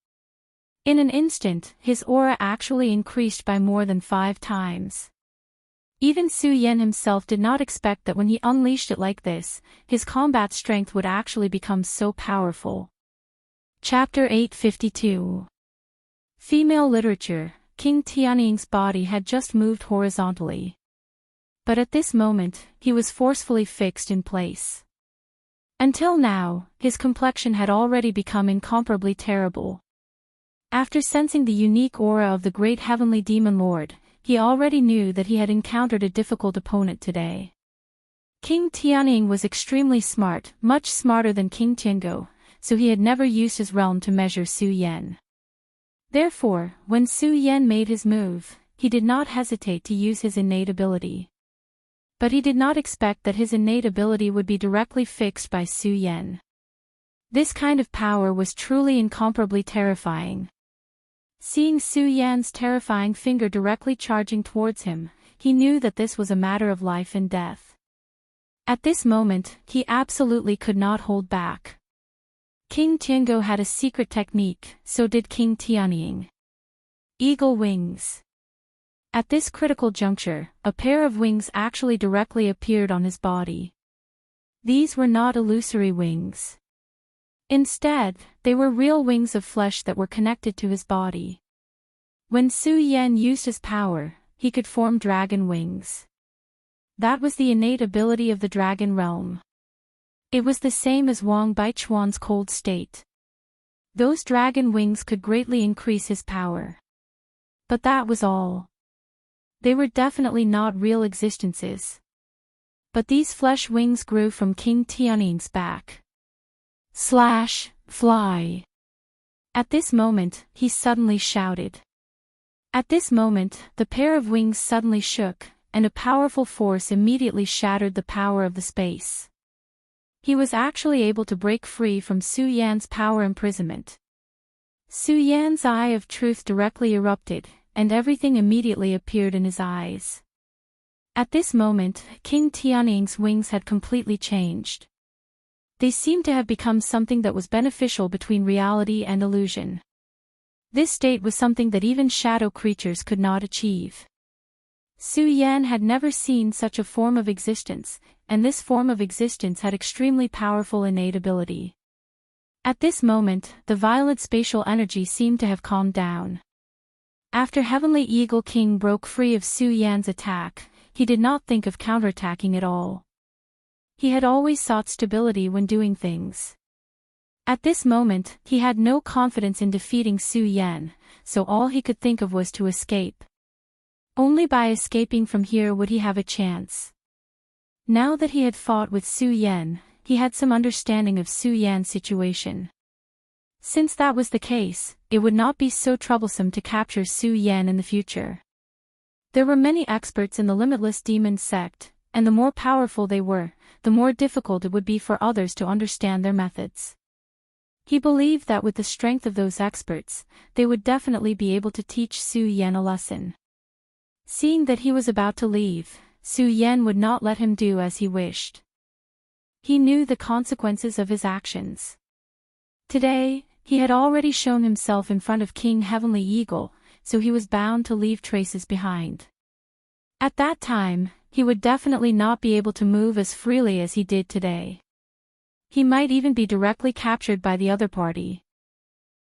In an instant, his aura actually increased by more than 5 times. Even Su Yan himself did not expect that when he unleashed it like this, his combat strength would actually become so powerful. Chapter 852. Female Literature. King Tianying's body had just moved horizontally. But at this moment, he was forcefully fixed in place. Until now, his complexion had already become incomparably terrible. After sensing the unique aura of the great heavenly demon lord, he already knew that he had encountered a difficult opponent today. King Tianying was extremely smart, much smarter than King Tiango, so he had never used his realm to measure Su Yan. Therefore, when Su Yan made his move, he did not hesitate to use his innate ability. But he did not expect that his innate ability would be directly fixed by Su Yan. This kind of power was truly incomparably terrifying. Seeing Su Yan's terrifying finger directly charging towards him, he knew that this was a matter of life and death. At this moment, he absolutely could not hold back. King Tiango had a secret technique, so did King Tianying. Eagle wings. At this critical juncture, a pair of wings actually directly appeared on his body. These were not illusory wings. Instead, they were real wings of flesh that were connected to his body. When Su Yan used his power, he could form dragon wings. That was the innate ability of the dragon realm. It was the same as Wang Baichuan's cold state. Those dragon wings could greatly increase his power. But that was all. They were definitely not real existences. But these flesh wings grew from King Tianying's back. Fly. At this moment, he suddenly shouted. At this moment, the pair of wings suddenly shook, and a powerful force immediately shattered the power of the space. He was actually able to break free from Su Yan's power imprisonment. Su Yan's eye of truth directly erupted, and everything immediately appeared in his eyes. At this moment, King Tianying's wings had completely changed. They seemed to have become something that was beneficial between reality and illusion. This state was something that even shadow creatures could not achieve. Su Yan had never seen such a form of existence, and this form of existence had extremely powerful innate ability. At this moment, the violent spatial energy seemed to have calmed down. After Heavenly Eagle King broke free of Su Yan's attack, he did not think of counterattacking at all. He had always sought stability when doing things. At this moment, he had no confidence in defeating Su Yan, so all he could think of was to escape. Only by escaping from here would he have a chance. Now that he had fought with Su Yan, he had some understanding of Su Yan's situation. Since that was the case, it would not be so troublesome to capture Su Yan in the future. There were many experts in the Limitless Demon sect, and the more powerful they were, the more difficult it would be for others to understand their methods. He believed that with the strength of those experts, they would definitely be able to teach Su Yan a lesson. Seeing that he was about to leave, Su Yan would not let him do as he wished. He knew the consequences of his actions. Today, he had already shown himself in front of King Heavenly Eagle, so he was bound to leave traces behind. At that time, he would definitely not be able to move as freely as he did today. He might even be directly captured by the other party.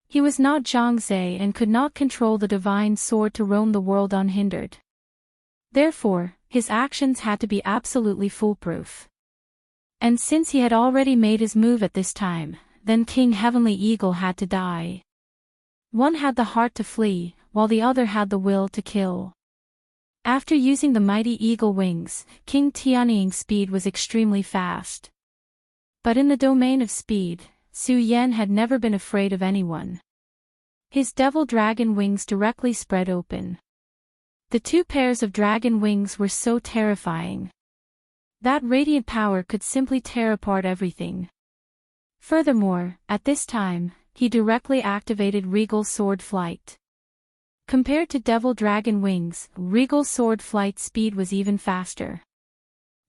He was not Zhangzhe and could not control the divine sword to roam the world unhindered. Therefore, his actions had to be absolutely foolproof. And since he had already made his move at this time, then King Heavenly Eagle had to die. One had the heart to flee, while the other had the will to kill. After using the mighty eagle wings, King Tianying's speed was extremely fast. But in the domain of speed, Su Yan had never been afraid of anyone. His devil dragon wings directly spread open. The two pairs of dragon wings were so terrifying. That radiant power could simply tear apart everything. Furthermore, at this time, he directly activated Regal Sword Flight. Compared to Devil Dragon Wings, Regal Sword Flight speed was even faster.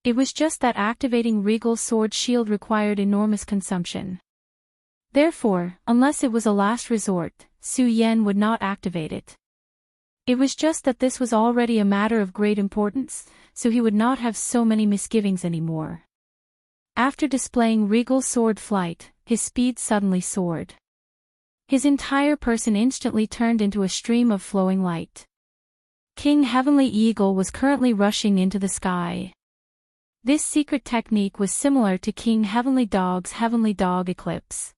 It was just that activating Regal Sword Shield required enormous consumption. Therefore, unless it was a last resort, Su Yan would not activate it. It was just that this was already a matter of great importance, so he would not have so many misgivings anymore. After displaying regal sword flight, his speed suddenly soared. His entire person instantly turned into a stream of flowing light. King Heavenly Eagle was currently rushing into the sky. This secret technique was similar to King Heavenly Dog's Heavenly Dog Eclipse.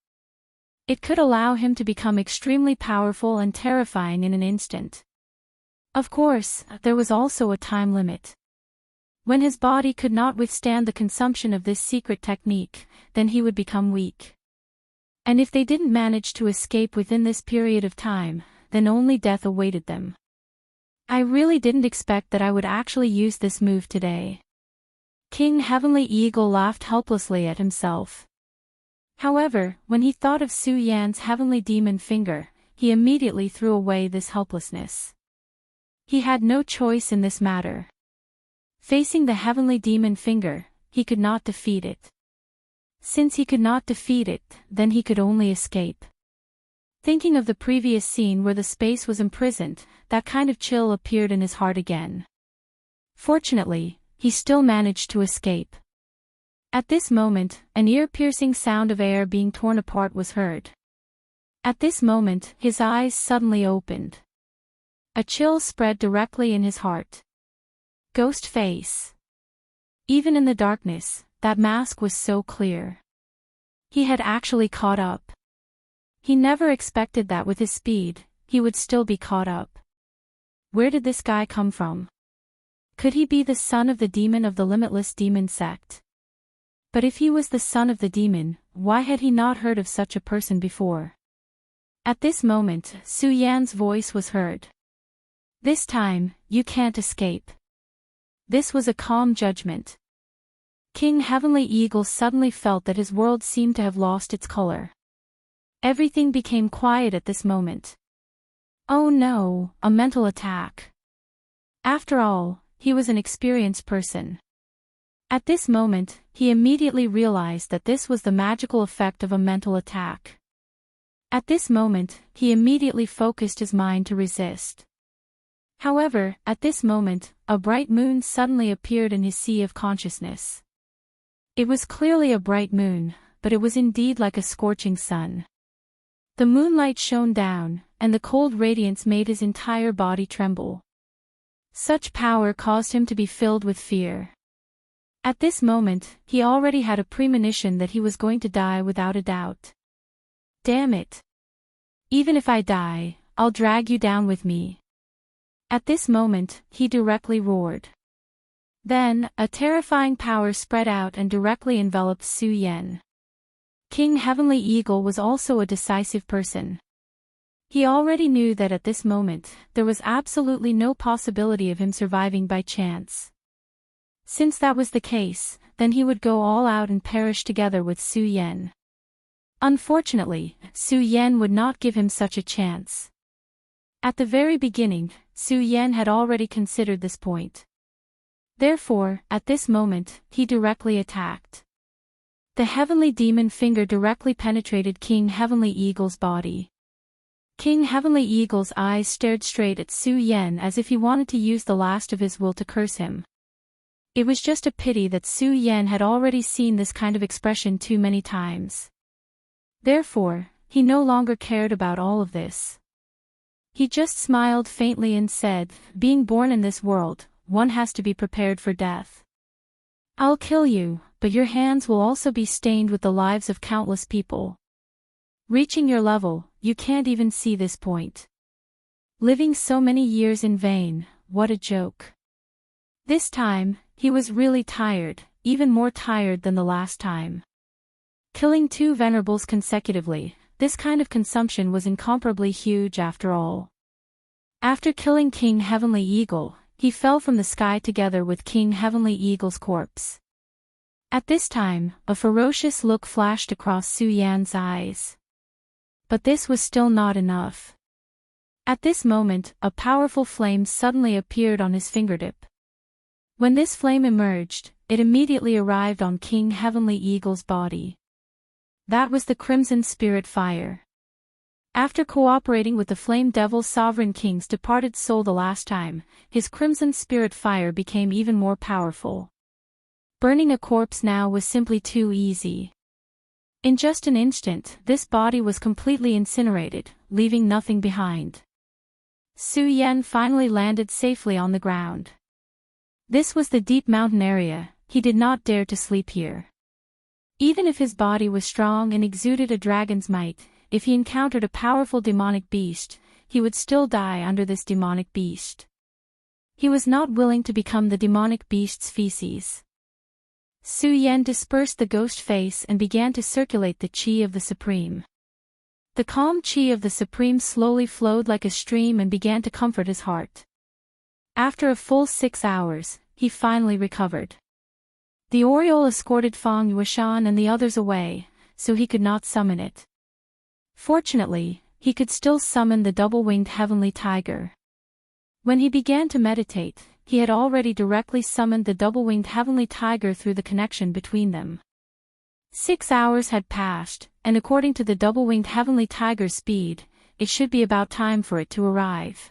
It could allow him to become extremely powerful and terrifying in an instant. Of course, there was also a time limit. When his body could not withstand the consumption of this secret technique, then he would become weak. And if they didn't manage to escape within this period of time, then only death awaited them. I really didn't expect that I would actually use this move today. King Heavenly Eagle laughed helplessly at himself. However, when he thought of Su Yan's Heavenly Demon Finger, he immediately threw away this helplessness. He had no choice in this matter. Facing the Heavenly Demon Finger, he could not defeat it. Since he could not defeat it, then he could only escape. Thinking of the previous scene where the space was imprisoned, that kind of chill appeared in his heart again. Fortunately, he still managed to escape. At this moment, an ear-piercing sound of air being torn apart was heard. At this moment, his eyes suddenly opened. A chill spread directly in his heart. Ghost face. Even in the darkness, that mask was so clear. He had actually caught up. He never expected that with his speed, he would still be caught up. Where did this guy come from? Could he be the son of the demon of the Limitless Demon Sect? But if he was the son of the demon, why had he not heard of such a person before? At this moment, Su Yan's voice was heard. This time, you can't escape. This was a calm judgment. King Heavenly Eagle suddenly felt that his world seemed to have lost its color. Everything became quiet at this moment. Oh no, a mental attack. After all, he was an experienced person. At this moment, he immediately realized that this was the magical effect of a mental attack. At this moment, he immediately focused his mind to resist. However, at this moment, a bright moon suddenly appeared in his sea of consciousness. It was clearly a bright moon, but it was indeed like a scorching sun. The moonlight shone down, and the cold radiance made his entire body tremble. Such power caused him to be filled with fear. At this moment, he already had a premonition that he was going to die without a doubt. Damn it! Even if I die, I'll drag you down with me. At this moment, he directly roared. Then, a terrifying power spread out and directly enveloped Su Yan. King Heavenly Eagle was also a decisive person. He already knew that at this moment, there was absolutely no possibility of him surviving by chance. Since that was the case, then he would go all out and perish together with Su Yan. Unfortunately, Su Yan would not give him such a chance. At the very beginning, Su Yan had already considered this point. Therefore, at this moment, he directly attacked. The Heavenly Demon Finger directly penetrated King Heavenly Eagle's body. King Heavenly Eagle's eyes stared straight at Su Yan as if he wanted to use the last of his will to curse him. It was just a pity that Su Yan had already seen this kind of expression too many times. Therefore, he no longer cared about all of this. He just smiled faintly and said, "Being born in this world, one has to be prepared for death. I'll kill you, but your hands will also be stained with the lives of countless people. Reaching your level, you can't even see this point. Living so many years in vain, what a joke." This time, he was really tired, even more tired than the last time. Killing two venerables consecutively, this kind of consumption was incomparably huge after all. After killing King Heavenly Eagle, he fell from the sky together with King Heavenly Eagle's corpse. At this time, a ferocious look flashed across Su Yan's eyes. But this was still not enough. At this moment, a powerful flame suddenly appeared on his fingertip. When this flame emerged, it immediately arrived on King Heavenly Eagle's body. That was the Crimson Spirit Fire. After cooperating with the Flame Devil's sovereign king's departed soul the last time, his crimson spirit fire became even more powerful. Burning a corpse now was simply too easy. In just an instant, this body was completely incinerated, leaving nothing behind. Su Yan finally landed safely on the ground. This was the deep mountain area. He did not dare to sleep here. Even if his body was strong and exuded a dragon's might, if he encountered a powerful demonic beast, he would still die under this demonic beast. He was not willing to become the demonic beast's feces. Su Yan dispersed the ghost face and began to circulate the qi of the Supreme. The calm qi of the Supreme slowly flowed like a stream and began to comfort his heart. After a full 6 hours, he finally recovered. The Oriole escorted Fang Yuashan and the others away, so he could not summon it. Fortunately, he could still summon the double-winged heavenly tiger. When he began to meditate, he had already directly summoned the double-winged heavenly tiger through the connection between them. 6 hours had passed, and according to the double-winged heavenly tiger's speed, it should be about time for it to arrive.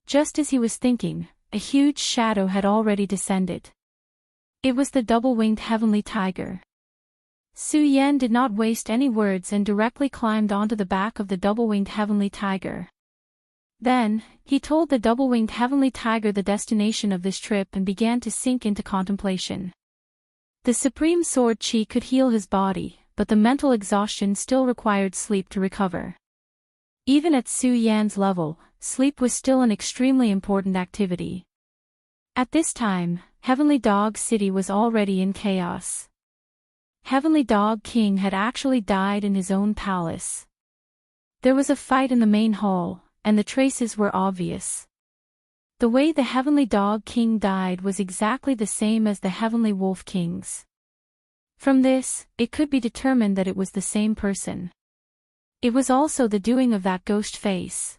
Just as he was thinking, a huge shadow had already descended. It was the double-winged heavenly tiger. Su Yan did not waste any words and directly climbed onto the back of the double-winged heavenly tiger. Then, he told the double-winged heavenly tiger the destination of this trip and began to sink into contemplation. The supreme sword qi could heal his body, but the mental exhaustion still required sleep to recover. Even at Su Yan's level, sleep was still an extremely important activity. At this time, Heavenly Dog City was already in chaos. Heavenly Dog King had actually died in his own palace. There was a fight in the main hall, and the traces were obvious. The way the Heavenly Dog King died was exactly the same as the Heavenly Wolf King's. From this, it could be determined that it was the same person. It was also the doing of that ghost face.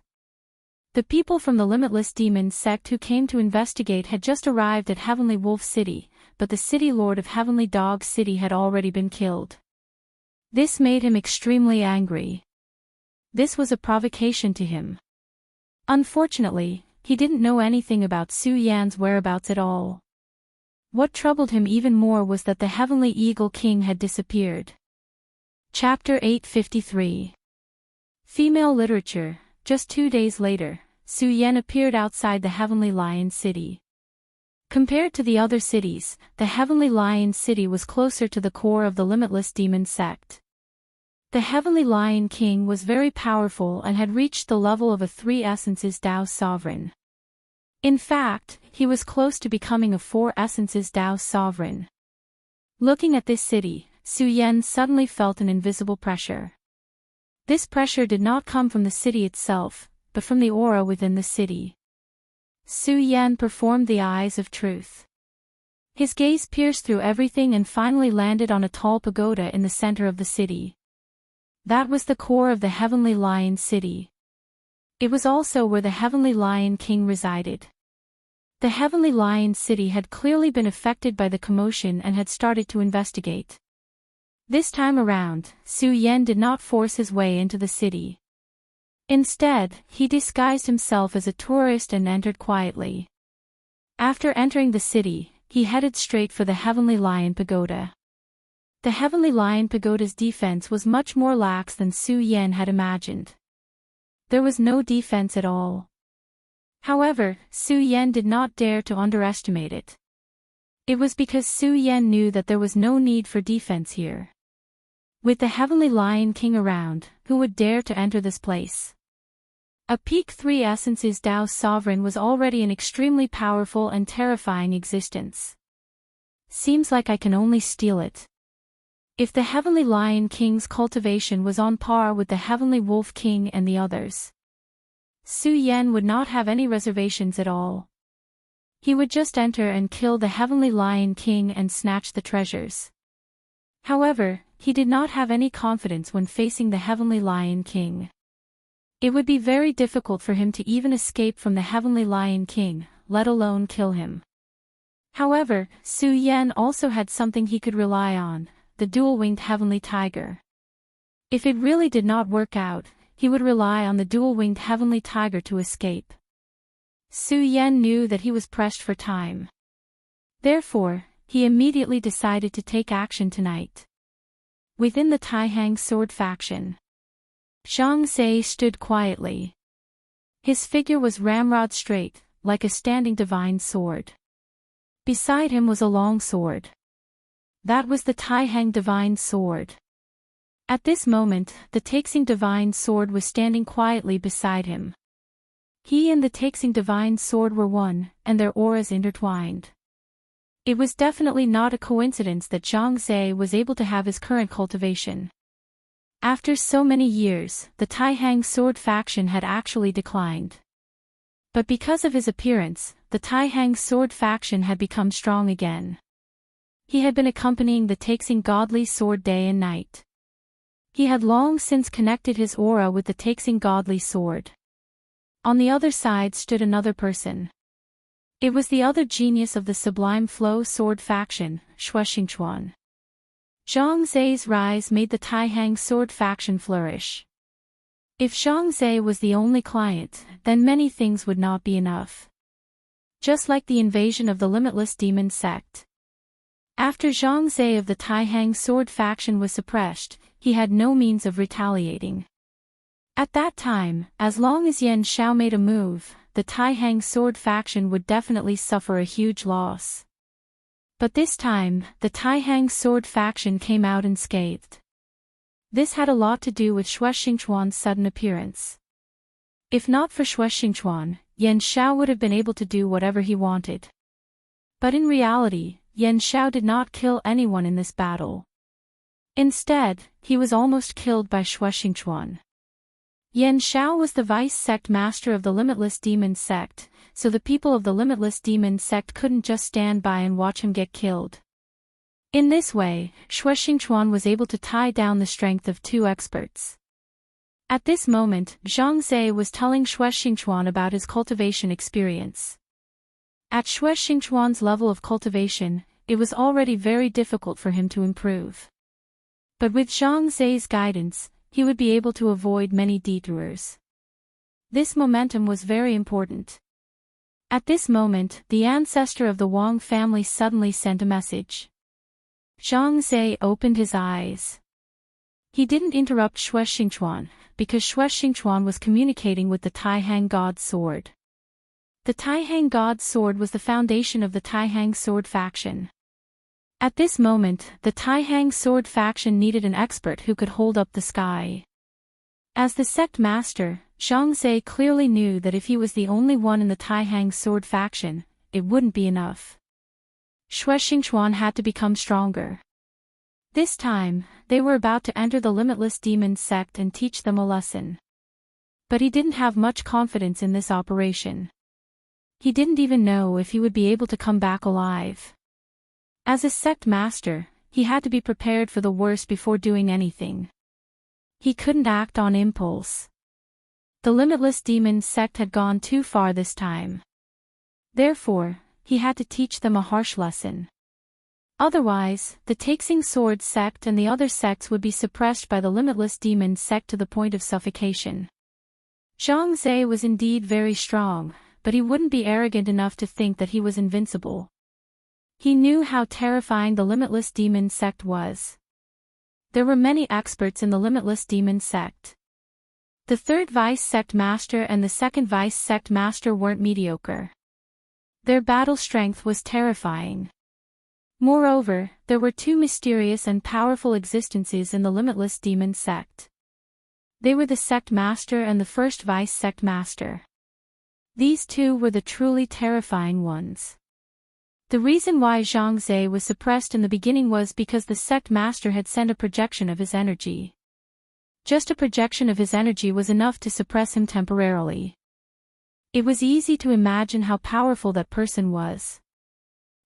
The people from the Limitless Demon sect who came to investigate had just arrived at Heavenly Wolf City, but the City Lord of Heavenly Dog City had already been killed. This made him extremely angry. This was a provocation to him. Unfortunately, he didn't know anything about Su Yan's whereabouts at all. What troubled him even more was that the Heavenly Eagle King had disappeared. Chapter 853. Female Literature. Just 2 days later, Su Yan appeared outside the Heavenly Lion City. Compared to the other cities, the Heavenly Lion City was closer to the core of the Limitless Demon sect. The Heavenly Lion King was very powerful and had reached the level of a 3 Essences Dao sovereign. In fact, he was close to becoming a 4 Essences Dao sovereign. Looking at this city, Su Yan suddenly felt an invisible pressure. This pressure did not come from the city itself, but from the aura within the city. Su Yan performed the eyes of truth. His gaze pierced through everything and finally landed on a tall pagoda in the center of the city. That was the core of the Heavenly Lion City. It was also where the Heavenly Lion King resided. The Heavenly Lion City had clearly been affected by the commotion and had started to investigate. This time around, Su Yan did not force his way into the city. Instead, he disguised himself as a tourist and entered quietly. After entering the city, he headed straight for the Heavenly Lion Pagoda. The Heavenly Lion Pagoda's defense was much more lax than Su Yan had imagined. There was no defense at all. However, Su Yan did not dare to underestimate it. It was because Su Yan knew that there was no need for defense here. With the Heavenly Lion King around, who would dare to enter this place? A peak 3 Essences Dao sovereign was already an extremely powerful and terrifying existence. Seems like I can only steal it. If the Heavenly Lion King's cultivation was on par with the Heavenly Wolf King and the others, Su Yan would not have any reservations at all. He would just enter and kill the Heavenly Lion King and snatch the treasures. However, he did not have any confidence when facing the Heavenly Lion King. It would be very difficult for him to even escape from the Heavenly Lion King, let alone kill him. However, Su Yan also had something he could rely on, the dual-winged Heavenly Tiger. If it really did not work out, he would rely on the dual-winged heavenly tiger to escape. Su Yan knew that he was pressed for time. Therefore, he immediately decided to take action tonight. Within the Taihang sword faction, Zhang Zhe stood quietly. His figure was ramrod straight, like a standing divine sword. Beside him was a long sword. That was the Taihang divine sword. At this moment, the Taixing divine sword was standing quietly beside him. He and the Taixing divine sword were one, and their auras intertwined. It was definitely not a coincidence that Zhang Zhe was able to have his current cultivation. After so many years, the Taihang sword faction had actually declined. But because of his appearance, the Taihang sword faction had become strong again. He had been accompanying the Taixing godly sword day and night. He had long since connected his aura with the Taixing godly sword. On the other side stood another person. It was the other genius of the Sublime Flow sword faction, Shuexingchuan. Zhang Zhe's rise made the Taihang sword faction flourish. If Zhang Zhe was the only client, then many things would not be enough. Just like the invasion of the Limitless Demon sect. After Zhang Zhe of the Taihang sword faction was suppressed, he had no means of retaliating. At that time, as long as Yan Xiao made a move, the Taihang sword faction would definitely suffer a huge loss. But this time, the Taihang sword faction came out unscathed. This had a lot to do with Shuexingchuan's sudden appearance. If not for Shuexingchuan, Yan Xiao would have been able to do whatever he wanted. But in reality, Yan Xiao did not kill anyone in this battle. Instead, he was almost killed by Shuexingchuan. Yan Xiao was the vice sect master of the Limitless Demon sect, so the people of the Limitless Demon sect couldn't just stand by and watch him get killed. In this way, Shuexingchuan was able to tie down the strength of two experts. At this moment, Zhang Zhe was telling Shuexingchuan about his cultivation experience. At Shuexingchuan's level of cultivation, it was already very difficult for him to improve. But with Zhang Zhe's guidance, he would be able to avoid many detours. This momentum was very important. At this moment, the ancestor of the Wang family suddenly sent a message. Zhang Zhe opened his eyes. He didn't interrupt Shuexingchuan, because Shuexingchuan was communicating with the Taihang God Sword. The Taihang God Sword was the foundation of the Taihang Sword faction. At this moment, the Taihang sword faction needed an expert who could hold up the sky. As the sect master, Zhang Zhe clearly knew that if he was the only one in the Taihang sword faction, it wouldn't be enough. Shuexingchuan had to become stronger. This time, they were about to enter the Limitless Demon sect and teach them a lesson. But he didn't have much confidence in this operation. He didn't even know if he would be able to come back alive. As a sect master, he had to be prepared for the worst before doing anything. He couldn't act on impulse. The Limitless Demon sect had gone too far this time. Therefore, he had to teach them a harsh lesson. Otherwise, the Taixing Sword sect and the other sects would be suppressed by the Limitless Demon sect to the point of suffocation. Zhang Zhe was indeed very strong, but he wouldn't be arrogant enough to think that he was invincible. He knew how terrifying the Limitless Demon sect was. There were many experts in the Limitless Demon sect. The third vice sect master and the second vice sect master weren't mediocre. Their battle strength was terrifying. Moreover, there were two mysterious and powerful existences in the Limitless Demon sect. They were the sect master and the first vice sect master. These two were the truly terrifying ones. The reason why Zhang Zhe was suppressed in the beginning was because the sect master had sent a projection of his energy. Just a projection of his energy was enough to suppress him temporarily. It was easy to imagine how powerful that person was.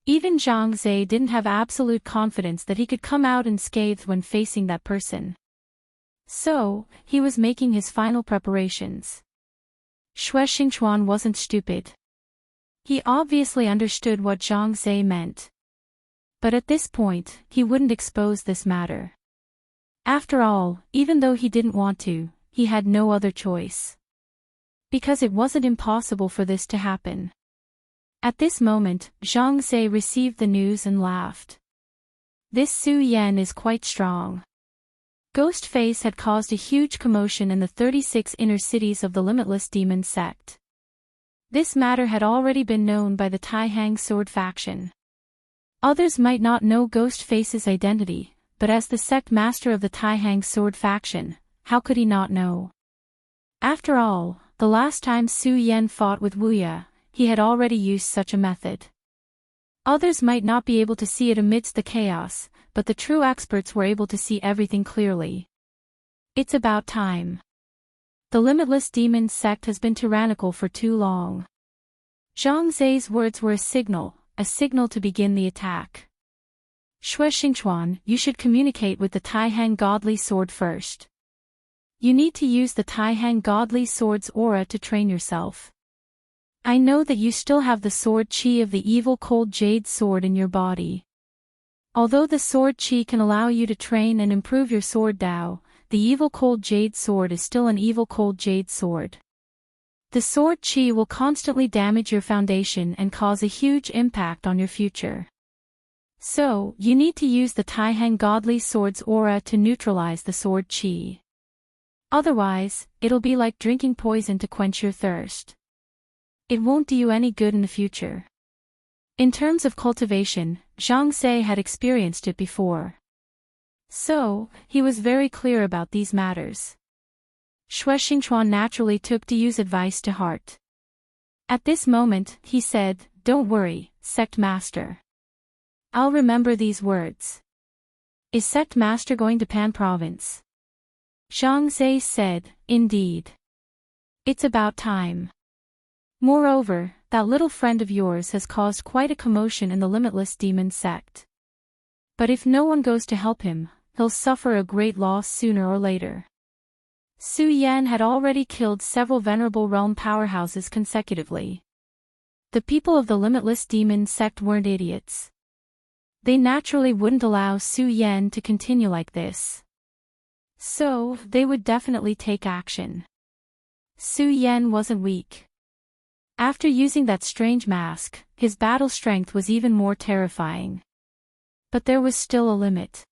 Even Zhang Zhe didn't have absolute confidence that he could come out unscathed when facing that person. So, he was making his final preparations. Shuexingchuan wasn't stupid. He obviously understood what Zhang Zhe meant. But at this point, he wouldn't expose this matter. After all, even though he didn't want to, he had no other choice. Because it wasn't impossible for this to happen. At this moment, Zhang Ze received the news and laughed. This Su Yan is quite strong. Ghostface had caused a huge commotion in the 36 inner cities of the Limitless Demon sect. This matter had already been known by the Taihang Sword faction. Others might not know Ghostface's identity, but as the sect master of the Taihang Sword faction, how could he not know? After all, the last time Su Yan fought with Wuya, he had already used such a method. Others might not be able to see it amidst the chaos, but the true experts were able to see everything clearly. It's about time. The Limitless Demon sect has been tyrannical for too long. Zhang Ze's words were a signal to begin the attack. Shui Xingchuan, you should communicate with the Taihang Godly Sword first. You need to use the Taihang Godly Sword's aura to train yourself. I know that you still have the sword chi of the evil cold jade sword in your body. Although the sword chi can allow you to train and improve your sword Dao, the evil cold jade sword is still an evil cold jade sword. The sword chi will constantly damage your foundation and cause a huge impact on your future. So, you need to use the Taihang Godly Sword's aura to neutralize the sword chi. Otherwise, it'll be like drinking poison to quench your thirst. It won't do you any good in the future. In terms of cultivation, Zhang Ze had experienced it before. So, he was very clear about these matters. Shui Xingchuan naturally took to use advice to heart. At this moment, he said, "Don't worry, Sect Master. I'll remember these words." Is Sect Master going to Pan Province? Zhang Ze said, "Indeed. It's about time. Moreover, that little friend of yours has caused quite a commotion in the Limitless Demon sect. But if no one goes to help him, he'll suffer a great loss sooner or later." Su Yan had already killed several venerable realm powerhouses consecutively. The people of the Limitless Demon sect weren't idiots. They naturally wouldn't allow Su Yan to continue like this. So, they would definitely take action. Su Yan wasn't weak. After using that strange mask, his battle strength was even more terrifying. But there was still a limit.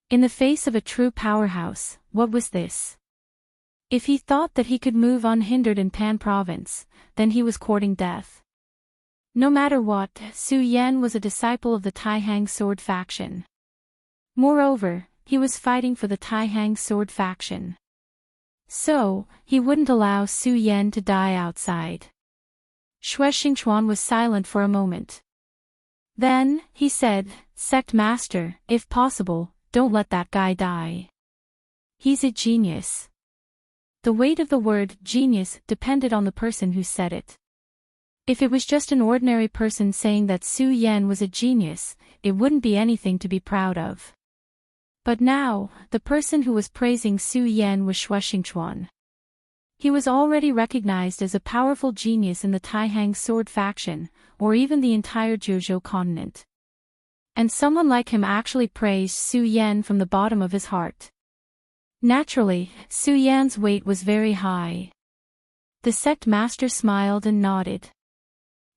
In the face of a true powerhouse, what was this? If he thought that he could move unhindered in Pan Province, then he was courting death. No matter what, Su Yan was a disciple of the Taihang Sword faction. Moreover, he was fighting for the Taihang Sword faction. So, he wouldn't allow Su Yan to die outside. Shui Xingchuan was silent for a moment. Then, he said, "Sect Master, if possible, don't let that guy die. He's a genius." The weight of the word genius depended on the person who said it. If it was just an ordinary person saying that Su Yan was a genius, it wouldn't be anything to be proud of. But now, the person who was praising Su Yan was Shui Xingchuan. He was already recognized as a powerful genius in the Taihang Sword faction, or even the entire Jiuzhou continent. And someone like him actually praised Su Yan from the bottom of his heart. Naturally, Su Yan's weight was very high. The sect master smiled and nodded.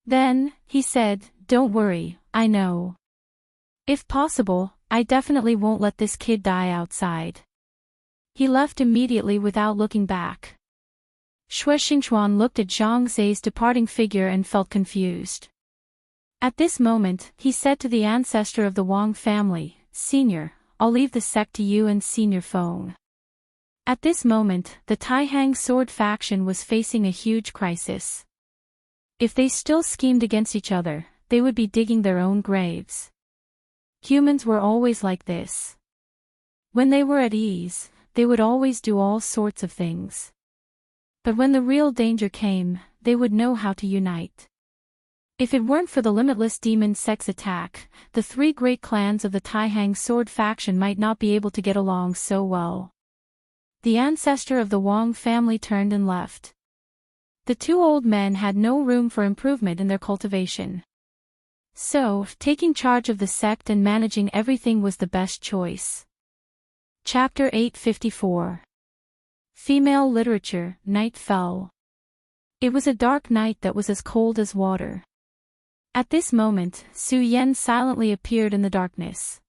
Then, he said, "Don't worry, I know. If possible, I definitely won't let this kid die outside." He left immediately without looking back. Shui Xingchuan looked at Zhang Ze's departing figure and felt confused. At this moment, he said to the ancestor of the Wang family, "Senior, I'll leave the sect to you and Senior Feng." At this moment, the Taihang Sword faction was facing a huge crisis. If they still schemed against each other, they would be digging their own graves. Humans were always like this. When they were at ease, they would always do all sorts of things. But when the real danger came, they would know how to unite. If it weren't for the Limitless Demon sect's attack, the three great clans of the Taihang Sword faction might not be able to get along so well. The ancestor of the Wang family turned and left. The two old men had no room for improvement in their cultivation. So, taking charge of the sect and managing everything was the best choice. Chapter 854. Female literature, night fell. It was a dark night that was as cold as water. At this moment, Su Yen silently appeared in the darkness.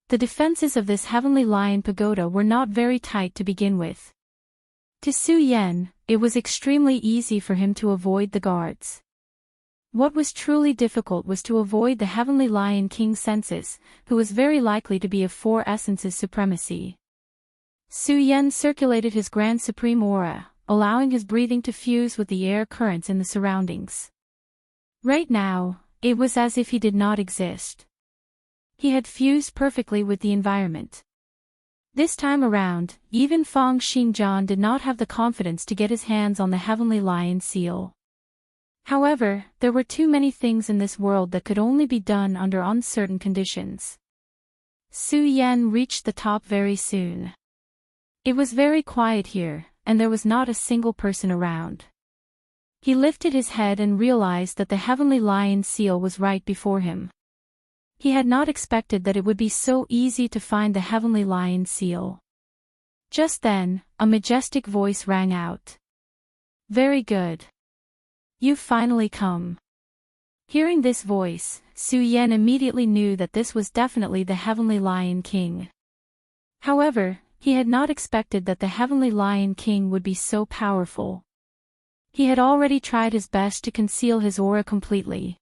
The defenses of this heavenly lion pagoda were not very tight to begin with. To Su Yen, it was extremely easy for him to avoid the guards. What was truly difficult was to avoid the heavenly lion king's senses, who was very likely to be of 4 essences supremacy. Su Yen circulated his grand supreme aura, allowing his breathing to fuse with the air currents in the surroundings. Right now, it was as if he did not exist. He had fused perfectly with the environment. This time around, even Fang Xingjian did not have the confidence to get his hands on the heavenly lion seal. However, there were too many things in this world that could only be done under uncertain conditions. Su Yen reached the top very soon. It was very quiet here, and there was not a single person around. He lifted his head and realized that the heavenly lion seal was right before him. He had not expected that it would be so easy to find the heavenly lion seal. Just then, a majestic voice rang out. "Very good. You've finally come." Hearing this voice, Su Yen immediately knew that this was definitely the heavenly lion king. However, he had not expected that the heavenly lion king would be so powerful. He had already tried his best to conceal his aura completely.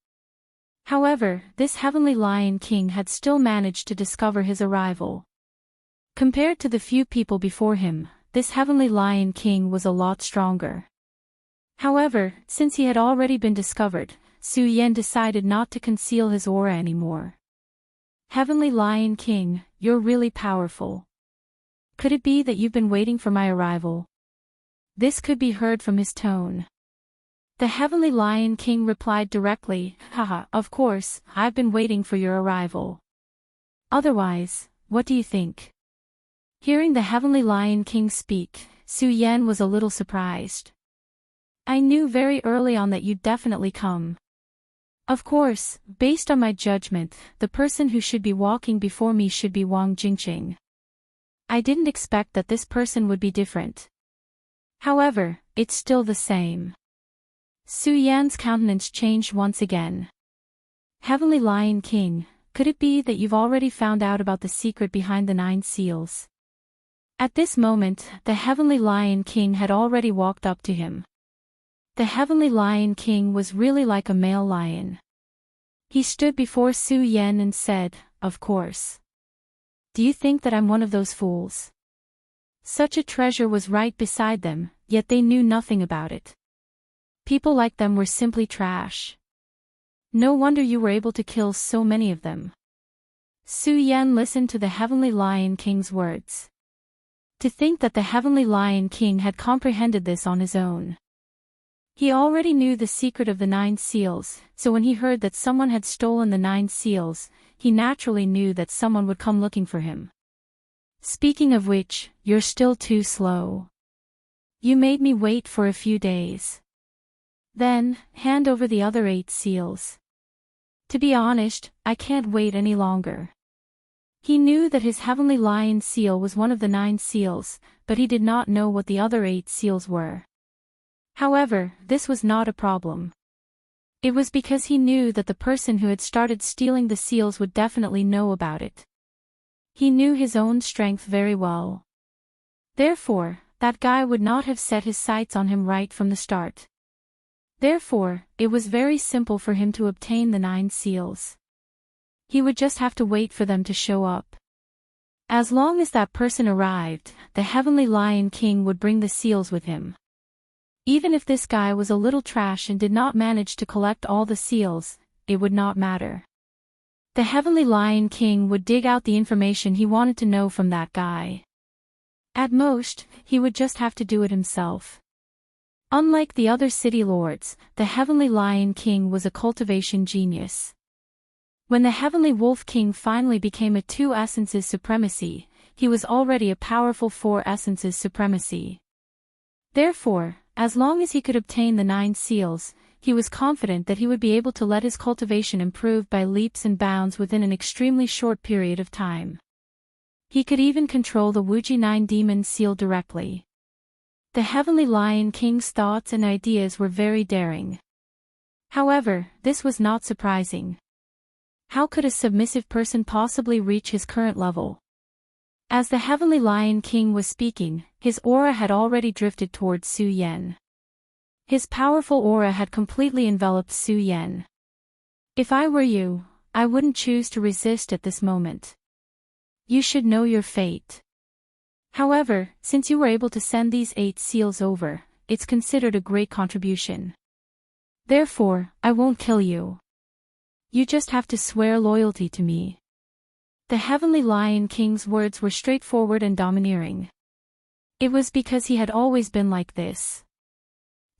However, this heavenly lion king had still managed to discover his arrival. Compared to the few people before him, this heavenly lion king was a lot stronger. However, since he had already been discovered, Su Yen decided not to conceal his aura anymore. "Heavenly Lion King, you're really powerful. Could it be that you've been waiting for my arrival?" This could be heard from his tone. The Heavenly Lion King replied directly, "Haha, of course, I've been waiting for your arrival. Otherwise, what do you think?" Hearing the Heavenly Lion King speak, Su Yen was a little surprised. "I knew very early on that you'd definitely come. Of course, based on my judgment, the person who should be walking before me should be Wang Jingqing. I didn't expect that this person would be different. However, it's still the same." Su Yan's countenance changed once again. "Heavenly Lion King, could it be that you've already found out about the secret behind the 9 seals?" At this moment, the Heavenly Lion King had already walked up to him. The Heavenly Lion King was really like a male lion. He stood before Su Yen and said, "Of course. Do you think that I'm one of those fools?" Such a treasure was right beside them, yet they knew nothing about it. People like them were simply trash. No wonder you were able to kill so many of them. Su Yen listened to the Heavenly Lion King's words. To think that the Heavenly Lion King had comprehended this on his own. He already knew the secret of the 9 seals, so when he heard that someone had stolen the 9 seals, he naturally knew that someone would come looking for him. "Speaking of which, you're still too slow. You made me wait for a few days. Then, hand over the other 8 seals. To be honest, I can't wait any longer." He knew that his Heavenly Lion seal was one of the 9 seals, but he did not know what the other 8 seals were. However, this was not a problem. It was because he knew that the person who had started stealing the seals would definitely know about it. He knew his own strength very well. Therefore, that guy would not have set his sights on him right from the start. Therefore, it was very simple for him to obtain the 9 seals. He would just have to wait for them to show up. As long as that person arrived, the Heavenly Lion King would bring the seals with him. Even if this guy was a little trash and did not manage to collect all the seals, it would not matter. The Heavenly Lion King would dig out the information he wanted to know from that guy. At most, he would just have to do it himself. Unlike the other city lords, the Heavenly Lion King was a cultivation genius. When the Heavenly Wolf King finally became a 2 essences supremacy, he was already a powerful 4 essences supremacy. Therefore, as long as he could obtain the 9 seals, he was confident that he would be able to let his cultivation improve by leaps and bounds within an extremely short period of time. He could even control the Wuji 9 demon seal directly. The Heavenly Lion King's thoughts and ideas were very daring. However, this was not surprising. How could a submissive person possibly reach his current level? As the Heavenly Lion King was speaking, his aura had already drifted towards Su Yan. His powerful aura had completely enveloped Su Yan. If I were you, I wouldn't choose to resist at this moment. You should know your fate. However, since you were able to send these 8 seals over, it's considered a great contribution. Therefore, I won't kill you. You just have to swear loyalty to me. The Heavenly Lion King's words were straightforward and domineering. It was because he had always been like this.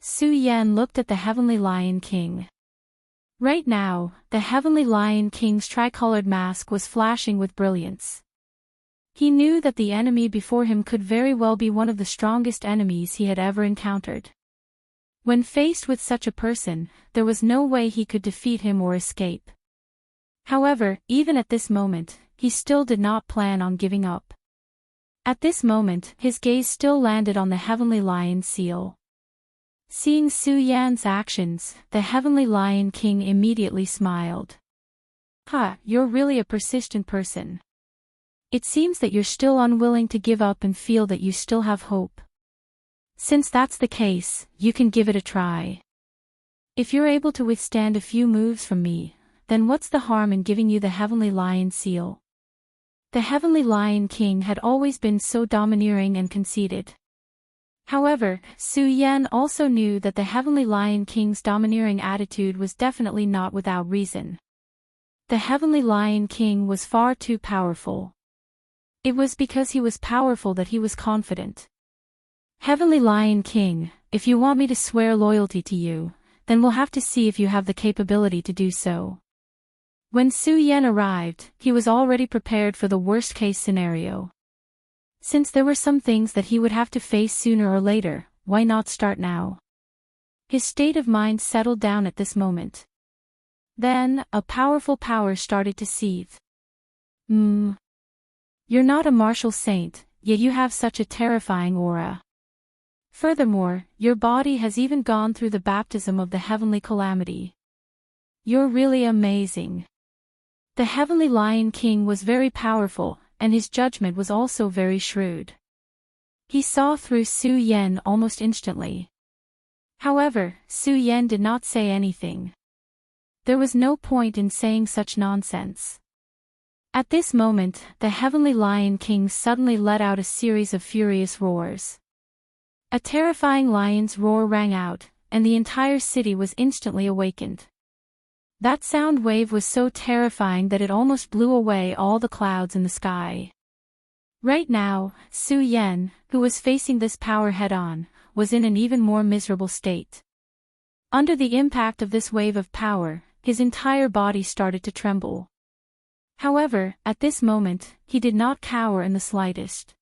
Su Yan looked at the Heavenly Lion King. Right now, the Heavenly Lion King's tricolored mask was flashing with brilliance. He knew that the enemy before him could very well be one of the strongest enemies he had ever encountered. When faced with such a person, there was no way he could defeat him or escape. However, even at this moment, he still did not plan on giving up. At this moment, his gaze still landed on the Heavenly Lion seal. Seeing Su Yan's actions, the Heavenly Lion King immediately smiled. "Ha, you're really a persistent person. It seems that you're still unwilling to give up and feel that you still have hope. Since that's the case, you can give it a try. If you're able to withstand a few moves from me, then what's the harm in giving you the Heavenly Lion seal?" The Heavenly Lion King had always been so domineering and conceited. However, Su Yan also knew that the Heavenly Lion King's domineering attitude was definitely not without reason. The Heavenly Lion King was far too powerful. It was because he was powerful that he was confident. "Heavenly Lion King, if you want me to swear loyalty to you, then we'll have to see if you have the capability to do so." When Su Yan arrived, he was already prepared for the worst-case scenario. Since there were some things that he would have to face sooner or later, why not start now? His state of mind settled down at this moment. Then, a powerful power started to seethe. You're not a martial saint, yet you have such a terrifying aura. Furthermore, your body has even gone through the baptism of the heavenly calamity. You're really amazing. The Heavenly Lion King was very powerful, and his judgment was also very shrewd. He saw through Su Yan almost instantly. However, Su Yan did not say anything. There was no point in saying such nonsense. At this moment, the Heavenly Lion King suddenly let out a series of furious roars. A terrifying lion's roar rang out, and the entire city was instantly awakened. That sound wave was so terrifying that it almost blew away all the clouds in the sky. Right now, Su Yan, who was facing this power head-on, was in an even more miserable state. Under the impact of this wave of power, his entire body started to tremble. However, at this moment, he did not cower in the slightest.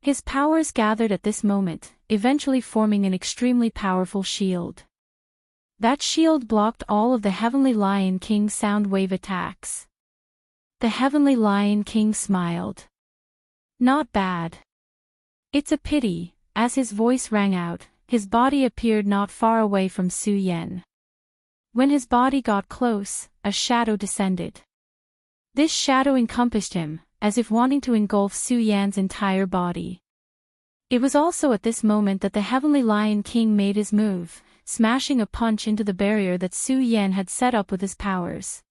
His powers gathered at this moment, eventually forming an extremely powerful shield. That shield blocked all of the Heavenly Lion King's sound wave attacks. The Heavenly Lion King smiled. Not bad. It's a pity, as his voice rang out, his body appeared not far away from Su Yan. When his body got close, a shadow descended. This shadow encompassed him, as if wanting to engulf Su Yan's entire body. It was also at this moment that the Heavenly Lion King made his move, smashing a punch into the barrier that Su Yan had set up with his powers.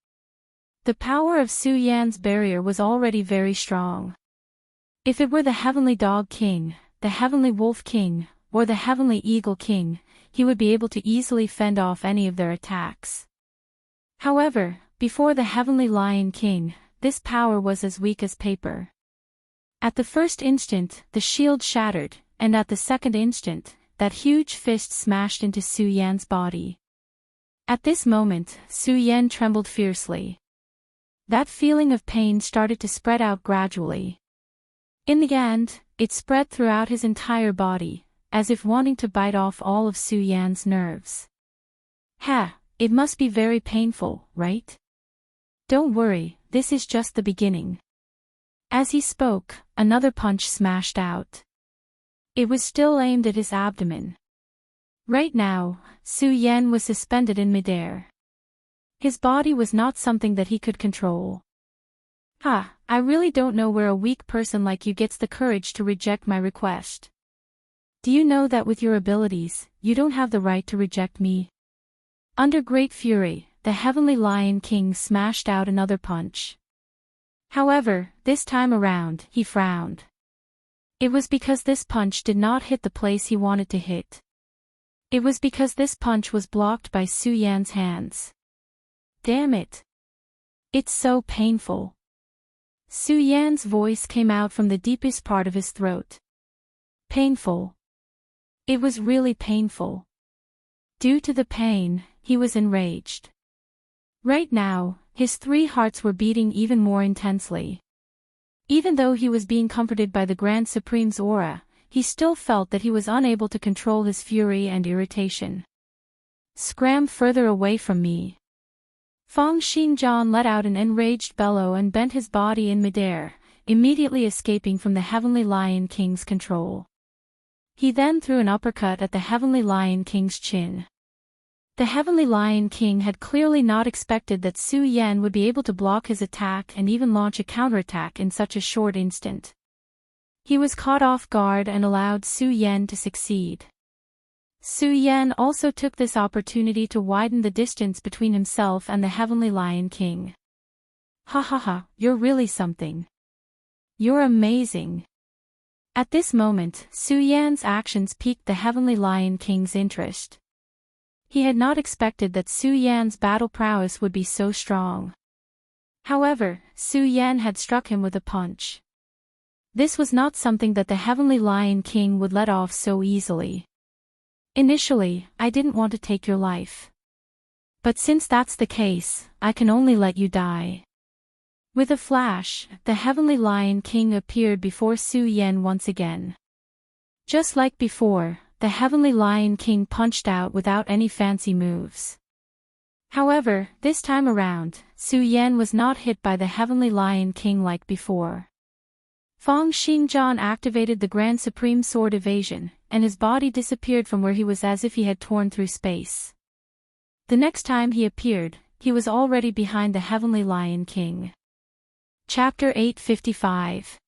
The power of Su Yan's barrier was already very strong. If it were the Heavenly Dog King, the Heavenly Wolf King, or the Heavenly Eagle King, he would be able to easily fend off any of their attacks. However, before the Heavenly Lion King, this power was as weak as paper. At the first instant, the shield shattered, and at the second instant, that huge fist smashed into Su Yan's body. At this moment, Su Yan trembled fiercely. That feeling of pain started to spread out gradually. In the end, it spread throughout his entire body, as if wanting to bite off all of Su Yan's nerves. It must be very painful, right? Don't worry, this is just the beginning. As he spoke, another punch smashed out. It was still aimed at his abdomen. Right now, Su Yan was suspended in midair. His body was not something that he could control. I really don't know where a weak person like you gets the courage to reject my request. Do you know that with your abilities, you don't have the right to reject me? Under great fury, the Heavenly Lion King smashed out another punch. However, this time around, he frowned. It was because this punch did not hit the place he wanted to hit. It was because this punch was blocked by Su Yan's hands. Damn it. It's so painful. Su Yan's voice came out from the deepest part of his throat. Painful. It was really painful. Due to the pain, he was enraged. Right now, his 3 hearts were beating even more intensely. Even though he was being comforted by the Grand Supreme's aura, he still felt that he was unable to control his fury and irritation. Scram further away from me. Feng Xingjian let out an enraged bellow and bent his body in midair, immediately escaping from the Heavenly Lion King's control. He then threw an uppercut at the Heavenly Lion King's chin. The Heavenly Lion King had clearly not expected that Su Yan would be able to block his attack and even launch a counterattack in such a short instant. He was caught off guard and allowed Su Yan to succeed. Su Yan also took this opportunity to widen the distance between himself and the Heavenly Lion King. You're really something. You're amazing. At this moment, Su Yan's actions piqued the Heavenly Lion King's interest. He had not expected that Su Yan's battle prowess would be so strong. However, Su Yan had struck him with a punch. This was not something that the Heavenly Lion King would let off so easily. Initially, I didn't want to take your life. But since that's the case, I can only let you die. With a flash, the Heavenly Lion King appeared before Su Yan once again. Just like before, the Heavenly Lion King punched out without any fancy moves. However, this time around, Su Yan was not hit by the Heavenly Lion King like before. Feng Xingjian activated the Grand Supreme Sword Evasion, and his body disappeared from where he was as if he had torn through space. The next time he appeared, he was already behind the Heavenly Lion King. Chapter 855.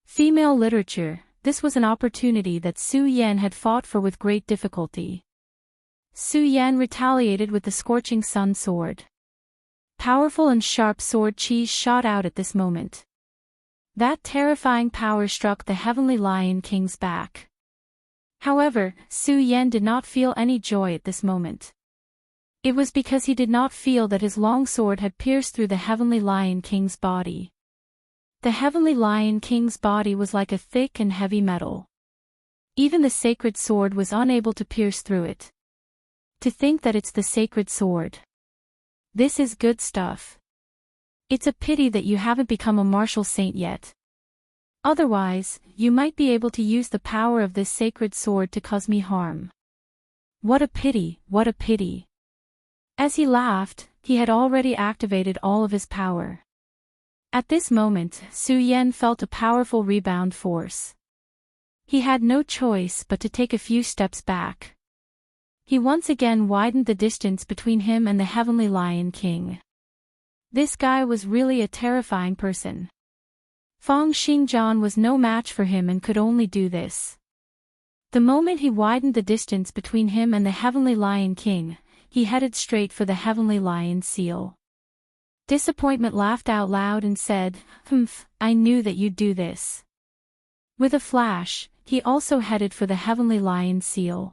Female Literature. This was an opportunity that Su Yan had fought for with great difficulty. Su Yan retaliated with the Scorching Sun Sword. Powerful and sharp sword chi shot out at this moment. That terrifying power struck the Heavenly Lion King's back. However, Su Yan did not feel any joy at this moment. It was because he did not feel that his long sword had pierced through the Heavenly Lion King's body. The Heavenly Lion King's body was like a thick and heavy metal. Even the sacred sword was unable to pierce through it. To think that it's the sacred sword. This is good stuff. It's a pity that you haven't become a martial saint yet. Otherwise, you might be able to use the power of this sacred sword to cause me harm. What a pity, what a pity. As he laughed, he had already activated all of his power. At this moment, Su Yan felt a powerful rebound force. He had no choice but to take a few steps back. He once again widened the distance between him and the Heavenly Lion King. This guy was really a terrifying person. Feng Xingjian was no match for him and could only do this. The moment he widened the distance between him and the Heavenly Lion King, he headed straight for the Heavenly Lion seal. Disappointment laughed out loud and said, I knew that you'd do this. With a flash, he also headed for the Heavenly Lion seal.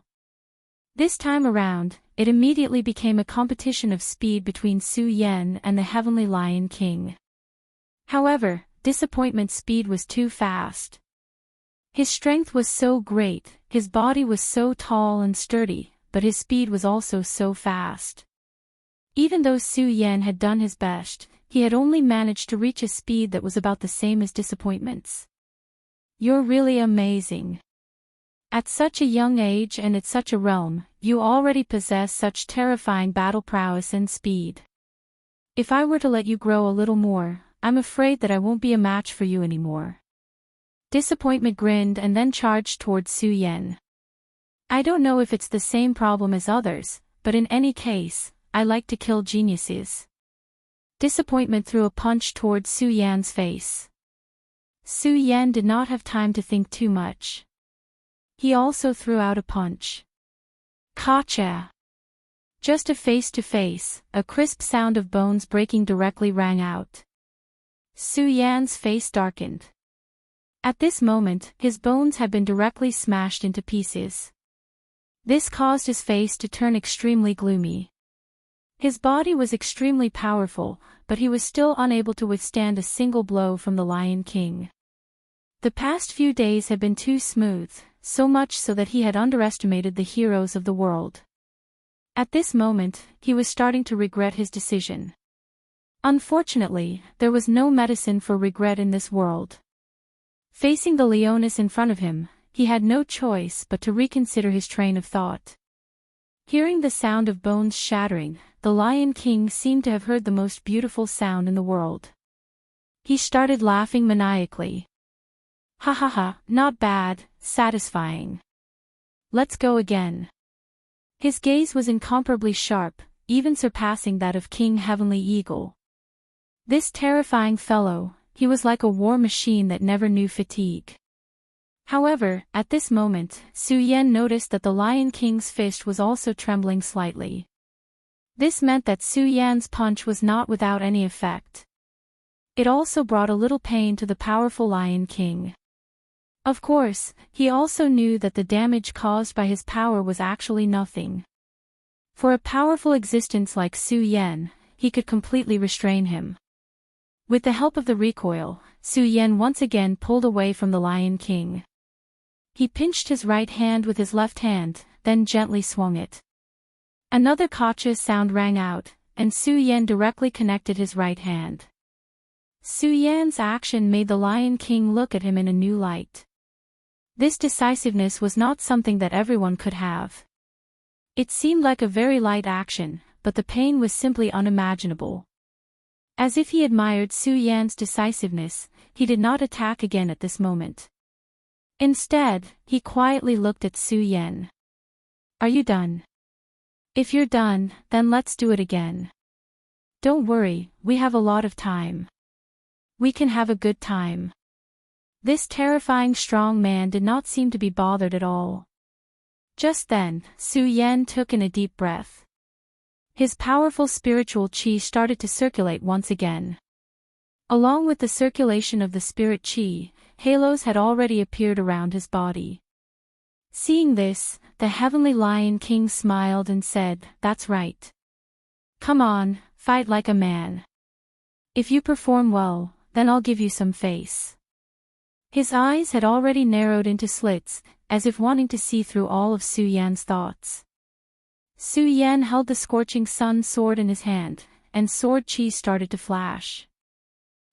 This time around, it immediately became a competition of speed between Su Yan and the Heavenly Lion King. However, Disappointment's speed was too fast. His strength was so great, his body was so tall and sturdy, but his speed was also so fast. Even though Su Yan had done his best, he had only managed to reach a speed that was about the same as Disappointment's. You're really amazing. At such a young age and at such a realm, you already possess such terrifying battle prowess and speed. If I were to let you grow a little more, I'm afraid that I won't be a match for you anymore. Disappointment grinned and then charged towards Su Yan. I don't know if it's the same problem as others, but in any case, I like to kill geniuses. Disappointment threw a punch towards Su Yan's face. Su Yan did not have time to think too much. He also threw out a punch. Gotcha! Just a face-to-face, a crisp sound of bones breaking directly rang out. Su Yan's face darkened. At this moment, his bones had been directly smashed into pieces. This caused his face to turn extremely gloomy. His body was extremely powerful, but he was still unable to withstand a single blow from the Lion King. The past few days had been too smooth, so much so that he had underestimated the heroes of the world. At this moment, he was starting to regret his decision. Unfortunately, there was no medicine for regret in this world. Facing the Leonis in front of him, he had no choice but to reconsider his train of thought. Hearing the sound of bones shattering, the Lion King seemed to have heard the most beautiful sound in the world. He started laughing maniacally. Ha ha ha, not bad, satisfying. Let's go again. His gaze was incomparably sharp, even surpassing that of King Heavenly Eagle. This terrifying fellow, he was like a war machine that never knew fatigue. However, at this moment, Su Yan noticed that the Lion King's fist was also trembling slightly. This meant that Su Yan's punch was not without any effect. It also brought a little pain to the powerful Lion King. Of course, he also knew that the damage caused by his power was actually nothing. For a powerful existence like Su Yan, he could completely restrain him. With the help of the recoil, Su Yan once again pulled away from the Lion King. He pinched his right hand with his left hand, then gently swung it. Another gotcha sound rang out, and Su Yan directly connected his right hand. Su Yan's action made the Lion King look at him in a new light. This decisiveness was not something that everyone could have. It seemed like a very light action, but the pain was simply unimaginable. As if he admired Su Yan's decisiveness, he did not attack again at this moment. Instead, he quietly looked at Su Yan. Are you done? If you're done, then let's do it again. Don't worry, we have a lot of time. We can have a good time. This terrifying strong man did not seem to be bothered at all. Just then, Su Yan took in a deep breath. His powerful spiritual qi started to circulate once again. Along with the circulation of the spirit qi, halos had already appeared around his body. Seeing this, the Heavenly Lion King smiled and said, "That's right. Come on, fight like a man. If you perform well, then I'll give you some face." His eyes had already narrowed into slits, as if wanting to see through all of Su Yan's thoughts. Su Yan held the Scorching Sun sword in his hand, and sword qi started to flash.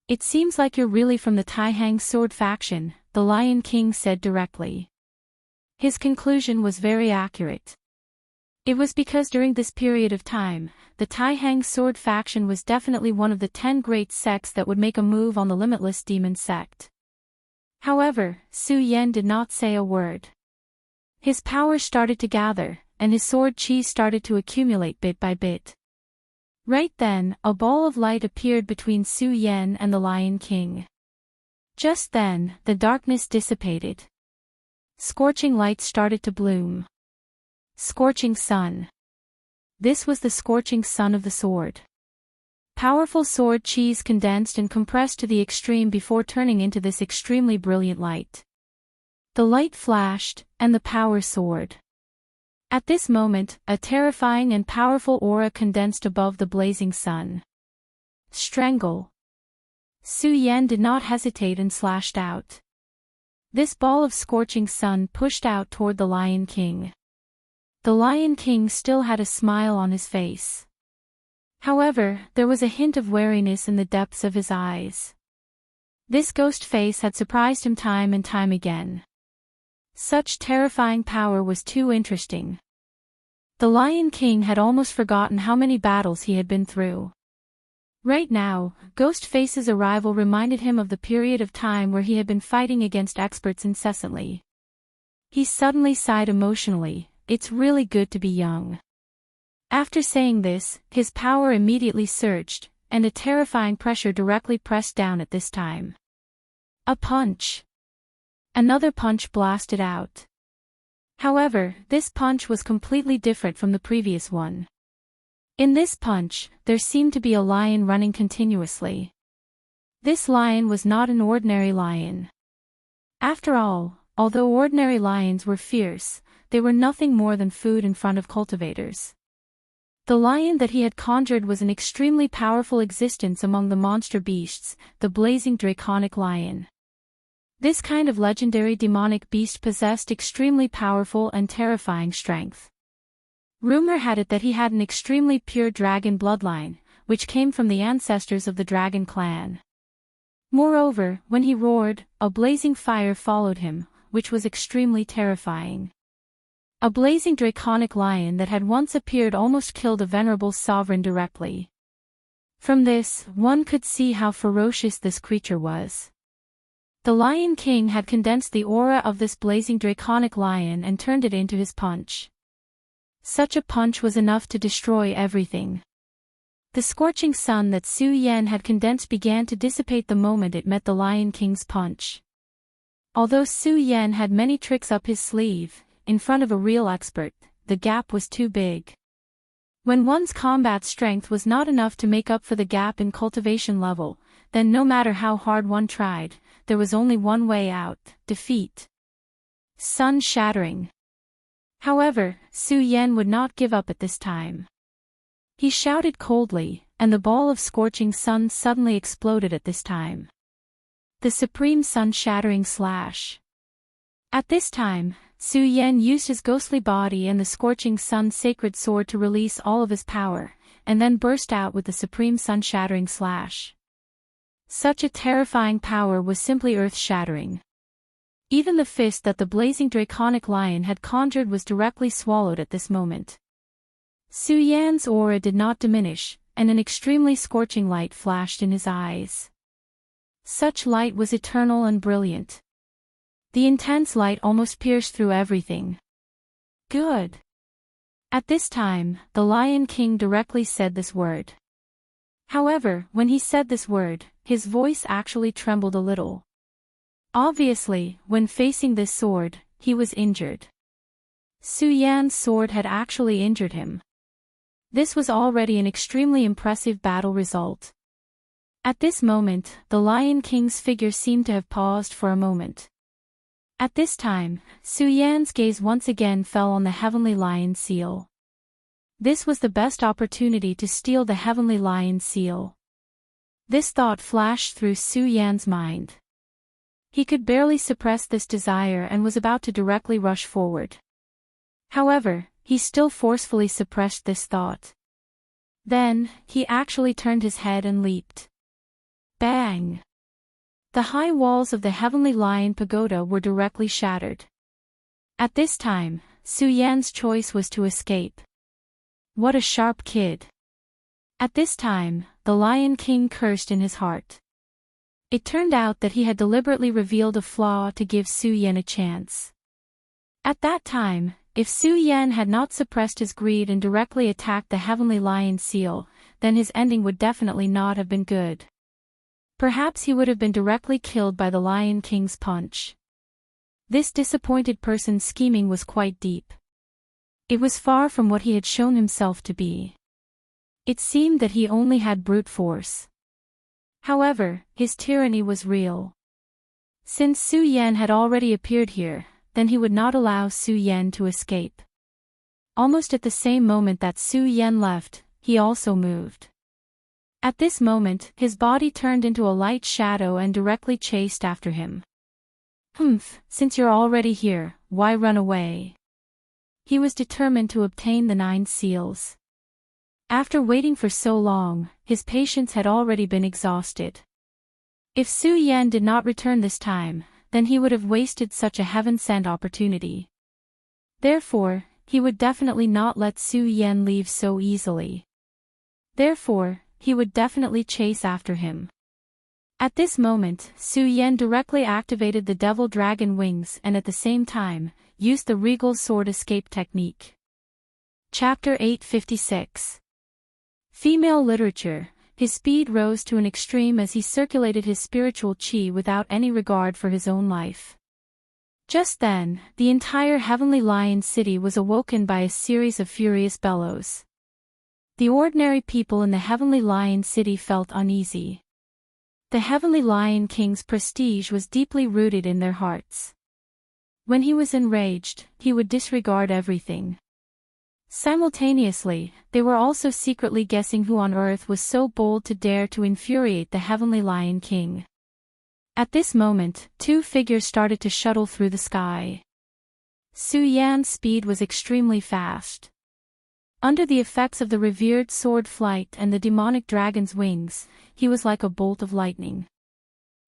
"It seems like you're really from the Taihang sword faction," the Lion King said directly. His conclusion was very accurate. It was because during this period of time, the Taihang sword faction was definitely one of the 10 great sects that would make a move on the limitless demon sect. However, Su Yan did not say a word. His power started to gather, and his sword qi started to accumulate bit by bit. Right then, a ball of light appeared between Su Yan and the Lion King. Just then, the darkness dissipated. Scorching light started to bloom. Scorching sun. This was the scorching sun of the sword. Powerful sword qis condensed and compressed to the extreme before turning into this extremely brilliant light. The light flashed, and the power soared. At this moment, a terrifying and powerful aura condensed above the blazing sun. Strangle. Su Yan did not hesitate and slashed out. This ball of scorching sun pushed out toward the Lion King. The Lion King still had a smile on his face. However, there was a hint of wariness in the depths of his eyes. This ghost face had surprised him time and time again. Such terrifying power was too interesting. The Lion King had almost forgotten how many battles he had been through. Right now, Ghostface's arrival reminded him of the period of time where he had been fighting against experts incessantly. He suddenly sighed emotionally. It's really good to be young. After saying this, his power immediately surged, and a terrifying pressure directly pressed down at this time. A punch. Another punch blasted out. However, this punch was completely different from the previous one. In this punch, there seemed to be a lion running continuously. This lion was not an ordinary lion. After all, although ordinary lions were fierce, they were nothing more than food in front of cultivators. The lion that he had conjured was an extremely powerful existence among the monster beasts, the blazing draconic lion. This kind of legendary demonic beast possessed extremely powerful and terrifying strength. Rumor had it that he had an extremely pure dragon bloodline, which came from the ancestors of the dragon clan. Moreover, when he roared, a blazing fire followed him, which was extremely terrifying. A blazing draconic lion that had once appeared almost killed a venerable sovereign directly. From this, one could see how ferocious this creature was. The Lion King had condensed the aura of this blazing draconic lion and turned it into his punch. Such a punch was enough to destroy everything. The scorching sun that Su Yan had condensed began to dissipate the moment it met the Lion King's punch. Although Su Yan had many tricks up his sleeve, in front of a real expert, the gap was too big. When one's combat strength was not enough to make up for the gap in cultivation level, then no matter how hard one tried, there was only one way out: defeat. Sun shattering. However, Su Yan would not give up at this time. He shouted coldly, and the ball of scorching sun suddenly exploded at this time. The supreme sun-shattering slash. At this time, Su Yan used his ghostly body and the scorching sun sacred sword to release all of his power, and then burst out with the supreme sun-shattering slash. Such a terrifying power was simply earth-shattering. Even the fist that the blazing draconic lion had conjured was directly swallowed at this moment. Su Yan's aura did not diminish, and an extremely scorching light flashed in his eyes. Such light was eternal and brilliant. The intense light almost pierced through everything. Good. At this time, the Lion King directly said this word. However, when he said this word, his voice actually trembled a little. Obviously, when facing this sword, he was injured. Su Yan's sword had actually injured him. This was already an extremely impressive battle result. At this moment, the Lion King's figure seemed to have paused for a moment. At this time, Su Yan's gaze once again fell on the Heavenly Lion Seal. This was the best opportunity to steal the Heavenly Lion Seal. This thought flashed through Su Yan's mind. He could barely suppress this desire and was about to directly rush forward. However, he still forcefully suppressed this thought. Then, he actually turned his head and leaped. Bang! The high walls of the Heavenly Lion Pagoda were directly shattered. At this time, Su Yan's choice was to escape. What a sharp kid! At this time, the Lion King cursed in his heart. It turned out that he had deliberately revealed a flaw to give Su Yan a chance. At that time, if Su Yan had not suppressed his greed and directly attacked the Heavenly Lion Seal, then his ending would definitely not have been good. Perhaps he would have been directly killed by the Lion King's punch. This disappointed person's scheming was quite deep. It was far from what he had shown himself to be. It seemed that he only had brute force. However, his tyranny was real. Since Su Yan had already appeared here, then he would not allow Su Yan to escape. Almost at the same moment that Su Yan left, he also moved. At this moment, his body turned into a light shadow and directly chased after him. Since you're already here, why run away? He was determined to obtain the 9 seals. After waiting for so long, his patience had already been exhausted. If Su Yan did not return this time, then he would have wasted such a heaven-sent opportunity. Therefore, he would definitely not let Su Yan leave so easily. Therefore, he would definitely chase after him. At this moment, Su Yan directly activated the Devil Dragon wings and at the same time, used the Regal Sword escape technique. Chapter 856. Female literature. His speed rose to an extreme as he circulated his spiritual chi without any regard for his own life. Just then, the entire Heavenly Lion City was awoken by a series of furious bellows. The ordinary people in the Heavenly Lion City felt uneasy. The Heavenly Lion King's prestige was deeply rooted in their hearts. When he was enraged, he would disregard everything. Simultaneously, they were also secretly guessing who on earth was so bold to dare to infuriate the Heavenly Lion King. At this moment, two figures started to shuttle through the sky. Su Yan's speed was extremely fast. Under the effects of the revered sword flight and the demonic dragon's wings, he was like a bolt of lightning.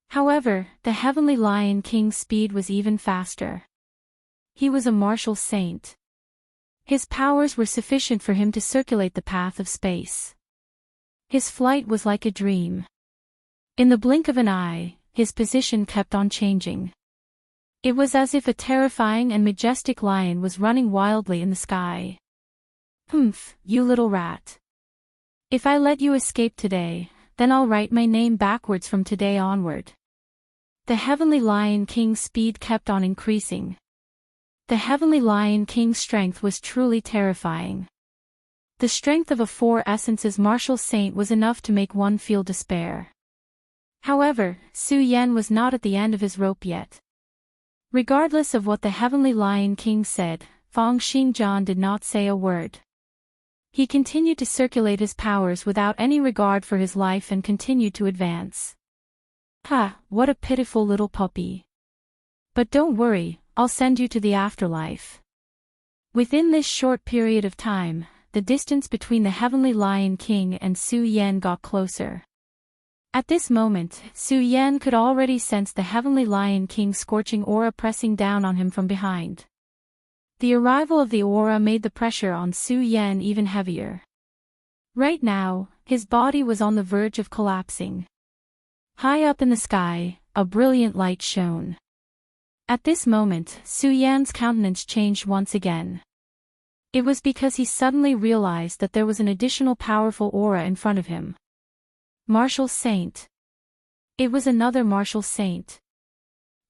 However, the Heavenly Lion King's speed was even faster. He was a martial saint. His powers were sufficient for him to circulate the path of space. His flight was like a dream. In the blink of an eye, his position kept on changing. It was as if a terrifying and majestic lion was running wildly in the sky. "Humph, you little rat. If I let you escape today, then I'll write my name backwards from today onward." The Heavenly Lion King's speed kept on increasing. The Heavenly Lion King's strength was truly terrifying. The strength of a four essences martial saint was enough to make one feel despair. However, Su Yan was not at the end of his rope yet. Regardless of what the Heavenly Lion King said, Feng Xingjian did not say a word. He continued to circulate his powers without any regard for his life and continued to advance. "Ha, what a pitiful little puppy. But don't worry, I'll send you to the afterlife." Within this short period of time, the distance between the Heavenly Lion King and Su Yan got closer. At this moment, Su Yan could already sense the Heavenly Lion King's scorching aura pressing down on him from behind. The arrival of the aura made the pressure on Su Yan even heavier. Right now, his body was on the verge of collapsing. High up in the sky, a brilliant light shone. At this moment, Su Yan's countenance changed once again. It was because he suddenly realized that there was an additional powerful aura in front of him. Martial Saint. It was another martial saint.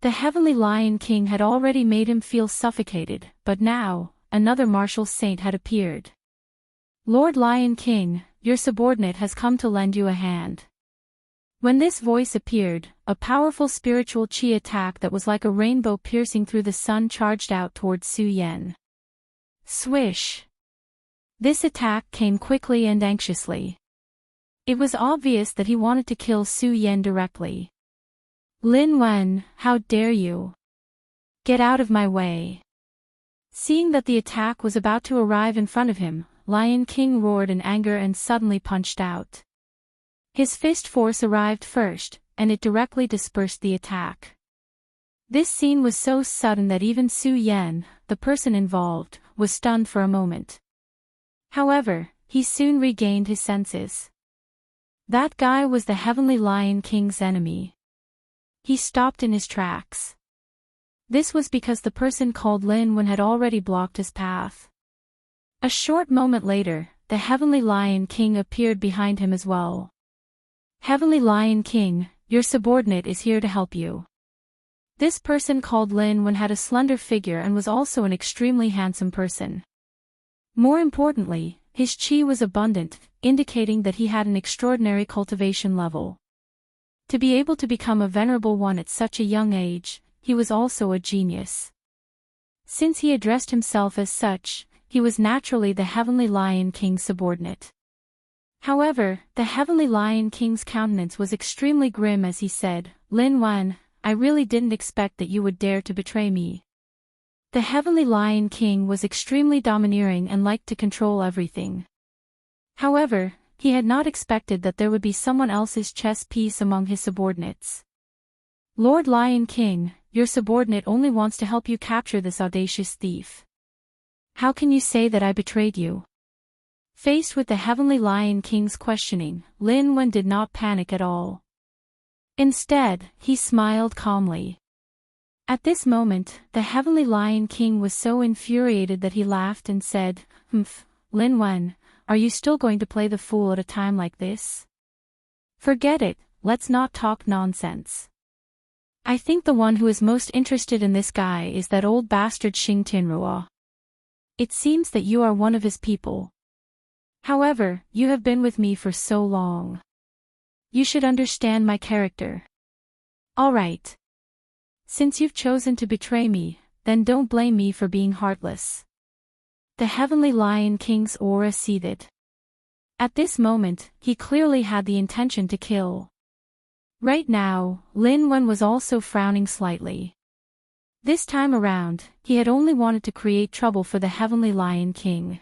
The Heavenly Lion King had already made him feel suffocated, but now, another martial saint had appeared. "Lord Lion King, your subordinate has come to lend you a hand." When this voice appeared, a powerful spiritual chi attack that was like a rainbow piercing through the sun charged out towards Su Yan. Swish! This attack came quickly and anxiously. It was obvious that he wanted to kill Su Yan directly. "Lin Wen, how dare you? Get out of my way." Seeing that the attack was about to arrive in front of him, Lion King roared in anger and suddenly punched out. His fist force arrived first, and it directly dispersed the attack. This scene was so sudden that even Su Yan, the person involved, was stunned for a moment. However, he soon regained his senses. That guy was the Heavenly Lion King's enemy. He stopped in his tracks. This was because the person called Lin Wen had already blocked his path. A short moment later, the Heavenly Lion King appeared behind him as well. "Heavenly Lion King, your subordinate is here to help you." This person called Lin Wen had a slender figure and was also an extremely handsome person. More importantly, his chi was abundant, indicating that he had an extraordinary cultivation level. To be able to become a venerable one at such a young age, he was also a genius. Since he addressed himself as such, he was naturally the Heavenly Lion King's subordinate. However, the Heavenly Lion King's countenance was extremely grim as he said, "Lin Wen, I really didn't expect that you would dare to betray me." The Heavenly Lion King was extremely domineering and liked to control everything. However, he had not expected that there would be someone else's chess piece among his subordinates. "Lord Lion King, your subordinate only wants to help you capture this audacious thief. How can you say that I betrayed you?" Faced with the Heavenly Lion King's questioning, Lin Wen did not panic at all. Instead, he smiled calmly. At this moment, the Heavenly Lion King was so infuriated that he laughed and said, Lin Wen, are you still going to play the fool at a time like this? Forget it, let's not talk nonsense. I think the one who is most interested in this guy is that old bastard Xing Tianruo. It seems that you are one of his people. However, you have been with me for so long. You should understand my character. All right. Since you've chosen to betray me, then don't blame me for being heartless. The Heavenly Lion King's aura seethed. At this moment, he clearly had the intention to kill. Right now, Lin Wen was also frowning slightly. This time around, he had only wanted to create trouble for the Heavenly Lion King.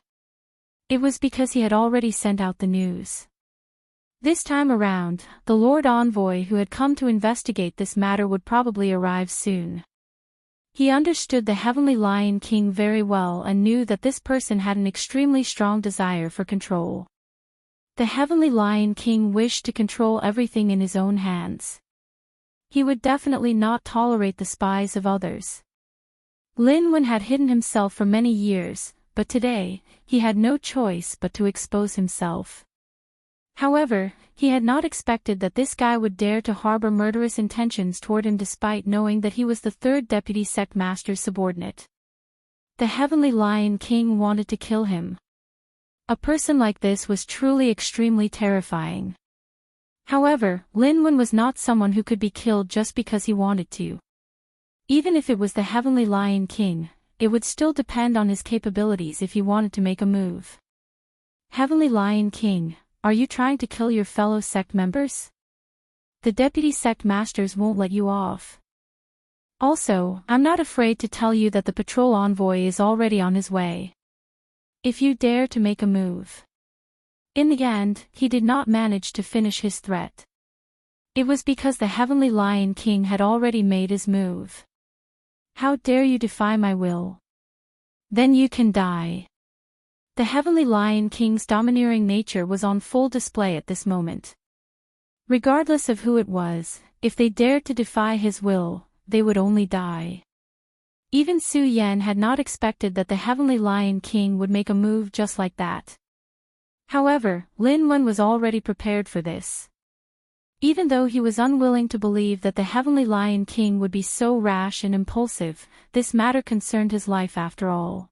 It was because he had already sent out the news. This time around, the Lord Envoy who had come to investigate this matter would probably arrive soon. He understood the Heavenly Lion King very well and knew that this person had an extremely strong desire for control. The Heavenly Lion King wished to control everything in his own hands. He would definitely not tolerate the spies of others. Lin Wen had hidden himself for many years, but today, he had no choice but to expose himself. However, he had not expected that this guy would dare to harbor murderous intentions toward him despite knowing that he was the third deputy sect master's subordinate. The Heavenly Lion King wanted to kill him. A person like this was truly extremely terrifying. However, Lin Wen was not someone who could be killed just because he wanted to. Even if it was the Heavenly Lion King, it would still depend on his capabilities if he wanted to make a move. Heavenly Lion King, are you trying to kill your fellow sect members? The deputy sect masters won't let you off. Also, I'm not afraid to tell you that the patrol envoy is already on his way. If you dare to make a move. In the end, he did not manage to finish his threat. It was because the Heavenly Lion King had already made his move. How dare you defy my will? Then you can die. The Heavenly Lion King's domineering nature was on full display at this moment. Regardless of who it was, if they dared to defy his will, they would only die. Even Su Yan had not expected that the Heavenly Lion King would make a move just like that. However, Lin Wen was already prepared for this. Even though he was unwilling to believe that the Heavenly Lion King would be so rash and impulsive, this matter concerned his life after all.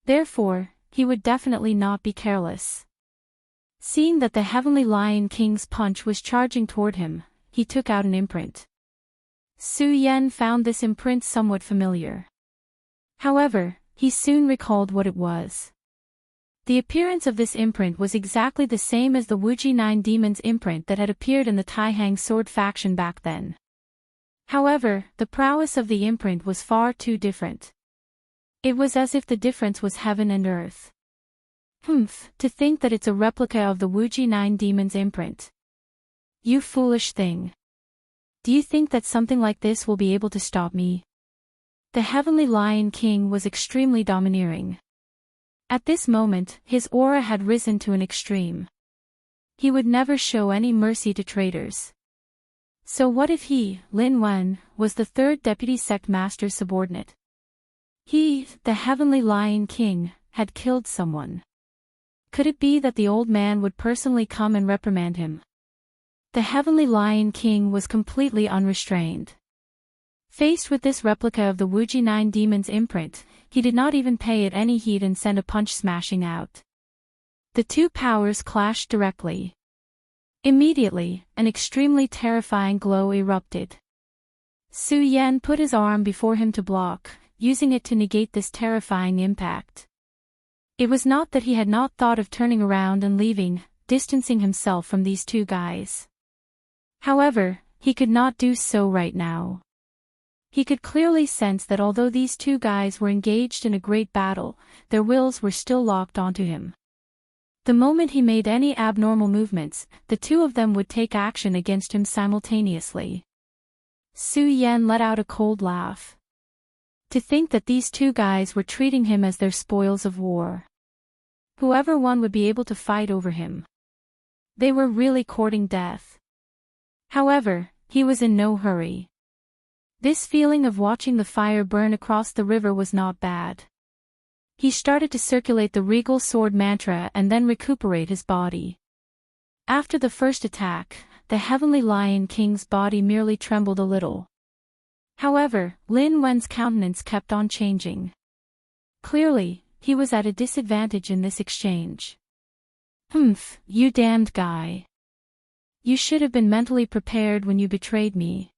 Therefore, he would definitely not be careless. Seeing that the Heavenly Lion King's punch was charging toward him, he took out an imprint. Su Yan found this imprint somewhat familiar. However, he soon recalled what it was. The appearance of this imprint was exactly the same as the Wuji 9 Demon's imprint that had appeared in the Taihang Sword faction back then. However, the prowess of the imprint was far too different. It was as if the difference was heaven and earth. To think that it's a replica of the Wuji 9 Demon's imprint. You foolish thing. Do you think that something like this will be able to stop me? The Heavenly Lion King was extremely domineering. At this moment, his aura had risen to an extreme. He would never show any mercy to traitors. So what if he, Lin Wen, was the third deputy sect master's subordinate? He, the Heavenly Lion King, had killed someone. Could it be that the old man would personally come and reprimand him? The Heavenly Lion King was completely unrestrained. Faced with this replica of the Wuji 9 Demon's imprint, he did not even pay it any heed and sent a punch smashing out. The two powers clashed directly. Immediately, an extremely terrifying glow erupted. Su Yan put his arm before him to block, using it to negate this terrifying impact. It was not that he had not thought of turning around and leaving, distancing himself from these two guys. However, he could not do so right now. He could clearly sense that although these two guys were engaged in a great battle, their wills were still locked onto him. The moment he made any abnormal movements, the two of them would take action against him simultaneously. Su Yan let out a cold laugh. To think that these two guys were treating him as their spoils of war. Whoever won would be able to fight over him. They were really courting death. However, he was in no hurry. This feeling of watching the fire burn across the river was not bad. He started to circulate the regal sword mantra and then recuperate his body. After the first attack, the Heavenly Lion King's body merely trembled a little. However, Lin Wen's countenance kept on changing. Clearly, he was at a disadvantage in this exchange. "Humph, you damned guy. You should have been mentally prepared when you betrayed me."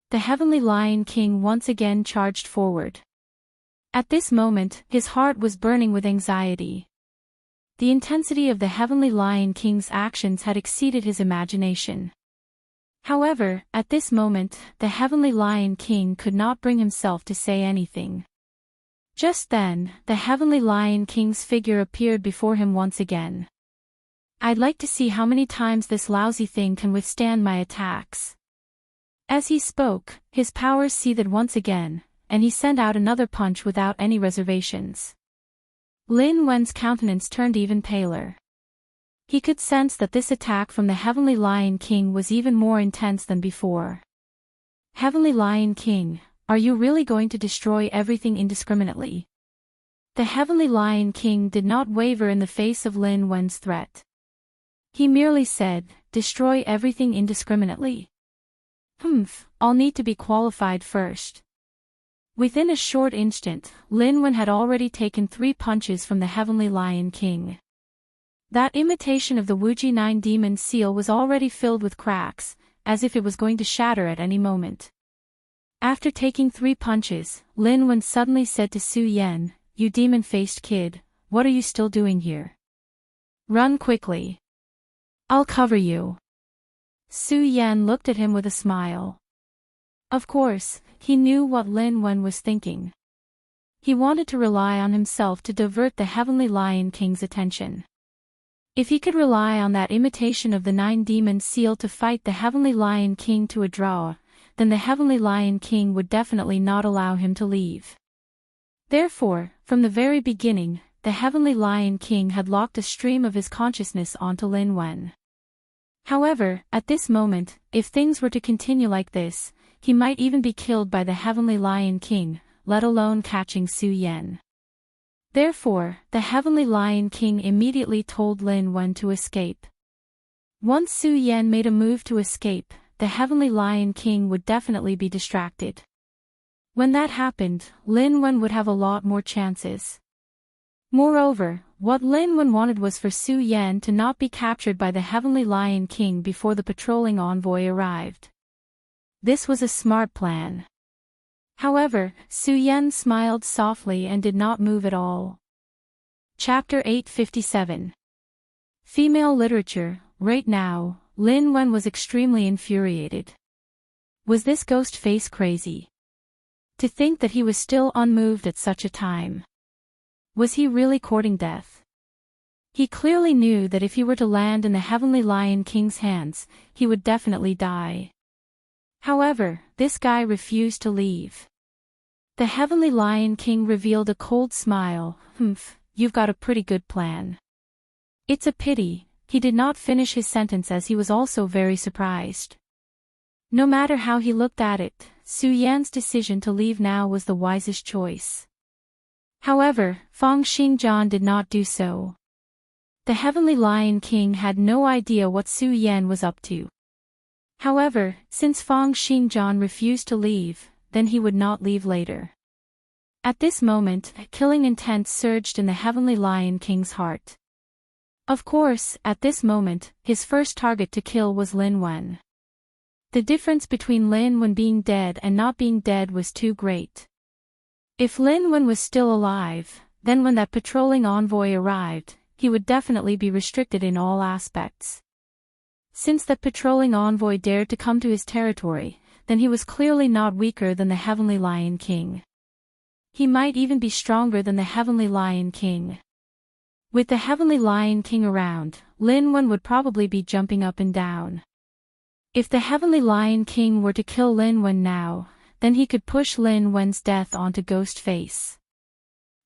The Heavenly Lion King once again charged forward. At this moment, his heart was burning with anxiety. The intensity of the Heavenly Lion King's actions had exceeded his imagination. However, at this moment, the Heavenly Lion King could not bring himself to say anything. Just then, the Heavenly Lion King's figure appeared before him once again. "I'd like to see how many times this lousy thing can withstand my attacks." As he spoke, his powers seethed once again, and he sent out another punch without any reservations. Lin Wen's countenance turned even paler. He could sense that this attack from the Heavenly Lion King was even more intense than before. "Heavenly Lion King, are you really going to destroy everything indiscriminately?" The Heavenly Lion King did not waver in the face of Lin Wen's threat. He merely said, "Destroy everything indiscriminately? Humph, I'll need to be qualified first." Within a short instant, Lin Wen had already taken 3 punches from the Heavenly Lion King. That imitation of the Wuji 9 Demon seal was already filled with cracks, as if it was going to shatter at any moment. After taking 3 punches, Lin Wen suddenly said to Su Yan, "You demon-faced kid, what are you still doing here? Run quickly. I'll cover you." Su Yan looked at him with a smile. Of course, he knew what Lin Wen was thinking. He wanted to rely on himself to divert the Heavenly Lion King's attention. If he could rely on that imitation of the 9 Demon seal to fight the Heavenly Lion King to a draw, then the Heavenly Lion King would definitely not allow him to leave. Therefore, from the very beginning, the Heavenly Lion King had locked a stream of his consciousness onto Lin Wen. However, at this moment, if things were to continue like this, he might even be killed by the Heavenly Lion King, let alone catching Su Yan. Therefore, the Heavenly Lion King immediately told Lin Wen to escape. Once Su Yan made a move to escape, the Heavenly Lion King would definitely be distracted. When that happened, Lin Wen would have a lot more chances. Moreover, what Lin Wen wanted was for Su Yan to not be captured by the Heavenly Lion King before the patrolling envoy arrived. This was a smart plan. However, Su Yan smiled softly and did not move at all. Chapter 857. Female Literature. Right now, Lin Wen was extremely infuriated. Was this ghost face crazy? To think that he was still unmoved at such a time. Was he really courting death? He clearly knew that if he were to land in the Heavenly Lion King's hands, he would definitely die. However, this guy refused to leave. The Heavenly Lion King revealed a cold smile. "Humph, you've got a pretty good plan." It's a pity, he did not finish his sentence as he was also very surprised. No matter how he looked at it, Su Yan's decision to leave now was the wisest choice. However, Feng Xingjian did not do so. The Heavenly Lion King had no idea what Su Yan was up to. However, since Feng Xingjian refused to leave, then he would not leave later. At this moment, killing intent surged in the Heavenly Lion King's heart. Of course, at this moment, his first target to kill was Lin Wen. The difference between Lin Wen being dead and not being dead was too great. If Lin Wen was still alive, then when that patrolling envoy arrived, he would definitely be restricted in all aspects. Since that patrolling envoy dared to come to his territory, then he was clearly not weaker than the Heavenly Lion King. He might even be stronger than the Heavenly Lion King. With the Heavenly Lion King around, Lin Wen would probably be jumping up and down. If the Heavenly Lion King were to kill Lin Wen now, then he could push Lin Wen's death onto Ghostface.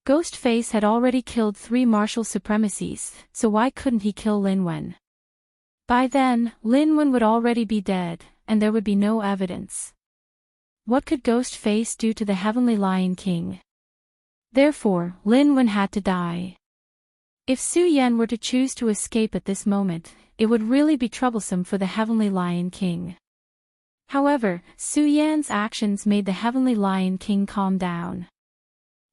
Ghostface had already killed 3 martial supremacies, so why couldn't he kill Lin Wen? By then, Lin Wen would already be dead, and there would be no evidence. What could Ghostface do to the Heavenly Lion King? Therefore, Lin Wen had to die. If Su Yan were to choose to escape at this moment, it would really be troublesome for the Heavenly Lion King. However, Su Yan's actions made the Heavenly Lion King calm down.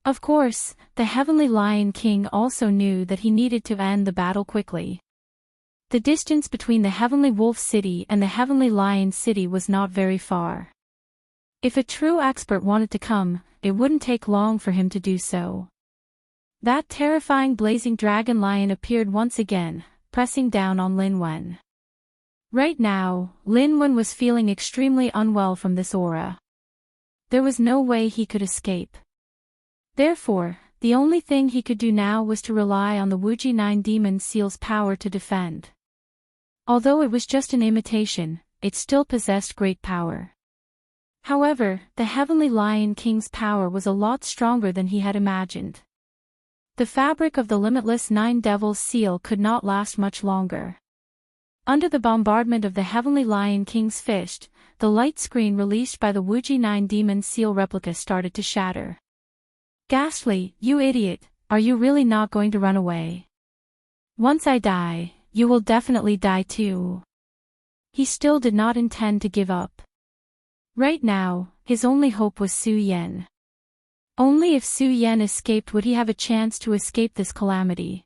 Of course, the Heavenly Lion King also knew that he needed to end the battle quickly. The distance between the Heavenly Wolf City and the Heavenly Lion City was not very far. If a true expert wanted to come, it wouldn't take long for him to do so. That terrifying blazing dragon lion appeared once again, pressing down on Lin Wen. Right now, Lin Wen was feeling extremely unwell from this aura. There was no way he could escape. Therefore, the only thing he could do now was to rely on the Wuji 9 Demon Seal's power to defend. Although it was just an imitation, it still possessed great power. However, the Heavenly Lion King's power was a lot stronger than he had imagined. The fabric of the limitless 9 Devils Seal could not last much longer. Under the bombardment of the Heavenly Lion King's fist, the light screen released by the Wuji 9 Demon Seal replica started to shatter. Ghastly, you idiot, are you really not going to run away? Once I die, you will definitely die too. He still did not intend to give up. Right now, his only hope was Su Yan. Only if Su Yan escaped would he have a chance to escape this calamity.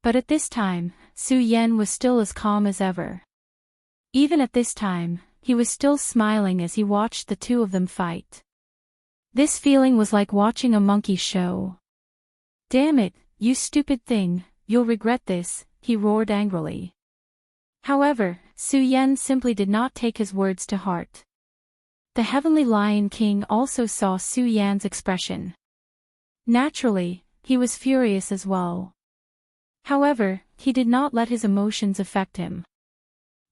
But at this time, Su Yan was still as calm as ever. Even at this time, he was still smiling as he watched the two of them fight. This feeling was like watching a monkey show. Damn it, you stupid thing, you'll regret this, he roared angrily. However, Su Yan simply did not take his words to heart. The Heavenly Lion King also saw Su Yan's expression. Naturally, he was furious as well. However, he did not let his emotions affect him.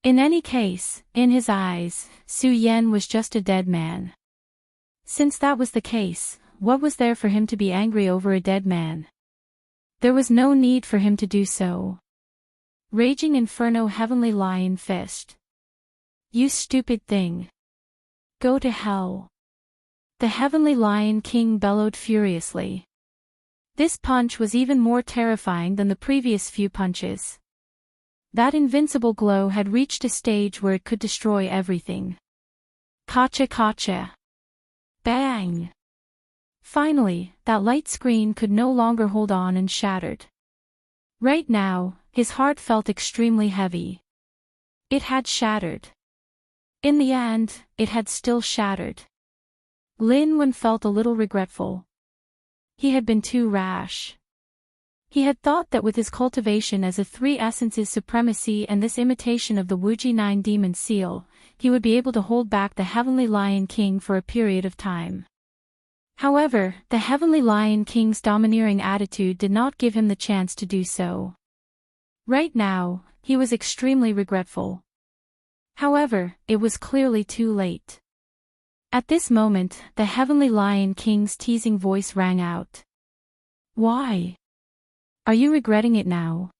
In any case, in his eyes, Su Yan was just a dead man. Since that was the case, what was there for him to be angry over a dead man? There was no need for him to do so. Raging Inferno Heavenly Lion Fist. You stupid thing. Go to hell. The Heavenly Lion King bellowed furiously. This punch was even more terrifying than the previous few punches. That invincible glow had reached a stage where it could destroy everything. Kacha kacha. Bang! Finally, that light screen could no longer hold on and shattered. Right now, his heart felt extremely heavy. It had shattered. In the end, it had still shattered. Lin Wen felt a little regretful. He had been too rash. He had thought that with his cultivation as a 3 Essences supremacy and this imitation of the Wuji 9 Demon Seal, he would be able to hold back the Heavenly Lion King for a period of time. However, the Heavenly Lion King's domineering attitude did not give him the chance to do so. Right now, he was extremely regretful. However, it was clearly too late. At this moment, the Heavenly Lion King's teasing voice rang out. Why? Are you regretting it now?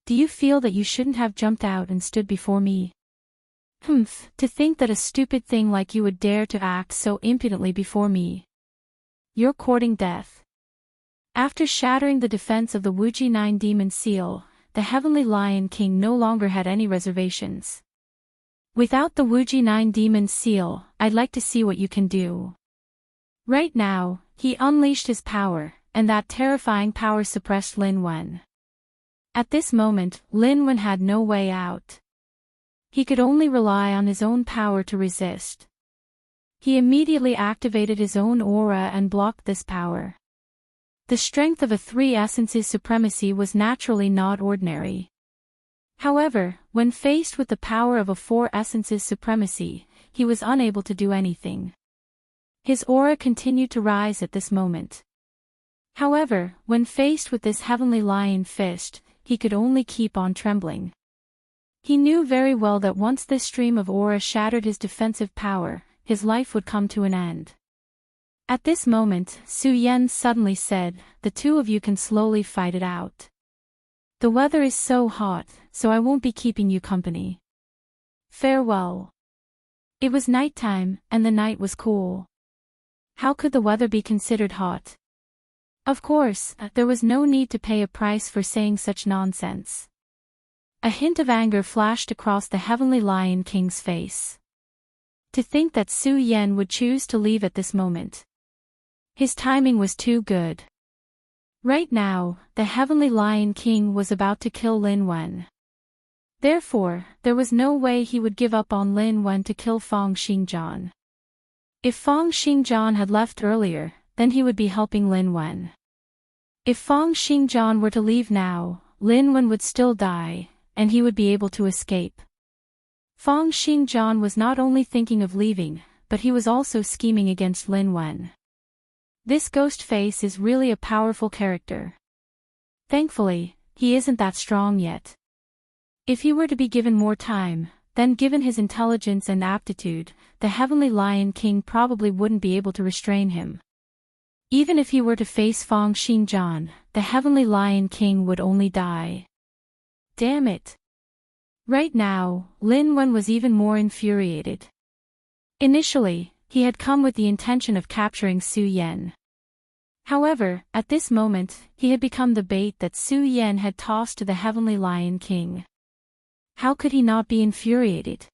Do you feel that you shouldn't have jumped out and stood before me? Humph, to think that a stupid thing like you would dare to act so impudently before me. You're courting death. After shattering the defense of the Wuji 9 Demon Seal, the Heavenly Lion King no longer had any reservations. Without the Wuji 9 Demon Seal, I'd like to see what you can do. Right now, he unleashed his power, and that terrifying power suppressed Lin Wen. At this moment, Lin Wen had no way out. He could only rely on his own power to resist. He immediately activated his own aura and blocked this power. The strength of a 3 Essences supremacy was naturally not ordinary. However, when faced with the power of a 4 Essences supremacy, he was unable to do anything. His aura continued to rise at this moment. However, when faced with this Heavenly Lion Fist, he could only keep on trembling. He knew very well that once this stream of aura shattered his defensive power, his life would come to an end. At this moment, Su Yan suddenly said, "The two of you can slowly fight it out. The weather is so hot, so I won't be keeping you company. Farewell." It was nighttime, and the night was cool. How could the weather be considered hot? Of course, there was no need to pay a price for saying such nonsense. A hint of anger flashed across the Heavenly Lion King's face. To think that Su Yan would choose to leave at this moment. His timing was too good. Right now, the Heavenly Lion King was about to kill Lin Wen. Therefore, there was no way he would give up on Lin Wen to kill Feng Xingjian. If Feng Xingjian had left earlier, then he would be helping Lin Wen. If Feng Xingjian were to leave now, Lin Wen would still die, and he would be able to escape. Feng Xingjian was not only thinking of leaving, but he was also scheming against Lin Wen. This ghost face is really a powerful character. Thankfully, he isn't that strong yet. If he were to be given more time, then given his intelligence and aptitude, the Heavenly Lion King probably wouldn't be able to restrain him. Even if he were to face Feng Xingjian, the Heavenly Lion King would only die. Damn it. Right now, Lin Wen was even more infuriated. Initially, he had come with the intention of capturing Su Yan. However, at this moment, he had become the bait that Su Yan had tossed to the Heavenly Lion King. How could he not be infuriated?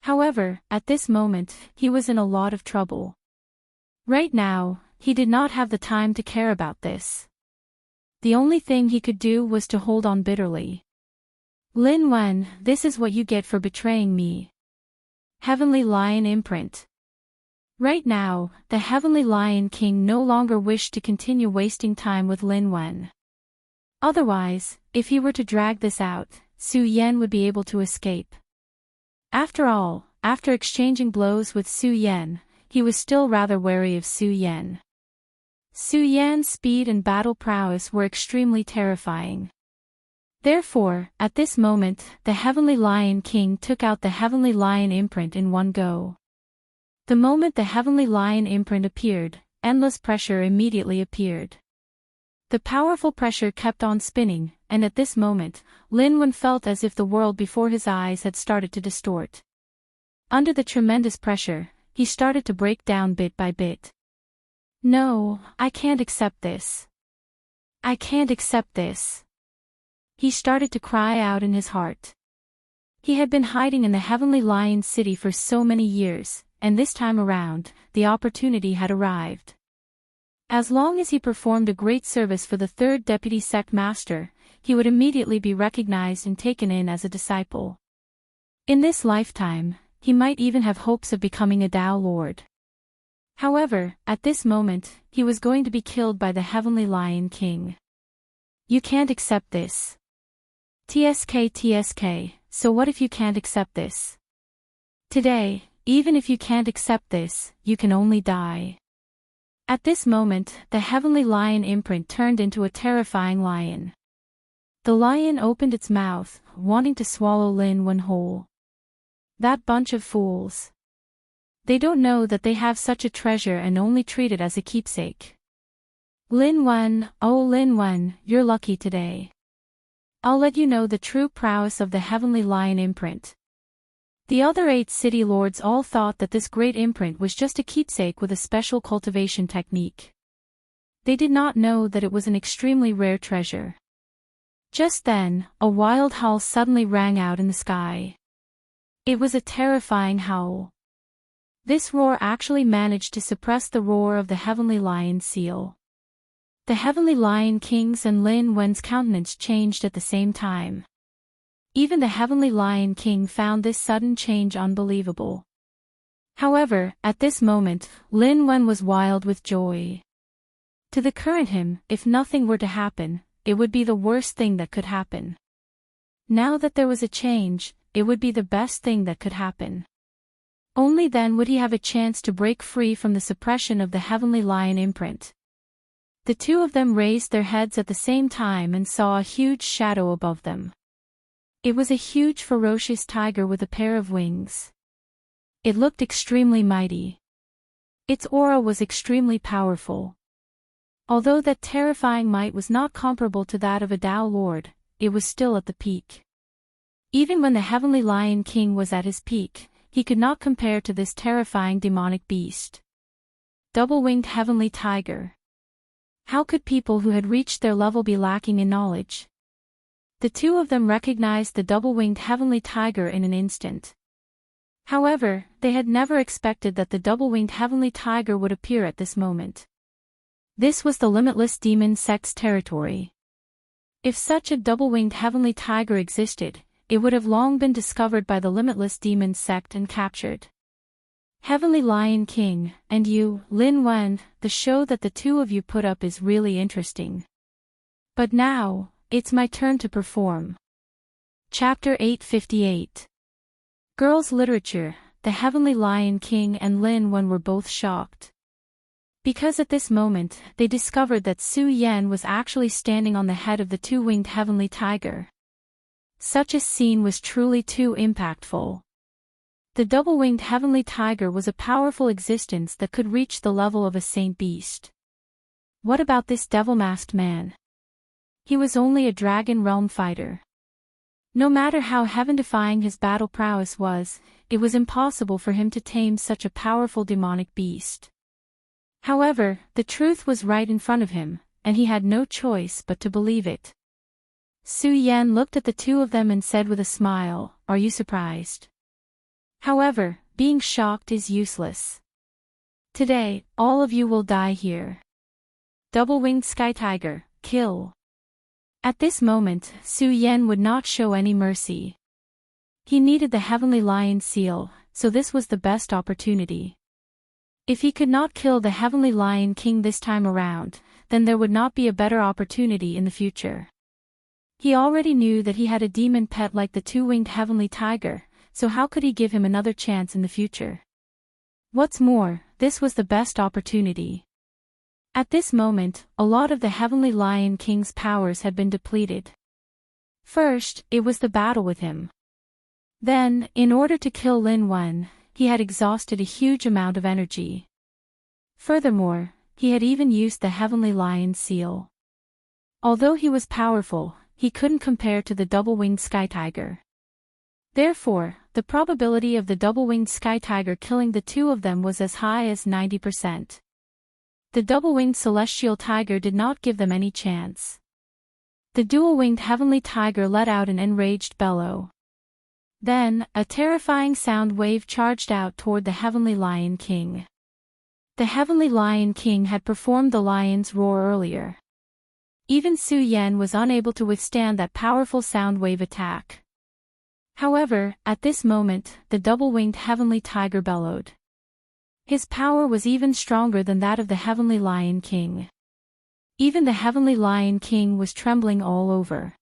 However, at this moment, he was in a lot of trouble. Right now, he did not have the time to care about this. The only thing he could do was to hold on bitterly. Lin Wen, this is what you get for betraying me. Heavenly Lion Imprint. Right now, the Heavenly Lion King no longer wished to continue wasting time with Lin Wen. Otherwise, if he were to drag this out, Su Yan would be able to escape. After all, after exchanging blows with Su Yan, he was still rather wary of Su Yan. Su Yan's speed and battle prowess were extremely terrifying. Therefore, at this moment, the Heavenly Lion King took out the Heavenly Lion Imprint in one go. The moment the Heavenly Lion Imprint appeared, endless pressure immediately appeared. The powerful pressure kept on spinning, and at this moment, Lin Wen felt as if the world before his eyes had started to distort. Under the tremendous pressure, he started to break down bit by bit. No, I can't accept this. I can't accept this. He started to cry out in his heart. He had been hiding in the Heavenly Lion City for so many years, and this time around, the opportunity had arrived. As long as he performed a great service for the third deputy sect master, he would immediately be recognized and taken in as a disciple. In this lifetime, he might even have hopes of becoming a Tao Lord. However, at this moment, he was going to be killed by the Heavenly Lion King. You can't accept this. TSK, so what if you can't accept this? Today, even if you can't accept this, you can only die. At this moment, the Heavenly Lion Imprint turned into a terrifying lion. The lion opened its mouth, wanting to swallow Lin Wen whole. That bunch of fools. They don't know that they have such a treasure and only treat it as a keepsake. Lin Wen, oh Lin Wen, you're lucky today. I'll let you know the true prowess of the Heavenly Lion Imprint. The other 8 city lords all thought that this great imprint was just a keepsake with a special cultivation technique. They did not know that it was an extremely rare treasure. Just then, a wild howl suddenly rang out in the sky. It was a terrifying howl. This roar actually managed to suppress the roar of the Heavenly Lion Seal. The Heavenly Lion King's and Lin Wen's countenance changed at the same time. Even the Heavenly Lion King found this sudden change unbelievable. However, at this moment, Lin Wen was wild with joy. To the current him, if nothing were to happen, it would be the worst thing that could happen. Now that there was a change, it would be the best thing that could happen. Only then would he have a chance to break free from the suppression of the Heavenly Lion Imprint. The two of them raised their heads at the same time and saw a huge shadow above them. It was a huge ferocious tiger with a pair of wings. It looked extremely mighty. Its aura was extremely powerful. Although that terrifying might was not comparable to that of a Tao Lord, it was still at the peak. Even when the Heavenly Lion King was at his peak, he could not compare to this terrifying demonic beast. Double-winged Heavenly Tiger. How could people who had reached their level be lacking in knowledge? The two of them recognized the double-winged Heavenly Tiger in an instant. However, they had never expected that the double-winged Heavenly Tiger would appear at this moment. This was the Limitless Demon Sect's territory. If such a double-winged Heavenly Tiger existed, it would have long been discovered by the Limitless Demon Sect and captured. Heavenly Lion King, and you, Lin Wen, the show that the two of you put up is really interesting. But now, it's my turn to perform. Chapter 858. Girls' Literature. The Heavenly Lion King and Lin Wen were both shocked. Because at this moment, they discovered that Su Yan was actually standing on the head of the two-winged Heavenly Tiger. Such a scene was truly too impactful. The double-winged Heavenly Tiger was a powerful existence that could reach the level of a saint beast. What about this devil-masked man? He was only a dragon realm fighter. No matter how heaven-defying his battle prowess was, it was impossible for him to tame such a powerful demonic beast. However, the truth was right in front of him, and he had no choice but to believe it. Su Yan looked at the two of them and said with a smile, "Are you surprised?" However, being shocked is useless. Today, all of you will die here. Double-winged Sky Tiger, kill. At this moment, Su Yan would not show any mercy. He needed the Heavenly Lion Seal, so this was the best opportunity. If he could not kill the Heavenly Lion King this time around, then there would not be a better opportunity in the future. He already knew that he had a demon pet like the two-winged Heavenly Tiger, so how could he give him another chance in the future? What's more, this was the best opportunity. At this moment, a lot of the Heavenly Lion King's powers had been depleted. First, it was the battle with him. Then, in order to kill Lin Wen, he had exhausted a huge amount of energy. Furthermore, he had even used the Heavenly Lion Seal. Although he was powerful, he couldn't compare to the double-winged Sky Tiger. Therefore, the probability of the double-winged Sky Tiger killing the two of them was as high as 90%. The double-winged Celestial Tiger did not give them any chance. The dual-winged Heavenly Tiger let out an enraged bellow. Then, a terrifying sound wave charged out toward the Heavenly Lion King. The Heavenly Lion King had performed the lion's roar earlier. Even Su Yan was unable to withstand that powerful sound wave attack. However, at this moment, the double-winged Heavenly Tiger bellowed. His power was even stronger than that of the Heavenly Lion King. Even the Heavenly Lion King was trembling all over.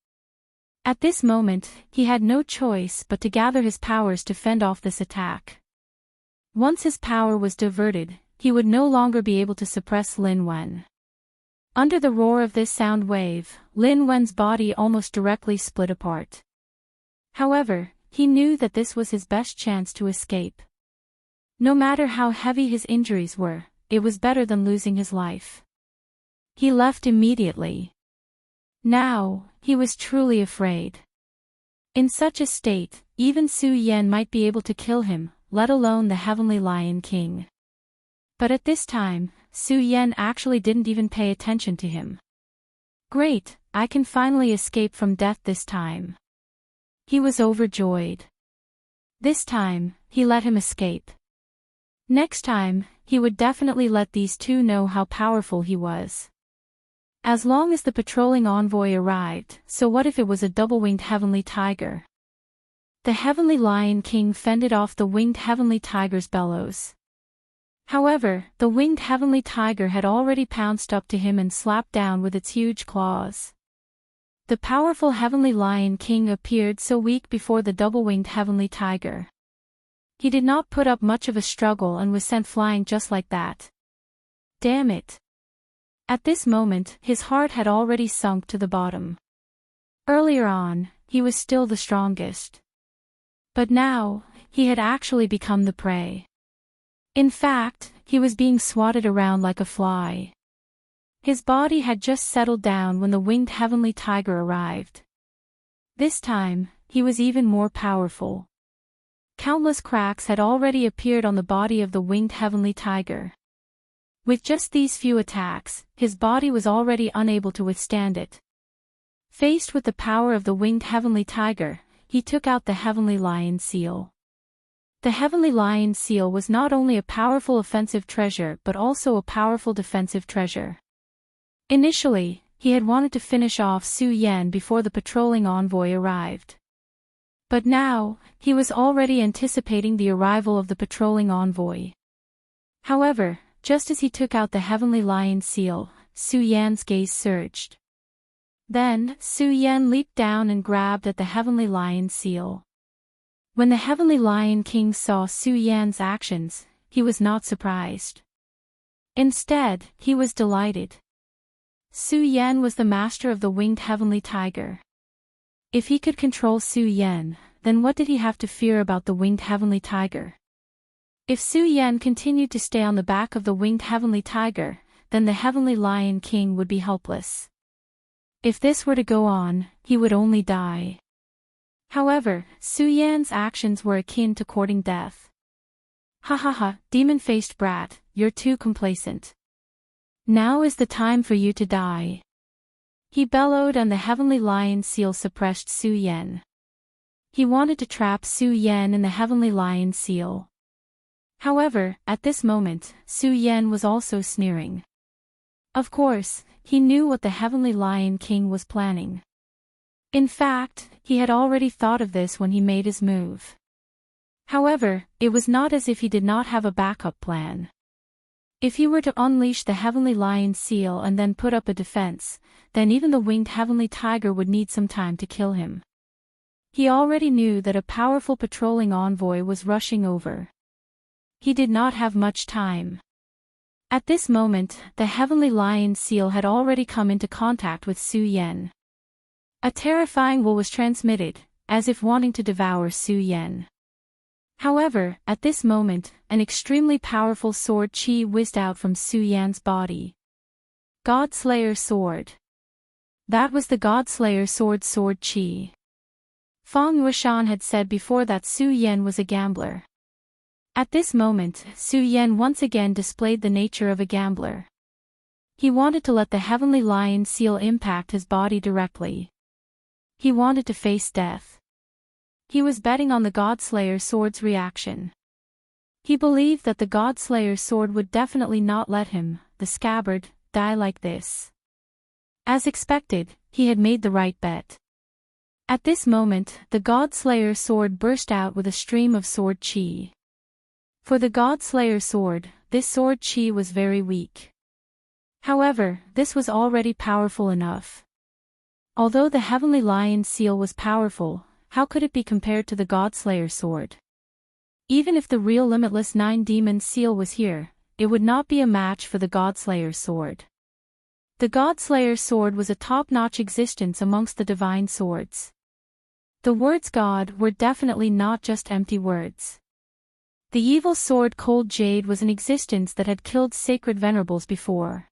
At this moment, he had no choice but to gather his powers to fend off this attack. Once his power was diverted, he would no longer be able to suppress Lin Wen. Under the roar of this sound wave, Lin Wen's body almost directly split apart. However, he knew that this was his best chance to escape. No matter how heavy his injuries were, it was better than losing his life. He left immediately. Now, he was truly afraid. In such a state, even Su Yan might be able to kill him, let alone the Heavenly Lion King. But at this time, Su Yan actually didn't even pay attention to him. Great, I can finally escape from death this time. He was overjoyed. This time, he let him escape. Next time, he would definitely let these two know how powerful he was. As long as the patrolling envoy arrived, so what if it was a double-winged Heavenly Tiger? The Heavenly Lion King fended off the winged Heavenly Tiger's bellows. However, the winged Heavenly Tiger had already pounced up to him and slapped down with its huge claws. The powerful Heavenly Lion King appeared so weak before the double-winged Heavenly Tiger. He did not put up much of a struggle and was sent flying just like that. Damn it. At this moment, his heart had already sunk to the bottom. Earlier on, he was still the strongest. But now, he had actually become the prey. In fact, he was being swatted around like a fly. His body had just settled down when the winged heavenly tiger arrived. This time, he was even more powerful. Countless cracks had already appeared on the body of the winged heavenly tiger. With just these few attacks, his body was already unable to withstand it. Faced with the power of the winged heavenly tiger, he took out the heavenly lion seal. The heavenly lion seal was not only a powerful offensive treasure but also a powerful defensive treasure. Initially, he had wanted to finish off Su Yan before the patrolling envoy arrived. But now, he was already anticipating the arrival of the patrolling envoy. However, just as he took out the heavenly lion seal, Su Yan's gaze surged. Then, Su Yan leaped down and grabbed at the heavenly lion seal. When the heavenly lion king saw Su Yan's actions, he was not surprised. Instead, he was delighted. Su Yan was the master of the winged heavenly tiger. If he could control Su Yan, then what did he have to fear about the winged heavenly tiger? If Su Yan continued to stay on the back of the winged heavenly tiger, then the heavenly lion king would be helpless. If this were to go on, he would only die. However, Su Yan's actions were akin to courting death. Ha ha ha, demon-faced brat, you're too complacent. Now is the time for you to die. He bellowed, and the heavenly lion seal suppressed Su Yan. He wanted to trap Su Yan in the heavenly lion seal. However, at this moment, Su Yan was also sneering. Of course, he knew what the heavenly lion king was planning. In fact, he had already thought of this when he made his move. However, it was not as if he did not have a backup plan. If he were to unleash the heavenly lion seal and then put up a defense, then even the winged heavenly tiger would need some time to kill him. He already knew that a powerful patrolling envoy was rushing over. He did not have much time. At this moment, the heavenly lion seal had already come into contact with Su Yan. A terrifying will was transmitted, as if wanting to devour Su Yan. However, at this moment, an extremely powerful sword chi whizzed out from Su Yan's body. Godslayer sword. That was the Godslayer sword chi. Feng Yuishan had said before that Su Yan was a gambler. At this moment, Su Yan once again displayed the nature of a gambler. He wanted to let the heavenly lion seal impact his body directly. He wanted to face death. He was betting on the Godslayer sword's reaction. He believed that the Godslayer sword would definitely not let him, the scabbard, die like this. As expected, he had made the right bet. At this moment, the Godslayer sword burst out with a stream of sword chi. For the Godslayer sword, this sword chi was very weak. However, this was already powerful enough. Although the heavenly lion seal was powerful, how could it be compared to the Godslayer sword? Even if the real limitless 9 demon seal was here, it would not be a match for the Godslayer sword. The Godslayer sword was a top-notch existence amongst the divine swords. The words God were definitely not just empty words. The evil sword Cold Jade was an existence that had killed sacred venerables before.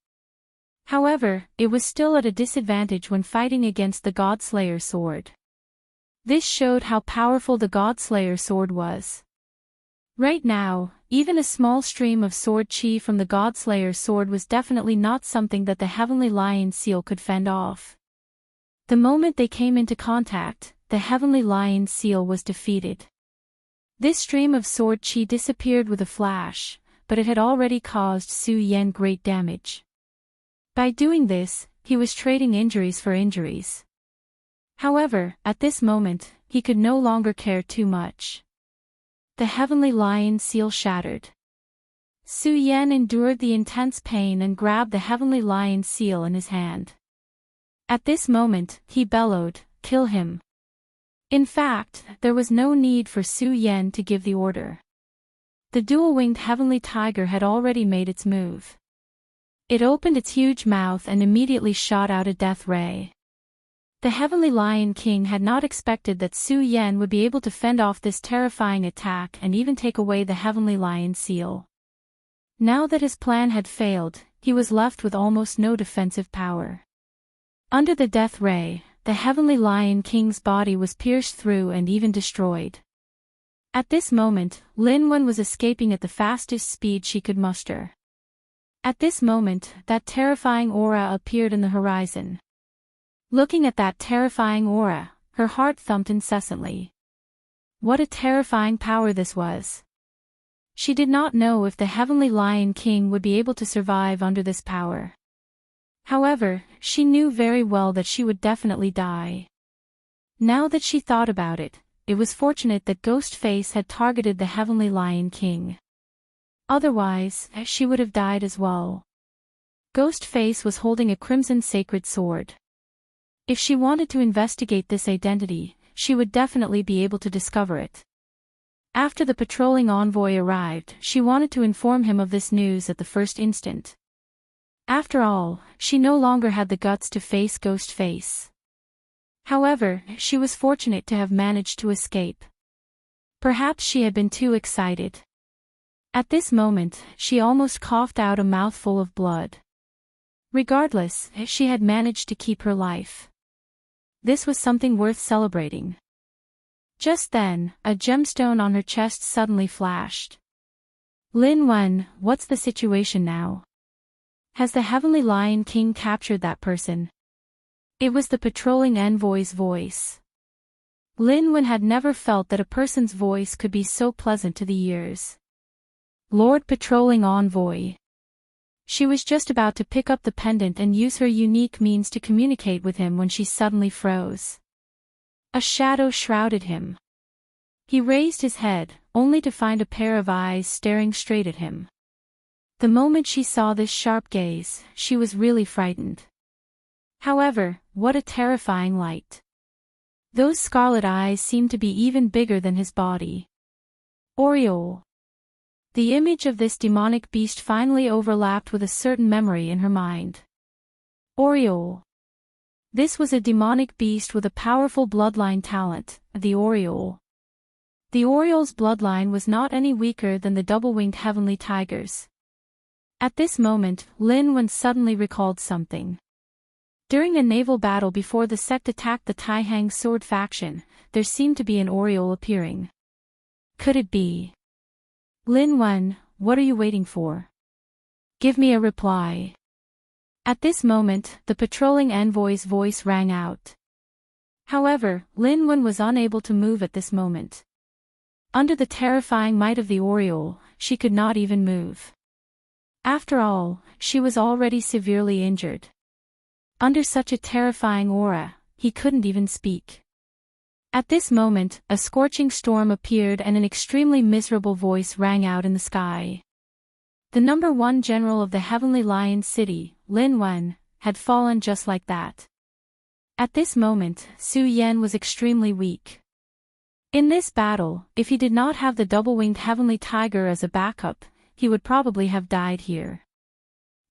However, it was still at a disadvantage when fighting against the Godslayer sword. This showed how powerful the Godslayer sword was. Right now, even a small stream of sword chi from the Godslayer sword was definitely not something that the heavenly lion seal could fend off. The moment they came into contact, the heavenly lion seal was defeated. This stream of sword chi disappeared with a flash, but it had already caused Su Yan great damage. By doing this, he was trading injuries for injuries. However, at this moment, he could no longer care too much. The heavenly lion seal shattered. Su Yan endured the intense pain and grabbed the heavenly lion seal in his hand. At this moment, he bellowed, "Kill him." In fact, there was no need for Su Yan to give the order. The dual-winged heavenly tiger had already made its move. It opened its huge mouth and immediately shot out a death ray. The heavenly lion king had not expected that Su Yan would be able to fend off this terrifying attack and even take away the heavenly lion seal. Now that his plan had failed, he was left with almost no defensive power. Under the death ray, the Heavenly Lion King's body was pierced through and even destroyed. At this moment, Lin Wen was escaping at the fastest speed she could muster. At this moment, that terrifying aura appeared in the horizon. Looking at that terrifying aura, her heart thumped incessantly. What a terrifying power this was. She did not know if the Heavenly Lion King would be able to survive under this power. However, she knew very well that she would definitely die. Now that she thought about it, it was fortunate that Ghostface had targeted the Heavenly Lion King. Otherwise, she would have died as well. Ghostface was holding a crimson sacred sword. If she wanted to investigate this identity, she would definitely be able to discover it. After the patrolling envoy arrived, she wanted to inform him of this news at the first instant. After all, she no longer had the guts to face Ghostface. However, she was fortunate to have managed to escape. Perhaps she had been too excited. At this moment, she almost coughed out a mouthful of blood. Regardless, she had managed to keep her life. This was something worth celebrating. Just then, a gemstone on her chest suddenly flashed. Lin Wen, what's the situation now? Has the Heavenly Lion King captured that person? It was the patrolling envoy's voice. Lin Wen had never felt that a person's voice could be so pleasant to the ears. Lord Patrolling Envoy. She was just about to pick up the pendant and use her unique means to communicate with him when she suddenly froze. A shadow shrouded him. He raised his head, only to find a pair of eyes staring straight at him. The moment she saw this sharp gaze, she was really frightened. However, what a terrifying light. Those scarlet eyes seemed to be even bigger than his body. Aureole. The image of this demonic beast finally overlapped with a certain memory in her mind. Aureole. This was a demonic beast with a powerful bloodline talent, the Aureole. The Aureole's bloodline was not any weaker than the double-winged heavenly tigers. At this moment, Lin Wen suddenly recalled something. During a naval battle before the sect attacked the Taihang sword faction, there seemed to be an Aureole appearing. Could it be? Lin Wen, what are you waiting for? Give me a reply. At this moment, the patrolling envoy's voice rang out. However, Lin Wen was unable to move at this moment. Under the terrifying might of the Aureole, she could not even move. After all, she was already severely injured. Under such a terrifying aura, he couldn't even speak. At this moment, a scorching storm appeared and an extremely miserable voice rang out in the sky. The number one general of the Heavenly Lion City, Lin Wen, had fallen just like that. At this moment, Su Yan was extremely weak. In this battle, if he did not have the double-winged Heavenly Tiger as a backup, he would probably have died here.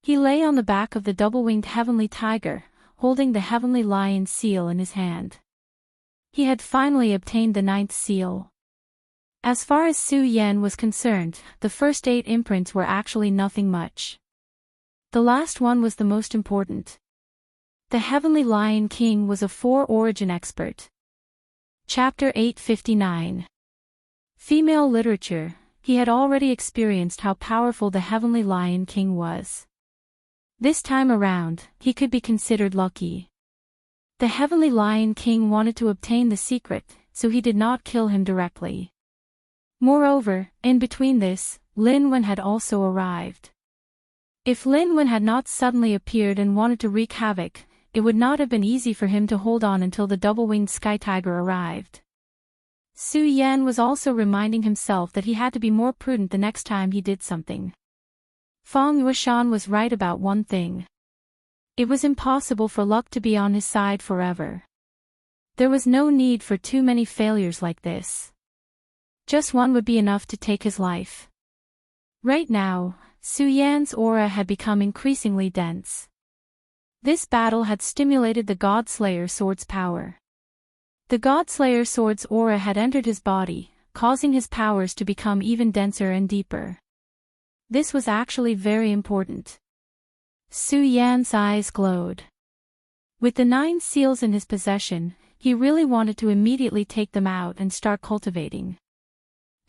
He lay on the back of the double-winged Heavenly Tiger, holding the Heavenly Lion seal in his hand. He had finally obtained the 9th seal. As far as Su Yan was concerned, the first 8 imprints were actually nothing much. The last one was the most important. The Heavenly Lion King was a 4-origin expert. Chapter 859. Female Literature. He had already experienced how powerful the Heavenly Lion King was. This time around, he could be considered lucky. The Heavenly Lion King wanted to obtain the secret, so he did not kill him directly. Moreover, in between this, Lin Wen had also arrived. If Lin Wen had not suddenly appeared and wanted to wreak havoc, it would not have been easy for him to hold on until the double-winged Sky Tiger arrived. Su Yan was also reminding himself that he had to be more prudent the next time he did something. Feng Yuishan was right about one thing. It was impossible for luck to be on his side forever. There was no need for too many failures like this. Just one would be enough to take his life. Right now, Su Yan's aura had become increasingly dense. This battle had stimulated the Godslayer sword's power. The Godslayer sword's aura had entered his body, causing his powers to become even denser and deeper. This was actually very important. Su Yan's eyes glowed. With the 9 seals in his possession, he really wanted to immediately take them out and start cultivating.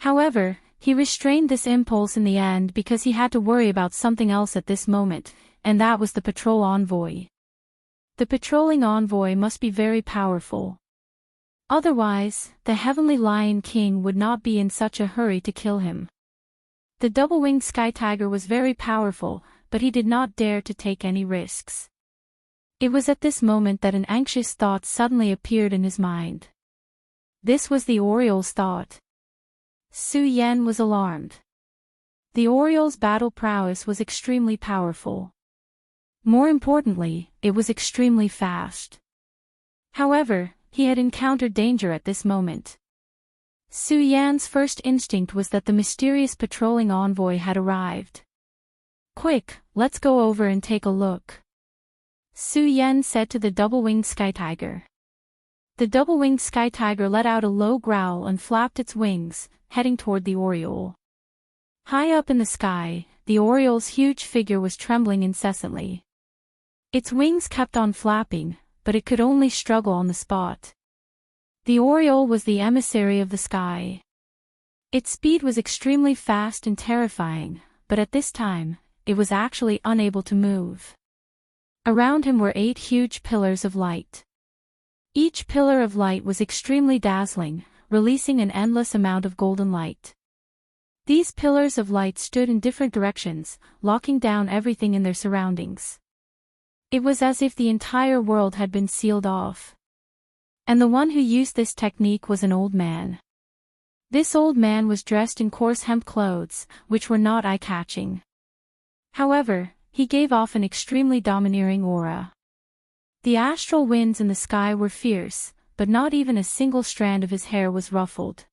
However, he restrained this impulse in the end because he had to worry about something else at this moment, and that was the patrol envoy. The patrolling envoy must be very powerful. Otherwise, the Heavenly Lion King would not be in such a hurry to kill him. The double-winged sky tiger was very powerful, but he did not dare to take any risks. It was at this moment that an anxious thought suddenly appeared in his mind. This was the Oriole's thought. Su Yan was alarmed. The Oriole's battle prowess was extremely powerful. More importantly, it was extremely fast. However, he had encountered danger at this moment. Su Yan's first instinct was that the mysterious patrolling envoy had arrived. "Quick, let's go over and take a look," Su Yan said to the double-winged sky tiger. The double-winged sky tiger let out a low growl and flapped its wings, heading toward the Oriole. High up in the sky, the Oriole's huge figure was trembling incessantly. Its wings kept on flapping, but it could only struggle on the spot. The Oriole was the emissary of the sky. Its speed was extremely fast and terrifying, but at this time, it was actually unable to move. Around him were 8 huge pillars of light. Each pillar of light was extremely dazzling, releasing an endless amount of golden light. These pillars of light stood in different directions, locking down everything in their surroundings. It was as if the entire world had been sealed off. And the one who used this technique was an old man. This old man was dressed in coarse hemp clothes, which were not eye-catching. However, he gave off an extremely domineering aura. The astral winds in the sky were fierce, but not even a single strand of his hair was ruffled.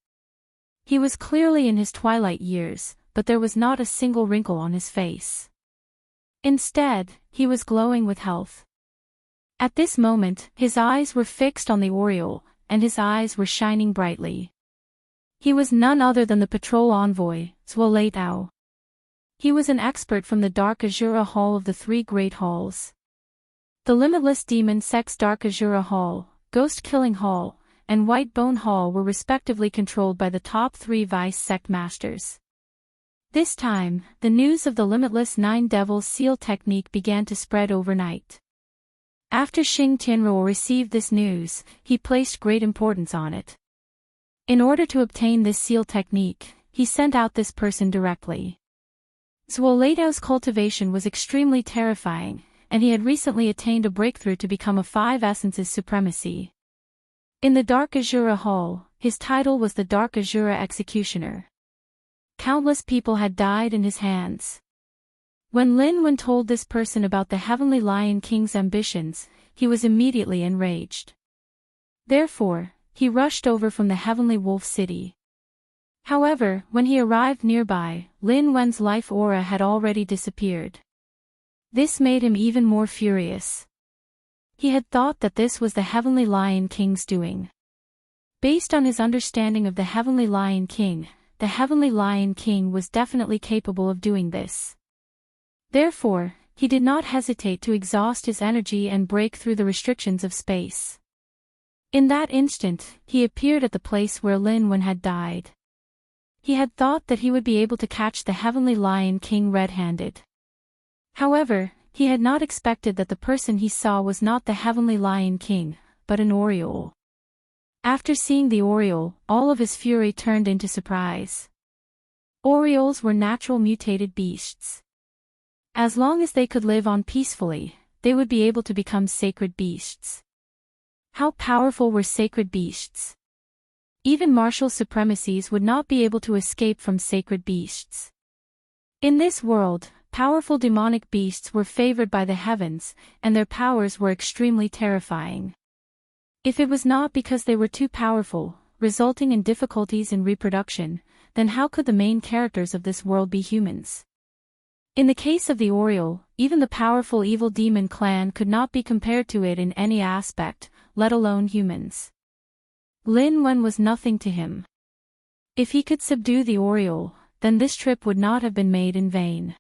He was clearly in his twilight years, but there was not a single wrinkle on his face. Instead, he was glowing with health. At this moment, his eyes were fixed on the Oriole, and his eyes were shining brightly. He was none other than the patrol envoy, Zuoleitao. He was an expert from the Dark Azura Hall of the 3 Great Halls. The Limitless Demon Sex Dark Azura Hall, Ghost Killing Hall, and White Bone Hall were respectively controlled by the top 3 Vice Sect Masters. This time, the news of the Limitless 9 Devils Seal technique began to spread overnight. After Xing Tianruo received this news, he placed great importance on it. In order to obtain this seal technique, he sent out this person directly. Zuoleitao's cultivation was extremely terrifying, and he had recently attained a breakthrough to become a 5 Essences supremacy. In the Dark Azura Hall, his title was the Dark Azura Executioner. Countless people had died in his hands. When Lin Wen told this person about the Heavenly Lion King's ambitions, he was immediately enraged. Therefore, he rushed over from the Heavenly Wolf City. However, when he arrived nearby, Lin Wen's life aura had already disappeared. This made him even more furious. He had thought that this was the Heavenly Lion King's doing. Based on his understanding of the Heavenly Lion King, the Heavenly Lion King was definitely capable of doing this. Therefore, he did not hesitate to exhaust his energy and break through the restrictions of space. In that instant, he appeared at the place where Lin Wen had died. He had thought that he would be able to catch the Heavenly Lion King red-handed. However, he had not expected that the person he saw was not the Heavenly Lion King, but an Oriole. After seeing the Oriole, all of his fury turned into surprise. Orioles were natural mutated beasts. As long as they could live on peacefully, they would be able to become sacred beasts. How powerful were sacred beasts? Even martial supremacies would not be able to escape from sacred beasts. In this world, powerful demonic beasts were favored by the heavens, and their powers were extremely terrifying. If it was not because they were too powerful, resulting in difficulties in reproduction, then how could the main characters of this world be humans? In the case of the Oriole, even the powerful evil demon clan could not be compared to it in any aspect, let alone humans. Lin Wen was nothing to him. If he could subdue the Oriole, then this trip would not have been made in vain.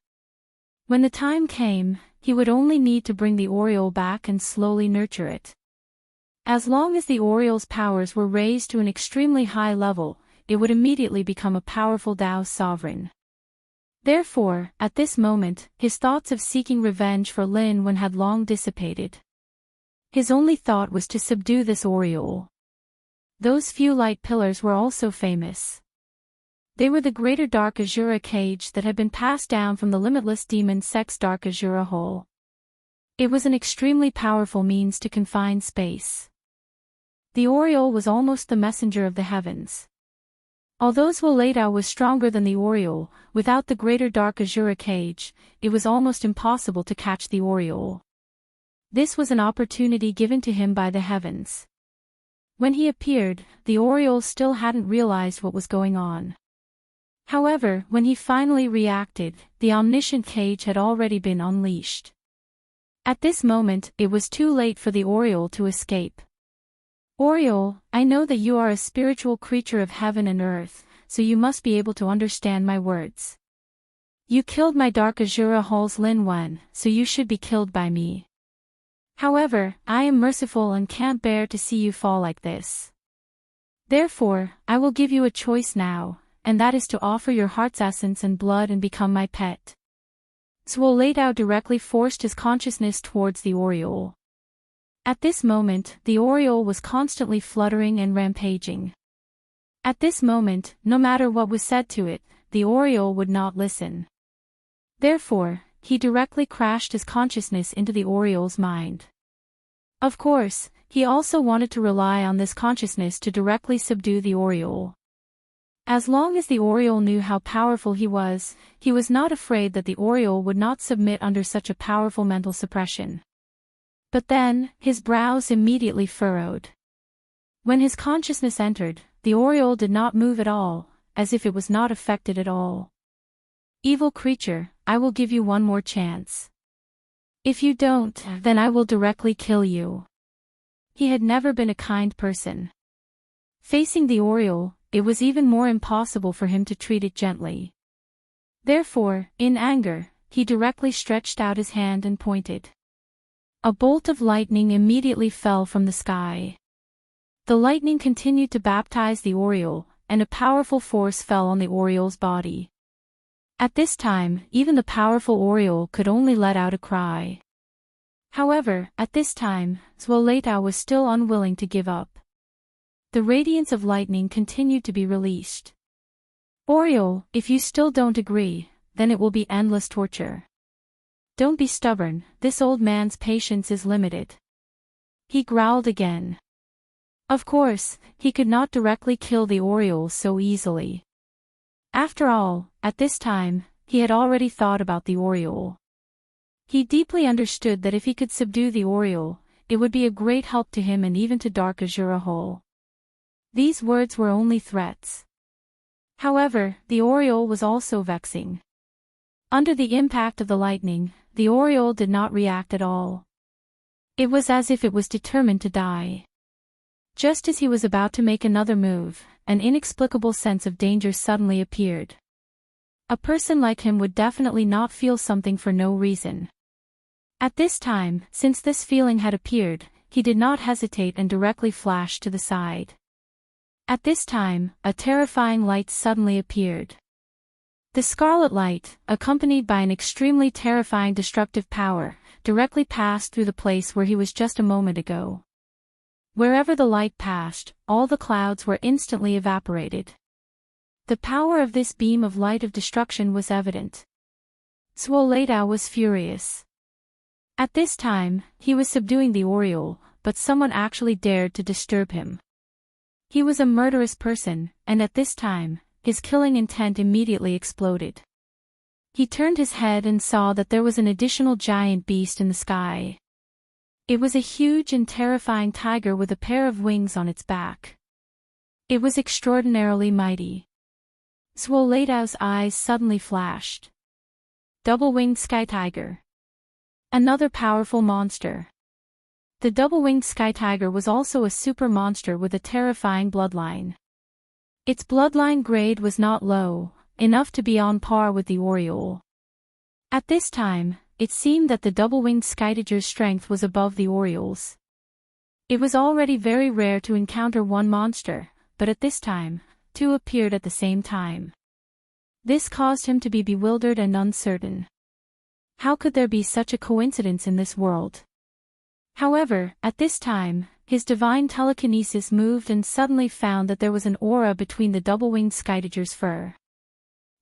When the time came, he would only need to bring the Oriole back and slowly nurture it. As long as the Oriole's powers were raised to an extremely high level, it would immediately become a powerful Dao sovereign. Therefore, at this moment, his thoughts of seeking revenge for Lin Wen had long dissipated. His only thought was to subdue this Oriole. Those few light pillars were also famous. They were the greater Dark Azura cage that had been passed down from the limitless demon sex Dark Azura hole. It was an extremely powerful means to confine space. The Oriole was almost the messenger of the heavens. Although Zwoledao was stronger than the Oriole, without the greater Dark Azura cage, it was almost impossible to catch the Oriole. This was an opportunity given to him by the heavens. When he appeared, the Oriole still hadn't realized what was going on. However, when he finally reacted, the omniscient cage had already been unleashed. At this moment, it was too late for the Oriole to escape. Oriole, I know that you are a spiritual creature of heaven and earth, so you must be able to understand my words. You killed my Dark Azura Hole's Lin Wen, so you should be killed by me. However, I am merciful and can't bear to see you fall like this. Therefore, I will give you a choice now, and that is to offer your heart's essence and blood and become my pet. Zwoledao directly forced his consciousness towards the Oriole. At this moment, the Oriole was constantly fluttering and rampaging. At this moment, no matter what was said to it, the Oriole would not listen. Therefore, he directly crashed his consciousness into the Oriole's mind. Of course, he also wanted to rely on this consciousness to directly subdue the Oriole. As long as the Oriole knew how powerful he was not afraid that the Oriole would not submit under such a powerful mental suppression. But then, his brows immediately furrowed. When his consciousness entered, the Oriole did not move at all, as if it was not affected at all. Evil creature, I will give you one more chance. If you don't, then I will directly kill you. He had never been a kind person. Facing the Oriole, it was even more impossible for him to treat it gently. Therefore, in anger, he directly stretched out his hand and pointed. A bolt of lightning immediately fell from the sky. The lightning continued to baptize the Oriole, and a powerful force fell on the Oriole's body. At this time, even the powerful Oriole could only let out a cry. However, at this time, Zwoledao was still unwilling to give up. The radiance of lightning continued to be released. Oriole, if you still don't agree, then it will be endless torture. Don't be stubborn, this old man's patience is limited. He growled again. Of course, he could not directly kill the Oriole so easily. After all, at this time, he had already thought about the Oriole. He deeply understood that if he could subdue the Oriole, it would be a great help to him and even to Dark Azura Hole. These words were only threats. However, the Oriole was also vexing. Under the impact of the lightning, the Oriole did not react at all. It was as if it was determined to die. Just as he was about to make another move, an inexplicable sense of danger suddenly appeared. A person like him would definitely not feel something for no reason. At this time, since this feeling had appeared, he did not hesitate and directly flashed to the side. At this time, a terrifying light suddenly appeared. The scarlet light, accompanied by an extremely terrifying destructive power, directly passed through the place where he was just a moment ago. Wherever the light passed, all the clouds were instantly evaporated. The power of this beam of light of destruction was evident. Zwoledao was furious. At this time, he was subduing the Oriole, but someone actually dared to disturb him. He was a murderous person, and at this time, his killing intent immediately exploded. He turned his head and saw that there was an additional giant beast in the sky. It was a huge and terrifying tiger with a pair of wings on its back. It was extraordinarily mighty. Zwoledao's eyes suddenly flashed. Double-winged sky tiger. Another powerful monster. The double-winged sky tiger was also a super monster with a terrifying bloodline. Its bloodline grade was not low, enough to be on par with the Oriole. At this time, it seemed that the double-winged skytiger's strength was above the Oriole's. It was already very rare to encounter one monster, but at this time, two appeared at the same time. This caused him to be bewildered and uncertain. How could there be such a coincidence in this world? However, at this time, his divine telekinesis moved and suddenly found that there was an aura between the double-winged skytiger's fur.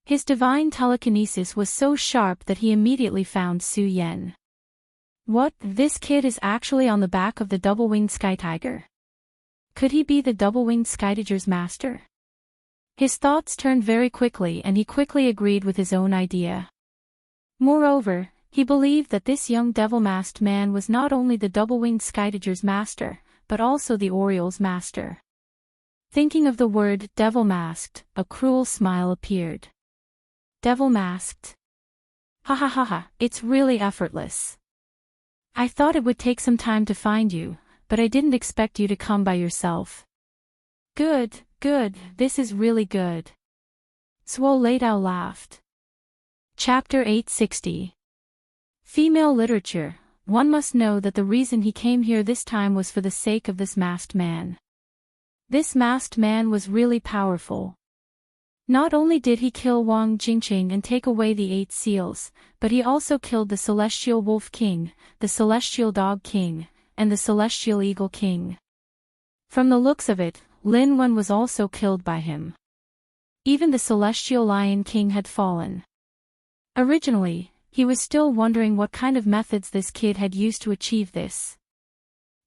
His divine telekinesis was so sharp that he immediately found Su Yan. What, this kid is actually on the back of the double-winged skytiger? Could he be the double-winged skytiger's master? His thoughts turned very quickly and he quickly agreed with his own idea. Moreover, he believed that this young devil-masked man was not only the double-winged skytiger's master, but also the Oriole's master. Thinking of the word devil-masked, a cruel smile appeared. Devil-masked? Ha ha ha ha, it's really effortless. I thought it would take some time to find you, but I didn't expect you to come by yourself. Good, good, this is really good. Swoledao laughed. Chapter 860. Female literature. One must know that the reason he came here this time was for the sake of this masked man. This masked man was really powerful. Not only did he kill Wang Jingqing and take away the 8 seals, but he also killed the Celestial Wolf King, the Celestial Dog King, and the Celestial Eagle King. From the looks of it, Lin Wen was also killed by him. Even the Celestial Lion King had fallen. Originally, he was still wondering what kind of methods this kid had used to achieve this.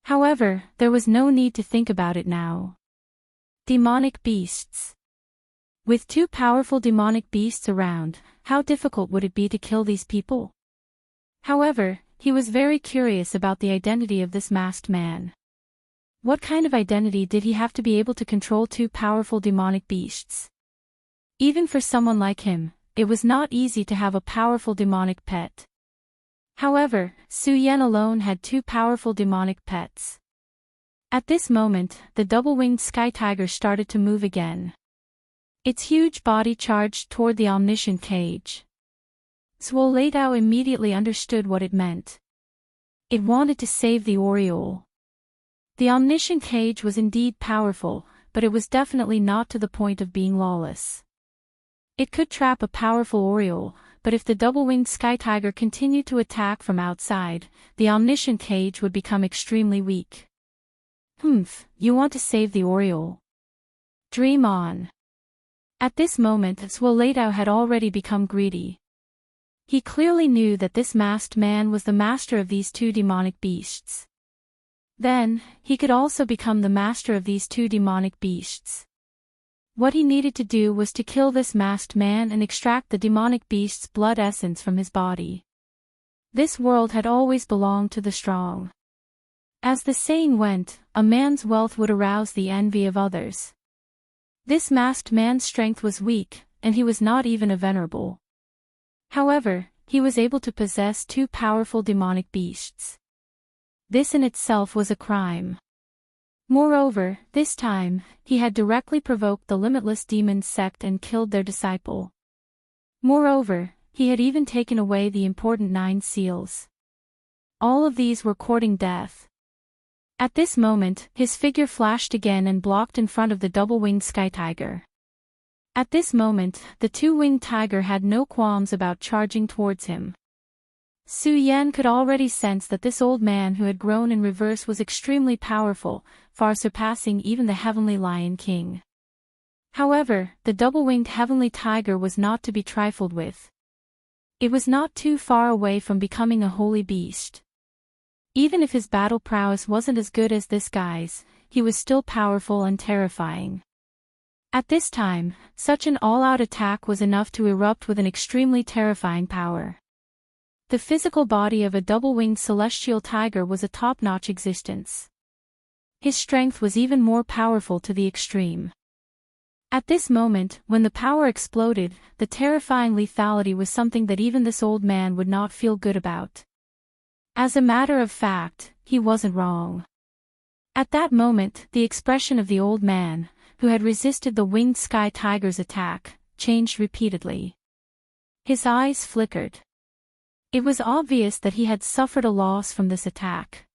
However, there was no need to think about it now. Demonic beasts. With 2 powerful demonic beasts around, how difficult would it be to kill these people? However, he was very curious about the identity of this masked man. What kind of identity did he have to be able to control 2 powerful demonic beasts? Even for someone like him, it was not easy to have a powerful demonic pet. However, Su Yan alone had 2 powerful demonic pets. At this moment, the double-winged sky tiger started to move again. Its huge body charged toward the omniscient cage. Swoledao immediately understood what it meant. It wanted to save the Oriole. The omniscient cage was indeed powerful, but it was definitely not to the point of being lawless. It could trap a powerful Oriole, but if the double-winged sky tiger continued to attack from outside, the omniscient cage would become extremely weak. You want to save the Oriole? Dream on. At this moment, Swoledao had already become greedy. He clearly knew that this masked man was the master of these 2 demonic beasts. Then, he could also become the master of these 2 demonic beasts. What he needed to do was to kill this masked man and extract the demonic beast's blood essence from his body. This world had always belonged to the strong. As the saying went, a man's wealth would arouse the envy of others. This masked man's strength was weak, and he was not even a venerable. However, he was able to possess 2 powerful demonic beasts. This in itself was a crime. Moreover, this time, he had directly provoked the limitless demon sect and killed their disciple. Moreover, he had even taken away the important 9 seals. All of these were courting death. At this moment, his figure flashed again and blocked in front of the double-winged sky tiger. At this moment, the 2-winged tiger had no qualms about charging towards him. Su Yan could already sense that this old man who had grown in reverse was extremely powerful, far surpassing even the Heavenly Lion King. However, the double-winged Heavenly Tiger was not to be trifled with. It was not too far away from becoming a holy beast. Even if his battle prowess wasn't as good as this guy's, he was still powerful and terrifying. At this time, such an all-out attack was enough to erupt with an extremely terrifying power. The physical body of a double-winged celestial tiger was a top-notch existence. His strength was even more powerful to the extreme. At this moment, when the power exploded, the terrifying lethality was something that even this old man would not feel good about. As a matter of fact, he wasn't wrong. At that moment, the expression of the old man, who had resisted the winged sky tiger's attack, changed repeatedly. His eyes flickered. It was obvious that he had suffered a loss from this attack.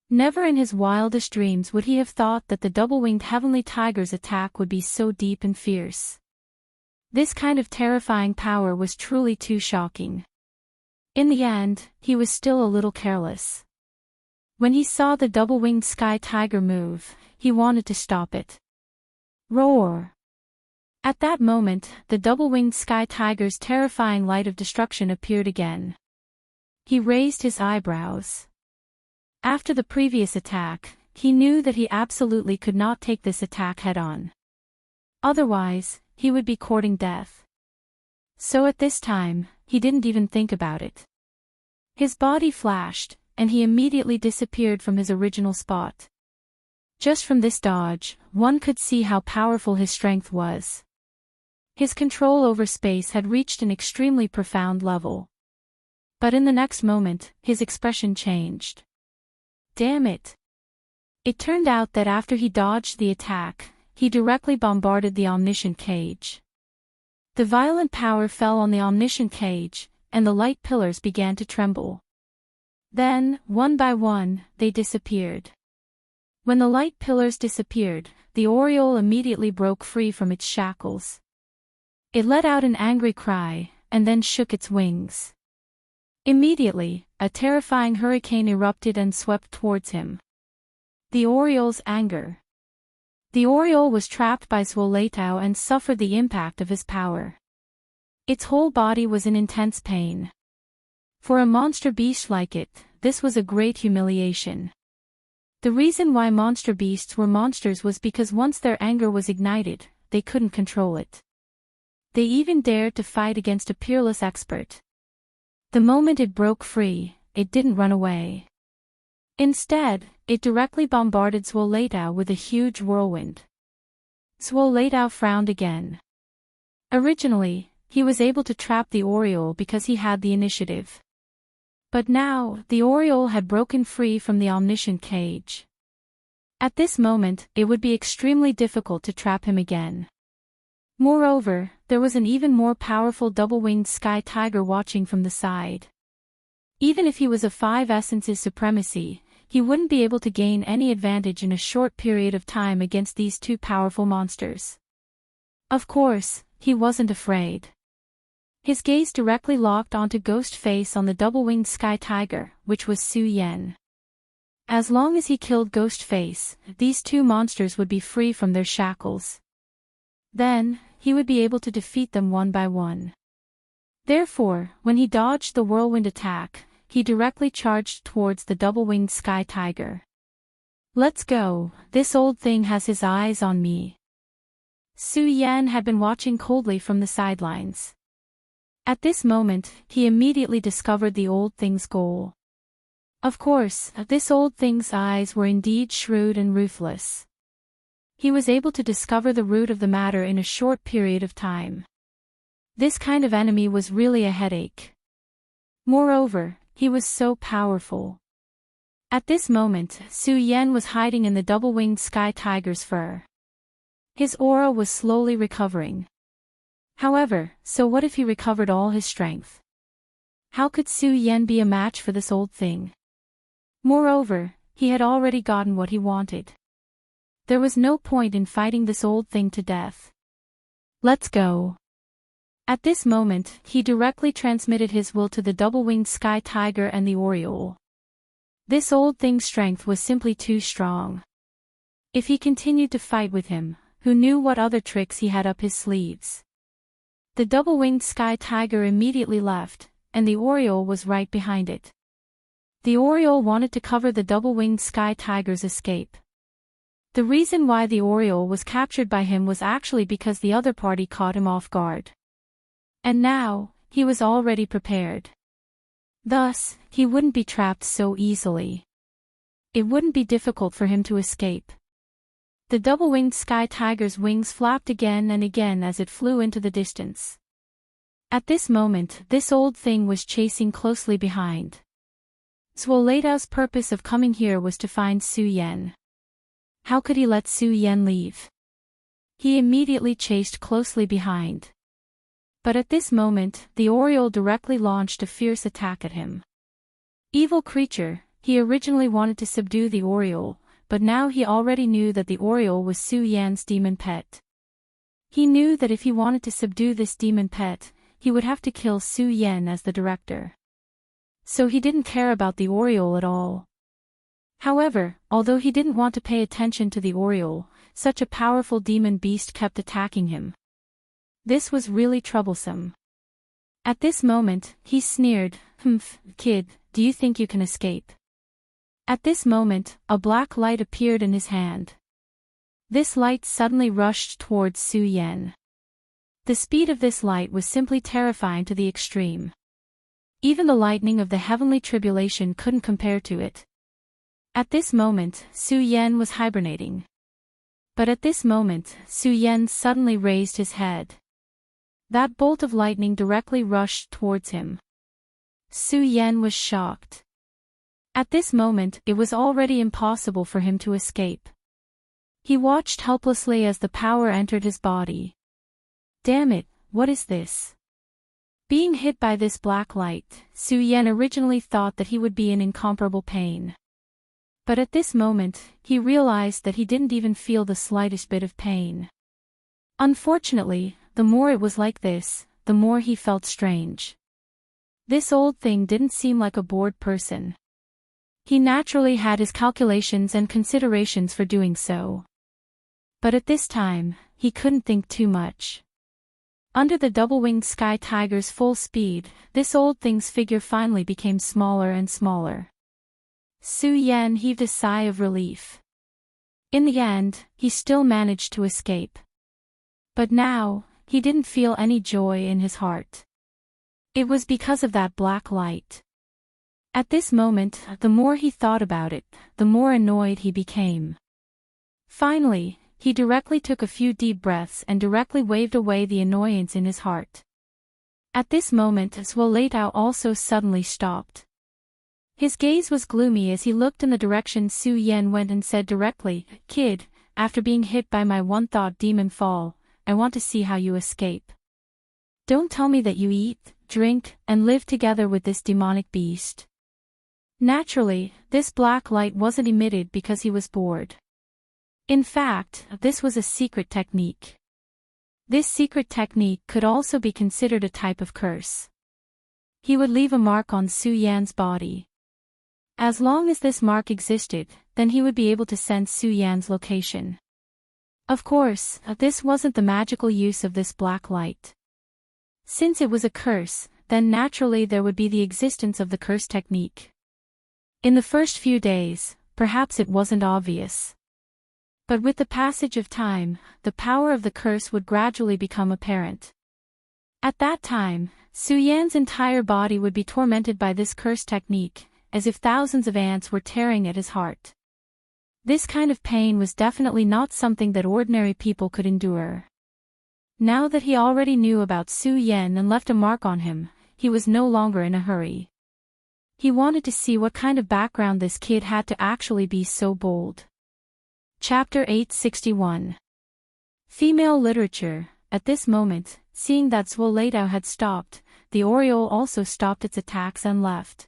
Never in his wildest dreams would he have thought that the double-winged heavenly tiger's attack would be so deep and fierce. This kind of terrifying power was truly too shocking. In the end, he was still a little careless. When he saw the double-winged sky tiger move, he wanted to stop it. Roar! At that moment, the double-winged sky tiger's terrifying light of destruction appeared again. He raised his eyebrows. After the previous attack, he knew that he absolutely could not take this attack head-on. Otherwise, he would be courting death. So at this time, he didn't even think about it. His body flashed, and he immediately disappeared from his original spot. Just from this dodge, one could see how powerful his strength was. His control over space had reached an extremely profound level. But in the next moment, his expression changed. Damn it! It turned out that after he dodged the attack, he directly bombarded the omniscient cage. The violent power fell on the omniscient cage, and the light pillars began to tremble. Then, one by one, they disappeared. When the light pillars disappeared, the Oriole immediately broke free from its shackles. It let out an angry cry, and then shook its wings. Immediately, a terrifying hurricane erupted and swept towards him. The Oriole's anger. The Oriole was trapped by Swoletau and suffered the impact of his power. Its whole body was in intense pain. For a monster beast like it, this was a great humiliation. The reason why monster beasts were monsters was because once their anger was ignited, they couldn't control it. They even dared to fight against a peerless expert. The moment it broke free, it didn't run away. Instead, it directly bombarded Swoletau with a huge whirlwind. Swoletau frowned again. Originally, he was able to trap the Oriole because he had the initiative. But now, the Oriole had broken free from the omniscient cage. At this moment, it would be extremely difficult to trap him again. Moreover, there was an even more powerful double-winged sky tiger watching from the side. Even if he was a 5 essences supremacy, he wouldn't be able to gain any advantage in a short period of time against these two powerful monsters. Of course, he wasn't afraid. His gaze directly locked onto Ghost Face on the double-winged sky tiger, which was Su Yen. As long as he killed Ghost Face, these two monsters would be free from their shackles. Then, he would be able to defeat them one by one. Therefore, when he dodged the whirlwind attack, he directly charged towards the double-winged sky tiger. Let's go, this old thing has his eyes on me. Su Yen had been watching coldly from the sidelines. At this moment, he immediately discovered the old thing's goal. Of course, this old thing's eyes were indeed shrewd and ruthless. He was able to discover the root of the matter in a short period of time. This kind of enemy was really a headache. Moreover, he was so powerful. At this moment, Su Yen was hiding in the double-winged sky tiger's fur. His aura was slowly recovering. However, so what if he recovered all his strength? How could Su Yen be a match for this old thing? Moreover, he had already gotten what he wanted. There was no point in fighting this old thing to death. Let's go. At this moment, he directly transmitted his will to the double-winged sky tiger and the Oriole. This old thing's strength was simply too strong. If he continued to fight with him, who knew what other tricks he had up his sleeves? The double-winged sky tiger immediately left, and the Oriole was right behind it. The Oriole wanted to cover the double-winged sky tiger's escape. The reason why the Oriole was captured by him was actually because the other party caught him off guard. And now, he was already prepared. Thus, he wouldn't be trapped so easily. It wouldn't be difficult for him to escape. The double-winged sky tiger's wings flapped again and again as it flew into the distance. At this moment, this old thing was chasing closely behind. Swoletau's purpose of coming here was to find Su Yen. How could he let Su Yen leave? He immediately chased closely behind. But at this moment, the Oriole directly launched a fierce attack at him. Evil creature, he originally wanted to subdue the Oriole, but now he already knew that the Oriole was Su Yan's demon pet. He knew that if he wanted to subdue this demon pet, he would have to kill Su Yan as the director. So he didn't care about the Oriole at all. However, although he didn't want to pay attention to the Oriole, such a powerful demon beast kept attacking him. This was really troublesome. At this moment, he sneered, Kid, do you think you can escape?" At this moment, a black light appeared in his hand. This light suddenly rushed towards Su Yan. The speed of this light was simply terrifying to the extreme. Even the lightning of the heavenly tribulation couldn't compare to it. At this moment, Su Yan was hibernating. But at this moment, Su Yan suddenly raised his head. That bolt of lightning directly rushed towards him. Su Yan was shocked. At this moment, it was already impossible for him to escape. He watched helplessly as the power entered his body. Damn it, what is this? Being hit by this black light, Su Yan originally thought that he would be in incomparable pain. But at this moment, he realized that he didn't even feel the slightest bit of pain. Unfortunately, the more it was like this, the more he felt strange. This old thing didn't seem like a bored person. He naturally had his calculations and considerations for doing so. But at this time, he couldn't think too much. Under the double-winged sky tiger's full speed, this old thing's figure finally became smaller and smaller. Su Yan heaved a sigh of relief. In the end, he still managed to escape. But now, he didn't feel any joy in his heart. It was because of that black light. At this moment, the more he thought about it, the more annoyed he became. Finally, he directly took a few deep breaths and directly waved away the annoyance in his heart. At this moment, Swoletao also suddenly stopped. His gaze was gloomy as he looked in the direction Su Yan went and said directly, "Kid, after being hit by my one-thought demon fall, I want to see how you escape. Don't tell me that you eat, drink, and live together with this demonic beast." Naturally, this black light wasn't emitted because he was bored. In fact, this was a secret technique. This secret technique could also be considered a type of curse. He would leave a mark on Su Yan's body. As long as this mark existed, then he would be able to sense Su Yan's location. Of course, this wasn't the magical use of this black light. Since it was a curse, then naturally there would be the existence of the curse technique. In the first few days, perhaps it wasn't obvious. But with the passage of time, the power of the curse would gradually become apparent. At that time, Su Yan's entire body would be tormented by this curse technique, as if thousands of ants were tearing at his heart. This kind of pain was definitely not something that ordinary people could endure. Now that he already knew about Su Yan and left a mark on him, he was no longer in a hurry. He wanted to see what kind of background this kid had to actually be so bold. Chapter 861. Female Literature. At this moment, seeing that Swoletao had stopped, the Oriole also stopped its attacks and left.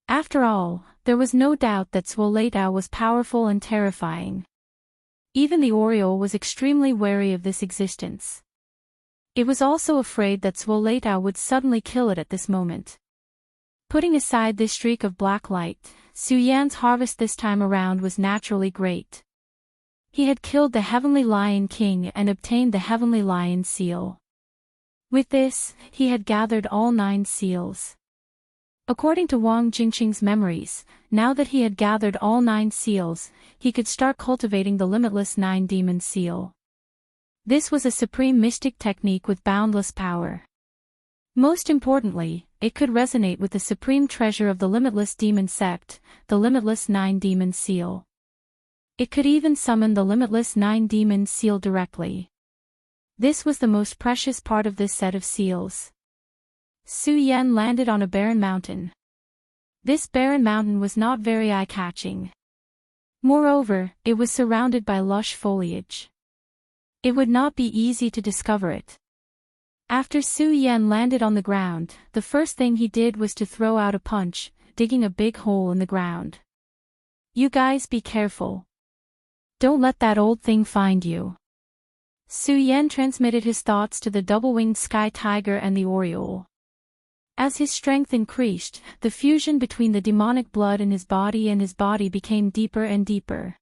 After all, there was no doubt that Swoletao was powerful and terrifying. Even the Oriole was extremely wary of this existence. It was also afraid that Swoletao would suddenly kill it at this moment. Putting aside this streak of black light, Su Yan's harvest this time around was naturally great. He had killed the Heavenly Lion King and obtained the Heavenly Lion Seal. With this, he had gathered all 9 seals. According to Wang Jingqing's memories, now that he had gathered all 9 seals, he could start cultivating the limitless 9 demon seal. This was a supreme mystic technique with boundless power. Most importantly, it could resonate with the supreme treasure of the limitless demon sect, the limitless 9 demon seal. It could even summon the limitless 9 demon seal directly. This was the most precious part of this set of seals. Su Yan landed on a barren mountain. This barren mountain was not very eye-catching. Moreover, it was surrounded by lush foliage. It would not be easy to discover it. After Su Yan landed on the ground, the first thing he did was to throw out a punch, digging a big hole in the ground. "You guys be careful. Don't let that old thing find you." Su Yan transmitted his thoughts to the double-winged sky tiger and the Oriole. As his strength increased, the fusion between the demonic blood in his body became deeper and deeper.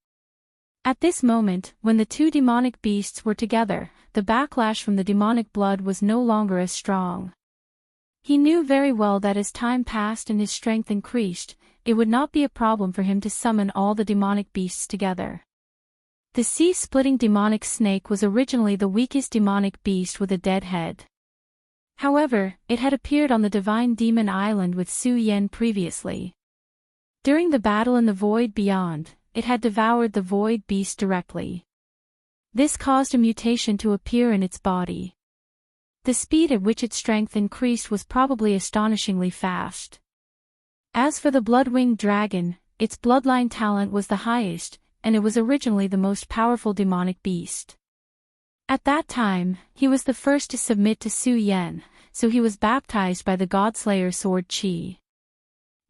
At this moment, when the two demonic beasts were together, the backlash from the demonic blood was no longer as strong. He knew very well that as time passed and his strength increased, it would not be a problem for him to summon all the demonic beasts together. The sea-splitting demonic snake was originally the weakest demonic beast with a dead head. However, it had appeared on the Divine Demon Island with Su Yan previously. During the battle in the void beyond, it had devoured the void beast directly. This caused a mutation to appear in its body. The speed at which its strength increased was probably astonishingly fast. As for the blood-winged dragon, its bloodline talent was the highest, and it was originally the most powerful demonic beast. At that time, he was the first to submit to Su Yan, so he was baptized by the Godslayer Sword Chi.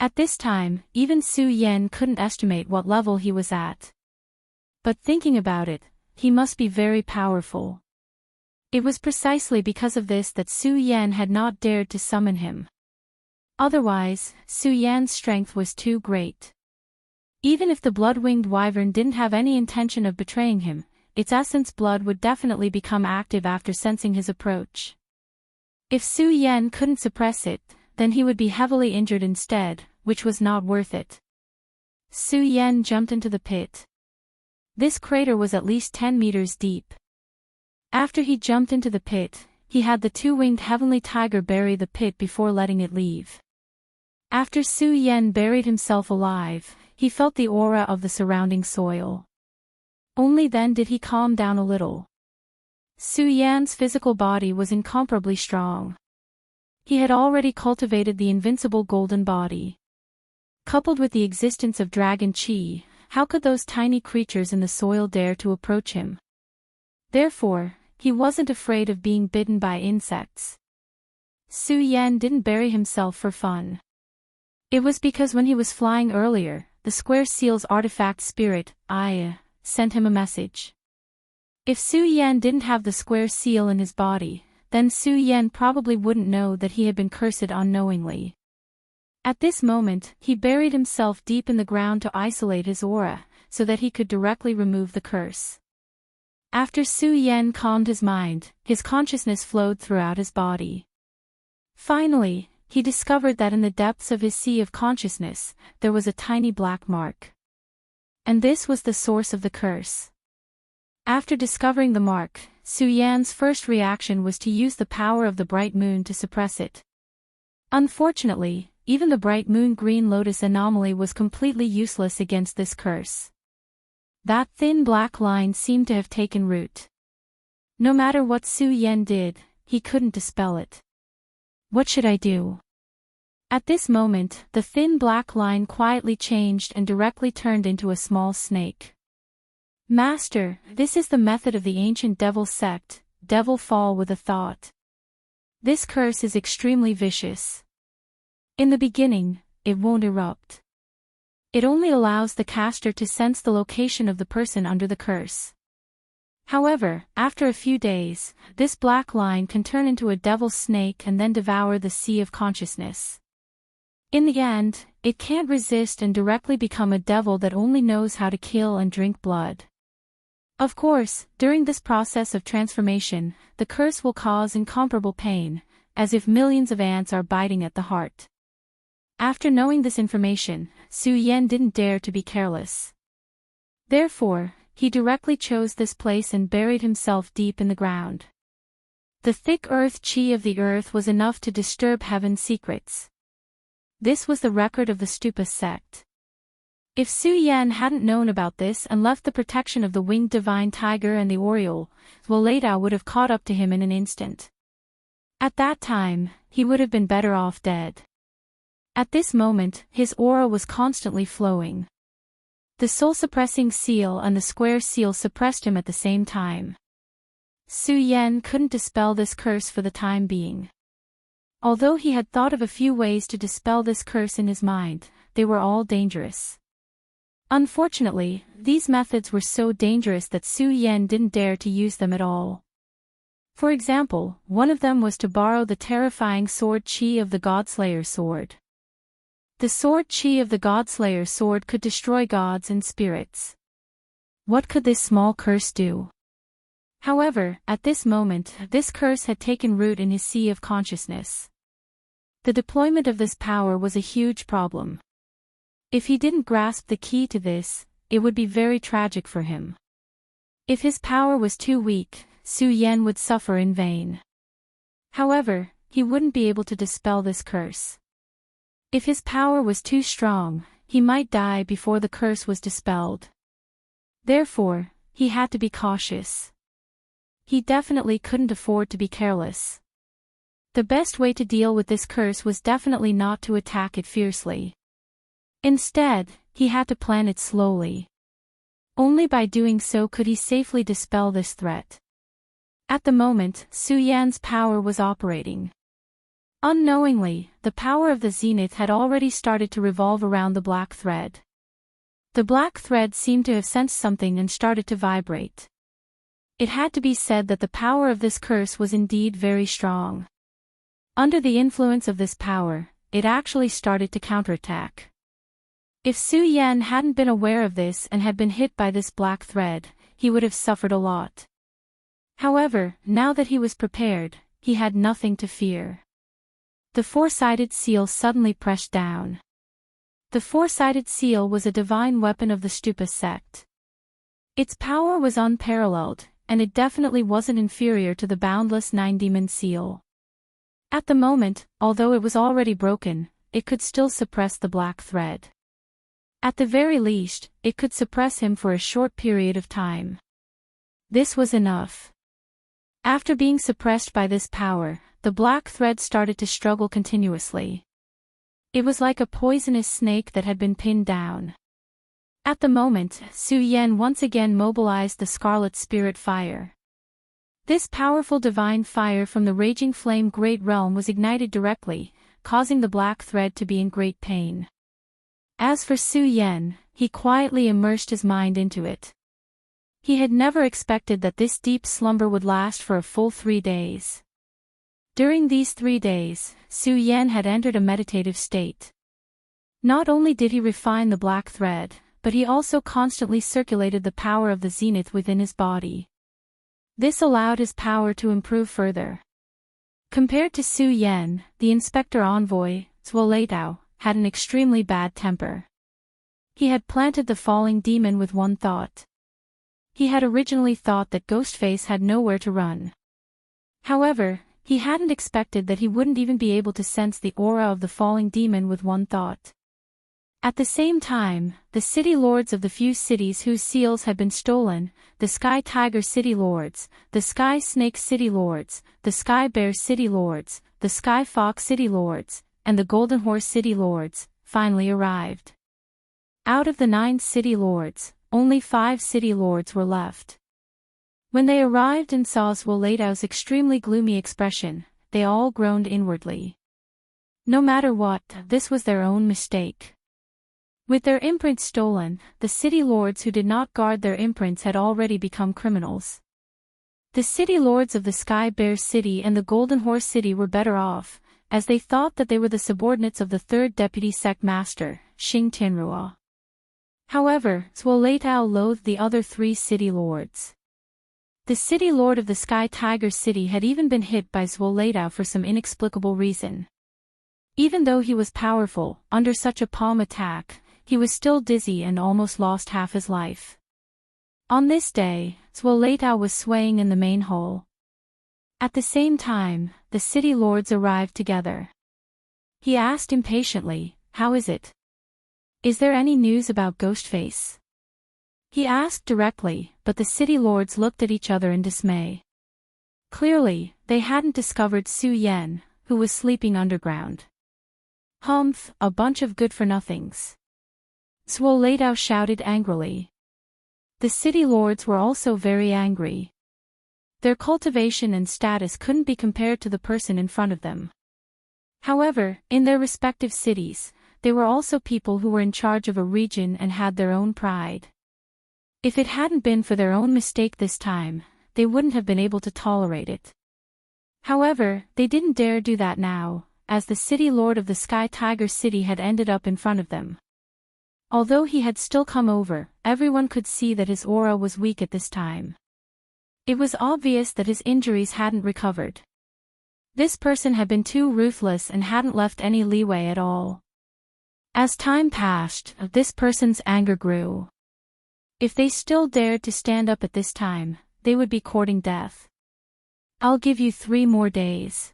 At this time, even Su Yan couldn't estimate what level he was at. But thinking about it, he must be very powerful. It was precisely because of this that Su Yan had not dared to summon him. Otherwise, Su Yan's strength was too great. Even if the blood-winged wyvern didn't have any intention of betraying him, its essence blood would definitely become active after sensing his approach. If Su Yan couldn't suppress it, then he would be heavily injured instead, which was not worth it. Su Yan jumped into the pit. This crater was at least 10 meters deep. After he jumped into the pit, he had the two-winged heavenly tiger bury the pit before letting it leave. After Su Yan buried himself alive, he felt the aura of the surrounding soil. Only then did he calm down a little. Su Yan's physical body was incomparably strong. He had already cultivated the invincible golden body. Coupled with the existence of dragon chi, how could those tiny creatures in the soil dare to approach him? Therefore, he wasn't afraid of being bitten by insects. Su Yan didn't bury himself for fun. It was because when he was flying earlier, the square seal's artifact spirit, Aya, sent him a message. If Su Yan didn't have the square seal in his body, then Su Yan probably wouldn't know that he had been cursed unknowingly. At this moment, he buried himself deep in the ground to isolate his aura, so that he could directly remove the curse. After Su Yan calmed his mind, his consciousness flowed throughout his body. Finally, he discovered that in the depths of his sea of consciousness, there was a tiny black mark. And this was the source of the curse. After discovering the mark, Su Yan's first reaction was to use the power of the bright moon to suppress it. Unfortunately, even the bright moon green lotus anomaly was completely useless against this curse. That thin black line seemed to have taken root. No matter what Su Yan did, he couldn't dispel it. What should I do? At this moment, the thin black line quietly changed and directly turned into a small snake. Master, this is the method of the ancient devil sect, devil fall with a thought. This curse is extremely vicious. In the beginning, it won't erupt. It only allows the caster to sense the location of the person under the curse. However, after a few days, this black line can turn into a devil snake and then devour the sea of consciousness. In the end, it can't resist and directly become a devil that only knows how to kill and drink blood. Of course, during this process of transformation, the curse will cause incomparable pain, as if millions of ants are biting at the heart. After knowing this information, Su Yan didn't dare to be careless. Therefore, he directly chose this place and buried himself deep in the ground. The thick earth chi of the earth was enough to disturb heaven's secrets. This was the record of the Stupa sect. If Su Yan hadn't known about this and left the protection of the winged divine tiger and the Oriole, Woleda would have caught up to him in an instant. At that time, he would have been better off dead. At this moment, his aura was constantly flowing. The soul-suppressing seal and the square seal suppressed him at the same time. Su Yan couldn't dispel this curse for the time being. Although he had thought of a few ways to dispel this curse in his mind, they were all dangerous. Unfortunately, these methods were so dangerous that Su Yan didn't dare to use them at all. For example, one of them was to borrow the terrifying sword Qi of the Godslayer sword. The sword Qi of the Godslayer sword could destroy gods and spirits. What could this small curse do? However, at this moment, this curse had taken root in his sea of consciousness. The deployment of this power was a huge problem. If he didn't grasp the key to this, it would be very tragic for him. If his power was too weak, Su Yan would suffer in vain. However, he wouldn't be able to dispel this curse. If his power was too strong, he might die before the curse was dispelled. Therefore, he had to be cautious. He definitely couldn't afford to be careless. The best way to deal with this curse was definitely not to attack it fiercely. Instead, he had to plan it slowly. Only by doing so could he safely dispel this threat. At the moment, Su Yan's power was operating. Unknowingly, the power of the zenith had already started to revolve around the black thread. The black thread seemed to have sensed something and started to vibrate. It had to be said that the power of this curse was indeed very strong. Under the influence of this power, it actually started to counterattack. If Su Yan hadn't been aware of this and had been hit by this black thread, he would have suffered a lot. However, now that he was prepared, he had nothing to fear. The four-sided seal suddenly pressed down. The four-sided seal was a divine weapon of the Stupa sect. Its power was unparalleled, and it definitely wasn't inferior to the boundless nine-demon seal. At the moment, although it was already broken, it could still suppress the black thread. At the very least, it could suppress him for a short period of time. This was enough. After being suppressed by this power, the black thread started to struggle continuously. It was like a poisonous snake that had been pinned down. At the moment, Su Yan once again mobilized the Scarlet Spirit Fire. This powerful divine fire from the Raging Flame Great Realm was ignited directly, causing the black thread to be in great pain. As for Su Yan, he quietly immersed his mind into it. He had never expected that this deep slumber would last for a full 3 days. During these 3 days, Su Yan had entered a meditative state. Not only did he refine the black thread, but he also constantly circulated the power of the zenith within his body. This allowed his power to improve further. Compared to Su Yan, the inspector envoy, Zuoleitao, had an extremely bad temper. He had planted the falling demon with one thought. He had originally thought that Ghostface had nowhere to run. However, he hadn't expected that he wouldn't even be able to sense the aura of the falling demon with one thought. At the same time, the city lords of the few cities whose seals had been stolen, the Sky Tiger City Lords, the Sky Snake City Lords, the Sky Bear City Lords, the Sky Fox City Lords, and the Golden Horse City Lords, finally arrived. Out of the 9 city lords, only 5 city lords were left. When they arrived and saw Zuoleitao's extremely gloomy expression, they all groaned inwardly. No matter what, this was their own mistake. With their imprints stolen, the city lords who did not guard their imprints had already become criminals. The city lords of the Sky Bear City and the Golden Horse City were better off, as they thought that they were the subordinates of the 3rd Deputy Sect Master, Xing Tianrua. However, Zuoleitao loathed the other 3 city lords. The city lord of the Sky Tiger City had even been hit by Zuoleitao for some inexplicable reason. Even though he was powerful, under such a palm attack, he was still dizzy and almost lost half his life. On this day, Zuoleitao was swaying in the main hall. At the same time, the city lords arrived together. He asked impatiently, "How is it? Is there any news about Ghostface?" He asked directly, but the city lords looked at each other in dismay. Clearly, they hadn't discovered Su Yan, who was sleeping underground. "Humph, a bunch of good-for-nothings," Zuoleitao shouted angrily. The city lords were also very angry. Their cultivation and status couldn't be compared to the person in front of them. However, in their respective cities, they were also people who were in charge of a region and had their own pride. If it hadn't been for their own mistake this time, they wouldn't have been able to tolerate it. However, they didn't dare do that now, as the city lord of the Sky Tiger City had ended up in front of them. Although he had still come over, everyone could see that his aura was weak at this time. It was obvious that his injuries hadn't recovered. This person had been too ruthless and hadn't left any leeway at all. As time passed, this person's anger grew. If they still dared to stand up at this time, they would be courting death. I'll give you 3 more days.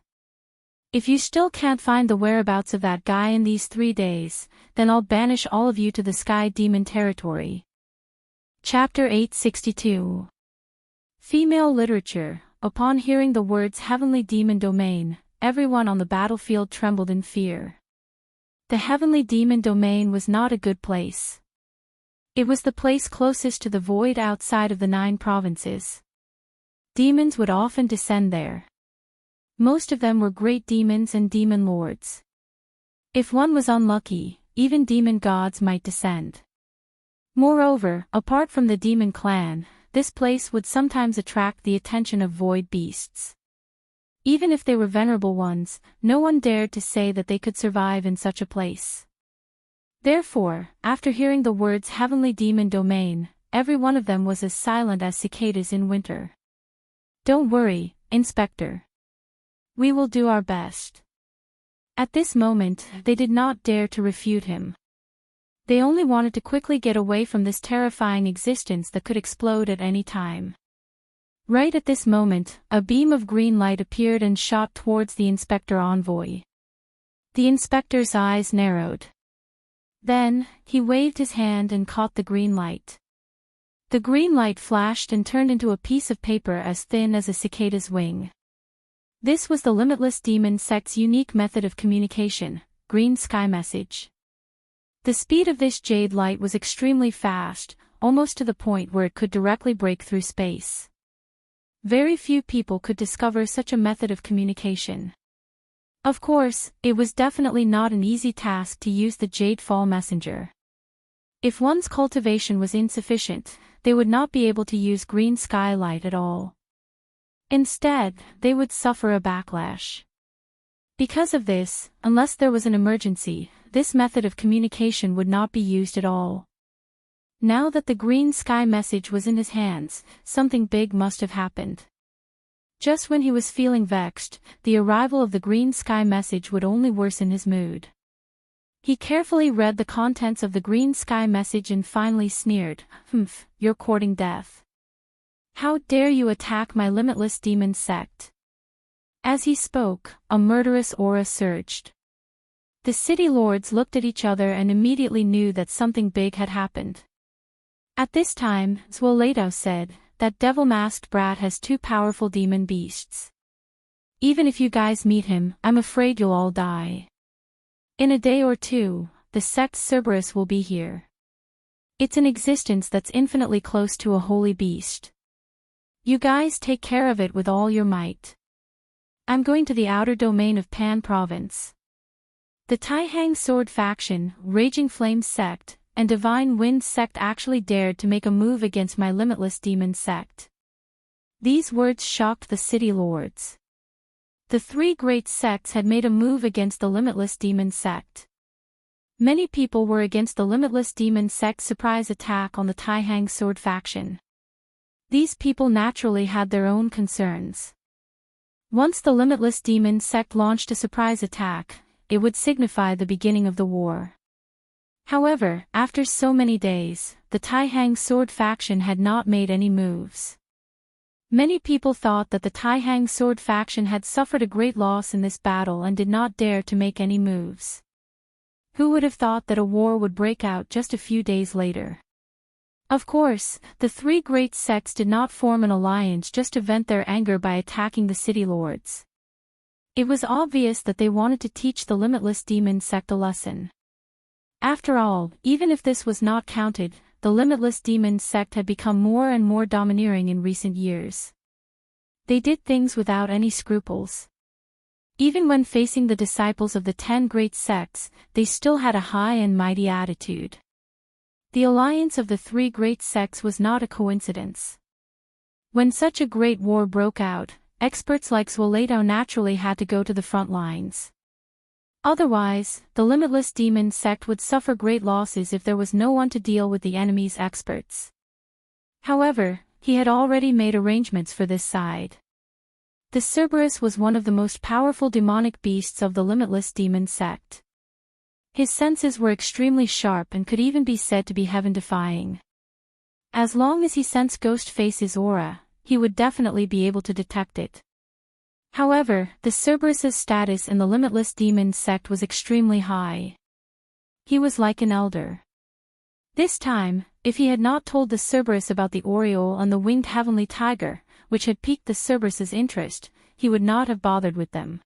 If you still can't find the whereabouts of that guy in these 3 days, then I'll banish all of you to the Sky Demon territory. Chapter 862. Female Literature. Upon hearing the words Heavenly Demon Domain, everyone on the battlefield trembled in fear. The Heavenly Demon Domain was not a good place. It was the place closest to the void outside of the 9 provinces. Demons would often descend there. Most of them were great demons and demon lords. If one was unlucky, even demon gods might descend. Moreover, apart from the demon clan, this place would sometimes attract the attention of void beasts. Even if they were venerable ones, no one dared to say that they could survive in such a place. Therefore, after hearing the words Heavenly Demon Domain, every one of them was as silent as cicadas in winter. Don't worry, Inspector. We will do our best. At this moment, they did not dare to refute him. They only wanted to quickly get away from this terrifying existence that could explode at any time. Right at this moment, a beam of green light appeared and shot towards the Inspector Envoy. The Inspector's eyes narrowed. Then, he waved his hand and caught the green light. The green light flashed and turned into a piece of paper as thin as a cicada's wing. This was the Limitless Demon Sect's unique method of communication, Green Sky Message. The speed of this jade light was extremely fast, almost to the point where it could directly break through space. Very few people could discover such a method of communication. Of course, it was definitely not an easy task to use the Jade Fall Messenger. If one's cultivation was insufficient, they would not be able to use green sky light at all. Instead, they would suffer a backlash. Because of this, unless there was an emergency, this method of communication would not be used at all. Now that the green sky message was in his hands, something big must have happened. Just when he was feeling vexed, the arrival of the green sky message would only worsen his mood. He carefully read the contents of the green sky message and finally sneered, "Humph, you're courting death. How dare you attack my limitless demon sect?" As he spoke, a murderous aura surged. The city lords looked at each other and immediately knew that something big had happened. At this time, Zwolado said, "That devil-masked brat has 2 powerful demon beasts. Even if you guys meet him, I'm afraid you'll all die. In a day or 2, the sect Cerberus will be here. It's an existence that's infinitely close to a holy beast. You guys take care of it with all your might. I'm going to the outer domain of Pan Province." The Taihang Sword faction, Raging Flame sect, and Divine Wind sect actually dared to make a move against my limitless demon sect. These words shocked the city lords. The 3 great sects had made a move against the limitless demon sect. Many people were against the limitless demon sect's surprise attack on the Taihang Sword faction. These people naturally had their own concerns. Once the limitless demon sect launched a surprise attack, it would signify the beginning of the war. However, after so many days, the Taihang Sword faction had not made any moves. Many people thought that the Taihang Sword faction had suffered a great loss in this battle and did not dare to make any moves. Who would have thought that a war would break out just a few days later? Of course, the 3 great sects did not form an alliance just to vent their anger by attacking the city lords. It was obvious that they wanted to teach the limitless demon sect a lesson. After all, even if this was not counted, the limitless demon sect had become more and more domineering in recent years. They did things without any scruples. Even when facing the disciples of the 10 great sects, they still had a high and mighty attitude. The alliance of the 3 great sects was not a coincidence. When such a great war broke out, experts like Swoleto naturally had to go to the front lines. Otherwise, the Limitless Demon sect would suffer great losses if there was no one to deal with the enemy's experts. However, he had already made arrangements for this side. The Cerberus was one of the most powerful demonic beasts of the Limitless Demon sect. His senses were extremely sharp and could even be said to be heaven-defying. As long as he sensed Ghostface's aura, he would definitely be able to detect it. However, the Cerberus's status in the Limitless Demon sect was extremely high. He was like an elder. This time, if he had not told the Cerberus about the Oriole and the winged heavenly tiger, which had piqued the Cerberus's interest, he would not have bothered with them.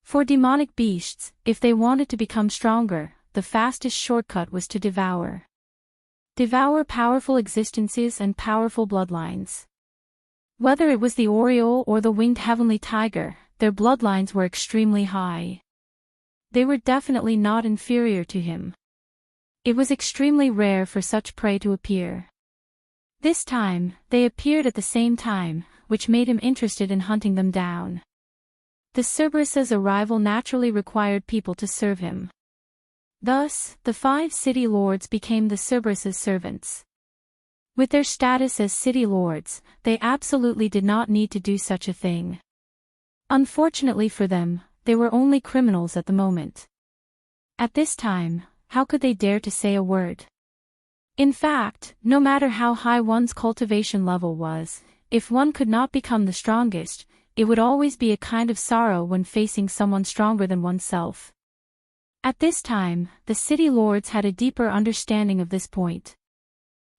For demonic beasts, if they wanted to become stronger, the fastest shortcut was to devour. Devour powerful existences and powerful bloodlines. Whether it was the Oriole or the winged heavenly tiger, their bloodlines were extremely high. They were definitely not inferior to him. It was extremely rare for such prey to appear. This time, they appeared at the same time, which made him interested in hunting them down. The Cerberus's arrival naturally required people to serve him. Thus, the 5 city lords became the Cerberus's servants. With their status as city lords, they absolutely did not need to do such a thing. Unfortunately for them, they were only criminals at the moment. At this time, how could they dare to say a word? In fact, no matter how high one's cultivation level was, if one could not become the strongest, it would always be a kind of sorrow when facing someone stronger than oneself. At this time, the city lords had a deeper understanding of this point.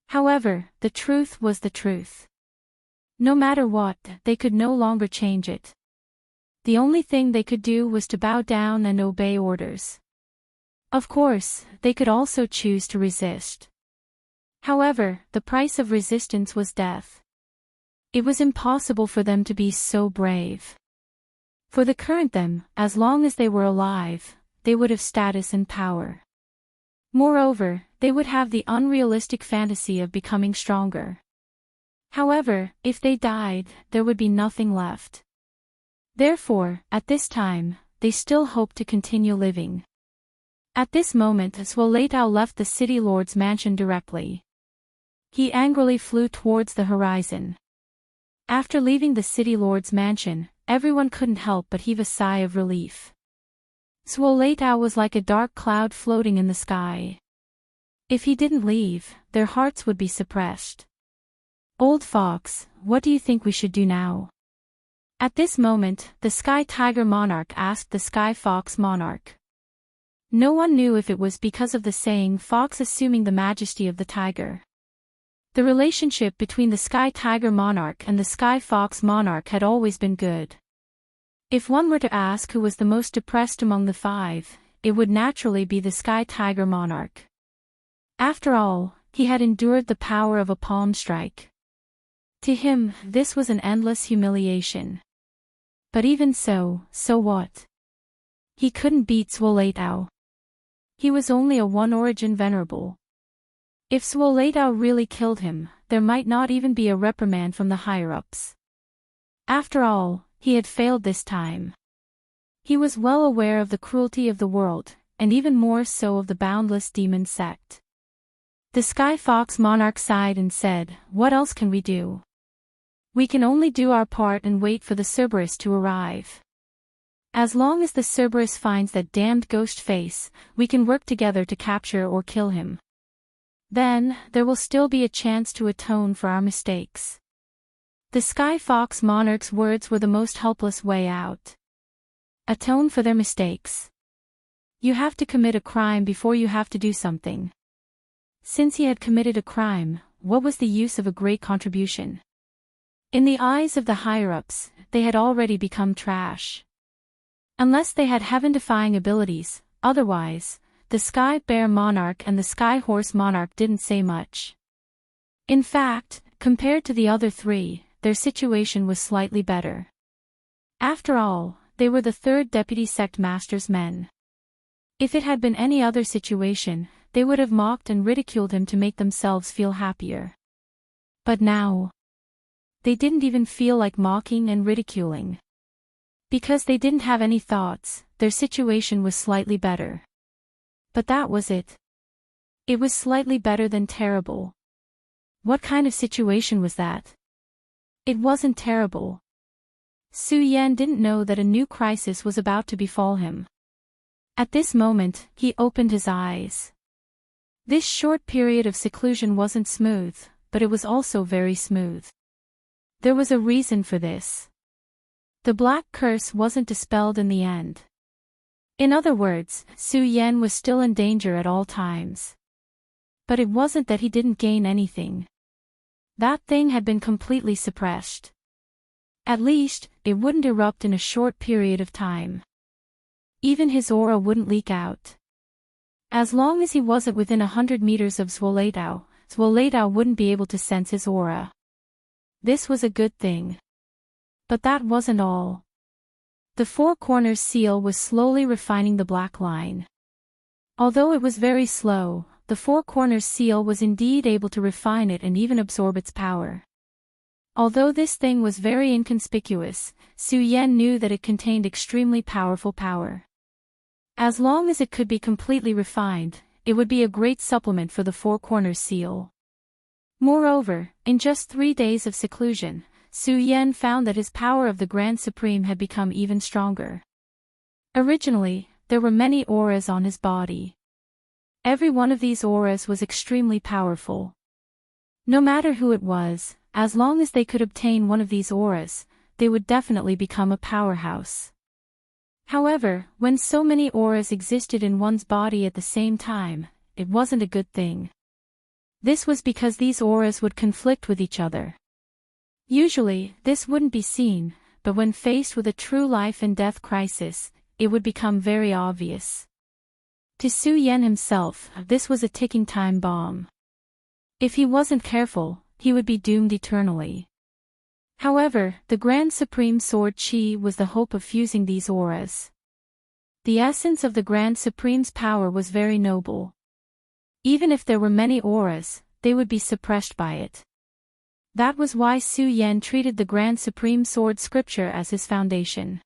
However, the truth was the truth. No matter what, they could no longer change it. The only thing they could do was to bow down and obey orders. Of course, they could also choose to resist. However, the price of resistance was death. It was impossible for them to be so brave. For the current them, as long as they were alive, they would have status and power. Moreover, they would have the unrealistic fantasy of becoming stronger. However, if they died, there would be nothing left. Therefore, at this time, they still hoped to continue living. At this moment, Swoleto left the city lord's mansion directly. He angrily flew towards the horizon. After leaving the city lord's mansion, everyone couldn't help but heave a sigh of relief. Swoleto was like a dark cloud floating in the sky. If he didn't leave, their hearts would be suppressed. Old Fox, what do you think we should do now? At this moment, the Sky Tiger Monarch asked the Sky Fox Monarch. No one knew if it was because of the saying fox assuming the majesty of the tiger. The relationship between the Sky Tiger Monarch and the Sky Fox Monarch had always been good. If one were to ask who was the most depressed among the 5, it would naturally be the Sky Tiger Monarch. After all, he had endured the power of a palm strike. To him, this was an endless humiliation. But even so what? He couldn't beat Swoleto. He was only a one-origin venerable. If Swoleto really killed him, there might not even be a reprimand from the higher-ups. After all, he had failed this time. He was well aware of the cruelty of the world, and even more so of the boundless demon sect. The Sky Fox Monarch sighed and said, "What else can we do? We can only do our part and wait for the Cerberus to arrive. As long as the Cerberus finds that damned ghost face, we can work together to capture or kill him. Then, there will still be a chance to atone for our mistakes." The Sky Fox Monarch's words were the most helpless way out. Atone for their mistakes. You have to commit a crime before you have to do something. Since he had committed a crime, what was the use of a great contribution? In the eyes of the higher-ups, they had already become trash. Unless they had heaven-defying abilities, otherwise, the Sky Bear Monarch and the Sky Horse Monarch didn't say much. In fact, compared to the other 3, their situation was slightly better. After all, they were the third deputy sect master's men. If it had been any other situation, they would have mocked and ridiculed him to make themselves feel happier. But now, they didn't even feel like mocking and ridiculing. Because they didn't have any thoughts, their situation was slightly better. But that was it. It was slightly better than terrible. What kind of situation was that? It wasn't terrible. Su Yan didn't know that a new crisis was about to befall him. At this moment, he opened his eyes. This short period of seclusion wasn't smooth, but it was also very smooth. There was a reason for this. The black curse wasn't dispelled in the end. In other words, Su Yan was still in danger at all times. But it wasn't that he didn't gain anything. That thing had been completely suppressed. At least, it wouldn't erupt in a short period of time. Even his aura wouldn't leak out. As long as he wasn't within 100 meters of Zwoledao, Zwoledao wouldn't be able to sense his aura. This was a good thing. But that wasn't all. The Four Corners seal was slowly refining the black line. Although it was very slow, the Four Corners seal was indeed able to refine it and even absorb its power. Although this thing was very inconspicuous, Su Yan knew that it contained extremely powerful power. As long as it could be completely refined, it would be a great supplement for the Four Corners seal. Moreover, in just 3 days of seclusion, Su Yan found that his power of the Grand Supreme had become even stronger. Originally, there were many auras on his body. Every one of these auras was extremely powerful. No matter who it was, as long as they could obtain one of these auras, they would definitely become a powerhouse. However, when so many auras existed in one's body at the same time, it wasn't a good thing. This was because these auras would conflict with each other. Usually, this wouldn't be seen, but when faced with a true life and death crisis, it would become very obvious. To Su Yan himself, this was a ticking time bomb. If he wasn't careful, he would be doomed eternally. However, the Grand Supreme Sword Chi was the hope of fusing these auras. The essence of the Grand Supreme's power was very noble. Even if there were many auras, they would be suppressed by it. That was why Su Yan treated the Grand Supreme Sword scripture as his foundation.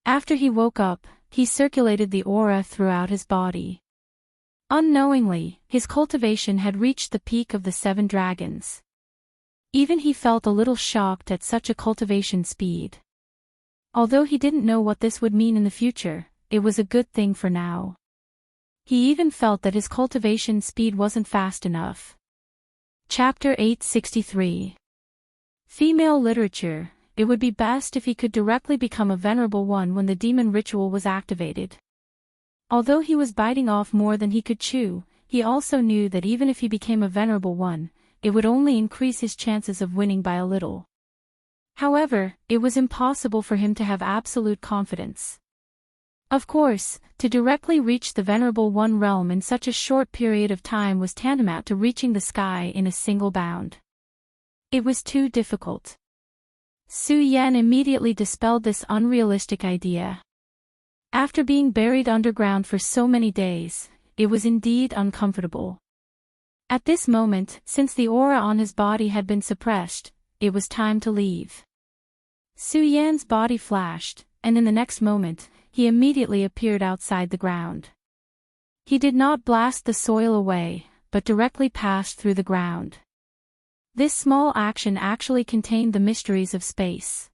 After he woke up, he circulated the aura throughout his body. Unknowingly, his cultivation had reached the peak of the 7 dragons. Even he felt a little shocked at such a cultivation speed. Although he didn't know what this would mean in the future, it was a good thing for now. He even felt that his cultivation speed wasn't fast enough. Chapter 863. Female literature. It would be best if he could directly become a Venerable One when the demon ritual was activated. Although he was biting off more than he could chew, he also knew that even if he became a Venerable One, it would only increase his chances of winning by a little. However, it was impossible for him to have absolute confidence. Of course, to directly reach the Venerable One realm in such a short period of time was tantamount to reaching the sky in a single bound. It was too difficult. Su Yan immediately dispelled this unrealistic idea. After being buried underground for so many days, it was indeed uncomfortable. At this moment, since the aura on his body had been suppressed, it was time to leave. Su Yan's body flashed, and in the next moment, he immediately appeared outside the ground. He did not blast the soil away, but directly passed through the ground. This small action actually contained the mysteries of space.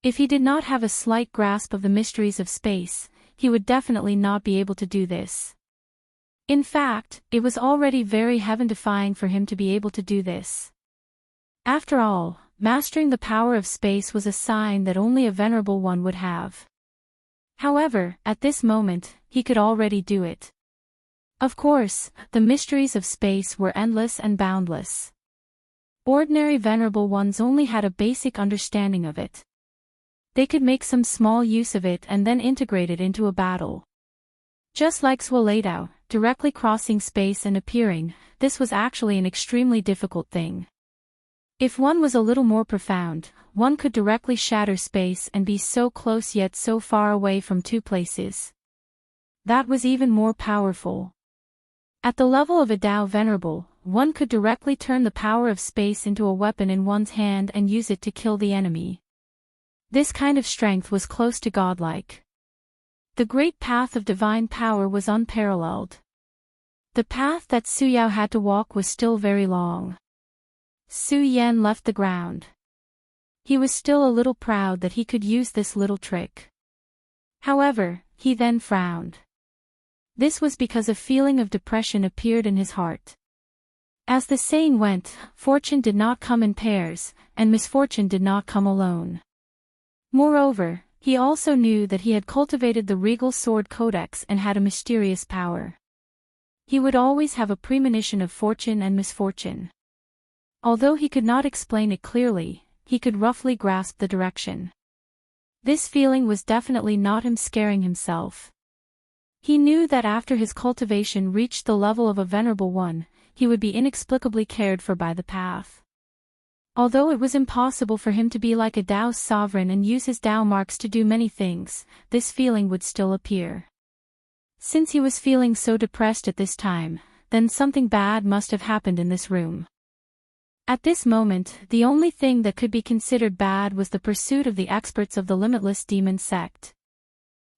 If he did not have a slight grasp of the mysteries of space, he would definitely not be able to do this. In fact, it was already very heaven-defying for him to be able to do this. After all, mastering the power of space was a sign that only a Venerable One would have. However, at this moment, he could already do it. Of course, the mysteries of space were endless and boundless. Ordinary Venerable Ones only had a basic understanding of it. They could make some small use of it and then integrate it into a battle. Just like Zwoledao, directly crossing space and appearing, this was actually an extremely difficult thing. If one was a little more profound, one could directly shatter space and be so close yet so far away from two places. That was even more powerful. At the level of a Tao Venerable, one could directly turn the power of space into a weapon in one's hand and use it to kill the enemy. This kind of strength was close to godlike. The great path of divine power was unparalleled. The path that Su Yao had to walk was still very long. Su Yan left the ground. He was still a little proud that he could use this little trick. However, he then frowned. This was because a feeling of depression appeared in his heart. As the saying went, fortune did not come in pairs, and misfortune did not come alone. Moreover, he also knew that he had cultivated the regal sword codex and had a mysterious power. He would always have a premonition of fortune and misfortune. Although he could not explain it clearly, he could roughly grasp the direction. This feeling was definitely not him scaring himself. He knew that after his cultivation reached the level of a venerable one, he would be inexplicably cared for by the path. Although it was impossible for him to be like a Tao's sovereign and use his Tao marks to do many things, this feeling would still appear. Since he was feeling so depressed at this time, then something bad must have happened in this room. At this moment, the only thing that could be considered bad was the pursuit of the experts of the Limitless Demon Sect.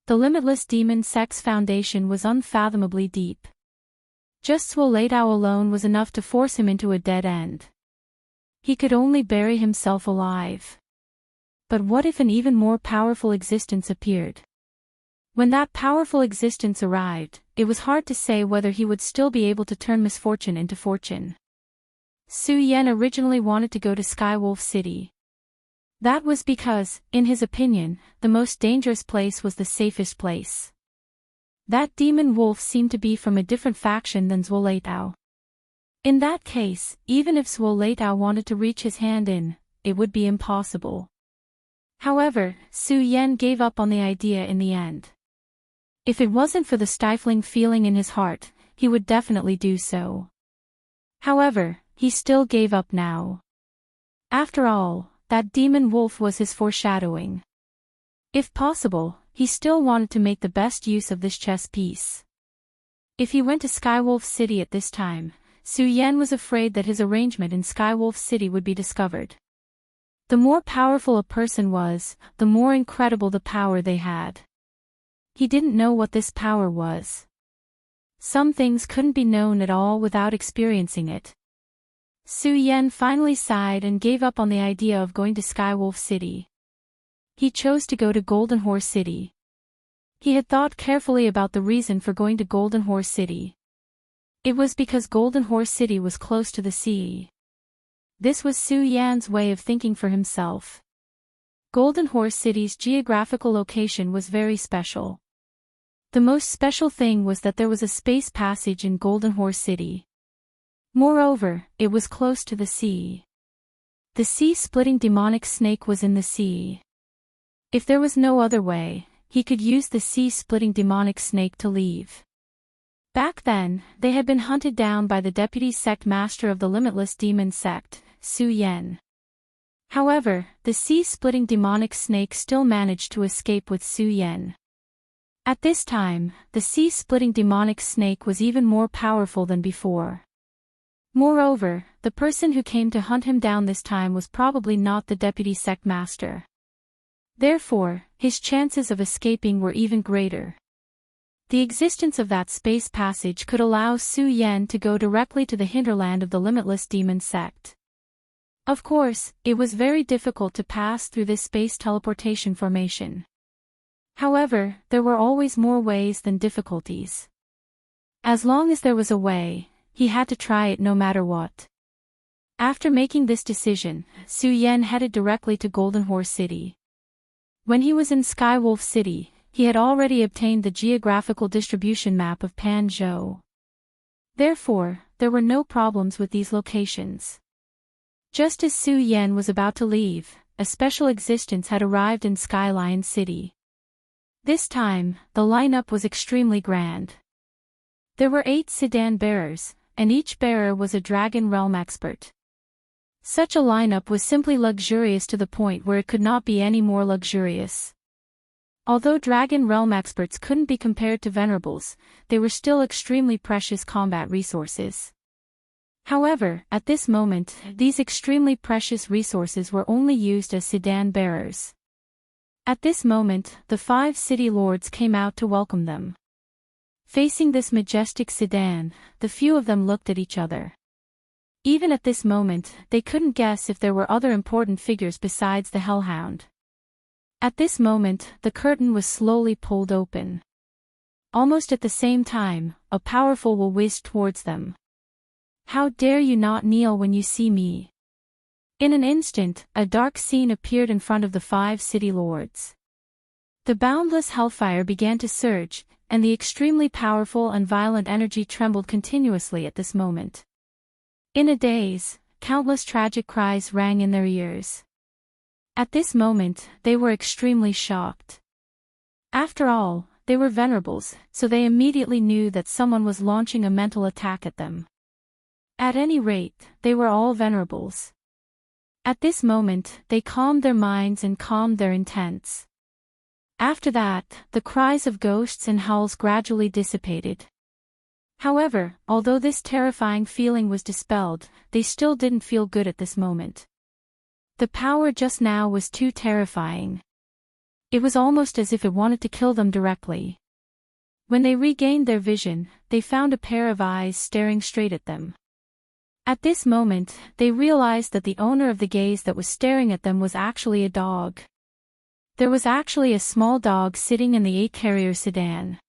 The Limitless Demon Sect's foundation was unfathomably deep. Just Zhuo Leitao alone was enough to force him into a dead end. He could only bury himself alive. But what if an even more powerful existence appeared? When that powerful existence arrived, it was hard to say whether he would still be able to turn misfortune into fortune. Su Yan originally wanted to go to Skywolf City. That was because, in his opinion, the most dangerous place was the safest place. That demon wolf seemed to be from a different faction than Zhuo Leitao. In that case, even if Zhuo Leitao wanted to reach his hand in, it would be impossible. However, Su Yan gave up on the idea in the end. If it wasn't for the stifling feeling in his heart, he would definitely do so. However, he still gave up now. After all, that demon wolf was his foreshadowing. If possible, he still wanted to make the best use of this chess piece. If he went to Skywolf City at this time, Su Yan was afraid that his arrangement in Skywolf City would be discovered. The more powerful a person was, the more incredible the power they had. He didn't know what this power was. Some things couldn't be known at all without experiencing it. Su Yan finally sighed and gave up on the idea of going to Skywolf City. He chose to go to Golden Horse City. He had thought carefully about the reason for going to Golden Horse City. It was because Golden Horse City was close to the sea. This was Su Yan's way of thinking for himself. Golden Horse City's geographical location was very special. The most special thing was that there was a space passage in Golden Horse City. Moreover, it was close to the sea. The sea-splitting demonic snake was in the sea. If there was no other way, he could use the sea-splitting demonic snake to leave. Back then, they had been hunted down by the deputy sect master of the Limitless Demon Sect, Su Yan. However, the sea-splitting demonic snake still managed to escape with Su Yan. At this time, the sea-splitting demonic snake was even more powerful than before. Moreover, the person who came to hunt him down this time was probably not the deputy sect master. Therefore, his chances of escaping were even greater. The existence of that space passage could allow Su Yan to go directly to the hinterland of the Limitless Demon Sect. Of course, it was very difficult to pass through this space teleportation formation. However, there were always more ways than difficulties. As long as there was a way, he had to try it no matter what. After making this decision, Su Yan headed directly to Golden Horse City. When he was in Skywolf City, he had already obtained the geographical distribution map of Panzhou. Therefore, there were no problems with these locations. Just as Su Yan was about to leave, a special existence had arrived in Skyline City. This time, the lineup was extremely grand. There were 8 sedan bearers, and each bearer was a Dragon Realm expert. Such a lineup was simply luxurious to the point where it could not be any more luxurious. Although Dragon Realm experts couldn't be compared to Venerables, they were still extremely precious combat resources. However, at this moment, these extremely precious resources were only used as sedan bearers. At this moment, the 5 city lords came out to welcome them. Facing this majestic sedan, the few of them looked at each other. Even at this moment, they couldn't guess if there were other important figures besides the Hellhound. At this moment, the curtain was slowly pulled open. Almost at the same time, a powerful will whizzed towards them. "How dare you not kneel when you see me?" In an instant, a dark scene appeared in front of the 5 city lords. The boundless hellfire began to surge, and the extremely powerful and violent energy trembled continuously at this moment. In a daze, countless tragic cries rang in their ears. At this moment, they were extremely shocked. After all, they were Venerables, so they immediately knew that someone was launching a mental attack at them. At any rate, they were all Venerables. At this moment, they calmed their minds and calmed their intents. After that, the cries of ghosts and howls gradually dissipated. However, although this terrifying feeling was dispelled, they still didn't feel good at this moment. The power just now was too terrifying. It was almost as if it wanted to kill them directly. When they regained their vision, they found a pair of eyes staring straight at them. At this moment, they realized that the owner of the gaze that was staring at them was actually a dog. There was actually a small dog sitting in the 8-carrier sedan.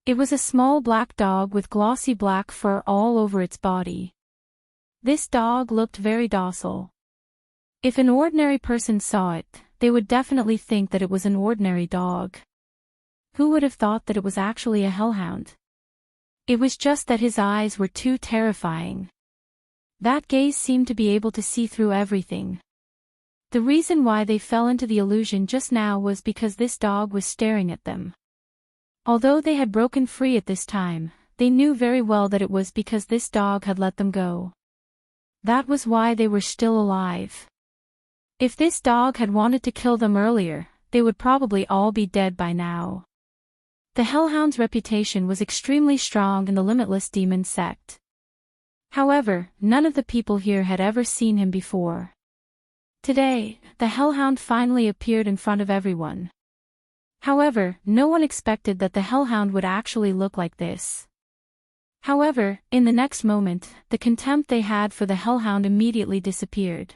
It was a small black dog with glossy black fur all over its body. This dog looked very docile. If an ordinary person saw it, they would definitely think that it was an ordinary dog. Who would have thought that it was actually a hellhound? It was just that his eyes were too terrifying. That gaze seemed to be able to see through everything. The reason why they fell into the illusion just now was because this dog was staring at them. Although they had broken free at this time, they knew very well that it was because this dog had let them go. That was why they were still alive. If this dog had wanted to kill them earlier, they would probably all be dead by now. The Hellhound's reputation was extremely strong in the Limitless Demon sect. However, none of the people here had ever seen him before. Today, the Hellhound finally appeared in front of everyone. However, no one expected that the Hellhound would actually look like this. However, in the next moment, the contempt they had for the Hellhound immediately disappeared.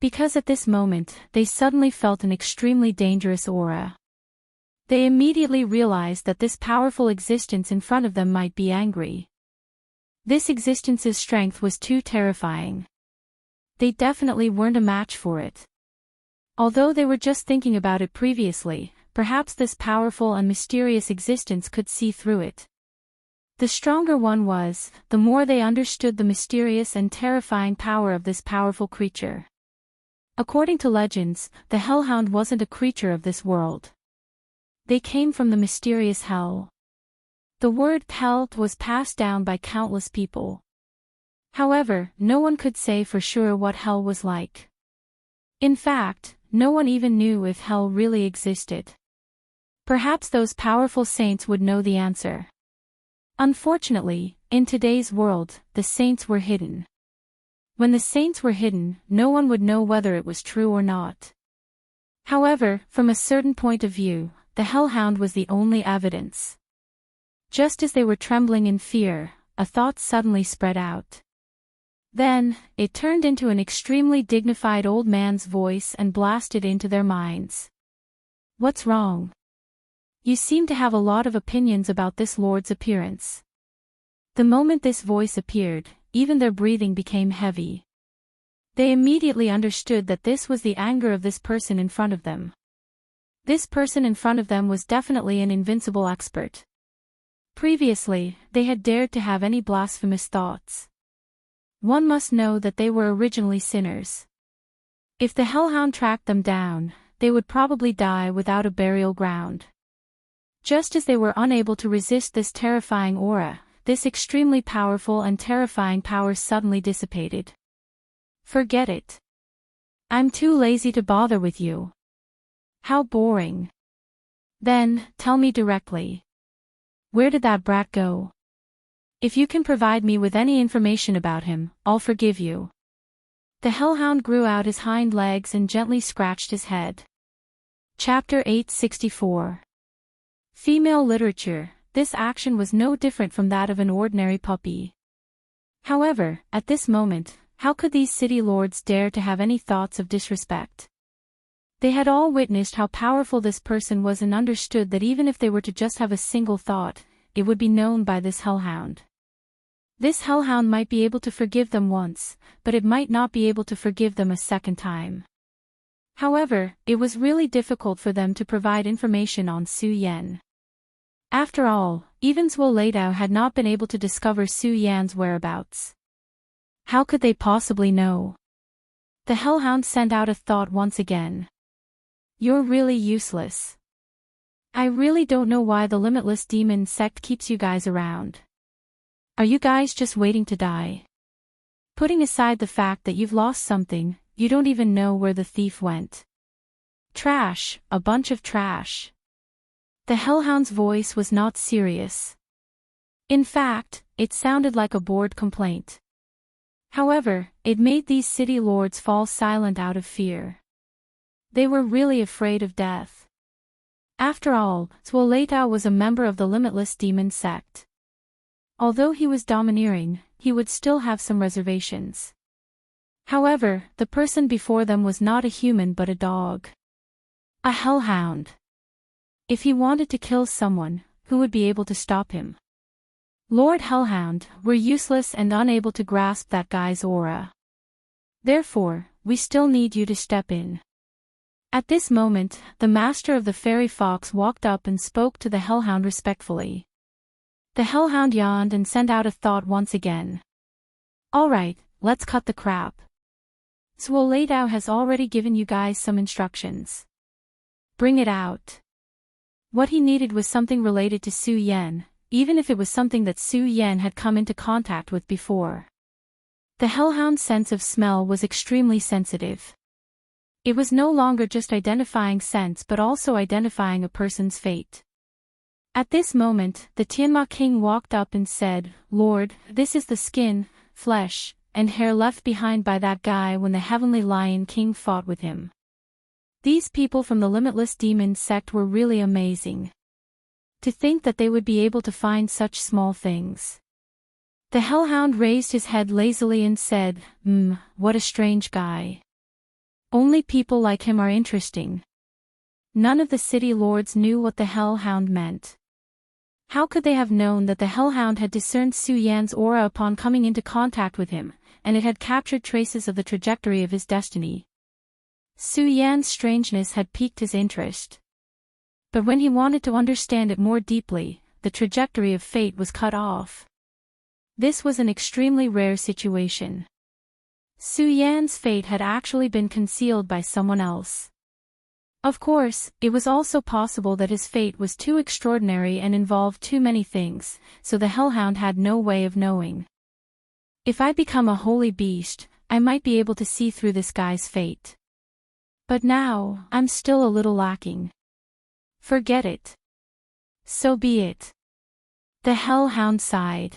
Because at this moment, they suddenly felt an extremely dangerous aura. They immediately realized that this powerful existence in front of them might be angry. This existence's strength was too terrifying. They definitely weren't a match for it. Although they were just thinking about it previously, perhaps this powerful and mysterious existence could see through it. The stronger one was, the more they understood the mysterious and terrifying power of this powerful creature. According to legends, the Hellhound wasn't a creature of this world. They came from the mysterious hell. The word hell was passed down by countless people. However, no one could say for sure what hell was like. In fact, no one even knew if hell really existed. Perhaps those powerful saints would know the answer. Unfortunately, in today's world, the saints were hidden. When the saints were hidden, no one would know whether it was true or not. However, from a certain point of view, the Hellhound was the only evidence. Just as they were trembling in fear, a thought suddenly spread out. Then, it turned into an extremely dignified old man's voice and blasted into their minds. "What's wrong? You seem to have a lot of opinions about this lord's appearance." The moment this voice appeared, even their breathing became heavy. They immediately understood that this was the anger of this person in front of them. This person in front of them was definitely an invincible expert. Previously, they had dared to have any blasphemous thoughts. One must know that they were originally sinners. If the Hellhound tracked them down, they would probably die without a burial ground. Just as they were unable to resist this terrifying aura, this extremely powerful and terrifying power suddenly dissipated. Forget it. I'm too lazy to bother with you. How boring. Then, tell me directly. Where did that brat go? If you can provide me with any information about him, I'll forgive you. The hellhound grew out his hind legs and gently scratched his head. Chapter 864. Female literature. This action was no different from that of an ordinary puppy. However, at this moment, how could these city lords dare to have any thoughts of disrespect? They had all witnessed how powerful this person was and understood that even if they were to just have a single thought, it would be known by this hellhound. This hellhound might be able to forgive them once, but it might not be able to forgive them a second time. However, it was really difficult for them to provide information on Su Yan. After all, even Zhuo Leidao had not been able to discover Su Yan's whereabouts. How could they possibly know? The hellhound sent out a thought once again. You're really useless. I really don't know why the limitless demon sect keeps you guys around. Are you guys just waiting to die? Putting aside the fact that you've lost something, you don't even know where the thief went. Trash, a bunch of trash. The hellhound's voice was not serious. In fact, it sounded like a bored complaint. However, it made these city lords fall silent out of fear. They were really afraid of death. After all, Zhuo Leidao was a member of the limitless demon sect. Although he was domineering, he would still have some reservations. However, the person before them was not a human but a dog. A hellhound. If he wanted to kill someone, who would be able to stop him? Lord Hellhound, we're useless and unable to grasp that guy's aura. Therefore, we still need you to step in. At this moment, the master of the fairy fox walked up and spoke to the hellhound respectfully. The hellhound yawned and sent out a thought once again. Alright, let's cut the crap. Zhuo Leidao has already given you guys some instructions. Bring it out. What he needed was something related to Su Yan, even if it was something that Su Yan had come into contact with before. The hellhound's sense of smell was extremely sensitive. It was no longer just identifying scents but also identifying a person's fate. At this moment, the Tianma king walked up and said, Lord, this is the skin, flesh, and hair left behind by that guy when the Heavenly Lion King fought with him. These people from the Limitless Demon sect were really amazing. To think that they would be able to find such small things. The hellhound raised his head lazily and said, what a strange guy. Only people like him are interesting. None of the city lords knew what the hellhound meant. How could they have known that the hellhound had discerned Su Yan's aura upon coming into contact with him, and it had captured traces of the trajectory of his destiny? Su Yan's strangeness had piqued his interest. But when he wanted to understand it more deeply, the trajectory of fate was cut off. This was an extremely rare situation. Su Yan's fate had actually been concealed by someone else. Of course, it was also possible that his fate was too extraordinary and involved too many things, so the hellhound had no way of knowing. If I become a holy beast, I might be able to see through this guy's fate. But now, I'm still a little lacking. Forget it. So be it. The hellhound sighed.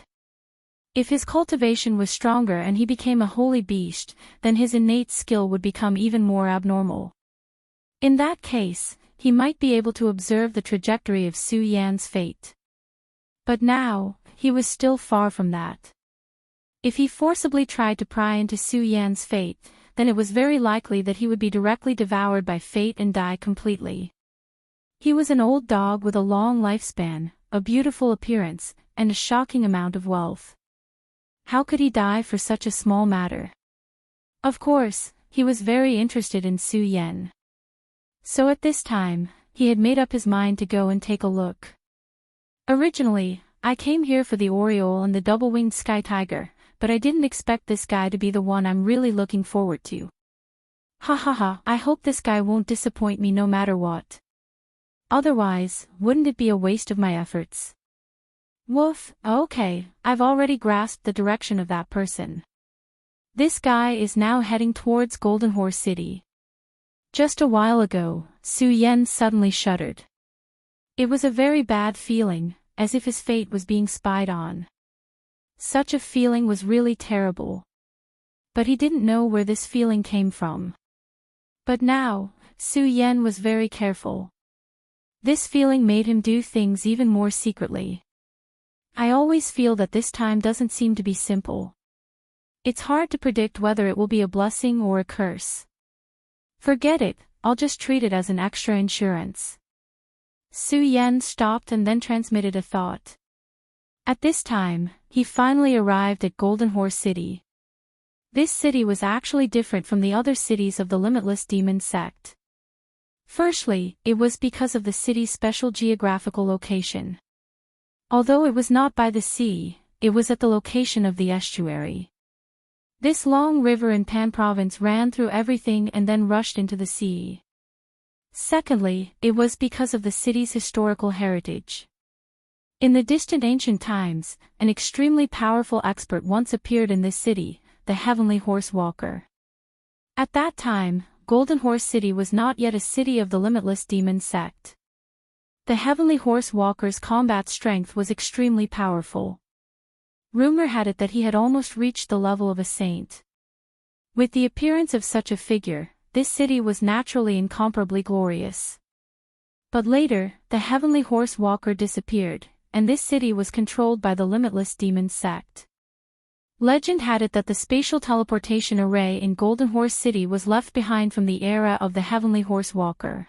If his cultivation was stronger and he became a holy beast, then his innate skill would become even more abnormal. In that case, he might be able to observe the trajectory of Su Yan's fate. But now, he was still far from that. If he forcibly tried to pry into Su Yan's fate, then it was very likely that he would be directly devoured by fate and die completely. He was an old dog with a long lifespan, a beautiful appearance, and a shocking amount of wealth. How could he die for such a small matter? Of course, he was very interested in Su Yan. So at this time, he had made up his mind to go and take a look. Originally, I came here for the Oriole and the double-winged sky tiger, but I didn't expect this guy to be the one I'm really looking forward to. Ha ha ha, I hope this guy won't disappoint me no matter what. Otherwise, wouldn't it be a waste of my efforts? Woof, okay, I've already grasped the direction of that person. This guy is now heading towards Golden Horse City. Just a while ago, Su Yen suddenly shuddered. It was a very bad feeling, as if his fate was being spied on. Such a feeling was really terrible. But he didn't know where this feeling came from. But now, Su Yen was very careful. This feeling made him do things even more secretly. I always feel that this time doesn't seem to be simple. It's hard to predict whether it will be a blessing or a curse. Forget it, I'll just treat it as an extra insurance. Su Yen stopped and then transmitted a thought. At this time, he finally arrived at Golden Horse City. This city was actually different from the other cities of the Limitless Demon sect. Firstly, it was because of the city's special geographical location. Although it was not by the sea, it was at the location of the estuary. This long river in Pan Province ran through everything and then rushed into the sea. Secondly, it was because of the city's historical heritage. In the distant ancient times, an extremely powerful expert once appeared in this city, the Heavenly Horse Walker. At that time, Golden Horse City was not yet a city of the Limitless Demon sect. The Heavenly Horse Walker's combat strength was extremely powerful. Rumor had it that he had almost reached the level of a saint. With the appearance of such a figure, this city was naturally incomparably glorious. But later, the Heavenly Horse Walker disappeared, and this city was controlled by the Limitless Demon sect. Legend had it that the spatial teleportation array in Golden Horse City was left behind from the era of the Heavenly Horse Walker.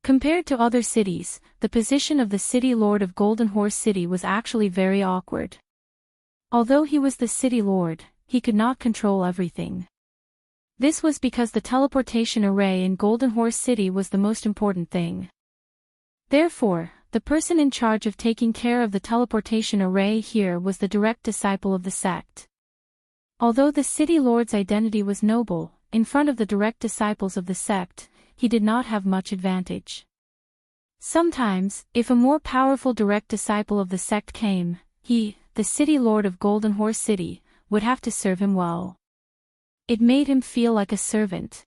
Compared to other cities, the position of the city lord of Golden Horse City was actually very awkward. Although he was the city lord, he could not control everything. This was because the teleportation array in Golden Horse City was the most important thing. Therefore, the person in charge of taking care of the teleportation array here was the direct disciple of the sect. Although the city lord's identity was noble, in front of the direct disciples of the sect, he did not have much advantage. Sometimes, if a more powerful direct disciple of the sect came, he, the city lord of Golden Horse City, would have to serve him well. It made him feel like a servant.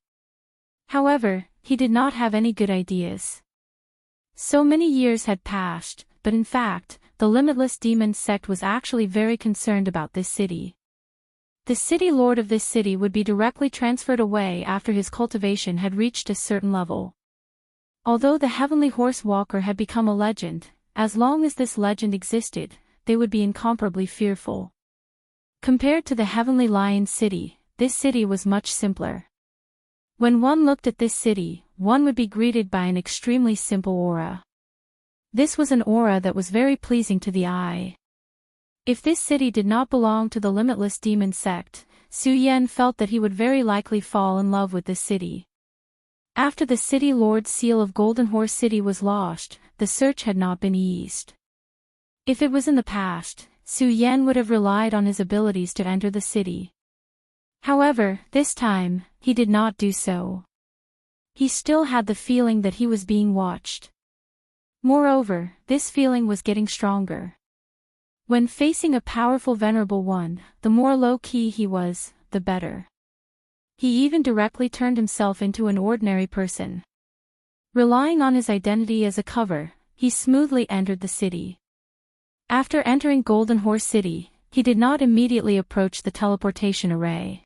However, he did not have any good ideas. So many years had passed, but in fact, the Limitless Demon sect was actually very concerned about this city. The city lord of this city would be directly transferred away after his cultivation had reached a certain level. Although the Heavenly Horse Walker had become a legend, as long as this legend existed, they would be incomparably fearful. Compared to the Heavenly Lion City, this city was much simpler. When one looked at this city, one would be greeted by an extremely simple aura. This was an aura that was very pleasing to the eye. If this city did not belong to the Limitless Demon sect, Su Yen felt that he would very likely fall in love with this city. After the city lord's seal of Golden Horse City was lost, the search had not been eased. If it was in the past, Su Yen would have relied on his abilities to enter the city. However, this time, he did not do so. He still had the feeling that he was being watched. Moreover, this feeling was getting stronger. When facing a powerful venerable one, the more low-key he was, the better. He even directly turned himself into an ordinary person. Relying on his identity as a cover, he smoothly entered the city. After entering Golden Horse City, he did not immediately approach the teleportation array.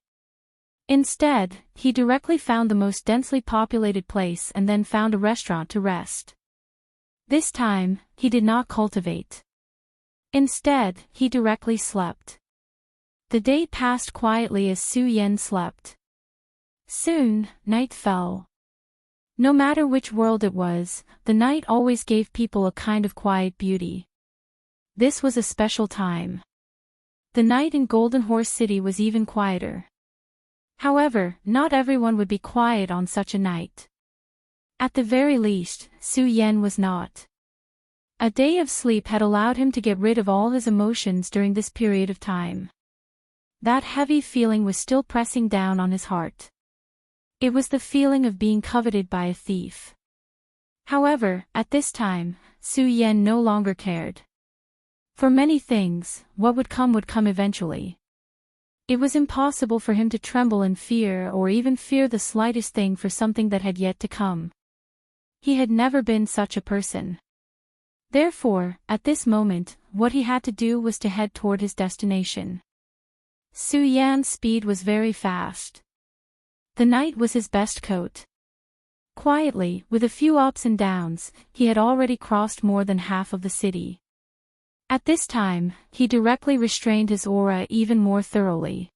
Instead, he directly found the most densely populated place and then found a restaurant to rest. This time, he did not cultivate. Instead, he directly slept. The day passed quietly as Su Yen slept. Soon, night fell. No matter which world it was, the night always gave people a kind of quiet beauty. This was a special time. The night in Golden Horse City was even quieter. However, not everyone would be quiet on such a night. At the very least, Su Yen was not. A day of sleep had allowed him to get rid of all his emotions during this period of time. That heavy feeling was still pressing down on his heart. It was the feeling of being coveted by a thief. However, at this time, Su Yen no longer cared. For many things, what would come eventually. It was impossible for him to tremble in fear or even fear the slightest thing for something that had yet to come. He had never been such a person. Therefore, at this moment, what he had to do was to head toward his destination. Su Yan's speed was very fast. The night was his best coat. Quietly, with a few ups and downs, he had already crossed more than half of the city. At this time, he directly restrained his aura even more thoroughly.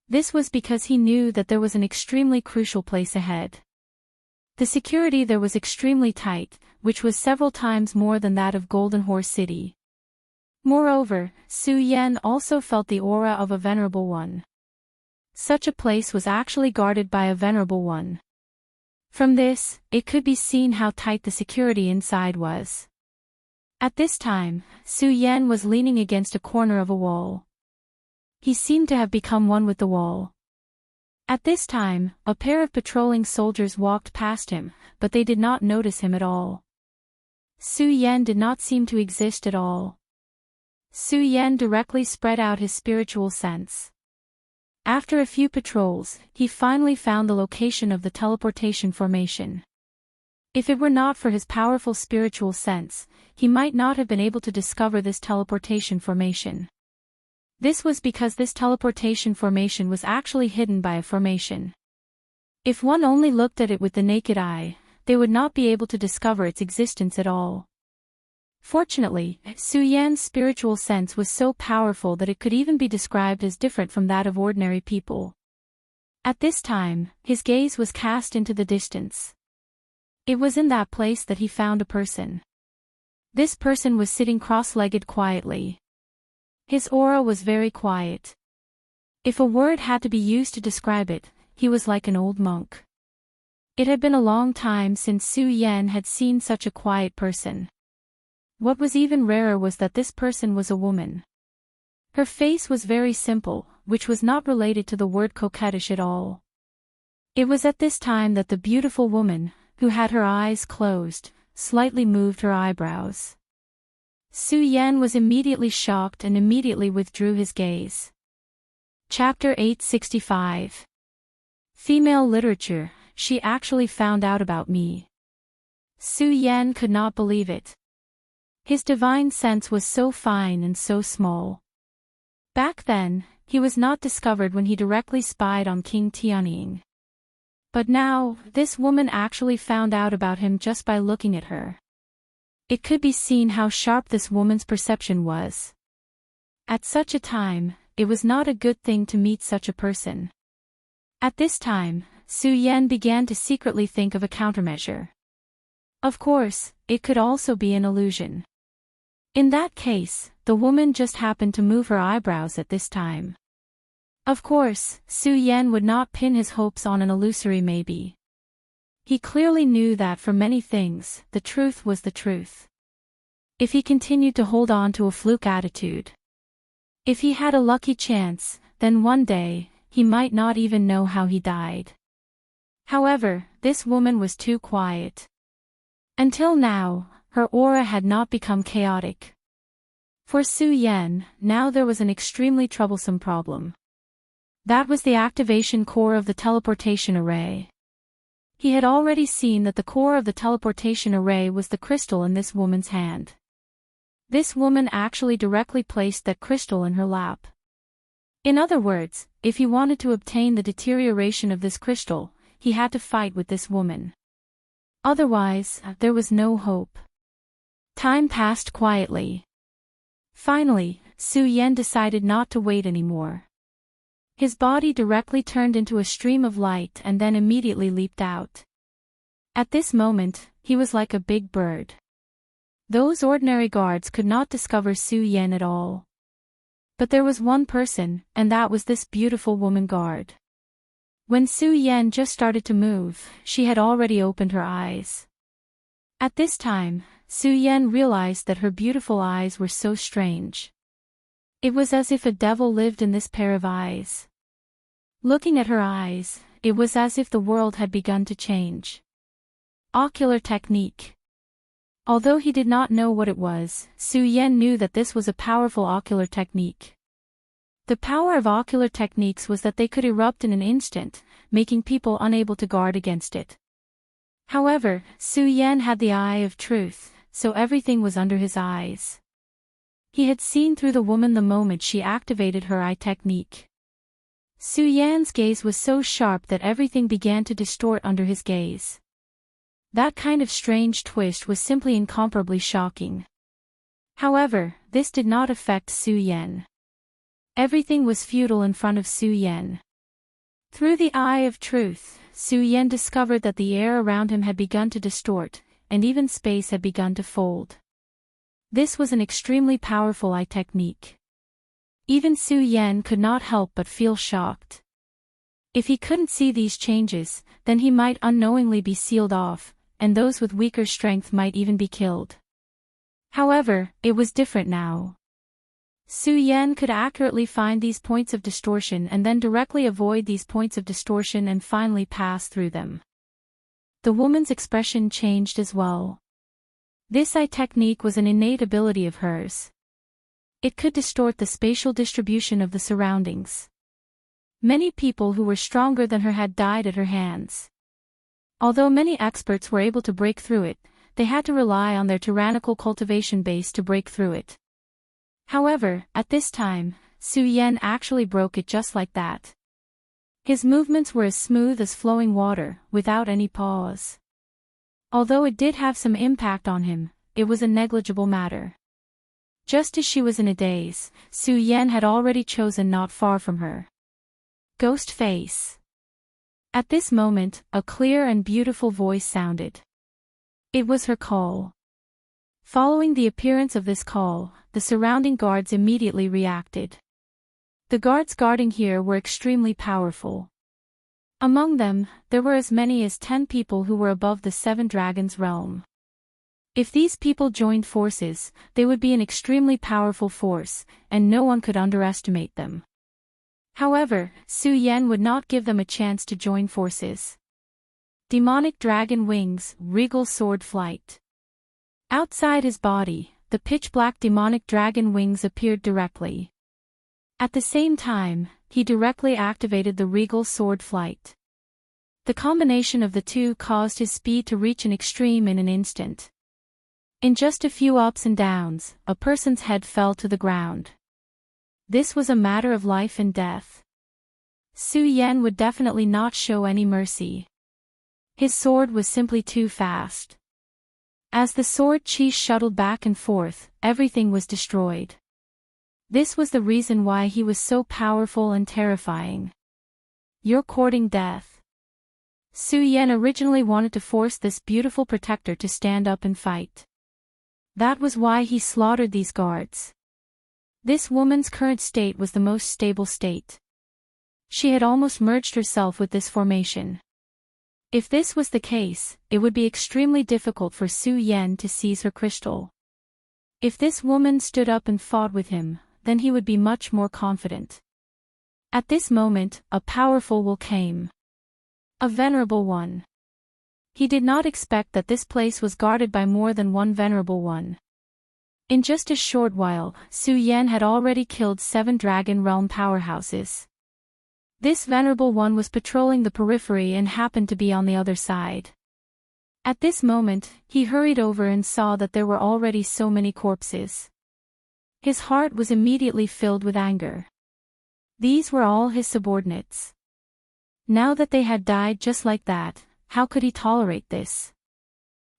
This was because he knew that there was an extremely crucial place ahead. The security there was extremely tight, which was several times more than that of Golden Horse City. Moreover, Su Yan also felt the aura of a venerable one. Such a place was actually guarded by a venerable one. From this, it could be seen how tight the security inside was. At this time, Su Yan was leaning against a corner of a wall. He seemed to have become one with the wall. At this time, a pair of patrolling soldiers walked past him, but they did not notice him at all. Su Yan did not seem to exist at all. Su Yan directly spread out his spiritual sense. After a few patrols, he finally found the location of the teleportation formation. If it were not for his powerful spiritual sense, he might not have been able to discover this teleportation formation. This was because this teleportation formation was actually hidden by a formation. If one only looked at it with the naked eye, they would not be able to discover its existence at all. Fortunately, Su Yan's spiritual sense was so powerful that it could even be described as different from that of ordinary people. At this time, his gaze was cast into the distance. It was in that place that he found a person. This person was sitting cross-legged quietly. His aura was very quiet. If a word had to be used to describe it, he was like an old monk. It had been a long time since Su Yan had seen such a quiet person. What was even rarer was that this person was a woman. Her face was very simple, which was not related to the word coquettish at all. It was at this time that the beautiful woman, who had her eyes closed, slightly moved her eyebrows. Su Yan was immediately shocked and immediately withdrew his gaze. Chapter 865. Female literature, she actually found out about me. Su Yan could not believe it. His divine sense was so fine and so small. Back then, he was not discovered when he directly spied on King Tianying. But now, this woman actually found out about him just by looking at her. It could be seen how sharp this woman's perception was. At such a time, it was not a good thing to meet such a person. At this time, Su Yan began to secretly think of a countermeasure. Of course, it could also be an illusion. In that case, the woman just happened to move her eyebrows at this time. Of course, Su Yan would not pin his hopes on an illusory maybe. He clearly knew that for many things, the truth was the truth. If he continued to hold on to a fluke attitude. If he had a lucky chance, then one day, he might not even know how he died. However, this woman was too quiet. Until now, her aura had not become chaotic. For Su Yan, now there was an extremely troublesome problem. That was the activation core of the teleportation array. He had already seen that the core of the teleportation array was the crystal in this woman's hand. This woman actually directly placed that crystal in her lap. In other words, if he wanted to obtain the deterioration of this crystal, he had to fight with this woman. Otherwise, there was no hope. Time passed quietly. Finally, Su Yan decided not to wait anymore. His body directly turned into a stream of light and then immediately leaped out. At this moment, he was like a big bird. Those ordinary guards could not discover Su Yan at all. But there was one person, and that was this beautiful woman guard. When Su Yan just started to move, she had already opened her eyes. At this time, Su Yan realized that her beautiful eyes were so strange. It was as if a devil lived in this pair of eyes. Looking at her eyes, it was as if the world had begun to change. Ocular technique. Although he did not know what it was, Su Yan knew that this was a powerful ocular technique. The power of ocular techniques was that they could erupt in an instant, making people unable to guard against it. However, Su Yan had the eye of truth, so everything was under his eyes. He had seen through the woman the moment she activated her eye technique. Su Yan's gaze was so sharp that everything began to distort under his gaze. That kind of strange twist was simply incomparably shocking. However, this did not affect Su Yan. Everything was futile in front of Su Yan. Through the eye of truth, Su Yan discovered that the air around him had begun to distort, and even space had begun to fold. This was an extremely powerful eye technique. Even Su Yan could not help but feel shocked. If he couldn't see these changes, then he might unknowingly be sealed off, and those with weaker strength might even be killed. However, it was different now. Su Yan could accurately find these points of distortion and then directly avoid these points of distortion and finally pass through them. The woman's expression changed as well. This eye technique was an innate ability of hers. It could distort the spatial distribution of the surroundings. Many people who were stronger than her had died at her hands. Although many experts were able to break through it, they had to rely on their tyrannical cultivation base to break through it. However, at this time, Su Yan actually broke it just like that. His movements were as smooth as flowing water, without any pause. Although it did have some impact on him, it was a negligible matter. Just as she was in a daze, Su Yan had already chosen not far from her. Ghost face. At this moment, a clear and beautiful voice sounded. It was her call. Following the appearance of this call, the surrounding guards immediately reacted. The guards guarding here were extremely powerful. Among them, there were as many as 10 people who were above the 7 dragons realm. If these people joined forces, they would be an extremely powerful force, and no one could underestimate them. However, Su Yan would not give them a chance to join forces. Demonic dragon wings, regal sword flight. Outside his body, the pitch-black demonic dragon wings appeared directly. At the same time, he directly activated the regal sword flight. The combination of the two caused his speed to reach an extreme in an instant. In just a few ups and downs, a person's head fell to the ground. This was a matter of life and death. Su Yan would definitely not show any mercy. His sword was simply too fast. As the sword chi shuttled back and forth, everything was destroyed. This was the reason why he was so powerful and terrifying. You're courting death. Su Yan originally wanted to force this beautiful protector to stand up and fight. That was why he slaughtered these guards. This woman's current state was the most stable state. She had almost merged herself with this formation. If this was the case, it would be extremely difficult for Su Yan to seize her crystal. If this woman stood up and fought with him, then he would be much more confident. At this moment, a powerful will came. A venerable one. He did not expect that this place was guarded by more than one venerable one. In just a short while, Su Yan had already killed 7 Dragon Realm powerhouses. This venerable one was patrolling the periphery and happened to be on the other side. At this moment, he hurried over and saw that there were already so many corpses. His heart was immediately filled with anger. These were all his subordinates. Now that they had died just like that, how could he tolerate this?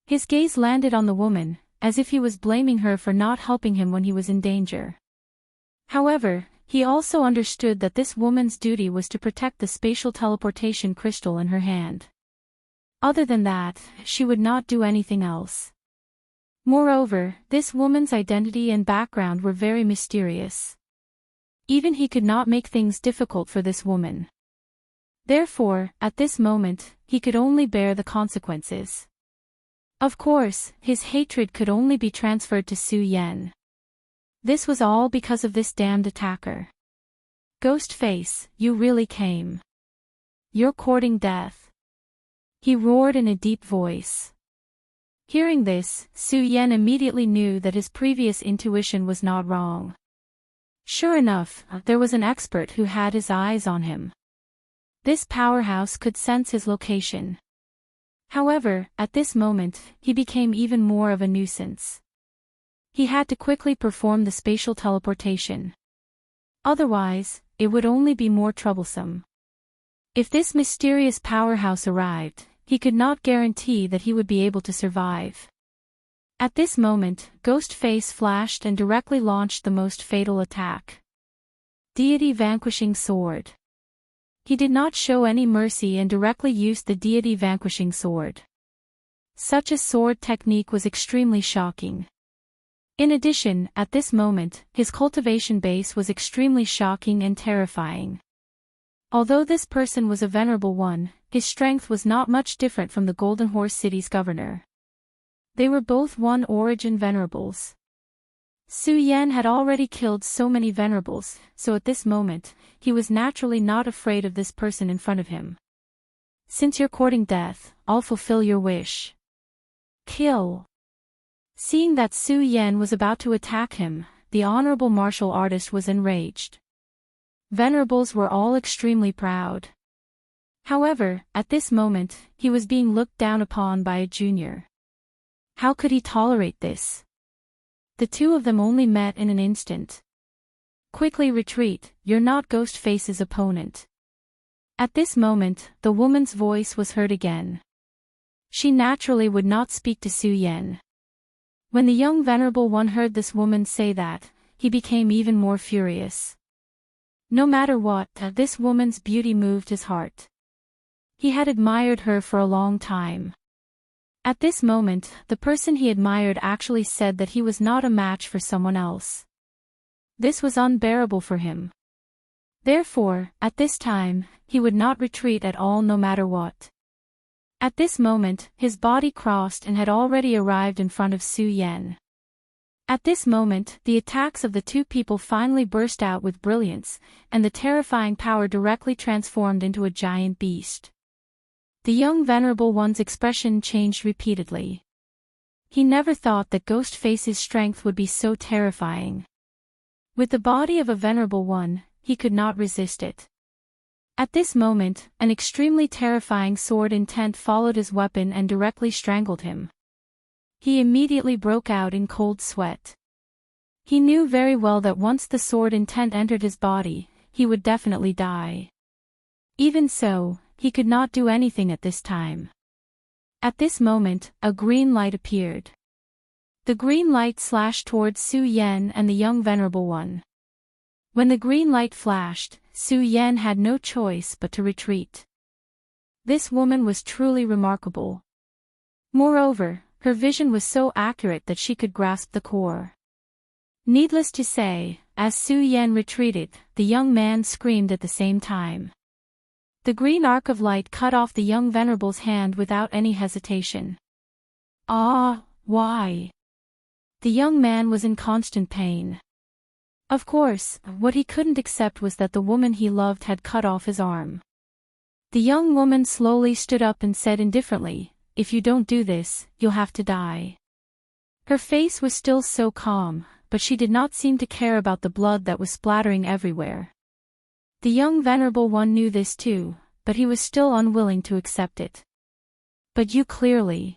His gaze landed on the woman, as if he was blaming her for not helping him when he was in danger. However, he also understood that this woman's duty was to protect the spatial teleportation crystal in her hand. Other than that, she would not do anything else. Moreover, this woman's identity and background were very mysterious. Even he could not make things difficult for this woman. Therefore, at this moment, he could only bear the consequences. Of course, his hatred could only be transferred to Su Yan. This was all because of this damned attacker. Ghostface, you really came. You're courting death. He roared in a deep voice. Hearing this, Su Yan immediately knew that his previous intuition was not wrong. Sure enough, there was an expert who had his eyes on him. This powerhouse could sense his location. However, at this moment, he became even more of a nuisance. He had to quickly perform the spatial teleportation. Otherwise, it would only be more troublesome. If this mysterious powerhouse arrived, he could not guarantee that he would be able to survive. At this moment, Ghostface flashed and directly launched the most fatal attack. Deity Vanquishing Sword. He did not show any mercy and directly used the Deity Vanquishing Sword. Such a sword technique was extremely shocking. In addition, at this moment, his cultivation base was extremely shocking and terrifying. Although this person was a venerable one, his strength was not much different from the Golden Horse City's governor. They were both one origin venerables. Su Yan had already killed so many venerables, so at this moment, he was naturally not afraid of this person in front of him. Since you're courting death, I'll fulfill your wish. Kill. Seeing that Su Yan was about to attack him, the honorable martial artist was enraged. Venerables were all extremely proud. However, at this moment, he was being looked down upon by a junior. How could he tolerate this? The two of them only met in an instant. Quickly retreat, you're not Ghostface's opponent. At this moment, the woman's voice was heard again. She naturally would not speak to Su Yan. When the young venerable one heard this woman say that, he became even more furious. No matter what, this woman's beauty moved his heart. He had admired her for a long time. At this moment, the person he admired actually said that he was not a match for someone else. This was unbearable for him. Therefore, at this time, he would not retreat at all no matter what. At this moment, his body crossed and had already arrived in front of Su Yan. At this moment, the attacks of the two people finally burst out with brilliance, and the terrifying power directly transformed into a giant beast. The young venerable one's expression changed repeatedly. He never thought that Ghostface's strength would be so terrifying. With the body of a venerable one, he could not resist it. At this moment, an extremely terrifying sword intent followed his weapon and directly strangled him. He immediately broke out in cold sweat. He knew very well that once the sword intent entered his body, he would definitely die. Even so, he could not do anything at this time. At this moment, a green light appeared. The green light slashed towards Su Yan and the young venerable one. When the green light flashed, Su Yan had no choice but to retreat. This woman was truly remarkable. Moreover, her vision was so accurate that she could grasp the core. Needless to say, as Su Yan retreated, the young man screamed at the same time. The green arc of light cut off the young venerable's hand without any hesitation. Ah, why? The young man was in constant pain. Of course, what he couldn't accept was that the woman he loved had cut off his arm. The young woman slowly stood up and said indifferently, "If you don't do this, you'll have to die." Her face was still so calm, but she did not seem to care about the blood that was splattering everywhere. The young venerable one knew this too, but he was still unwilling to accept it. "But you clearly..."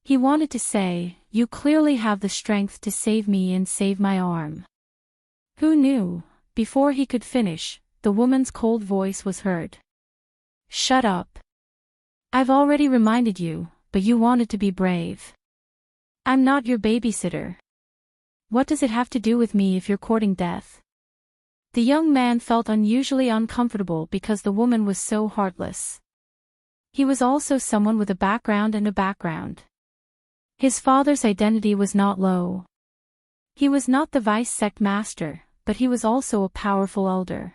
He wanted to say, "You clearly have the strength to save me and save my arm." Who knew? Before he could finish, the woman's cold voice was heard. "Shut up. I've already reminded you, but you wanted to be brave. I'm not your babysitter. What does it have to do with me if you're courting death?" The young man felt unusually uncomfortable because the woman was so heartless. He was also someone with a background and a background. His father's identity was not low. He was not the vice sect master, but he was also a powerful elder.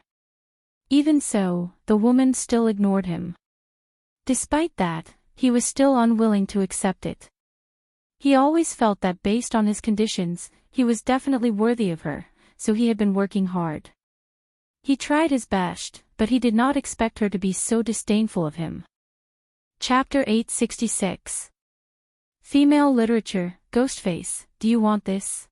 Even so, the woman still ignored him. Despite that, he was still unwilling to accept it. He always felt that based on his conditions, he was definitely worthy of her, so he had been working hard. He tried his best, but he did not expect her to be so disdainful of him. Chapter 866. Female Literature. Ghostface, do you want this?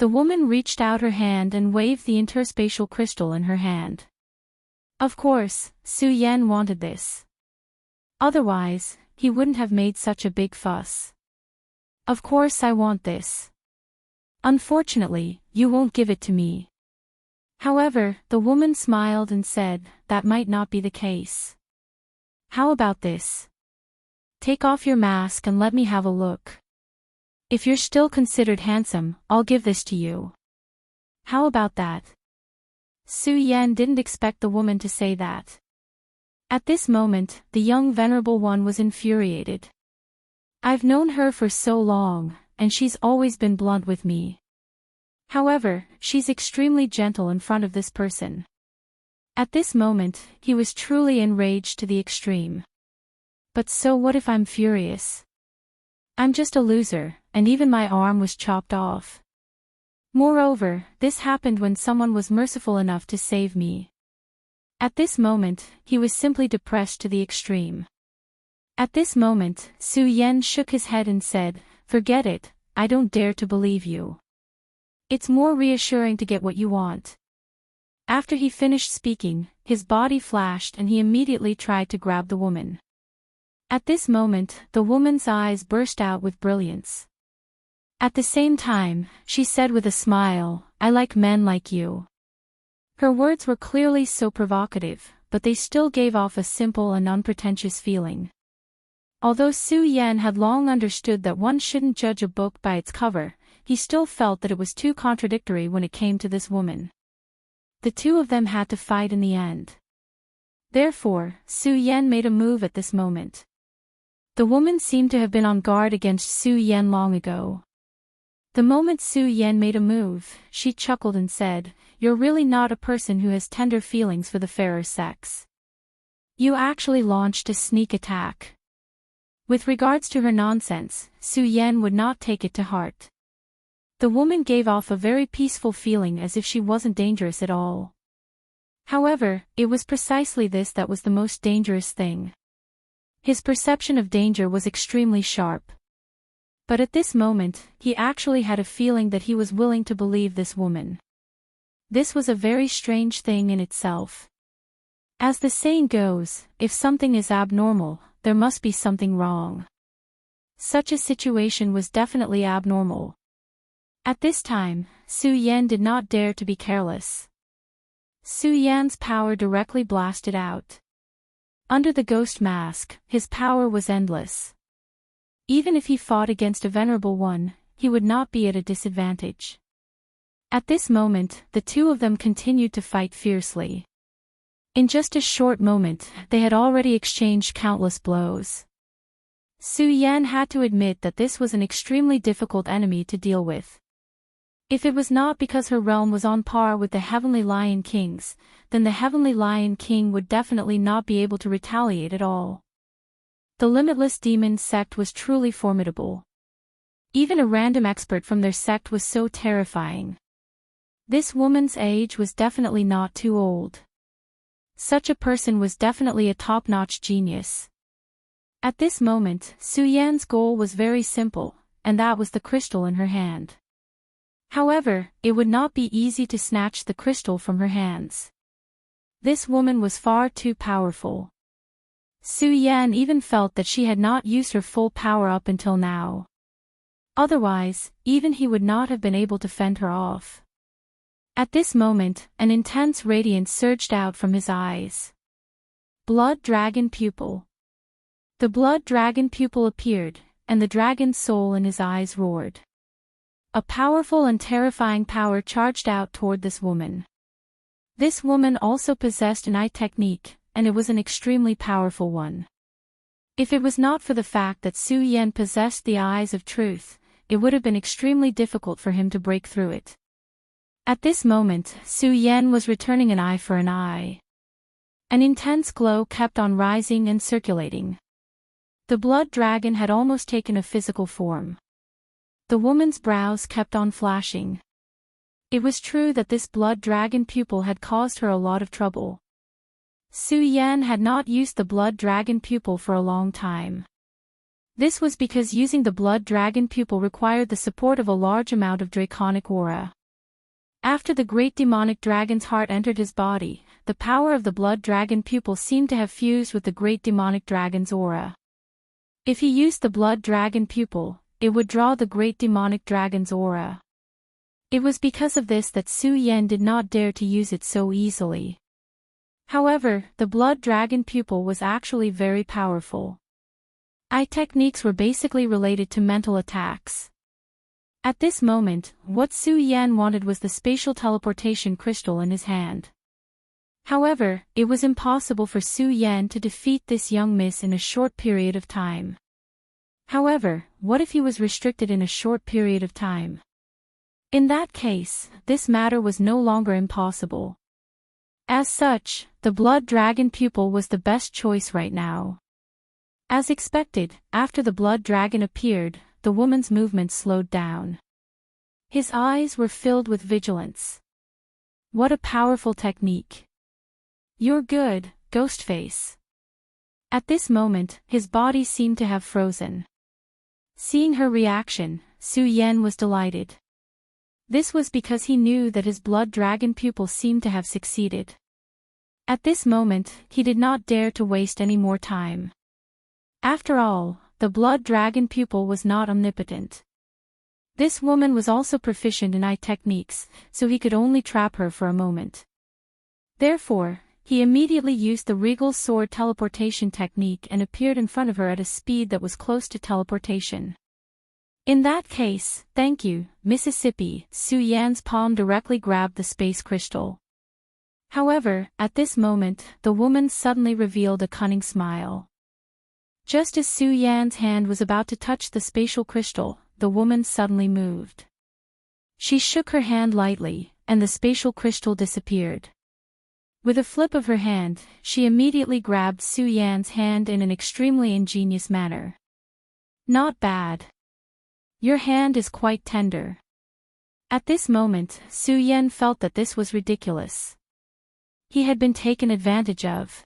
The woman reached out her hand and waved the interspatial crystal in her hand. Of course, Su Yan wanted this. Otherwise, he wouldn't have made such a big fuss. Of course I want this. Unfortunately, you won't give it to me. However, the woman smiled and said, that might not be the case. How about this? Take off your mask and let me have a look. If you're still considered handsome, I'll give this to you. How about that? Su Yan didn't expect the woman to say that. At this moment, the young venerable one was infuriated. I've known her for so long, and she's always been blunt with me. However, she's extremely gentle in front of this person. At this moment, he was truly enraged to the extreme. But so what if I'm furious? I'm just a loser, and even my arm was chopped off. Moreover, this happened when someone was merciful enough to save me. At this moment, he was simply depressed to the extreme. At this moment, Su Yan shook his head and said, forget it, I don't dare to believe you. It's more reassuring to get what you want. After he finished speaking, his body flashed and he immediately tried to grab the woman. At this moment, the woman's eyes burst out with brilliance. At the same time, she said with a smile, I like men like you. Her words were clearly so provocative, but they still gave off a simple and unpretentious feeling. Although Su Yan had long understood that one shouldn't judge a book by its cover, he still felt that it was too contradictory when it came to this woman. The two of them had to fight in the end. Therefore, Su Yan made a move at this moment. The woman seemed to have been on guard against Su Yan long ago. The moment Su Yan made a move, she chuckled and said, you're really not a person who has tender feelings for the fairer sex. You actually launched a sneak attack. With regards to her nonsense, Su Yan would not take it to heart. The woman gave off a very peaceful feeling as if she wasn't dangerous at all. However, it was precisely this that was the most dangerous thing. His perception of danger was extremely sharp. But at this moment, he actually had a feeling that he was willing to believe this woman. This was a very strange thing in itself. As the saying goes, if something is abnormal, there must be something wrong. Such a situation was definitely abnormal. At this time, Su Yan did not dare to be careless. Su Yan's power directly blasted out. Under the ghost mask, his power was endless. Even if he fought against a venerable one, he would not be at a disadvantage. At this moment, the two of them continued to fight fiercely. In just a short moment, they had already exchanged countless blows. Su Yan had to admit that this was an extremely difficult enemy to deal with. If it was not because her realm was on par with the Heavenly Lion King's, then the Heavenly Lion King would definitely not be able to retaliate at all. The Limitless Demon sect was truly formidable. Even a random expert from their sect was so terrifying. This woman's age was definitely not too old. Such a person was definitely a top-notch genius. At this moment, Su Yan's goal was very simple, and that was the crystal in her hand. However, it would not be easy to snatch the crystal from her hands. This woman was far too powerful. Su Yan even felt that she had not used her full power up until now. Otherwise, even he would not have been able to fend her off. At this moment, an intense radiance surged out from his eyes. Blood Dragon Pupil. The Blood Dragon Pupil appeared, and the dragon's soul in his eyes roared. A powerful and terrifying power charged out toward this woman. This woman also possessed an eye technique, and it was an extremely powerful one. If it was not for the fact that Su Yan possessed the eyes of truth, it would have been extremely difficult for him to break through it. At this moment, Su Yan was returning an eye for an eye. An intense glow kept on rising and circulating. The blood dragon had almost taken a physical form. The woman's brows kept on flashing. It was true that this blood dragon pupil had caused her a lot of trouble. Su Yan had not used the blood dragon pupil for a long time. This was because using the blood dragon pupil required the support of a large amount of draconic aura. After the great demonic dragon's heart entered his body, the power of the blood dragon pupil seemed to have fused with the great demonic dragon's aura. If he used the blood dragon pupil, it would draw the great demonic dragon's aura. It was because of this that Su Yan did not dare to use it so easily. However, the blood dragon pupil was actually very powerful. Eye techniques were basically related to mental attacks. At this moment, what Su Yan wanted was the spatial teleportation crystal in his hand. However, it was impossible for Su Yan to defeat this young miss in a short period of time. However, what if he was restricted in a short period of time? In that case, this matter was no longer impossible. As such, the blood dragon pupil was the best choice right now. As expected, after the blood dragon appeared, the woman's movement slowed down. His eyes were filled with vigilance. What a powerful technique. You're good, Ghostface. At this moment, his body seemed to have frozen. Seeing her reaction, Su Yan was delighted. This was because he knew that his blood dragon pupil seemed to have succeeded. At this moment, he did not dare to waste any more time. After all, the blood dragon pupil was not omnipotent. This woman was also proficient in eye techniques, so he could only trap her for a moment. Therefore, he immediately used the regal sword teleportation technique and appeared in front of her at a speed that was close to teleportation. In that case, thank you, Mississippi. Su Yan's palm directly grabbed the space crystal. However, at this moment, the woman suddenly revealed a cunning smile. Just as Su Yan's hand was about to touch the spatial crystal, the woman suddenly moved. She shook her hand lightly, and the spatial crystal disappeared. With a flip of her hand, she immediately grabbed Su Yan's hand in an extremely ingenious manner. Not bad. Your hand is quite tender. At this moment, Su Yan felt that this was ridiculous. He had been taken advantage of.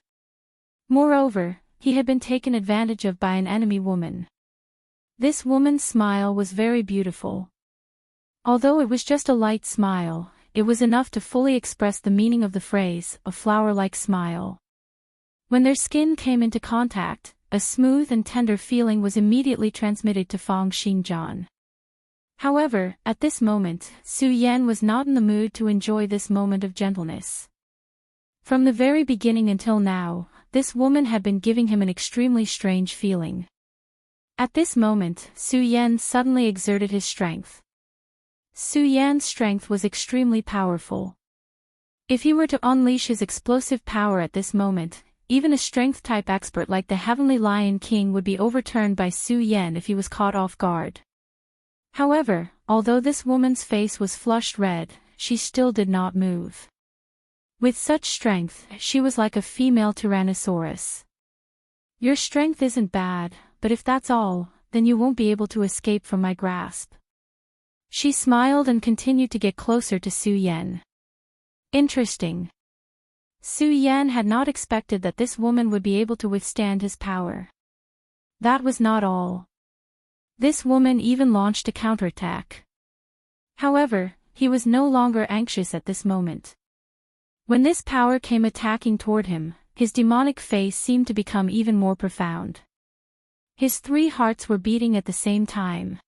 Moreover, he had been taken advantage of by an enemy woman. This woman's smile was very beautiful. Although it was just a light smile, it was enough to fully express the meaning of the phrase, a flower-like smile. When their skin came into contact, a smooth and tender feeling was immediately transmitted to Fang Xingjian. However, at this moment, Su Yan was not in the mood to enjoy this moment of gentleness. From the very beginning until now, this woman had been giving him an extremely strange feeling. At this moment, Su Yan suddenly exerted his strength. Su Yan's strength was extremely powerful. If he were to unleash his explosive power at this moment, even a strength-type expert like the Heavenly Lion King would be overturned by Su Yan if he was caught off guard. However, although this woman's face was flushed red, she still did not move. With such strength, she was like a female Tyrannosaurus. Your strength isn't bad, but if that's all, then you won't be able to escape from my grasp. She smiled and continued to get closer to Su Yan. Interesting. Su Yan had not expected that this woman would be able to withstand his power. That was not all. This woman even launched a counterattack. However, he was no longer anxious at this moment. When this power came attacking toward him, his demonic face seemed to become even more profound. His 3 hearts were beating at the same time.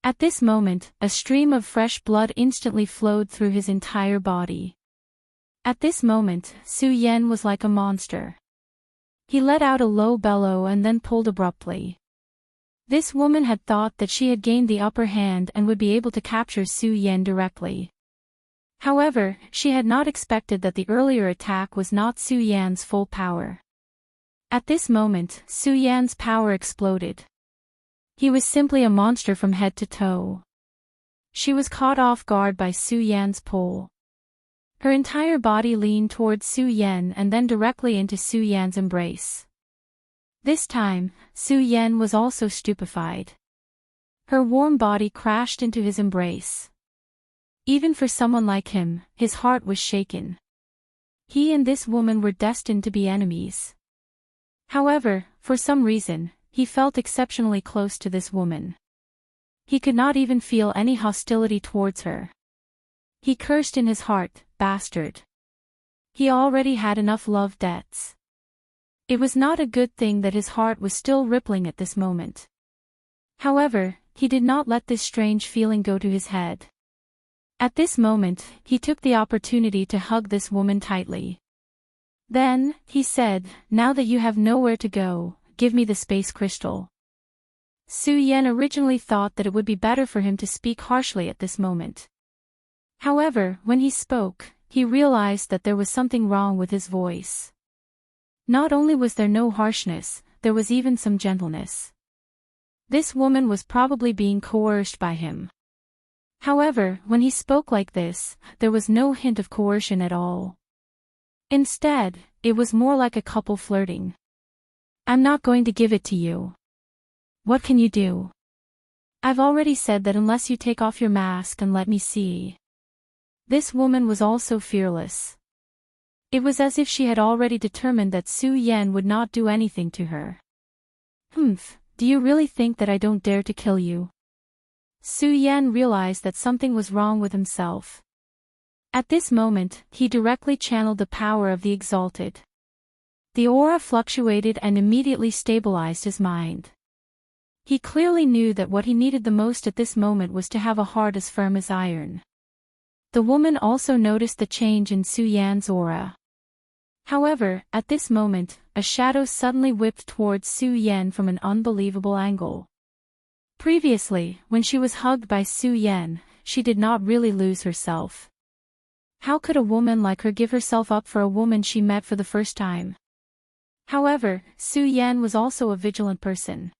At this moment, a stream of fresh blood instantly flowed through his entire body. At this moment, Su Yan was like a monster. He let out a low bellow and then pulled abruptly. This woman had thought that she had gained the upper hand and would be able to capture Su Yan directly. However, she had not expected that the earlier attack was not Su Yan's full power. At this moment, Su Yan's power exploded. He was simply a monster from head to toe. She was caught off guard by Su Yan's pull. Her entire body leaned towards Su Yan and then directly into Su Yan's embrace. This time, Su Yan was also stupefied. Her warm body crashed into his embrace. Even for someone like him, his heart was shaken. He and this woman were destined to be enemies. However, for some reason, he felt exceptionally close to this woman. He could not even feel any hostility towards her. He cursed in his heart, bastard. He already had enough love debts. It was not a good thing that his heart was still rippling at this moment. However, he did not let this strange feeling go to his head. At this moment, he took the opportunity to hug this woman tightly. Then, he said, "Now that you have nowhere to go, give me the space crystal." Su Yan originally thought that it would be better for him to speak harshly at this moment. However, when he spoke, he realized that there was something wrong with his voice. Not only was there no harshness, there was even some gentleness. This woman was probably being coerced by him. However, when he spoke like this, there was no hint of coercion at all. Instead, it was more like a couple flirting. "I'm not going to give it to you. What can you do? I've already said that unless you take off your mask and let me see." This woman was also fearless. It was as if she had already determined that Su Yan would not do anything to her. "Humph, do you really think that I don't dare to kill you?" Su Yan realized that something was wrong with himself. At this moment, he directly channeled the power of the Exalted. The aura fluctuated and immediately stabilized his mind. He clearly knew that what he needed the most at this moment was to have a heart as firm as iron. The woman also noticed the change in Su Yan's aura. However, at this moment, a shadow suddenly whipped towards Su Yan from an unbelievable angle. Previously, when she was hugged by Su Yan, she did not really lose herself. How could a woman like her give herself up for a woman she met for the first time? However, Su Yan was also a vigilant person.